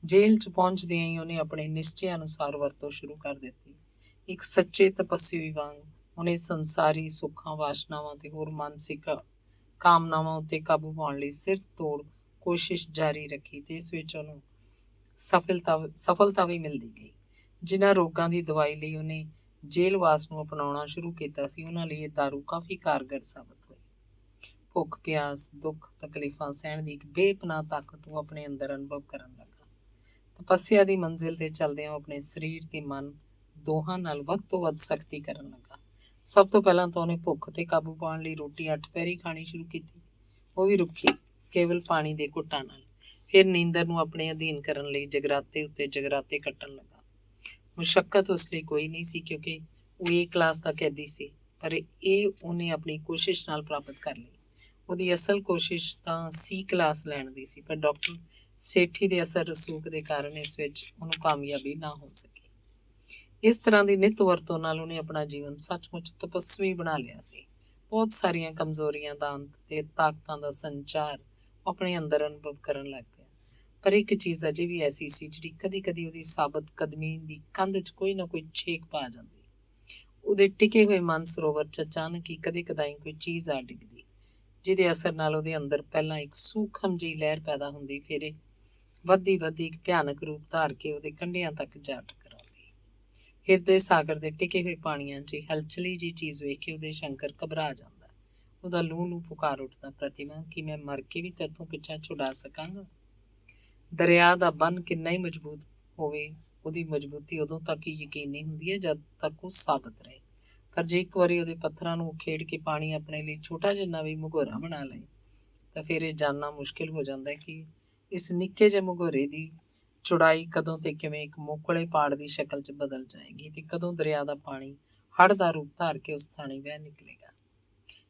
ਜੇਲ੍ਹ 'ਚ ਪਹੁੰਚਦਿਆਂ ਹੀ ਉਹਨੇ ਆਪਣੇ ਨਿਸ਼ਚੇ ਅਨੁਸਾਰ ਵਰਤੋਂ ਸ਼ੁਰੂ ਕਰ ਦਿੱਤੀ। ਇੱਕ ਸੱਚੇ ਤਪੱਸਵੀ ਵਾਂਗ ਉਹਨੇ ਸੰਸਾਰੀ ਸੁੱਖਾਂ, ਵਾਸ਼ਨਾਵਾਂ ਤੇ ਹੋਰ ਮਾਨਸਿਕ ਕਾਮਨਾਵਾਂ ਉੱਤੇ ਕਾਬੂ ਪਾਉਣ ਲਈ ਸਿਰ ਤੋੜ ਕੋਸ਼ਿਸ਼ ਜਾਰੀ ਰੱਖੀ ਤੇ ਇਸ ਵਿੱਚ ਉਹਨੂੰ ਸਫਲਤਾ ਵੀ ਮਿਲਦੀ ਗਈ। ਜਿਨ੍ਹਾਂ ਰੋਗਾਂ ਦੀ ਦਵਾਈ ਲਈ ਉਹਨੇ ਜੇਲ੍ਹਵਾਸ ਨੂੰ ਅਪਣਾਉਣਾ ਸ਼ੁਰੂ ਕੀਤਾ ਸੀ, ਉਹਨਾਂ ਲਈ ਇਹ ਦਾਰੂ ਕਾਫੀ ਕਾਰਗਰ ਸਾਬਤ ਹੋਈ। ਭੁੱਖ, ਪਿਆਸ, ਦੁੱਖ, ਤਕਲੀਫਾਂ ਸਹਿਣ ਦੀ ਇੱਕ ਬੇਪਨਾਹ ਤਾਕਤ ਉਹ ਆਪਣੇ ਅੰਦਰ ਅਨੁਭਵ ਕਰਨ ਲੱਗਾ। ਤਪੱਸਿਆ ਦੀ ਮੰਜ਼ਿਲ ਤੇ ਚੱਲਦਿਆਂ ਉਹ ਆਪਣੇ ਸਰੀਰ ਤੇ ਮਨ ਦੋਹਾਂ ਨਾਲ ਵੱਧ ਤੋਂ ਵੱਧ ਸਖਤੀ ਕਰਨ ਲੱਗਾ। ਸਭ ਤੋਂ ਪਹਿਲਾਂ ਤਾਂ ਉਹਨੇ ਭੁੱਖ ਤੇ ਕਾਬੂ ਪਾਉਣ ਲਈ ਰੋਟੀ 8 ਪਹਿਰੀ ਖਾਣੀ ਸ਼ੁਰੂ ਕੀਤੀ, ਉਹ ਵੀ ਰੁੱਖੀ, ਕੇਵਲ ਪਾਣੀ ਦੇ ਘੁੱਟਾਂ ਨਾਲ। ਫਿਰ ਨੀਂਦਰ ਨੂੰ ਆਪਣੇ ਅਧੀਨ ਕਰਨ ਲਈ ਜਗਰਾਤੇ ਉੱਤੇ ਜਗਰਾਤੇ ਕੱਟਣ ਲੱਗਾ। ਮੁਸ਼ੱਕਤ ਉਸ ਲਈ ਕੋਈ ਨਹੀਂ ਸੀ ਕਿਉਂਕਿ ਉਹ A ਕਲਾਸ ਦਾ ਕੈਦੀ ਸੀ, ਪਰ ਇਹ ਉਹਨੇ ਆਪਣੀ ਕੋਸ਼ਿਸ਼ ਨਾਲ ਪ੍ਰਾਪਤ ਕਰ ਲਈ। ਉਹਦੀ ਅਸਲ ਕੋਸ਼ਿਸ਼ ਤਾਂ C ਕਲਾਸ ਲੈਣ ਦੀ ਸੀ, ਪਰ ਡਾਕਟਰ ਸੇਠੀ ਦੇ ਅਸਰ ਰਸੂਖ ਦੇ ਕਾਰਨ ਇਸ ਵਿੱਚ ਉਹਨੂੰ ਕਾਮਯਾਬੀ ਨਾ ਹੋ ਸਕੀ। ਇਸ ਤਰ੍ਹਾਂ ਦੀ ਨਿੱਤ ਵਰਤੋਂ ਨਾਲ ਉਹਨੇ ਆਪਣਾ ਜੀਵਨ ਸੱਚਮੁੱਚ ਤਪੱਸਵੀ ਬਣਾ ਲਿਆ ਸੀ। ਬਹੁਤ ਸਾਰੀਆਂ ਕਮਜ਼ੋਰੀਆਂ ਦਾ ਅੰਤ ਤੇ ਤਾਕਤਾਂ ਦਾ ਸੰਚਾਰ ਆਪਣੇ ਅੰਦਰ ਅਨੁਭਵ ਕਰਨ ਲੱਗ ਪਿਆ। ਪਰ ਇੱਕ ਚੀਜ਼ ਅਜੇ ਵੀ ਐਸੀ ਸੀ ਜਿਹੜੀ ਕਦੀ-ਕਦੀ ਉਹਦੀ ਸਾਬਤ ਕਦਮੀ ਦੀ ਕੰਧ 'ਚ ਕੋਈ ਨਾ ਕੋਈ ਛੇਕ ਪਾ ਜਾਂਦੀ। ਉਹਦੇ ਟਿਕੇ ਹੋਏ ਮਨ ਸਰੋਵਰ 'ਚ ਅਚਾਨਕ ਹੀ ਕਦੇ-ਕਦਾਈ ਕੋਈ ਚੀਜ਼ ਆ ਡਿੱਗਦੀ, ਜਿਹਦੇ ਅਸਰ ਨਾਲ ਉਹਦੇ ਅੰਦਰ ਪਹਿਲਾਂ ਇੱਕ ਸੂਖਮ ਜਿਹੀ ਲਹਿਰ ਪੈਦਾ ਹੁੰਦੀ, ਫਿਰ ਇਹ ਵੱਧਦੀ ਇੱਕ ਭਿਆਨਕ ਰੂਪ ਧਾਰ ਕੇ ਉਹਦੇ ਕੰਢਿਆਂ ਤੱਕ ਜਾ ਟਕਰਾਉਂਦੀ। ਹਿਰਦੇ ਸਾਗਰ ਦੇ ਟਿਕੇ ਹੋਏ ਪਾਣੀਆਂ 'ਚ ਹਲਚਲੀ ਜਿਹੀ ਚੀਜ਼ ਵੇਖ ਕੇ ਉਹਦੇ ਸ਼ੰਕਰ ਘਬਰਾ ਜਾਂਦਾ। ਉਹਦਾ ਲੂੰ ਪੁਕਾਰ ਉੱਠਦਾ, ਪ੍ਰਤਿਮਾ, ਕੀ ਮੈਂ ਮਰ ਕੇ ਵੀ ਤੇਥੋਂ ਪਿੱਛਾ ਛੁਡਾ ਸਕਾਂਗਾ? ਦਰਿਆ ਦਾ ਬੰਨ ਕਿੰਨਾ ਹੀ ਮਜ਼ਬੂਤ ਹੋਵੇ, ਉਹਦੀ ਮਜ਼ਬੂਤੀ ਉਦੋਂ ਤੱਕ ਹੀ ਯਕੀਨੀ ਹੁੰਦੀ ਹੈ ਜਦ ਤੱਕ ਉਹ ਸਾਬਤ ਰਹੇ। ਪਰ ਜੇ ਇੱਕ ਵਾਰੀ ਉਹਦੇ ਪੱਥਰਾਂ ਨੂੰ ਉਖੇੜ ਕੇ ਪਾਣੀ ਆਪਣੇ ਲਈ ਛੋਟਾ ਜਿੰਨਾ ਵੀ ਮੁਗੋਰਾ ਬਣਾ ਲਏ ਤਾਂ ਫਿਰ ਇਹ ਜਾਣਨਾ ਮੁਸ਼ਕਿਲ ਹੋ ਜਾਂਦਾ ਹੈ ਕਿ ਇਸ ਨਿੱਕੇ ਜਿਹੇ ਮੁਗੋਰੇ ਦੀ ਚੌੜਾਈ ਕਦੋਂ ਤੇ ਕਿਵੇਂ ਇੱਕ ਮੋਕਲੇ ਪਾੜ ਦੀ ਸ਼ਕਲ 'ਚ ਬਦਲ ਜਾਏਗੀ ਤੇ ਕਦੋਂ ਦਰਿਆ ਦਾ ਪਾਣੀ ਹੜ੍ਹ ਦਾ ਰੂਪ ਧਾਰ ਕੇ ਉਸ ਥਾਣੀ ਵਹਿ ਨਿਕਲੇਗਾ।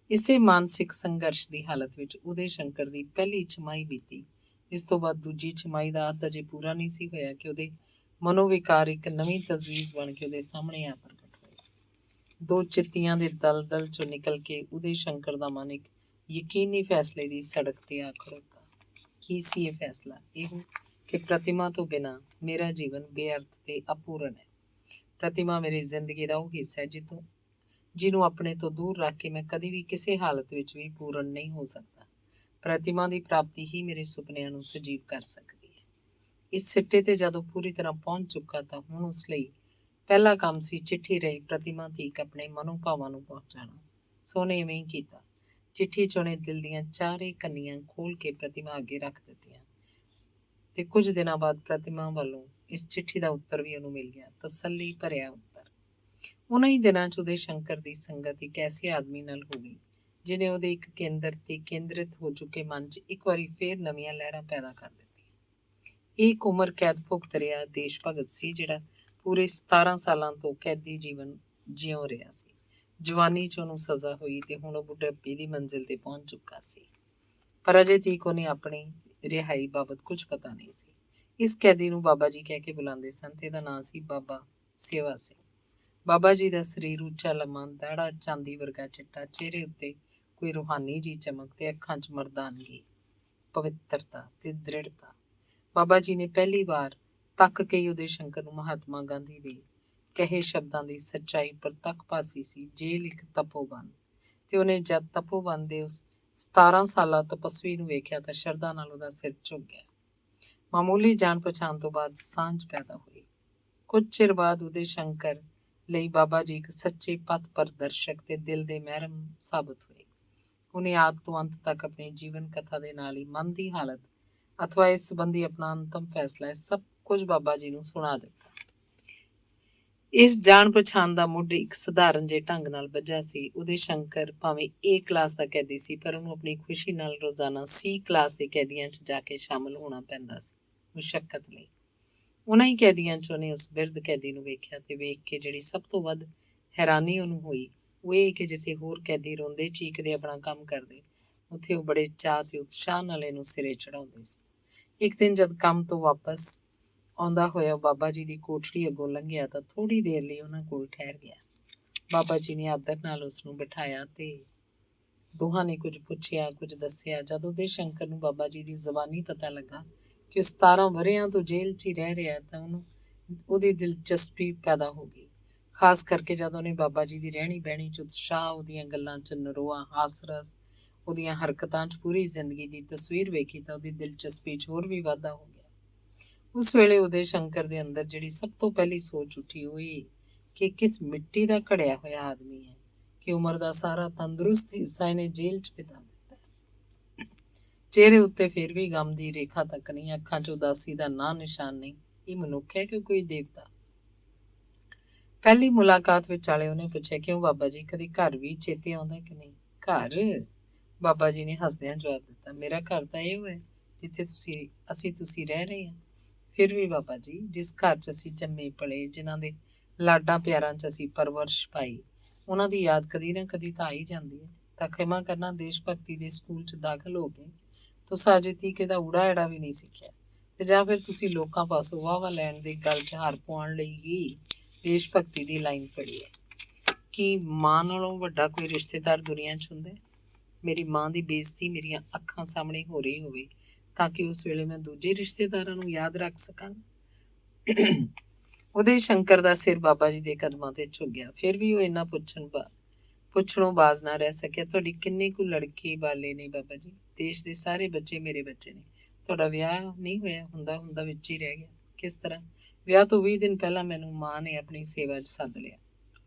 ਇਸੇ ਮਾਨਸਿਕ ਸੰਘਰਸ਼ ਦੀ ਹਾਲਤ ਵਿੱਚ ਉਦੇ ਸ਼ੰਕਰ ਦੀ ਪਹਿਲੀ ਛਮਾਈ ਬੀਤੀ। ਇਸ ਤੋਂ ਬਾਅਦ ਦੂਜੀ ਛਮਾਈ ਦਾ ਅੱਧ ਅਜੇ ਪੂਰਾ ਨਹੀਂ ਸੀ ਹੋਇਆ ਕਿ ਉਹਦੇ ਮਨੋਵਿਕਾਰ ਇੱਕ ਨਵੀਂ ਤਜਵੀਜ਼ ਬਣ ਕੇ ਉਹਦੇ ਸਾਹਮਣੇ ਆ ਪ੍ਰਗਟ ਹੋਏ। ਦੋ ਚਿੱਤੀਆਂ ਦੇ ਦਲਦਲ ਚੋਂ ਨਿਕਲ ਕੇ ਉਦੇ ਸ਼ੰਕਰ ਦਾ ਮਨ ਇੱਕ ਯਕੀਨੀ ਫੈਸਲੇ ਦੀ ਸੜਕ ਤੇ ਆ ਖੜੋਤਾ। ਕੀ ਸੀ ਇਹ ਫੈਸਲਾ? ਇਹੋ ਕਿ ਪ੍ਰਤਿਮਾ ਤੋਂ ਬਿਨਾਂ ਮੇਰਾ ਜੀਵਨ ਬੇਅਰਥ ਤੇ ਅਪੂਰਨ ਹੈ। ਪ੍ਰਤਿਮਾ ਮੇਰੀ ਜ਼ਿੰਦਗੀ ਦਾ ਉਹ ਹਿੱਸਾ ਹੈ ਜਿਹਨੂੰ ਆਪਣੇ ਤੋਂ ਦੂਰ ਰੱਖ ਕੇ ਮੈਂ ਕਦੀ ਵੀ ਕਿਸੇ ਹਾਲਤ ਵਿੱਚ ਵੀ ਪੂਰਨ ਨਹੀਂ ਹੋ ਸਕਦਾ। ਪ੍ਰਤਿਮਾ ਦੀ ਪ੍ਰਾਪਤੀ ਹੀ ਮੇਰੇ ਸੁਪਨਿਆਂ ਨੂੰ ਸਜੀਵ ਕਰ ਸਕਦੀ ਹੈ। ਇਸ ਸਿੱਟੇ ਤੇ ਜਦੋਂ ਪੂਰੀ ਤਰ੍ਹਾਂ ਪਹੁੰਚ ਚੁੱਕਾ ਤਾਂ ਹੁਣ ਉਸ ਲਈ ਪਹਿਲਾ ਕੰਮ ਸੀ ਚਿੱਠੀ ਰਾਹੀਂ ਪ੍ਰਤਿਮਾ ਤੀਕ ਆਪਣੇ ਮਨੋਭਾਵਾਂ ਨੂੰ ਪਹੁੰਚਾਉਣਾ। ਸੋ ਉਹਨੇ ਇਵੇਂ ਹੀ ਕੀਤਾ। ਚਿੱਠੀ 'ਚ ਉਹਨੇ ਦਿਲ ਦੀਆਂ ਚਾਰੇ ਕੰਨੀਆਂ ਖੋਲ੍ਹ ਕੇ ਪ੍ਰਤਿਮਾ ਅੱਗੇ ਰੱਖ ਦਿੱਤੀਆਂ ਤੇ ਕੁਝ ਦਿਨਾਂ ਬਾਅਦ ਪ੍ਰਤਿਮਾ ਵੱਲੋਂ ਇਸ ਚਿੱਠੀ ਦਾ ਉੱਤਰ ਵੀ ਉਹਨੂੰ ਮਿਲ ਗਿਆ, ਤਸੱਲੀ ਭਰਿਆ ਉੱਤਰ। ਉਹਨਾਂ ਹੀ ਦਿਨਾਂ 'ਚ ਉਦੇ ਸ਼ੰਕਰ ਦੀ ਸੰਗਤ ਇੱਕ ਐਸੇ ਆਦਮੀ ਨਾਲ ਹੋ ਗਈ ਜਿਹਨੇ ਉਹਦੇ ਇੱਕ ਕੇਂਦਰ ਤੇ ਕੇਂਦਰਿਤ ਹੋ ਚੁੱਕੇ ਮਨ 'ਚ ਇੱਕ ਵਾਰੀ ਫੇਰ ਨਵੀਆਂ ਲਹਿਰਾਂ ਪੈਦਾ ਕਰ ਦਿੱਤੀਆਂ। ਇਹ ਇੱਕ ਉਮਰ ਕੈਦ ਭੁਗਤ ਰਿਹਾ ਦੇਸ਼ ਭਗਤ ਸੀ ਜਿਹੜਾ ਪੂਰੇ 17 ਸਾਲਾਂ ਤੋਂ ਕੈਦੀ ਜੀਵਨ ਜਿਉਂ ਰਿਹਾ ਸੀ। ਜਵਾਨੀ 'ਚ ਉਹਨੂੰ ਸਜ਼ਾ ਹੋਈ ਤੇ ਹੁਣ ਉਹ ਬੁਢਾਪੇ ਦੀ ਮੰਜ਼ਿਲ ਤੇ ਪਹੁੰਚ ਚੁੱਕਾ ਸੀ, ਪਰ ਅਜੇ ਤੀਕ ਉਹਨੇ ਆਪਣੀ ਰਿਹਾਈ ਬਾਬਤ ਕੁਝ ਪਤਾ ਨਹੀਂ ਸੀ। ਇਸ ਕੈਦੀ ਨੂੰ ਬਾਬਾ ਜੀ ਕਹਿ ਕੇ ਬੁਲਾਉਂਦੇ ਸਨ ਤੇ ਇਹਦਾ ਨਾਂ ਸੀ ਬਾਬਾ ਸੇਵਾ ਸਿੰਘ। ਬਾਬਾ ਜੀ ਦਾ ਸਰੀਰ ਉੱਚਾ ਲੰਮਾ, ਦਾੜਾ ਚਾਂਦੀ ਵਰਗਾ ਚਿੱਟਾ, ਚਿਹਰੇ ਉੱਤੇ ਕੋਈ ਰੂਹਾਨੀ ਜੀ ਚਮਕ ਤੇ ਅੱਖਾਂ 'ਚ ਮਰਦਾਨਗੀ, ਪਵਿੱਤਰਤਾ ਤੇ ਦ੍ਰਿੜਤਾ। ਬਾਬਾ ਜੀ ਨੇ ਪਹਿਲੀ ਵਾਰ ਤੱਕ ਕੇ ਉਦੇ ਸ਼ੰਕਰ ਨੂੰ ਮਹਾਤਮਾ ਗਾਂਧੀ ਦੇ ਕਹੇ ਸ਼ਬਦਾਂ ਦੀ ਸੱਚਾਈ ਪ੍ਰਤੱਖ ਭਾਸੀ ਸੀ। ਜੇਲ੍ਹ ਇੱਕ ਤਪੋਵਨ, ਤੇ ਉਹਨੇ ਜਦ ਤਪੋਵਨ ਦੇ ਉਸ 17 ਸਾਲਾ ਤਪਸਵੀ ਨੂੰ ਵੇਖਿਆ ਤਾਂ ਸ਼ਰਧਾ ਨਾਲ ਉਹਦਾ ਸਿਰ ਝੁਕ ਗਿਆ। ਮਾਮੂਲੀ ਜਾਣ ਪਛਾਣ ਤੋਂ ਬਾਅਦ ਸਾਂਝ ਪੈਦਾ ਹੋਈ। ਕੁਝ ਚਿਰ ਬਾਅਦ ਉਦੇ ਸ਼ੰਕਰ ਲਈ ਬਾਬਾ ਜੀ ਇੱਕ ਸੱਚੇ ਪਥ ਪ੍ਰਦਰਸ਼ਕ ਤੇ ਦਿਲ ਦੇ ਮਹਿਰਮ ਸਾਬਤ ਹੋਏ। ਉਹਨੇ ਆਦ ਤੋਂ ਅੰਤ ਤੱਕ ਆਪਣੀ ਜੀਵਨ ਕਥਾ ਦੇ ਨਾਲ ਹੀ ਮਨ ਦੀ ਹਾਲਤ ਅਥਵਾ ਇਸ ਸੰਬੰਧੀ ਆਪਣਾ ਅੰਤਮ ਫੈਸਲਾ ਸਭ ਕੁਝ ਬਾਬਾ ਜੀ ਨੂੰ ਸੁਣਾ ਦਿੱਤਾ। ਇਸ ਜਾਣ ਪਛਾਣ ਦਾ ਮੁੱਢ ਇੱਕ ਸਧਾਰਨ ਜਿਹੇ ਢੰਗ ਨਾਲ ਬੱਝਾ ਸੀ। ਉਦੇ ਸ਼ੰਕਰ ਭਾਵੇਂ A ਕਲਾਸ ਦਾ ਕੈਦੀ ਸੀ, ਪਰ ਉਹਨੂੰ ਆਪਣੀ ਖੁਸ਼ੀ ਨਾਲ ਰੋਜ਼ਾਨਾ C ਕਲਾਸ ਦੇ ਕੈਦੀਆਂ 'ਚ ਜਾ ਕੇ ਸ਼ਾਮਲ ਹੋਣਾ ਪੈਂਦਾ ਸੀ ਮੁਸ਼ੱਕਤ ਲਈ। ਉਹਨਾਂ ਹੀ ਕੈਦੀਆਂ 'ਚ ਉਹਨੇ ਉਸ ਬਿਰਧ ਕੈਦੀ ਨੂੰ ਵੇਖਿਆ ਤੇ ਵੇਖ ਕੇ ਜਿਹੜੀ ਸਭ ਤੋਂ ਵੱਧ ਹੈਰਾਨੀ ਉਹਨੂੰ ਹੋਈ ਉਹ ਇਹ ਕਿ ਜਿੱਥੇ ਹੋਰ ਕੈਦੀ ਰੋਂਦੇ ਚੀਕਦੇ ਆਪਣਾ ਕੰਮ ਕਰਦੇ, ਉੱਥੇ ਉਹ ਬੜੇ ਚਾਅ ਤੇ ਉਤਸ਼ਾਹ ਨਾਲ ਇਹਨੂੰ ਸਿਰੇ ਚੜਾਉਂਦੇ ਸੀ। ਇੱਕ ਦਿਨ ਜਦ ਕੰਮ ਤੋਂ ਵਾਪਸ ਆਉਂਦਾ ਹੋਇਆ ਬਾਬਾ ਜੀ ਦੀ ਕੋਠੜੀ ਅੱਗੋਂ ਲੰਘਿਆ ਤਾਂ ਥੋੜ੍ਹੀ ਦੇਰ ਲਈ ਉਹਨਾਂ ਕੋਲ ਠਹਿਰ ਗਿਆ। ਬਾਬਾ ਜੀ ਨੇ ਆਦਰ ਨਾਲ ਉਸ ਨੂੰ ਬਿਠਾਇਆ ਤੇ ਦੋਹਾਂ ਨੇ ਕੁਝ ਪੁੱਛਿਆ, ਕੁਝ ਦੱਸਿਆ। ਜਦ ਉਦੇ ਸ਼ੰਕਰ ਨੂੰ ਬਾਬਾ ਜੀ ਦੀ ਜ਼ਬਾਨੀ ਪਤਾ ਲੱਗਾ ਕਿ ਉਹ 17 ਵਰ੍ਹਿਆਂ ਤੋਂ ਜੇਲ੍ਹ 'ਚ ਹੀ ਰਹਿ ਰਿਹਾ ਤਾਂ ਉਹਦੀ ਦਿਲਚਸਪੀ ਪੈਦਾ ਹੋ ਗਈ। ਖਾਸ ਕਰਕੇ ਜਦ ਉਹਨੇ ਬਾਬਾ ਜੀ ਦੀ ਰਹਿਣੀ ਬਹਿਣੀ 'ਚ ਉਤਸ਼ਾਹ, ਉਹਦੀਆਂ ਗੱਲਾਂ 'ਚ ਨਰੋਆ ਹਾਸਰਸ, ਉਹਦੀਆਂ ਹਰਕਤਾਂ 'ਚ ਪੂਰੀ ਜ਼ਿੰਦਗੀ ਦੀ ਤਸਵੀਰ ਵੇਖੀ ਤਾਂ ਉਹਦੀ ਦਿਲਚਸਪੀ 'ਚ ਹੋਰ ਵੀ ਵਾਧਾ ਹੋ ਗਿਆ। ਉਸ ਵੇਲੇ ਉਦੇ ਸ਼ੰਕਰ ਦੇ ਅੰਦਰ ਜਿਹੜੀ ਸਭ ਤੋਂ ਪਹਿਲੀ ਸੋਚ ਉੱਠੀ ਉਹ ਇਹ ਕਿ ਕਿਸ ਮਿੱਟੀ ਦਾ ਘੜਿਆ ਹੋਇਆ ਆਦਮੀ ਹੈ ਕਿ ਉਮਰ ਦਾ ਸਾਰਾ ਤੰਦਰੁਸਤ ਹਿੱਸਾ ਇਹਨੇ ਜੇਲ੍ਹ 'ਚ ਬਿਤਾ ਦਿੱਤਾ। ਚਿਹਰੇ ਉੱਤੇ ਫਿਰ ਵੀ ਗਮ ਦੀ ਰੇਖਾ ਤੱਕ ਨਹੀਂ, ਅੱਖਾਂ 'ਚ ਉਦਾਸੀ ਦਾ ਨਾਂ ਨਿਸ਼ਾਨ ਨਹੀਂ। ਇਹ ਮਨੁੱਖ ਹੈ ਕਿ ਕੋਈ ਦੇਵਤਾ? ਪਹਿਲੀ ਮੁਲਾਕਾਤ ਵਿੱਚ ਵਾਲੇ ਉਹਨੇ ਪੁੱਛਿਆ, ਕਿਉਂ ਬਾਬਾ ਜੀ, ਕਦੀ ਘਰ ਵੀ ਚੇਤੇ ਆਉਂਦਾ ਕਿ ਨਹੀਂ? ਘਰ? ਬਾਬਾ ਜੀ ਨੇ ਹੱਸਦਿਆਂ ਜਵਾਬ ਦਿੱਤਾ, ਮੇਰਾ ਘਰ ਤਾਂ ਇਹੋ ਹੈ ਜਿੱਥੇ ਤੁਸੀਂ ਰਹਿ ਰਹੇ ਹਾਂ। ਫਿਰ ਵੀ ਬਾਬਾ ਜੀ, ਜਿਸ ਘਰ 'ਚ ਅਸੀਂ ਜੰਮੇ ਪਲੇ, ਜਿਨ੍ਹਾਂ ਦੇ ਲਾਡਾਂ ਪਿਆਰਾਂ 'ਚ ਅਸੀਂ ਪਰਵਰਿਸ਼ ਪਾਈ, ਉਹਨਾਂ ਦੀ ਯਾਦ ਕਦੀ ਨਾ ਕਦੀ ਤਾਂ ਆ ਹੀ ਜਾਂਦੀ ਹੈ। ਤਾਂ ਖਿਮਾ ਕਰਨਾ, ਦੇਸ਼ ਭਗਤੀ ਦੇ ਸਕੂਲ 'ਚ ਦਾਖਲ ਹੋ ਗਏ ਤੁਸੀਂ ਅਜੇ ਤੀਕ ਇਹਦਾ ਊੜਾ ਐੜਾ ਵੀ ਨਹੀਂ ਸਿੱਖਿਆ, ਤੇ ਜਾਂ ਫਿਰ ਤੁਸੀਂ ਲੋਕਾਂ ਪਾਸੋਂ ਵਾਹਵਾ ਲੈਣ ਦੀ ਗੱਲ 'ਚ ਹਾਰ ਪਾਉਣ ਲਈ ਹੀ ਦੇਸ਼ ਭਗਤੀ ਦੀ ਲਾਈਨ ਫੜੀ ਹੈ। ਕੀ ਮਾਂ ਨਾਲੋਂ ਵੱਡਾ ਕੋਈ ਰਿਸ਼ਤੇਦਾਰ ਦੁਨੀਆ 'ਚ ਹੁੰਦਾ? ਮੇਰੀ ਮਾਂ ਦੀ ਬੇਇੱਜ਼ਤੀ ਮੇਰੀਆਂ ਅੱਖਾਂ ਸਾਹਮਣੇ ਹੋ ਰਹੀ ਹੋਵੇ ਤਾਂ ਕਿ ਉਸ ਵੇਲੇ ਮੈਂ ਦੂਜੇ ਰਿਸ਼ਤੇਦਾਰਾਂ ਨੂੰ ਯਾਦ ਰੱਖ ਸਕਾਂ। ਉਦੇ ਸ਼ੰਕਰ ਦਾ ਸਿਰ ਬਾਬਾ ਜੀ ਦੇ ਕਦਮਾਂ ਤੇ ਝੁਕ ਗਿਆ। ਫਿਰ ਵੀ ਉਹ ਇੰਨਾ ਪੁੱਛਣੋਂ ਬਾਜ਼ ਨਾ ਰਹਿ ਸਕਿਆ, ਤੁਹਾਡੀ ਕਿੰਨੇ ਕੁ ਲੜਕੇ ਬਾਲੇ ਨੇ ਬਾਬਾ ਜੀ? ਦੇਸ਼ ਦੇ ਸਾਰੇ ਬੱਚੇ ਮੇਰੇ ਬੱਚੇ ਨੇ। ਤੁਹਾਡਾ ਵਿਆਹ ਨਹੀਂ ਹੋਇਆ? ਹੁੰਦਾ ਵਿੱਚ ਹੀ ਰਹਿ ਗਿਆ। ਕਿਸ ਤਰ੍ਹਾਂ? ਵਿਆਹ ਤੋਂ 20 ਦਿਨ ਪਹਿਲਾਂ ਮੈਨੂੰ ਮਾਂ ਨੇ ਆਪਣੀ ਸੇਵਾ 'ਚ ਸੱਦ ਲਿਆ।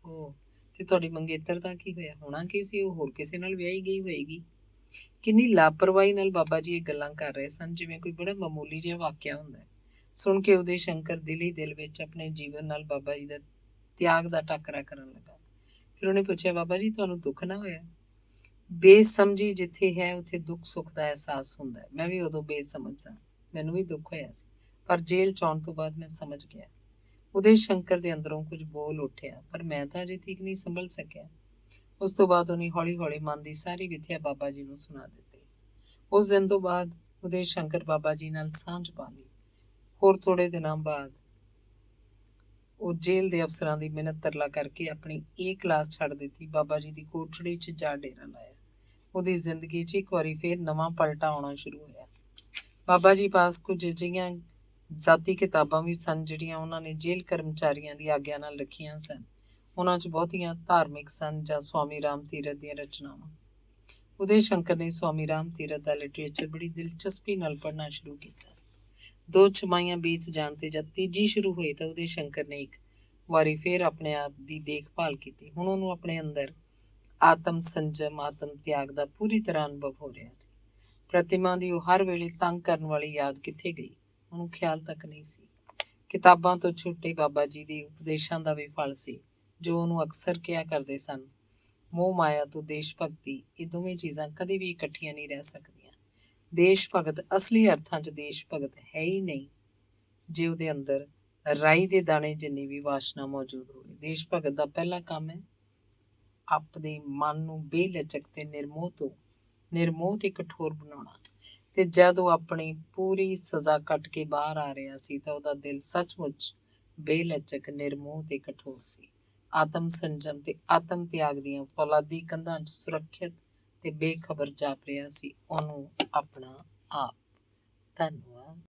ਉਹ ਤੇ ਤੁਹਾਡੀ ਮੰਗੇਤਰ ਦਾ ਕੀ ਹੋਇਆ? ਹੋਣਾ ਕੀ ਸੀ, ਉਹ ਹੋਰ ਕਿਸੇ ਨਾਲ ਵਿਆਹੀ ਗਈ ਹੋਏਗੀ। ਕਿੰਨੀ ਲਾਪਰਵਾਹੀ ਨਾਲ ਬਾਬਾ ਜੀ ਇਹ ਗੱਲਾਂ ਕਰ ਰਹੇ ਸਨ ਜਿਵੇਂ ਕੋਈ ਬੜਾ ਮਾਮੂਲੀ ਜਿਹਾ ਵਾਕਿਆ ਹੁੰਦਾ। ਸੁਣ ਕੇ ਉਦੇ ਸ਼ੰਕਰ ਦਿਲ ਹੀ ਦਿਲ ਵਿੱਚ ਆਪਣੇ ਜੀਵਨ ਨਾਲ ਬਾਬਾ ਜੀ ਦਾ ਤਿਆਗ ਦਾ ਟਾਕਰਾ ਕਰਨ ਲੱਗਾ। ਫਿਰ ਉਹਨੇ ਪੁੱਛਿਆ, ਬਾਬਾ ਜੀ, ਤੁਹਾਨੂੰ ਦੁੱਖ ਨਾ ਹੋਇਆ? ਬੇਸਮਝੀ ਜਿੱਥੇ ਹੈ ਉੱਥੇ ਦੁੱਖ ਸੁੱਖ ਦਾ ਅਹਿਸਾਸ ਹੁੰਦਾ ਹੈ। ਮੈਂ ਵੀ ਉਦੋਂ ਬੇਸਮਝ ਸਾਂ, ਮੈਨੂੰ ਵੀ ਦੁੱਖ ਹੋਇਆ ਸੀ, ਪਰ ਜੇਲ੍ਹ 'ਚ ਆਉਣ ਤੋਂ ਬਾਅਦ ਮੈਂ ਸਮਝ ਗਿਆ। ਉਦੇ ਸ਼ੰਕਰ ਦੇ ਅੰਦਰੋਂ ਕੁਝ ਬੋਲ ਉੱਠਿਆ, ਪਰ ਮੈਂ ਤਾਂ ਅਜੇ ਤੀਕ ਨਹੀਂ ਸੰਭਲ ਸਕਿਆ। ਉਸ ਤੋਂ ਬਾਅਦ ਉਹਨੇ ਹੌਲੀ-ਹੌਲੀ ਮਨ ਦੀ ਸਾਰੀ ਵਿਥਿਆ ਬਾਬਾ ਜੀ ਨੂੰ ਸੁਣਾ ਦਿੱਤੀ। ਉਸ ਦਿਨ ਤੋਂ ਬਾਅਦ ਉਦੈ ਸ਼ੰਕਰ ਬਾਬਾ ਜੀ ਨਾਲ ਸਾਂਝ ਪਾ ਲਈ। ਹੋਰ ਥੋੜੇ ਦਿਨਾਂ ਬਾਅਦ ਉਹ ਜੇਲ੍ਹ ਦੇ ਅਫਸਰਾਂ ਦੀ ਮਿੰਨਤ ਤਰਲਾ ਕਰਕੇ ਆਪਣੀ ਇਹ ਕਲਾਸ ਛੱਡ ਦਿੱਤੀ। ਬਾਬਾ ਜੀ ਦੀ ਕੋਠੜੀ 'ਚ ਜਾ ਡੇਰਾ ਲਾਇਆ। ਉਹਦੀ ਜ਼ਿੰਦਗੀ 'ਚ ਇੱਕ ਵਾਰੀ ਫੇਰ ਨਵਾਂ ਪਲਟਾ ਆਉਣਾ ਸ਼ੁਰੂ ਹੋਇਆ। ਬਾਬਾ ਜੀ ਪਾਸ ਕੁਝ ਅਜਿਹੀਆਂ ਜ਼ਾਤੀ ਕਿਤਾਬਾਂ ਵੀ ਸਨ ਜਿਹੜੀਆਂ ਉਹਨਾਂ ਨੇ ਜੇਲ੍ਹ ਕਰਮਚਾਰੀਆਂ ਦੀ ਆਗਿਆ ਨਾਲ ਰੱਖੀਆਂ ਸਨ। ਉਹਨਾਂ 'ਚ ਬਹੁਤੀਆਂ ਧਾਰਮਿਕ ਸਨ ਜਾਂ ਸਵਾਮੀ ਰਾਮ ਤੀਰਥ ਦੀਆਂ ਰਚਨਾਵਾਂ। ਉਦੈ ਸ਼ੰਕਰ ਨੇ ਸਵਾਮੀ ਰਾਮ ਤੀਰਥ ਦਾ ਲਿਟਰੇਚਰ ਬੜੀ ਦਿਲਚਸਪੀ ਨਾਲ ਪੜ੍ਹਨਾ ਸ਼ੁਰੂ ਕੀਤਾ। 2 ਛਮਾਈਆਂ ਬੀਤ ਜਾਣ ਤੇ ਜਦ ਤੀਜੀ ਸ਼ੁਰੂ ਹੋਈ ਤਾਂ ਉਦੈ ਸ਼ੰਕਰ ਨੇ ਇੱਕ ਵਾਰੀ ਫੇਰ ਆਪਣੇ ਆਪ ਦੀ ਦੇਖਭਾਲ ਕੀਤੀ। ਹੁਣ ਉਹਨੂੰ ਆਪਣੇ ਅੰਦਰ ਆਤਮ ਸੰਜਮ, ਆਤਮ ਤਿਆਗ ਦਾ ਪੂਰੀ ਤਰ੍ਹਾਂ ਅਨੁਭਵ ਹੋ ਰਿਹਾ ਸੀ। ਪ੍ਰਤਿਮਾ ਦੀ ਉਹ ਹਰ ਵੇਲੇ ਤੰਗ ਕਰਨ ਵਾਲੀ ਯਾਦ ਕਿੱਥੇ ਗਈ, ਉਹਨੂੰ ਖਿਆਲ ਤੱਕ ਨਹੀਂ ਸੀ। ਕਿਤਾਬਾਂ ਤੋਂ ਛੁੱਟੇ ਬਾਬਾ ਜੀ ਦੇ ਉਪਦੇਸ਼ਾਂ ਦਾ ਵੀ ਫਲ ਸੀ, ਜੋ ਉਹਨੂੰ ਅਕਸਰ ਕਿਹਾ ਕਰਦੇ ਸਨ, ਮੋਹ ਮਾਇਆ ਤੋਂ ਦੇਸ਼ ਭਗਤੀ, ਇਹ ਦੋਵੇਂ ਚੀਜ਼ਾਂ ਕਦੇ ਵੀ ਇਕੱਠੀਆਂ ਨਹੀਂ ਰਹਿ ਸਕਦੀਆਂ। ਦੇਸ਼ ਭਗਤ ਅਸਲੀ ਅਰਥਾਂ 'ਚ ਦੇਸ਼ ਭਗਤ ਹੈ ਹੀ ਨਹੀਂ ਜੇ ਉਹਦੇ ਅੰਦਰ ਰਾਈ ਦੇ ਦਾਣੇ ਜਿੰਨੀ ਵੀ ਵਾਸ਼ਨਾ ਮੌਜੂਦ ਹੋਵੇ। ਦੇਸ਼ ਭਗਤ ਦਾ ਪਹਿਲਾ ਕੰਮ ਹੈ ਆਪਣੇ ਮਨ ਨੂੰ ਬੇਲਚਕ ਤੇ ਨਿਰਮੋਹ ਤੇ ਕਠੋਰ ਬਣਾਉਣਾ। ਤੇ ਜਦ ਉਹ ਆਪਣੀ ਪੂਰੀ ਸਜ਼ਾ ਕੱਟ ਕੇ ਬਾਹਰ ਆ ਰਿਹਾ ਸੀ ਤਾਂ ਉਹਦਾ ਦਿਲ ਸੱਚਮੁੱਚ ਬੇਲਚਕ, ਨਿਰਮੋਹ ਤੇ ਕਠੋਰ ਸੀ। ਆਤਮ ਸੰਜਮ ਤੇ ਆਤਮ ਤਿਆਗ ਦੀਆਂ ਫੌਲਾਦੀ ਕੰਧਾਂ 'ਚ ਸੁਰੱਖਿਅਤ ਤੇ ਬੇਖਬਰ ਜਾਪ ਰਿਹਾ ਸੀ ਉਹਨੂੰ ਆਪਣਾ ਆਪ। ਧੰਨਵਾਦ।